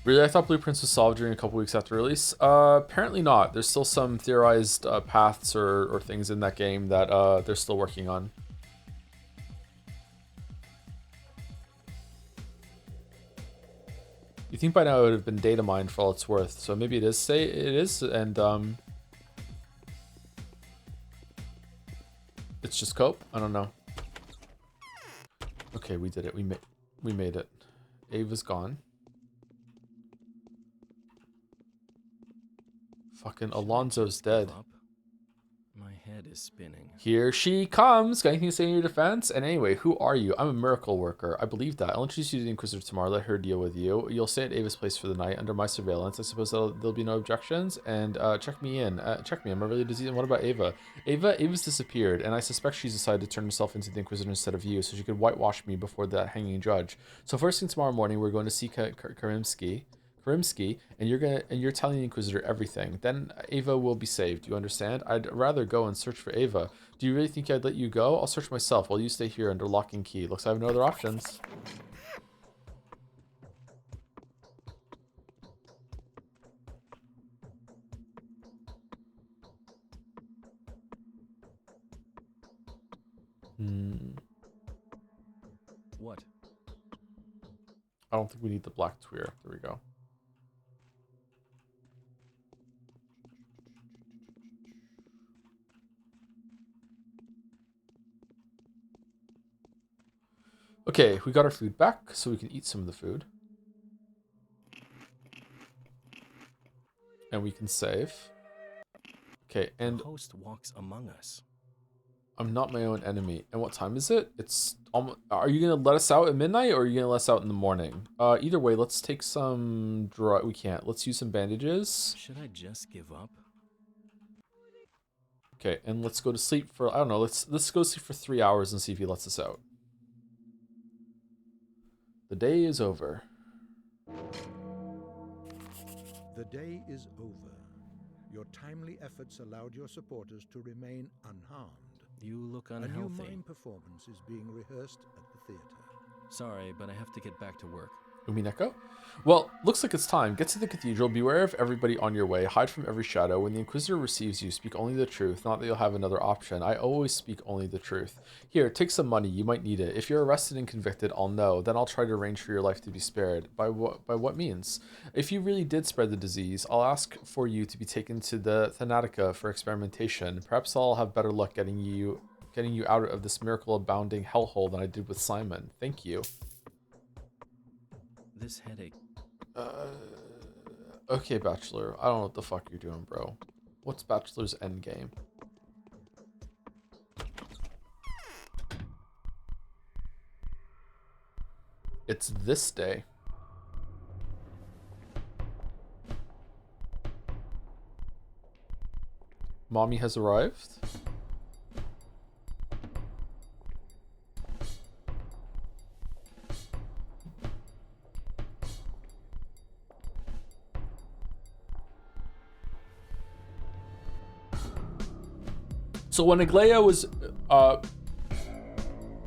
Really, I thought Blueprints was solved during a couple weeks after release. Apparently not. There's still some theorized paths or things in that game that they're still working on. You think by now it would have been data mined for all it's worth, so maybe it is. And it's just cope. I don't know. Okay, we did it. We made it. Ava's gone. Fucking Alonso's dead. My head is spinning. Here she comes. Got anything to say in your defense? And anyway, who are you? I'm a miracle worker. I believe that. I'll introduce you to the Inquisitor tomorrow. Let her deal with you. You'll stay at Ava's place for the night under my surveillance. I suppose there'll be no objections. And check me in. Check me. I'm a really disease. And what about Ava? Ava's disappeared, and I suspect she's decided to turn herself into the Inquisitor instead of you, so she could whitewash me before the hanging judge. So first thing tomorrow morning, we're going to see Karimsky, and you're telling the Inquisitor everything. Then Ava will be saved. You understand? I'd rather go and search for Ava. Do you really think I'd let you go? I'll search myself while you stay here under lock and key. Looks like I have no other options. What? I don't think we need the black tweer. There we go. Okay, we got our food back, so we can eat some of the food. And we can save. Okay, and the host walks among us. I'm not my own enemy. And what time is it? It's almost, are you gonna let us out at midnight or are you gonna let us out in the morning? Either way, let's take some we can't. Let's use some bandages. Should I just give up? Okay, and let's go to sleep for, I don't know, let's go sleep for 3 hours and see if he lets us out. The day is over. The day is over. Your timely efforts allowed your supporters to remain unharmed. You look A unhealthy. new mime performance is being rehearsed at the theater. Sorry, but I have to get back to work. Umineko? Well, looks like it's time. Get to the cathedral, beware of everybody on your way, hide from every shadow. When the Inquisitor receives you, speak only the truth, not that you'll have another option. I always speak only the truth. Here, take some money, you might need it. If you're arrested and convicted, I'll know. Then I'll try to arrange for your life to be spared. By what means? If you really did spread the disease, I'll ask for you to be taken to the Thanatica for experimentation. Perhaps I'll have better luck getting you out of this miracle-abounding hellhole than I did with Simon. Thank you. This headache. Okay, Bachelor. I don't know what the fuck you're doing, bro. What's Bachelor's endgame? It's this day. Mommy has arrived. So when Aglaia was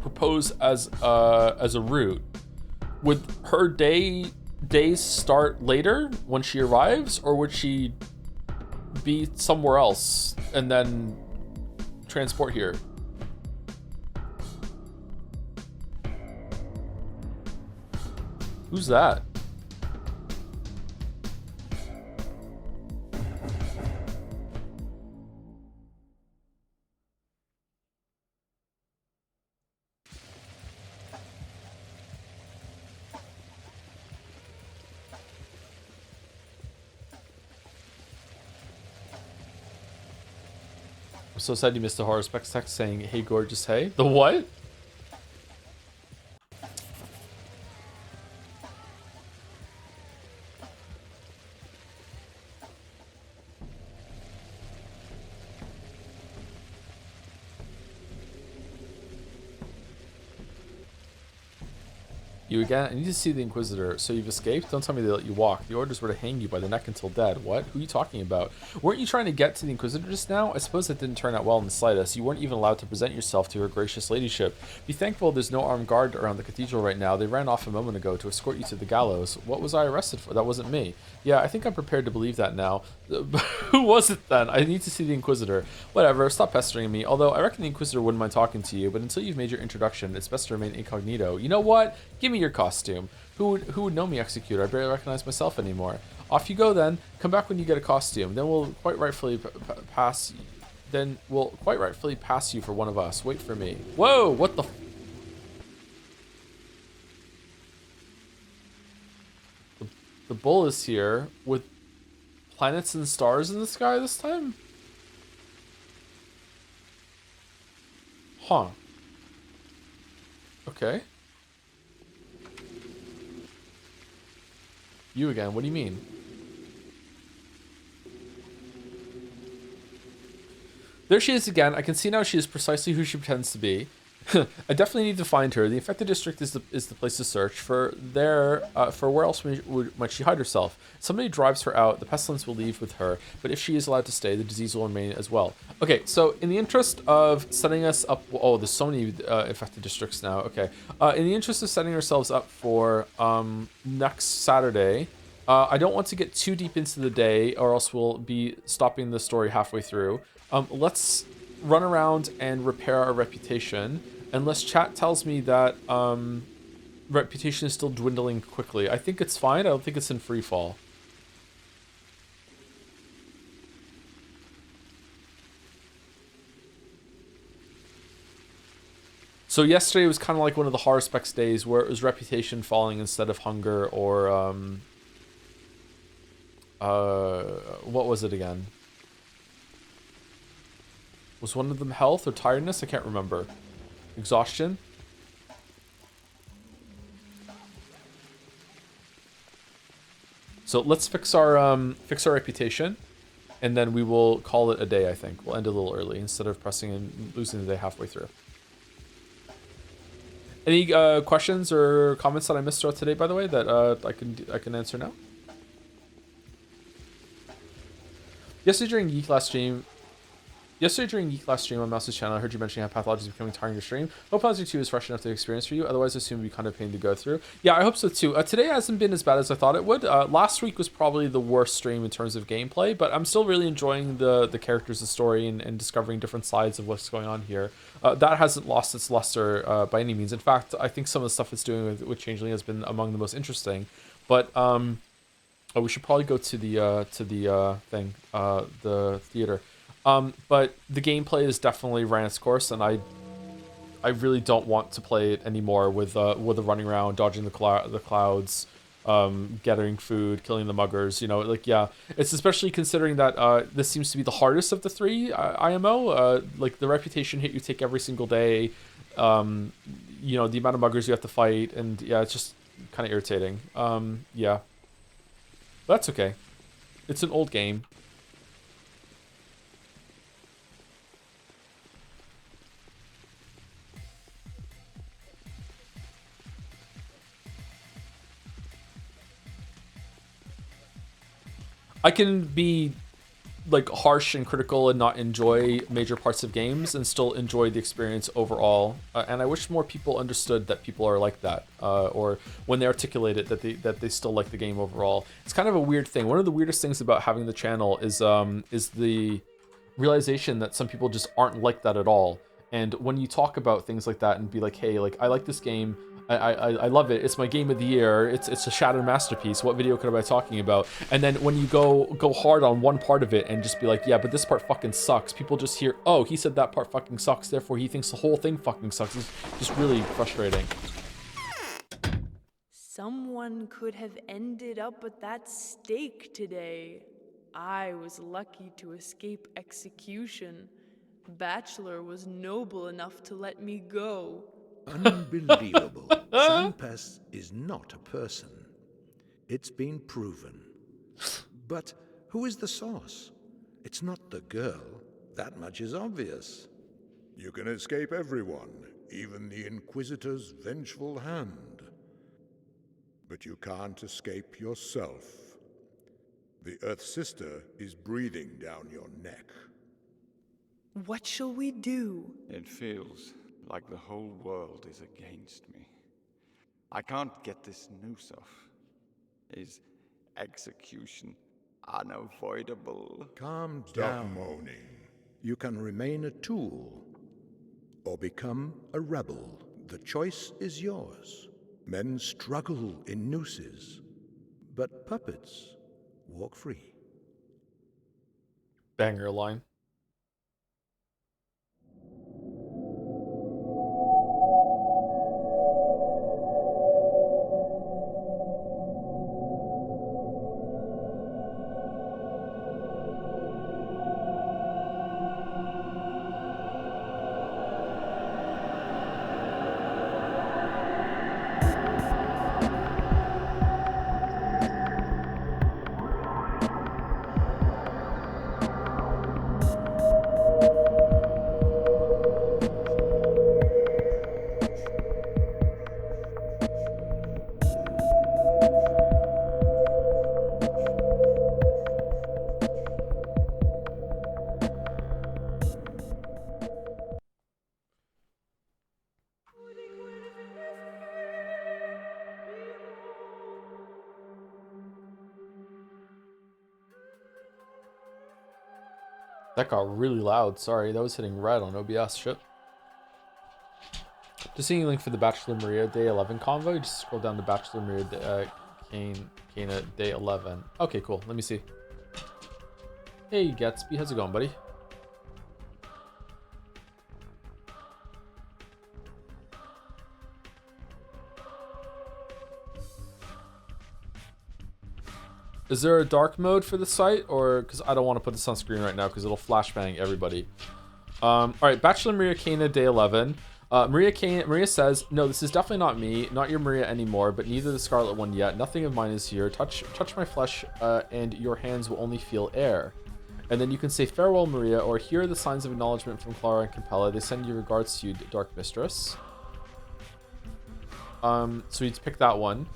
proposed as a route, would her days start later when she arrives, or would she be somewhere else and then transport here? Who's that? I'm so sad you missed the horror specs text saying, "Hey, gorgeous, hey." The what? You again? I need to see the Inquisitor. So you've escaped? Don't tell me they let you walk. The orders were to hang you by the neck until dead. What? Who are you talking about? Weren't you trying to get to the Inquisitor just now? I suppose that didn't turn out well in the slightest. You weren't even allowed to present yourself to her gracious ladyship. Be thankful there's no armed guard around the cathedral right now. They ran off a moment ago to escort you to the gallows. What was I arrested for? That wasn't me. Yeah, I think I'm prepared to believe that now. Who was it then? I need to see the Inquisitor. Whatever, stop pestering me. Although I reckon the Inquisitor wouldn't mind talking to you, but until you've made your introduction, it's best to remain incognito. You know what? Give me your costume. Who would know me, Executor? I barely recognize myself anymore. Off you go then. Come back when you get a costume. Then we'll quite rightfully pass you for one of us. Wait for me. Whoa, what the The bull is here with planets and stars in the sky this time? Huh. Okay. You again, what do you mean? There she is again. I can see now she is precisely who she pretends to be. I definitely need to find her. The infected district is the place to search for. For where else might she hide herself? Somebody drives her out. The pestilence will leave with her. But if she is allowed to stay, the disease will remain as well. Okay, so in the interest of setting us up, oh, there's so many infected districts now. Okay, in the interest of setting ourselves up for next Saturday, I don't want to get too deep into the day, or else we'll be stopping the story halfway through. Let's run around and repair our reputation. Unless chat tells me that reputation is still dwindling quickly. I think it's fine. I don't think it's in free fall. So yesterday was kind of like one of the horror specs days where it was reputation falling instead of hunger or what was it again? Was one of them health or tiredness? I can't remember. Exhaustion? So let's fix our reputation, and then we will call it a day. I think we'll end a little early instead of pressing and losing the day halfway through. Any questions or comments that I missed throughout today, by the way, that I can answer now? Yesterday during Geek last stream on Mouse's channel, I heard you mentioning how Pathologic is becoming tiring your stream. Hope Pathologic 2 is fresh enough to experience for you. Otherwise, I assume it'd be kind of a pain to go through. Yeah, I hope so too. Today hasn't been as bad as I thought it would. Last week was probably the worst stream in terms of gameplay, but I'm still really enjoying the characters, the story, and discovering different sides of what's going on here. That hasn't lost its luster by any means. In fact, I think some of the stuff it's doing with Changeling has been among the most interesting. But we should probably go to the theater. But the gameplay has definitely ran its course, and I really don't want to play it anymore with the running around, dodging the clouds, gathering food, killing the muggers. You know, like, yeah, it's especially considering that this seems to be the hardest of the three IMO. Like, the reputation hit you take every single day. You know, the amount of muggers you have to fight, and yeah, it's just kind of irritating. Yeah, but that's okay. It's an old game. I can be like harsh and critical and not enjoy major parts of games and still enjoy the experience overall. And I wish more people understood that people are like that, or when they articulate it that they still like the game overall. It's kind of a weird thing. One of the weirdest things about having the channel is the realization that some people just aren't like that at all. And when you talk about things like that and be like, hey, like, I like this game, I love it, it's my game of the year, it's a shattered masterpiece, what video could I be talking about? And then when you go hard on one part of it and just be like, yeah, but this part fucking sucks, people just hear, oh, he said that part fucking sucks, therefore he thinks the whole thing fucking sucks. It's just really frustrating. Someone could have ended up at that stake today. I was lucky to escape execution. Bachelor was noble enough to let me go. Unbelievable. Sanpes is not a person. It's been proven. But who is the source? It's not the girl. That much is obvious. You can escape everyone, even the Inquisitor's vengeful hand. But you can't escape yourself. The Earth Sister is breathing down your neck. What shall we do? It feels like the whole world is against me. I can't get this noose off. Is execution unavoidable? Calm Stop down. moaning. You can remain a tool or become a rebel. The choice is yours. Men struggle in nooses, but puppets walk free. Banger line. That got really loud. Sorry, that was hitting red on OBS. Shit. Just seeing a link for the Bachelor Maria Day 11 convo. You just scroll down the Bachelor Maria Kana Day 11. Okay, cool. Let me see. Hey, Gatsby. How's it going, buddy? Is there a dark mode for the site? Or, because I don't want to put this on screen right now because it'll flashbang everybody. All right, Bachelor Maria Kana Day 11. Maria says, no, this is definitely not me, not your Maria anymore, but neither the Scarlet one yet. Nothing of mine is here. Touch my flesh, and your hands will only feel air. And then you can say farewell, Maria, or here are the signs of acknowledgement from Clara and Capella. They send you regards to you, Dark Mistress. So you pick that one.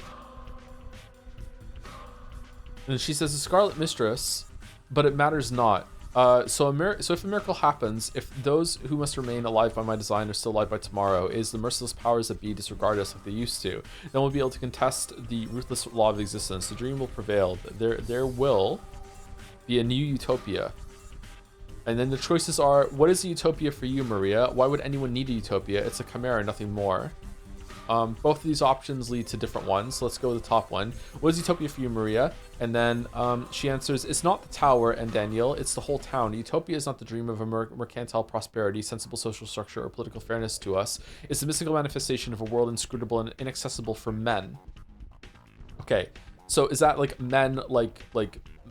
And she says, the Scarlet Mistress, but it matters not. So if a miracle happens, if those who must remain alive by my design are still alive by tomorrow, is the merciless powers that be disregard us like they used to, then we'll be able to contest the ruthless law of existence. The dream will prevail. There will be a new utopia. And then the choices are, what is a utopia for you, Maria? Why would anyone need a utopia? It's a chimera, nothing more. Both of these options lead to different ones. So let's go with the top one. What is utopia for you, Maria? And then she answers, it's not the tower and Daniel, it's the whole town. Utopia is not the dream of a mercantile prosperity, sensible social structure, or political fairness to us. It's the mystical manifestation of a world inscrutable and inaccessible for men. Okay, so is that like men like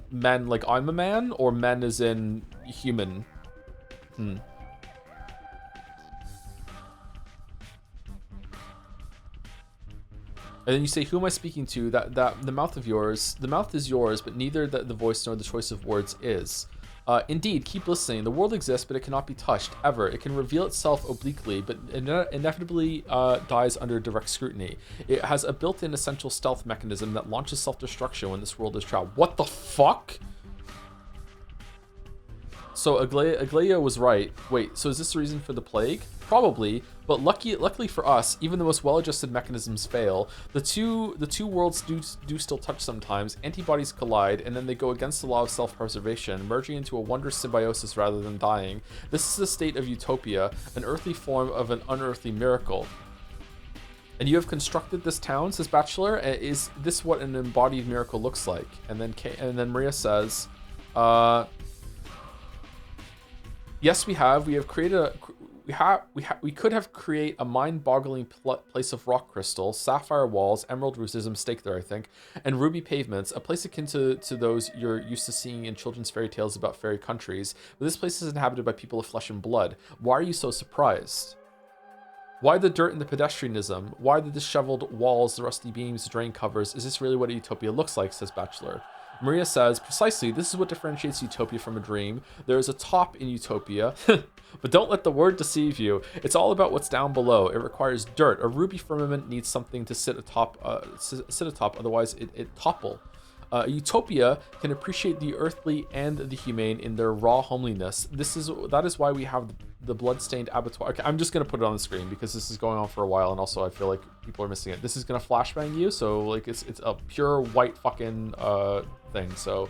men like I'm a man, or men as in human? And then you say, who am I speaking to? That the mouth of yours, the mouth is yours, but neither the voice nor the choice of words is. Indeed, keep listening. The world exists, but it cannot be touched, ever. It can reveal itself obliquely, but inevitably dies under direct scrutiny. It has a built-in essential stealth mechanism that launches self-destruction when this world is trapped. What the fuck? So Aglaia was right. Wait, so is this the reason for the plague? Probably, but luckily for us, even the most well-adjusted mechanisms fail. The two worlds do still touch sometimes. Antibodies collide, and then they go against the law of self-preservation, merging into a wondrous symbiosis rather than dying. This is the state of utopia, an earthly form of an unearthly miracle. And you have constructed this town, says Bachelor. Is this what an embodied miracle looks like? And then Maria says, yes, we have. We have created we could have created a mind-boggling place of rock crystal, sapphire walls, emerald roofs, there's a mistake there, I think, and ruby pavements, a place akin to those you're used to seeing in children's fairy tales about fairy countries. But this place is inhabited by people of flesh and blood. Why are you so surprised? Why the dirt and the pedestrianism? Why the disheveled walls, the rusty beams, the drain covers? Is this really what a utopia looks like, says Bachelor. Maria says, precisely, this is what differentiates utopia from a dream. There is a top in utopia, but don't let the word deceive you. It's all about what's down below. It requires dirt. A ruby firmament needs something to sit atop, otherwise it topple. Utopia can appreciate the earthly and the humane in their raw homeliness. That is why we have the blood-stained abattoir. Okay, I'm just gonna put it on the screen because this is going on for a while, and also I feel like people are missing it. This is gonna flashbang you, so like it's a pure white fucking thing. So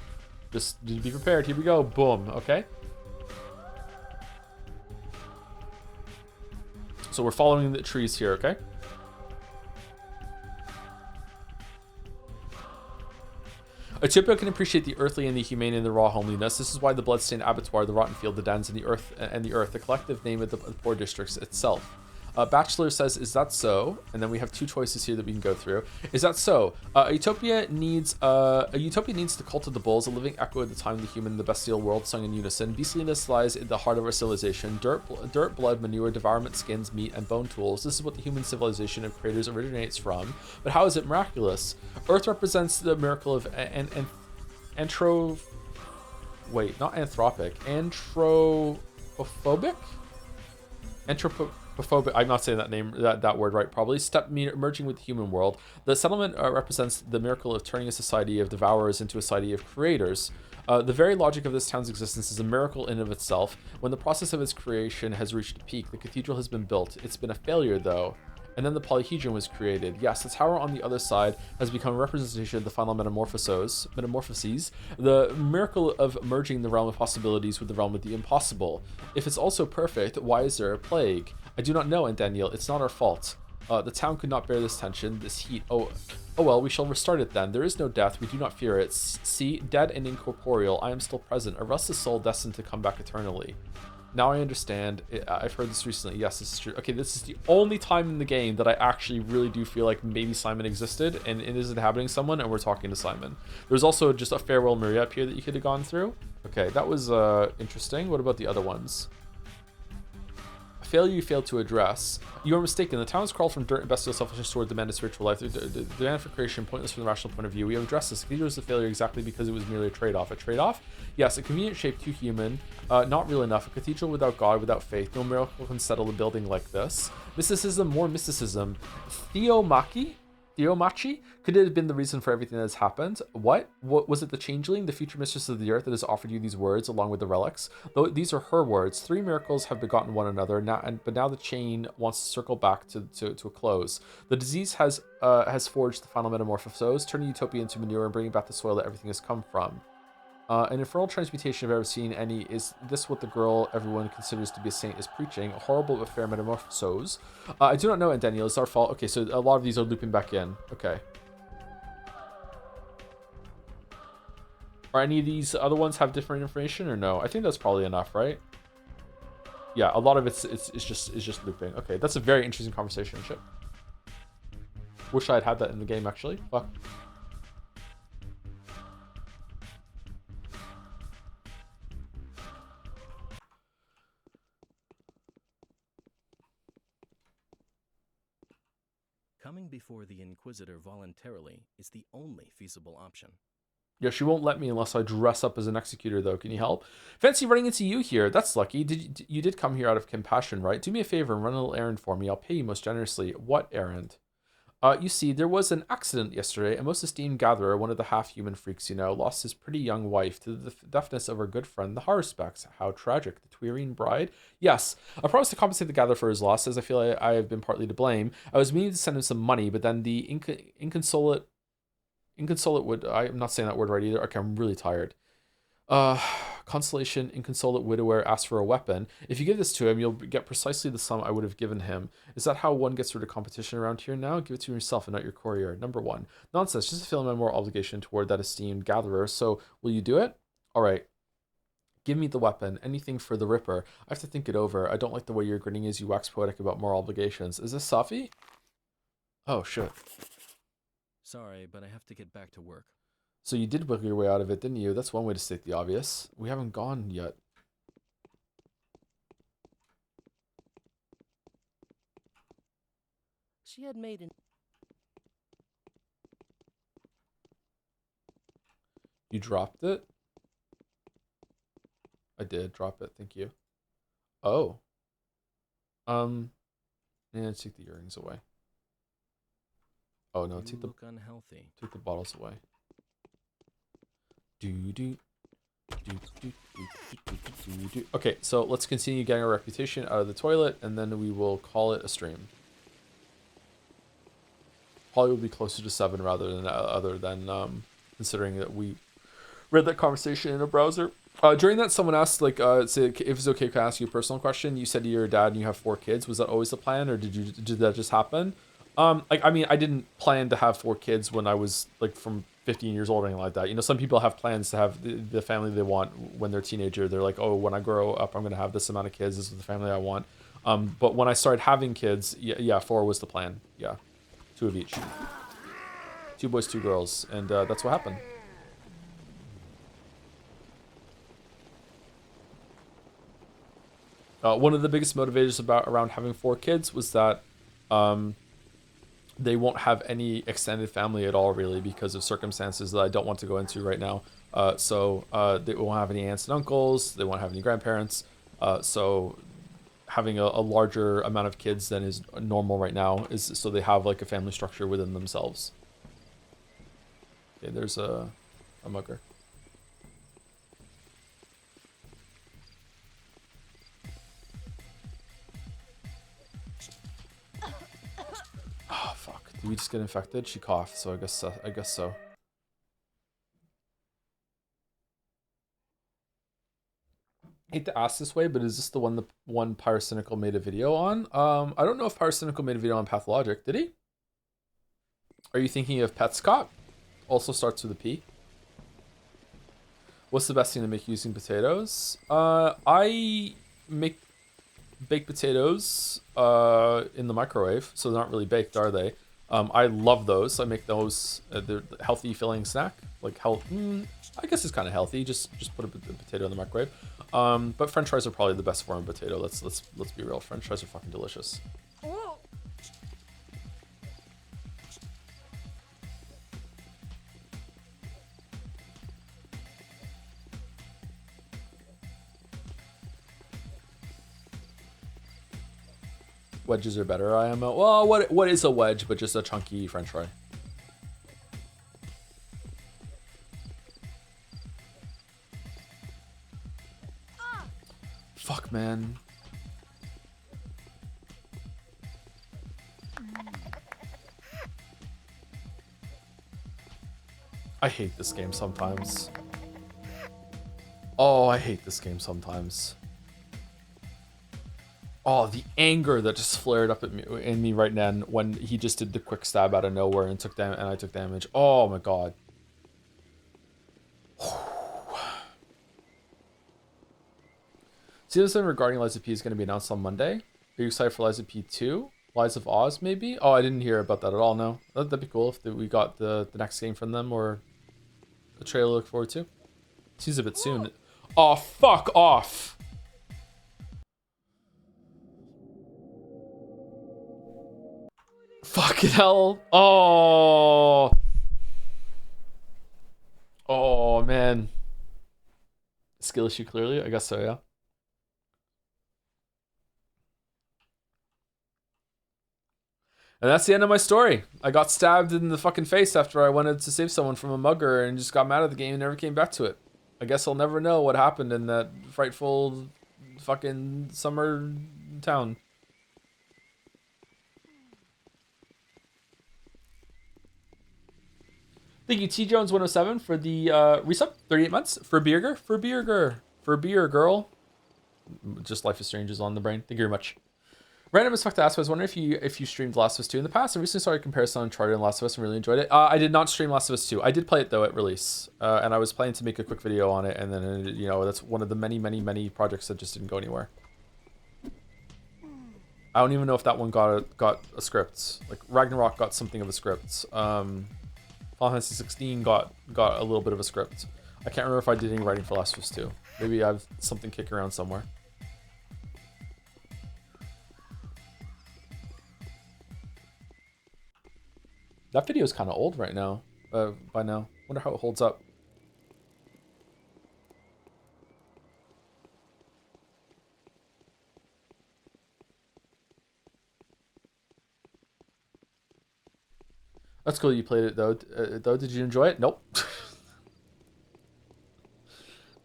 just be prepared. Here we go. Boom. Okay. So we're following the trees here. Okay. Utopia can appreciate the earthly and the humane in the raw homeliness. This is why the bloodstained abattoir, the rotten field, the dens, and the earth, the collective name of the poor districts itself. Bachelor says, is that so? And then we have two choices here that we can go through. Is that so? A utopia needs the cult of the bulls, a living echo of the time of the human and the bestial world sung in unison. Beastliness lies in the heart of our civilization. Dirt, blood, manure, devourment, skins, meat, and bone tools. This is what the human civilization of creators originates from. But how is it miraculous? Earth represents the miracle of anthropophobic. I'm not saying that word right, probably. Merging with the human world. The settlement represents the miracle of turning a society of devourers into a society of creators. The very logic of this town's existence is a miracle in of itself. When the process of its creation has reached a peak, the cathedral has been built. It's been a failure, though. And then the polyhedron was created. Yes, the tower on the other side has become a representation of the final metamorphoses. The miracle of merging the realm of possibilities with the realm of the impossible. If it's also perfect, why is there a plague? I do not know, and Daniel, it's not our fault. The town could not bear this tension, this heat. Oh well, we shall restart it then. There is no death, we do not fear it. See, dead and incorporeal, I am still present, a restless soul destined to come back eternally. Now I understand. I've heard this recently. Yes, this is true. Okay, this is the only time in the game that I actually really do feel like maybe Simon existed and it is inhabiting someone and we're talking to Simon. There's also just a farewell Maria up here that you could have gone through. Okay, that was interesting. What about the other ones? A failure you failed to address. You are mistaken. The town's crawled from dirt and bestial selfishness toward demanded spiritual life. The demand for creation, pointless from the rational point of view. We have addressed this. The cathedral was a failure exactly because it was merely a trade-off. A trade-off? Yes, a convenient shape, too human. Not real enough. A cathedral without God, without faith. No miracle can settle a building like this. Mysticism, more mysticism. Theomachi? Could it have been the reason for everything that has happened? What was it, the Changeling, the future mistress of the earth, that has offered you these words along with the relics? Though these are her words. 3 miracles have begotten one another, but now the chain wants to circle back to a close. The disease has forged the final metamorphoses, turning utopia into manure and bringing back the soil that everything has come from. An infernal transmutation I've ever seen any. Is this what the girl everyone considers to be a saint is preaching? A horrible but fair metamorphose. I do not know, and Daniel, it's our fault. Okay, so a lot of these are looping back in. Okay. Are any of these other ones have different information or no? I think that's probably enough, right? Yeah, a lot of it's just looping. Okay, that's a very interesting conversation. Shit. Wish I had that in the game actually. Fuck. Coming before the Inquisitor voluntarily is the only feasible option. Yeah, she won't let me unless I dress up as an executor, though. Can you help? Fancy running into you here. That's lucky. You did come here out of compassion, right? Do me a favor and run a little errand for me. I'll pay you most generously. What errand? You see, there was an accident yesterday. A most esteemed gatherer, one of the half-human freaks, you know, lost his pretty young wife to the deafness of our good friend, the Haruspecs. How tragic. The Twirine bride? Yes. I promised to compensate the gatherer for his loss, as I feel I have been partly to blame. I was meaning to send him some money, but then the inconsolate would... I'm not saying that word right either. Okay, I'm really tired. Consolation, inconsolate widower asks for a weapon. If you give this to him, you'll get precisely the sum I would have given him. Is that how one gets rid of competition around here now? Give it to yourself and not your courier. Number 1. Nonsense, just to feel my moral obligation toward that esteemed gatherer. So, will you do it? Alright. Give me the weapon. Anything for the Ripper. I have to think it over. I don't like the way you're grinning as you wax poetic about moral obligations. Is this Safi? Oh, shit. Sorry, but I have to get back to work. So you did wiggle your way out of it, didn't you? That's one way to state the obvious. We haven't gone yet. She had made an... You dropped it? I did drop it, thank you. Oh. Yeah, take the earrings away. Oh no, take the bottles away. Okay, so let's continue getting our reputation out of the toilet, and then we will call it a stream. Probably will be closer to 7 rather than considering that we read that conversation in a browser. During that, someone asked, like, if it's okay, can I ask you a personal question? You said you're a dad and you have 4 kids. Was that always the plan, or did that just happen? Like, I mean, I didn't plan to have 4 kids when I was like from 15 years old or anything like that. You know, some people have plans to have the family they want when they're a teenager. They're like, oh, when I grow up, I'm going to have this amount of kids. This is the family I want. But when I started having kids, yeah, 4 was the plan. Yeah, 2 of each. 2 boys, 2 girls. And that's what happened. One of the biggest motivators around having 4 kids was that they won't have any extended family at all, really, because of circumstances that I don't want to go into right now. So they won't have any aunts and uncles. They won't have any grandparents. So having a larger amount of kids than is normal right now is so they have like a family structure within themselves. Okay, there's a mugger. Did we just get infected? She coughed, so I guess so. Hate to ask this way, but is this the one Pyrocynical made a video on? I don't know if Pyrocynical made a video on Pathologic. Did he? Are you thinking of Petscott? Also starts with a P. What's the best thing to make using potatoes? I make baked potatoes in the microwave, so they're not really baked, are they? I love those. I make those. They're healthy, filling snack. Like health. I guess it's kind of healthy. Just put a potato in the microwave. But French fries are probably the best form of potato. Let's be real. French fries are fucking delicious. Wedges are better, IMO. Well, what is a wedge but just a chunky French fry? Fuck, man. I hate this game sometimes. Oh, I hate this game sometimes. Oh, the anger that just flared up at me in me right then when he just did the quick stab out of nowhere and I took damage. Oh my god. Season regarding Lies of P is going to be announced on Monday. Are you excited for Lies of P 2? Lies of Oz, maybe? Oh, I didn't hear about that at all, no. That'd be cool if we got the next game from them or a trailer to look forward to. Seems a bit soon. Oh, fuck off! Fucking hell. Oh. Oh, man. Skill issue, clearly? I guess so, yeah. And that's the end of my story. I got stabbed in the fucking face after I wanted to save someone from a mugger and just got mad at the game and never came back to it. I guess I'll never know what happened in that frightful fucking summer town. Thank you, T Jones 107 for the resub, 38 months. For beer girl. Just Life is Strange is on the brain. Thank you very much. Random as fuck to ask, I was wondering if you streamed Last of Us 2 in the past. I recently started a comparison on Uncharted and Last of Us and really enjoyed it. I did not stream Last of Us 2. I did play it though at release, and I was planning to make a quick video on it, and then you know that's one of the many projects that just didn't go anywhere. I don't even know if that one got a script. Like Ragnarok got something of a script. Final Fantasy 16 got a little bit of a script. I can't remember if I did any writing for Last of Us 2. Maybe I have something kicking around somewhere. That video is kind of old right now. By now, wonder how it holds up. That's cool. You played it though. Did you enjoy it? Nope.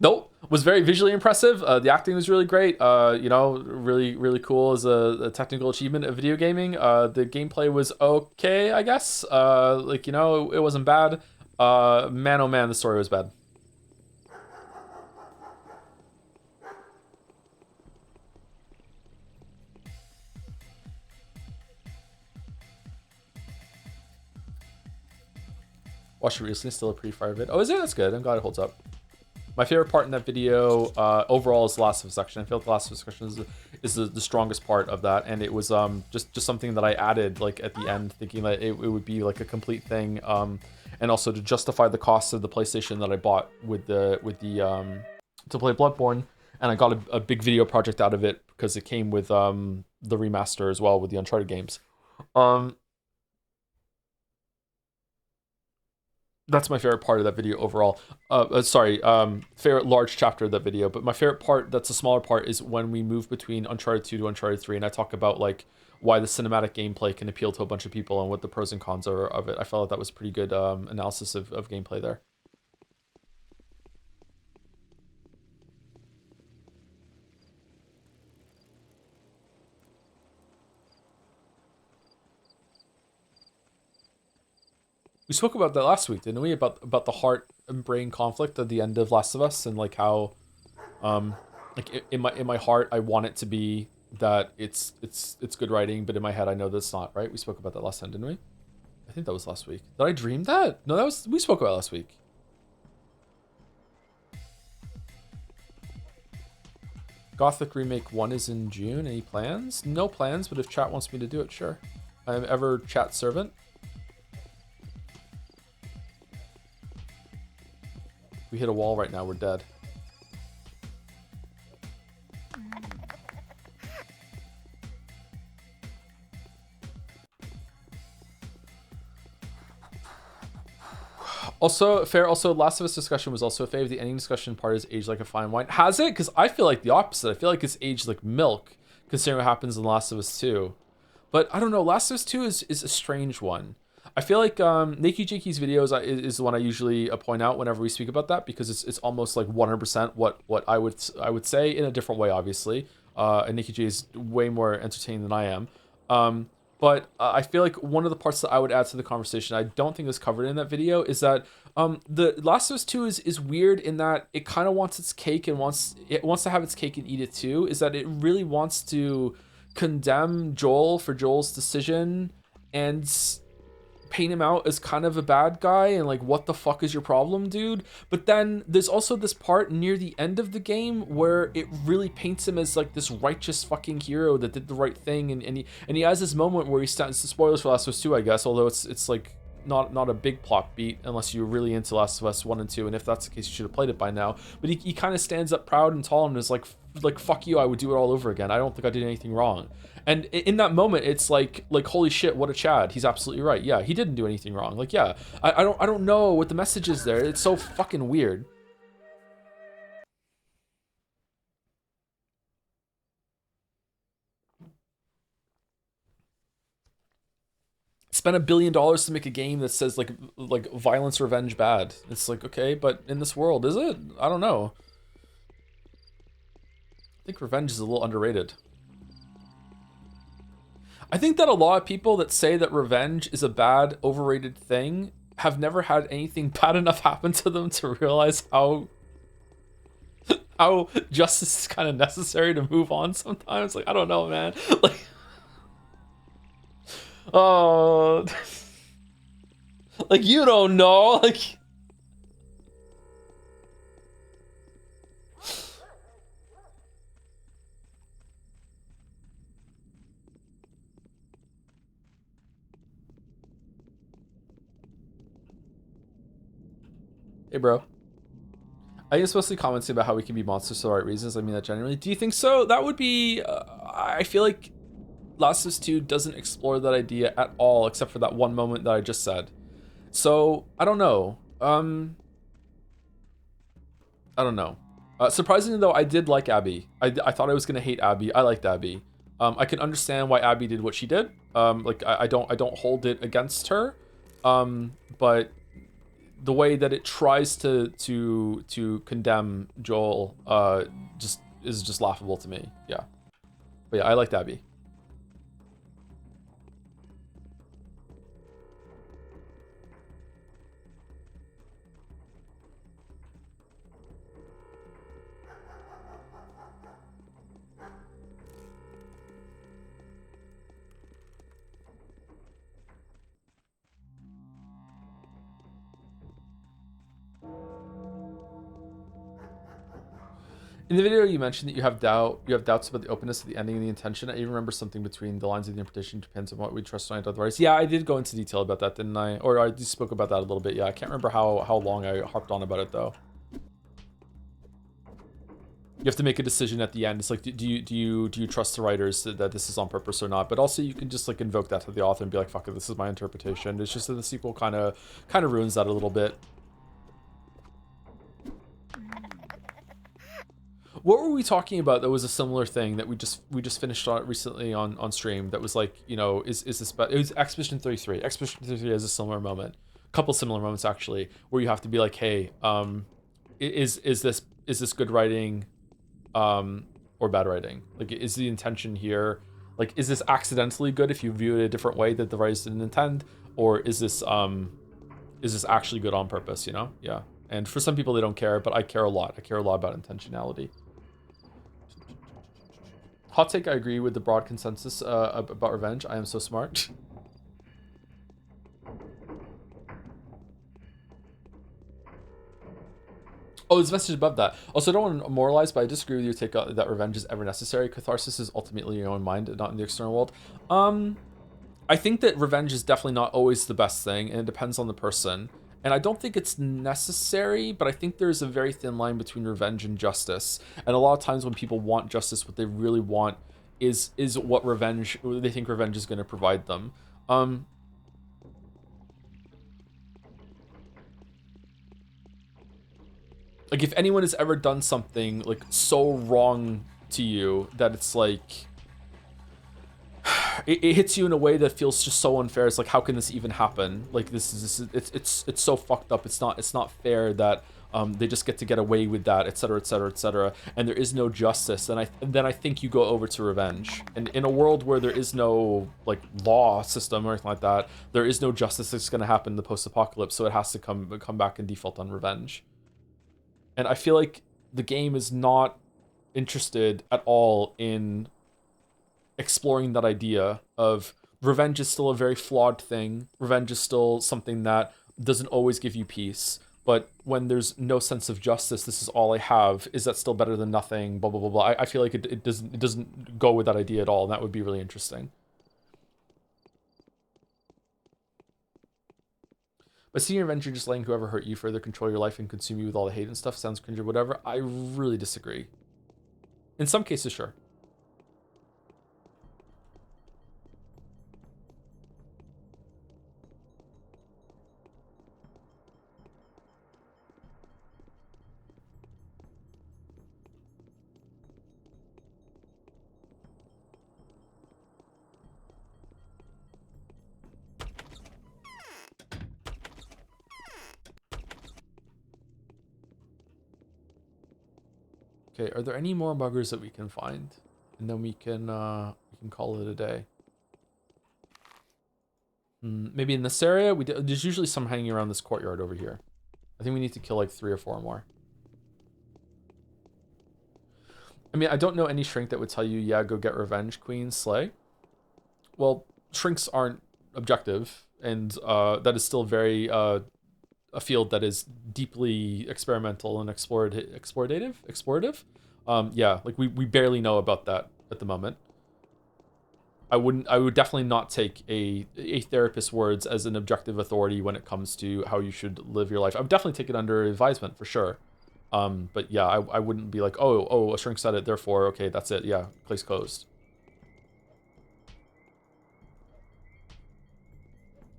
Nope. Was very visually impressive. The acting was really great. You know, really cool as a technical achievement of video gaming. The gameplay was okay, I guess. Like, you know, it wasn't bad. Man, oh man, the story was bad. Watched it recently, still a pretty fire vid. Oh, is it? That's good. I'm glad it holds up. My favorite part in that video overall is the Last of Us section. I feel like the Last of Us section is the strongest part of that, and it was just something that I added like at the end, thinking that it would be like a complete thing, and also to justify the cost of the PlayStation that I bought with the to play Bloodborne, and I got a big video project out of it because it came with the remaster as well with the Uncharted games. That's my favorite part of that video overall. Favorite large chapter of that video. But my favorite part, that's a smaller part, is when we move between Uncharted 2 to Uncharted 3, and I talk about like why the cinematic gameplay can appeal to a bunch of people and what the pros and cons are of it. I felt like that was pretty good analysis of gameplay there. We spoke about that last week, didn't we? About the heart and brain conflict at the end of Last of Us, and like how, like in my heart, I want it to be that it's good writing, but in my head, I know that's not, right? We spoke about that last time, didn't we? I think that was last week. Did I dream that? No, we spoke about last week. Gothic Remake 1 is in June. Any plans? No plans, but if chat wants me to do it, sure. I'm ever chat servant. We hit a wall right now, we're dead. Also, fair. Also, Last of Us discussion was also a fave. The ending discussion part is aged like a fine wine. Has it? Because I feel like the opposite. I feel like it's aged like milk, considering what happens in Last of Us 2. But I don't know. Last of Us 2 is a strange one. I feel like Nikki Jinky's videos is the one I usually point out whenever we speak about that, because it's almost like 100% what I would say in a different way, obviously. And Nikki J is way more entertaining than I am. But I feel like one of the parts that I would add to the conversation, I don't think is covered in that video, is that the Last of Us 2 is weird in that it kind of wants its cake and wants to have its cake and eat it too. Is that it really wants to condemn Joel for Joel's decision and paint him out as kind of a bad guy and like, what the fuck is your problem, dude? But then there's also this part near the end of the game where it really paints him as like this righteous fucking hero that did the right thing, and he has this moment where he stands, spoilers for Last of Us 2, I guess, although it's like not a big plot beat unless you're really into Last of Us 1 and 2, and if that's the case, you should have played it by now. But he kind of stands up proud and tall and is like fuck you, I would do it all over again. I don't think I did anything wrong. And in that moment, it's like holy shit, what a Chad. He's absolutely right. Yeah, he didn't do anything wrong. Like, yeah, I don't know what the message is there. It's so fucking weird. Spent $1 billion to make a game that says like violence, revenge, bad. It's like, okay, but in this world, is it? I don't know. I think revenge is a little underrated. I think that a lot of people that say that revenge is a bad, overrated thing have never had anything bad enough happen to them to realize how justice is kind of necessary to move on sometimes. Like, I don't know, man. Like, oh, like, you don't know. Like, hey, bro. I guess mostly commenting about how we can be monsters for the right reasons. I mean that generally. Do you think so? That would be... I feel like Last of Us 2 doesn't explore that idea at all, except for that one moment that I just said. So, I don't know. I don't know. Surprisingly, though, I did like Abby. I thought I was going to hate Abby. I liked Abby. I can understand why Abby did what she did. Like, I don't hold it against her. But the way that it tries to condemn Joel just is just laughable to me. Yeah. But yeah, I liked Abby. In the video, you mentioned that you have doubts about the openness of the ending and the intention. I even remember something between the lines of the interpretation depends on what we trust on otherwise. Yeah, I did go into detail about that, didn't I? Or I just spoke about that a little bit. Yeah, I can't remember how long I harped on about it though. You have to make a decision at the end. It's like, do you trust the writers that this is on purpose or not? But also, you can just like invoke that to the author and be like, fuck it, this is my interpretation. It's just that the sequel kind of ruins that a little bit. What were we talking about that was a similar thing that we just finished on recently on stream that was like, you know, is this it was Expedition 33. Expedition 33 has a similar moment. A couple similar moments actually, where you have to be like, hey, is this good writing or bad writing? Like, is the intention here, like, is this accidentally good if you view it a different way that the writers didn't intend, or is this is this actually good on purpose, you know? Yeah. And for some people, they don't care, but I care a lot. I care a lot about intentionality. Hot take, I agree with the broad consensus about revenge. I am so smart. Oh, there's a message above that. Also, I don't want to moralize, but I disagree with your take that revenge is ever necessary. Catharsis is ultimately your own mind, not in the external world. I think that revenge is definitely not always the best thing, and it depends on the person. And I don't think it's necessary, but I think there's a very thin line between revenge and justice. And a lot of times when people want justice, what they really want is what they think revenge is going to provide them. Like, if anyone has ever done something like so wrong to you that it's like it hits you in a way that feels just so unfair. It's like, how can this even happen? Like, it's so fucked up. It's not fair that they just get away with that, etc., etc., etc. And there is no justice. And then I think you go over to revenge. And in a world where there is no like law system or anything like that, there is no justice that's going to happen in the post-apocalypse. So it has to come back and default on revenge. And I feel like the game is not interested at all in exploring that idea of revenge is still a very flawed thing. Revenge is still something that doesn't always give you peace. But when there's no sense of justice, this is all I have. Is that still better than nothing? Blah, blah, blah, blah. I feel like it doesn't go with that idea at all. And that would be really interesting. But seeing revenge, you're just letting whoever hurt you further control your life and consume you with all the hate and stuff. Sounds cringe or whatever. I really disagree. In some cases, sure. Okay, are there any more buggers that we can find? And then we can call it a day. Maybe in this area, there's usually some hanging around this courtyard over here. I think we need to kill like 3 or 4 more. I mean, I don't know any shrink that would tell you, yeah, go get revenge, queen, slay. Well, shrinks aren't objective, and that is still very a field that is deeply experimental and explorative. Yeah, like we barely know about that at the moment. I would definitely not take a therapist's words as an objective authority when it comes to how you should live your life. I would definitely take it under advisement for sure. But yeah, I wouldn't be like, oh, a shrink said it, therefore, okay, that's it. Yeah, place closed.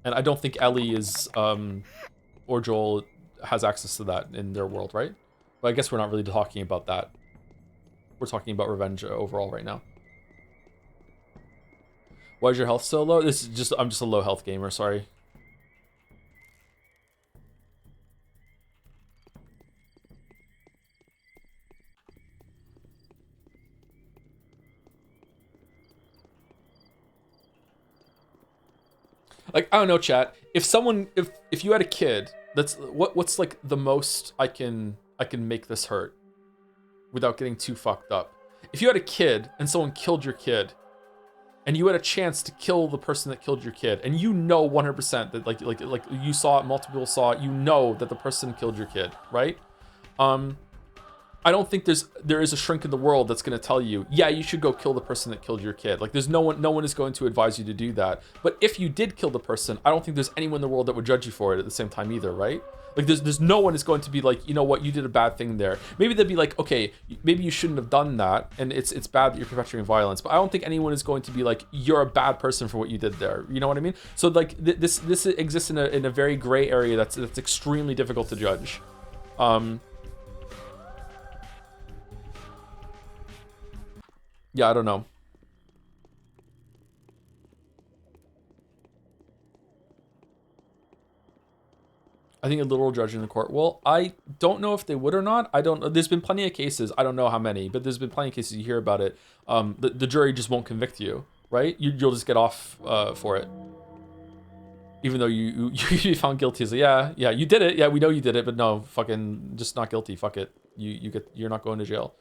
And I don't think Ellie is, or Joel has access to that in their world, right? But I guess we're not really talking about that. We're talking about revenge overall right now. Why is your health so low? I'm just a low health gamer, sorry. Like, I don't know, chat. If you had a kid, that's what's like the most I can make this hurt without getting too fucked up. If you had a kid and someone killed your kid, and you had a chance to kill the person that killed your kid, and you know 100% that like you saw it, multiple people saw it, you know that the person killed your kid, right? I don't think there is a shrink in the world that's going to tell you, yeah, you should go kill the person that killed your kid. Like, there's no one is going to advise you to do that. But if you did kill the person, I don't think there's anyone in the world that would judge you for it at the same time either, right? Like, there's no one is going to be like, you know what, you did a bad thing there. Maybe they'd be like, okay, maybe you shouldn't have done that, and it's bad that you're perpetuating violence. But I don't think anyone is going to be like, you're a bad person for what you did there. You know what I mean? So like, this exists in a very gray area that's extremely difficult to judge. Yeah, I don't know. I think a literal judge in the court. Well, I don't know if they would or not. I don't. There's been plenty of cases. I don't know how many, but there's been plenty of cases you hear about it. The jury just won't convict you, right? You'll just get off for it. Even though you found guilty, it's like, yeah, you did it. Yeah, we know you did it, but no, fucking just not guilty. Fuck it. You're not going to jail.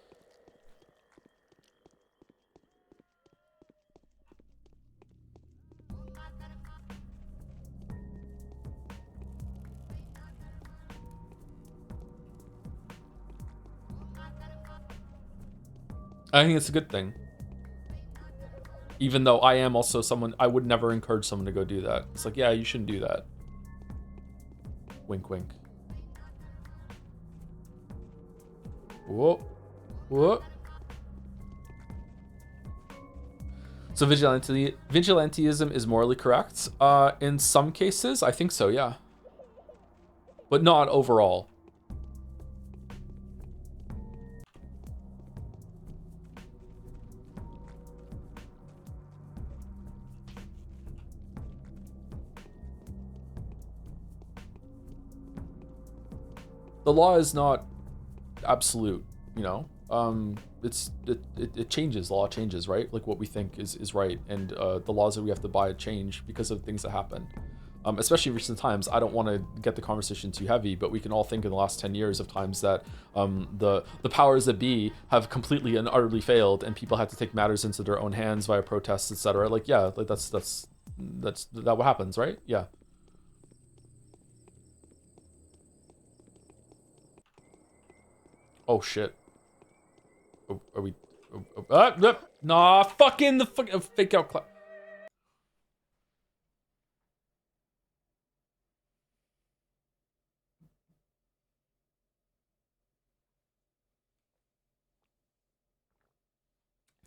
I think it's a good thing. Even though I am also someone, I would never encourage someone to go do that. It's like, yeah, you shouldn't do that. Wink, wink. Whoa. Whoa. So vigilantism is morally correct? In some cases, I think so, yeah. But not overall. The law is not absolute, you know. It changes. Law changes, right? Like what we think is right, and the laws that we have to buy change because of things that happen. Especially in recent times. I don't want to get the conversation too heavy, but we can all think in the last 10 years of times that the powers that be have completely and utterly failed, and people had to take matters into their own hands via protests, etc. Like, yeah, like that's what happens, right? Yeah. Oh shit. Are we? Nah, fucking the fake out.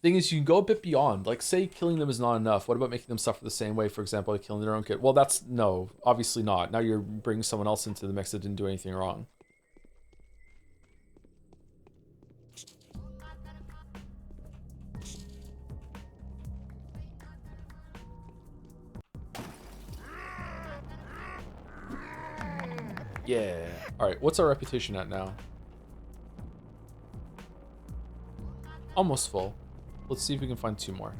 Thing is, you can go a bit beyond. Like, say killing them is not enough. What about making them suffer the same way? For example, like killing their own kid. Well, that's no, obviously not. Now you're bringing someone else into the mix that didn't do anything wrong. Yeah. All right. What's our reputation at now? Almost full. Let's see if we can find 2 more.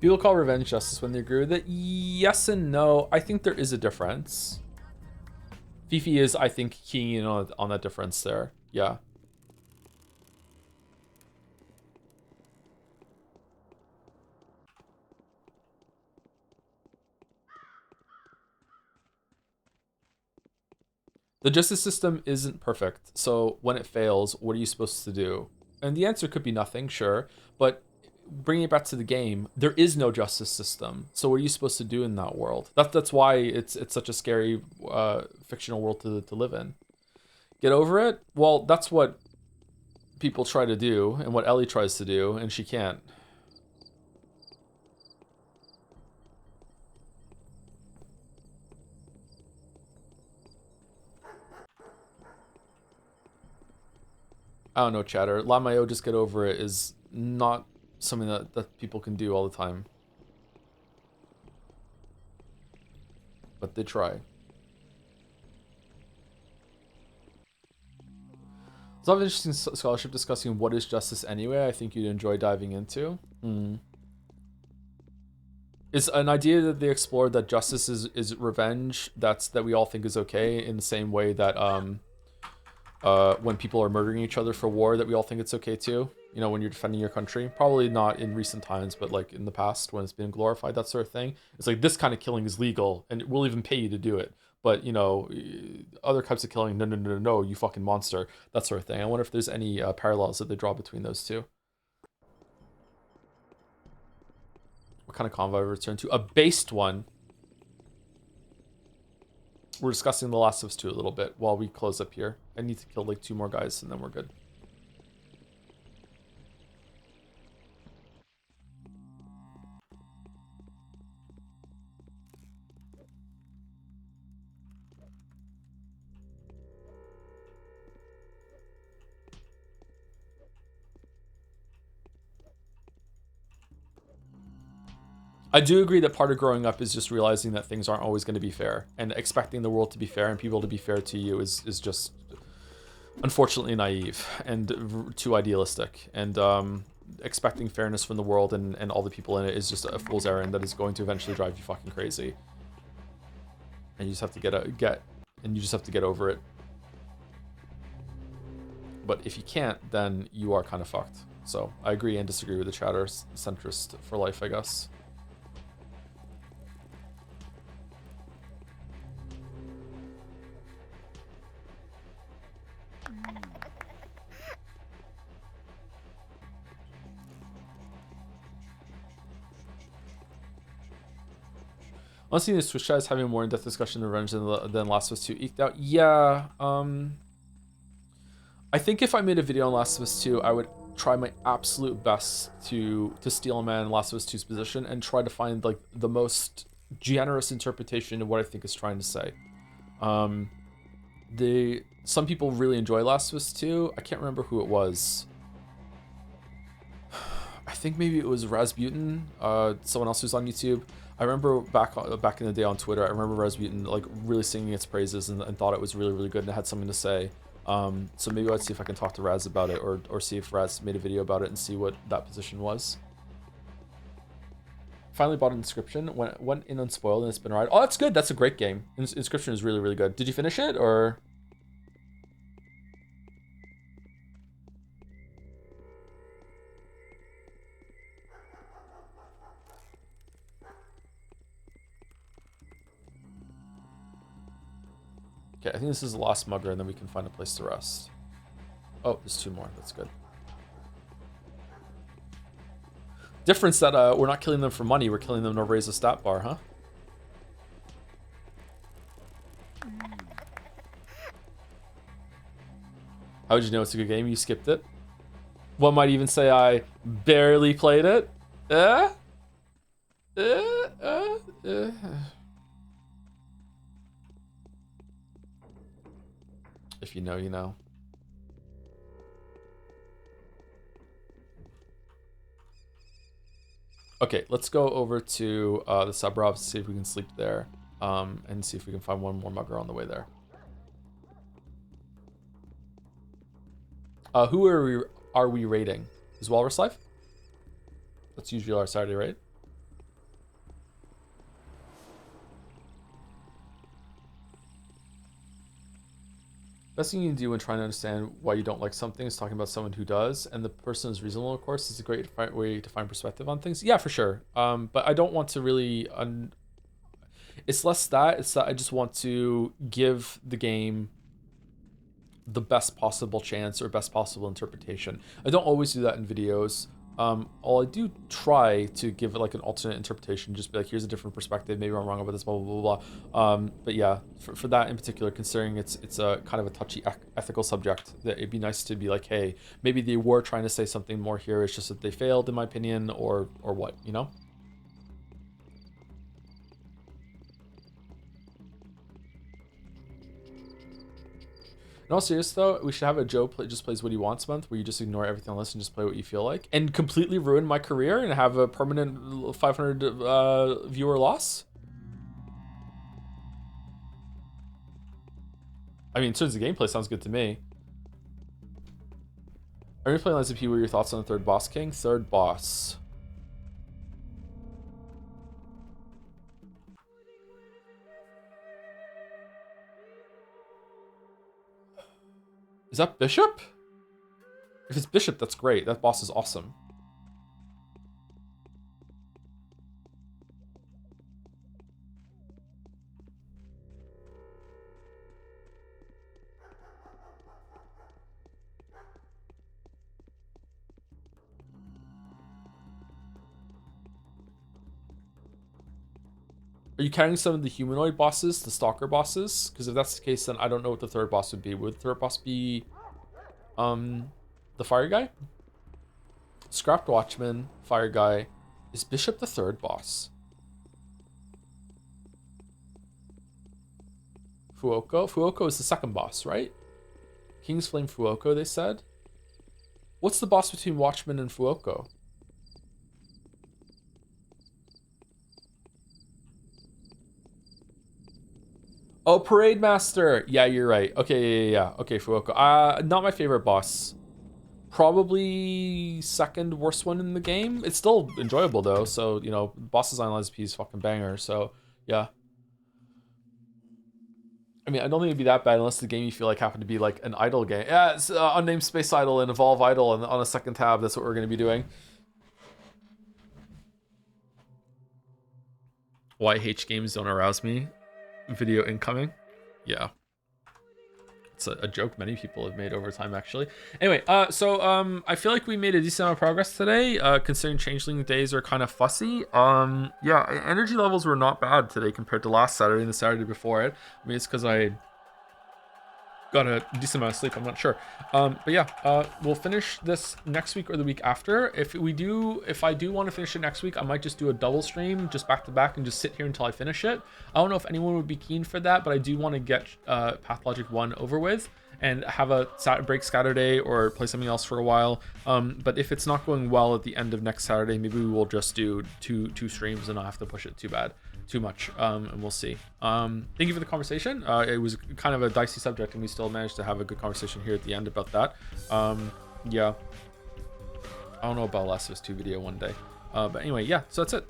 People call revenge justice when they agree with it. Yes and no. I think there is a difference. Fifi is, I think, keying in on that difference there. Yeah. The justice system isn't perfect. So when it fails, what are you supposed to do? And the answer could be nothing, sure. But bringing it back to the game, there is no justice system. So what are you supposed to do in that world? That's why it's such a scary fictional world to live in. Get over it? Well, that's what people try to do and what Ellie tries to do, and she can't. I don't know, chatter. Lamayo, just get over it is not something that people can do all the time. But they try. It's an interesting scholarship discussing what is justice anyway. I think you'd enjoy diving into. It's an idea that they explored that justice is revenge. That we all think is okay, in the same way that when people are murdering each other for war, that we all think it's okay too. You know, when you're defending your country. Probably not in recent times, but like in the past when it's been glorified, that sort of thing. It's like this kind of killing is legal and we'll even pay you to do it. But, you know, other types of killing, no, you fucking monster. That sort of thing. I wonder if there's any parallels that they draw between those two. What kind of convoy return to? A based one. We're discussing The Last of Us 2 a little bit while we close up here. I need to kill like 2 more guys and then we're good. I do agree that part of growing up is just realizing that things aren't always going to be fair, and expecting the world to be fair and people to be fair to you is just unfortunately naive and too idealistic. And expecting fairness from the world and all the people in it is just a fool's errand that is going to eventually drive you fucking crazy. And you just have to get over it. But if you can't, then you are kind of fucked. So I agree and disagree with the chatter centrist for life, I guess. Honestly, the Twitch chat is having a more in-depth discussion of Revenge than Last of Us 2 eked out. Yeah, I think if I made a video on Last of Us 2, I would try my absolute best to steal a man in Last of Us 2's position and try to find like the most generous interpretation of what I think it's trying to say. Some people really enjoy Last of Us 2. I can't remember who it was. I think maybe it was Rasputin, someone else who's on YouTube. I remember back in the day on Twitter, I remember Rasputin like really singing its praises and thought it was really, really good and it had something to say. So maybe I'd see if I can talk to Raz about it or see if Raz made a video about it and see what that position was. Finally bought Inscription, went in unspoiled and it's been a ride. Oh, that's good. That's a great game. Inscription is really, really good. Did you finish it or? Okay, I think this is the last mugger and then we can find a place to rest. Oh, there's 2 more. That's good. Difference that we're not killing them for money. We're killing them to raise a stat bar, huh? How would you know it's a good game? You skipped it. One might even say I barely played it. If you know, you know. Okay, let's go over to the Subrobs, see if we can sleep there, and see if we can find one more mugger on the way there. Who are we raiding? Is Walrus Life? That's usually our Saturday raid. Best thing you can do when trying to understand why you don't like something is talking about someone who does, and the person is reasonable, of course. It's a great way to find perspective on things. Yeah, for sure. But I don't want to really... It's less that, it's that I just want to give the game the best possible chance or best possible interpretation. I don't always do that in videos. I do try to give it like an alternate interpretation, just be like, here's a different perspective, maybe I'm wrong about this, blah, blah, blah, blah. But yeah, for that in particular, considering it's a kind of a touchy ethical subject, that it'd be nice to be like, hey, maybe they were trying to say something more here, it's just that they failed, in my opinion, or what, you know? In all seriousness, though, we should have a Joe just plays what he wants month, where you just ignore everything else and just play what you feel like, and completely ruin my career and have a permanent 500 viewer loss. I mean, in terms of gameplay, sounds good to me. Are you playing Lies of P? What are your thoughts on the third boss, King? Third boss. Is that Bishop? If it's Bishop, that's great. That boss is awesome. Are you counting some of the humanoid bosses, the stalker bosses? Because if that's the case, then I don't know what the third boss would be. Would the third boss be the fire guy? Scrapped Watchman, fire guy. Is Bishop the third boss? Fuoko? Fuoko is the second boss, right? King's Flame Fuoko, they said. What's the boss between Watchman and Fuoko? Oh, Parade Master. Yeah, you're right. Okay, yeah. Okay, Fuoco. Not my favorite boss. Probably second worst one in the game. It's still enjoyable though. So, you know, boss design LSP is fucking banger. So, yeah. I mean, I don't think it'd be that bad unless the game you feel like happened to be like an idle game. Yeah, it's Unnamed Space Idle and Evolve Idle and on a second tab. That's what we're going to be doing. YH games don't arouse me. Video incoming. Yeah. It's a joke many people have made over time, actually. Anyway, I feel like we made a decent amount of progress today, considering Changeling days are kind of fussy. Yeah, energy levels were not bad today compared to last Saturday and the Saturday before it. I mean, it's because I got a decent amount of sleep, I'm not sure. But yeah, we'll finish this next week or the week after. If I do want to finish it next week, I might just do a double stream just back to back and just sit here until I finish it. I don't know if anyone would be keen for that, but I do want to get Pathologic 1 over with and have a break Saturday or play something else for a while. But if it's not going well at the end of next Saturday, maybe we will just do two streams and not have to push it too much, and we'll see. Thank you for the conversation. It was kind of a dicey subject and we still managed to have a good conversation here at the end about that. Yeah, I don't know about Last of Us 2 video one day, but anyway, yeah, so that's it.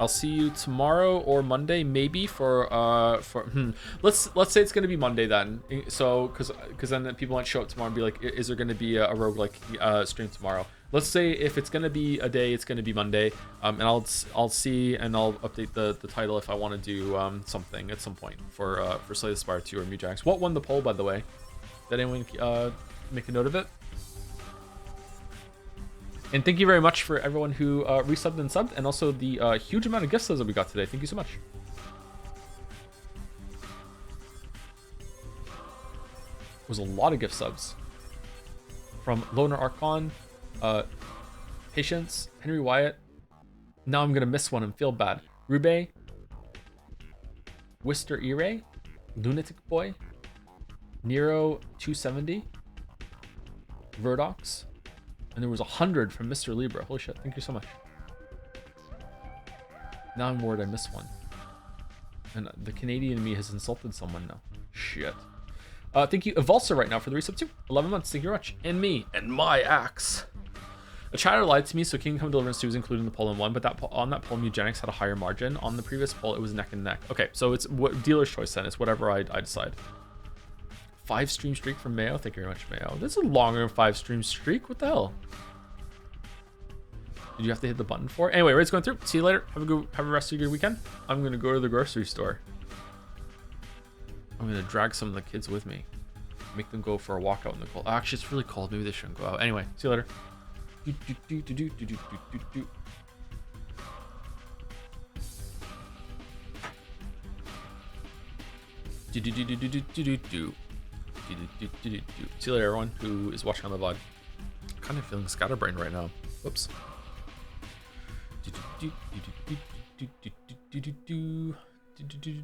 I'll see you tomorrow or Monday maybe for let's say it's gonna be Monday then, so because then people might show up tomorrow and be like, is there gonna be a roguelike stream tomorrow? Let's say if it's gonna be a day, it's gonna be Monday, and I'll see and I'll update the title if I want to do something at some point for Slay the Spire 2 or Mujang's. What won the poll, by the way? Did anyone make a note of it? And thank you very much for everyone who resubbed and subbed, and also the huge amount of gift subs that we got today. Thank you so much. It was a lot of gift subs. From Loner Archon, Patience, Henry Wyatt. Now I'm going to miss one and feel bad. Rube, Wister Ire, Lunatic Boy, Nero 270, Verdox. And there was 100 from Mr. Libra. Holy shit, thank you so much. Now I'm worried I missed one. And the Canadian me has insulted someone now. Shit. Thank you, Evolsa, right now for the resub too. 11 months, thank you very much. And me, and my axe. A chatter lied to me, so Kingdom Come Deliverance 2 is included in the poll in one, but on that poll, Mugenics had a higher margin. On the previous poll, it was neck and neck. Okay, so it's what dealer's choice then. It's whatever I decide. 5 stream streak from Mayo. Thank you very much, Mayo. This is a longer 5 stream streak. What the hell? Did you have to hit the button for it? Anyway, Raid's going through. See you later. Have a rest of your weekend. I'm gonna go to the grocery store. I'm gonna drag some of the kids with me. Make them go for a walk out in the cold. Actually, it's really cold. Maybe they shouldn't go out. Anyway, see you later. See you later, everyone who is watching on the vlog. I'm kind of feeling scatterbrained right now. Whoops.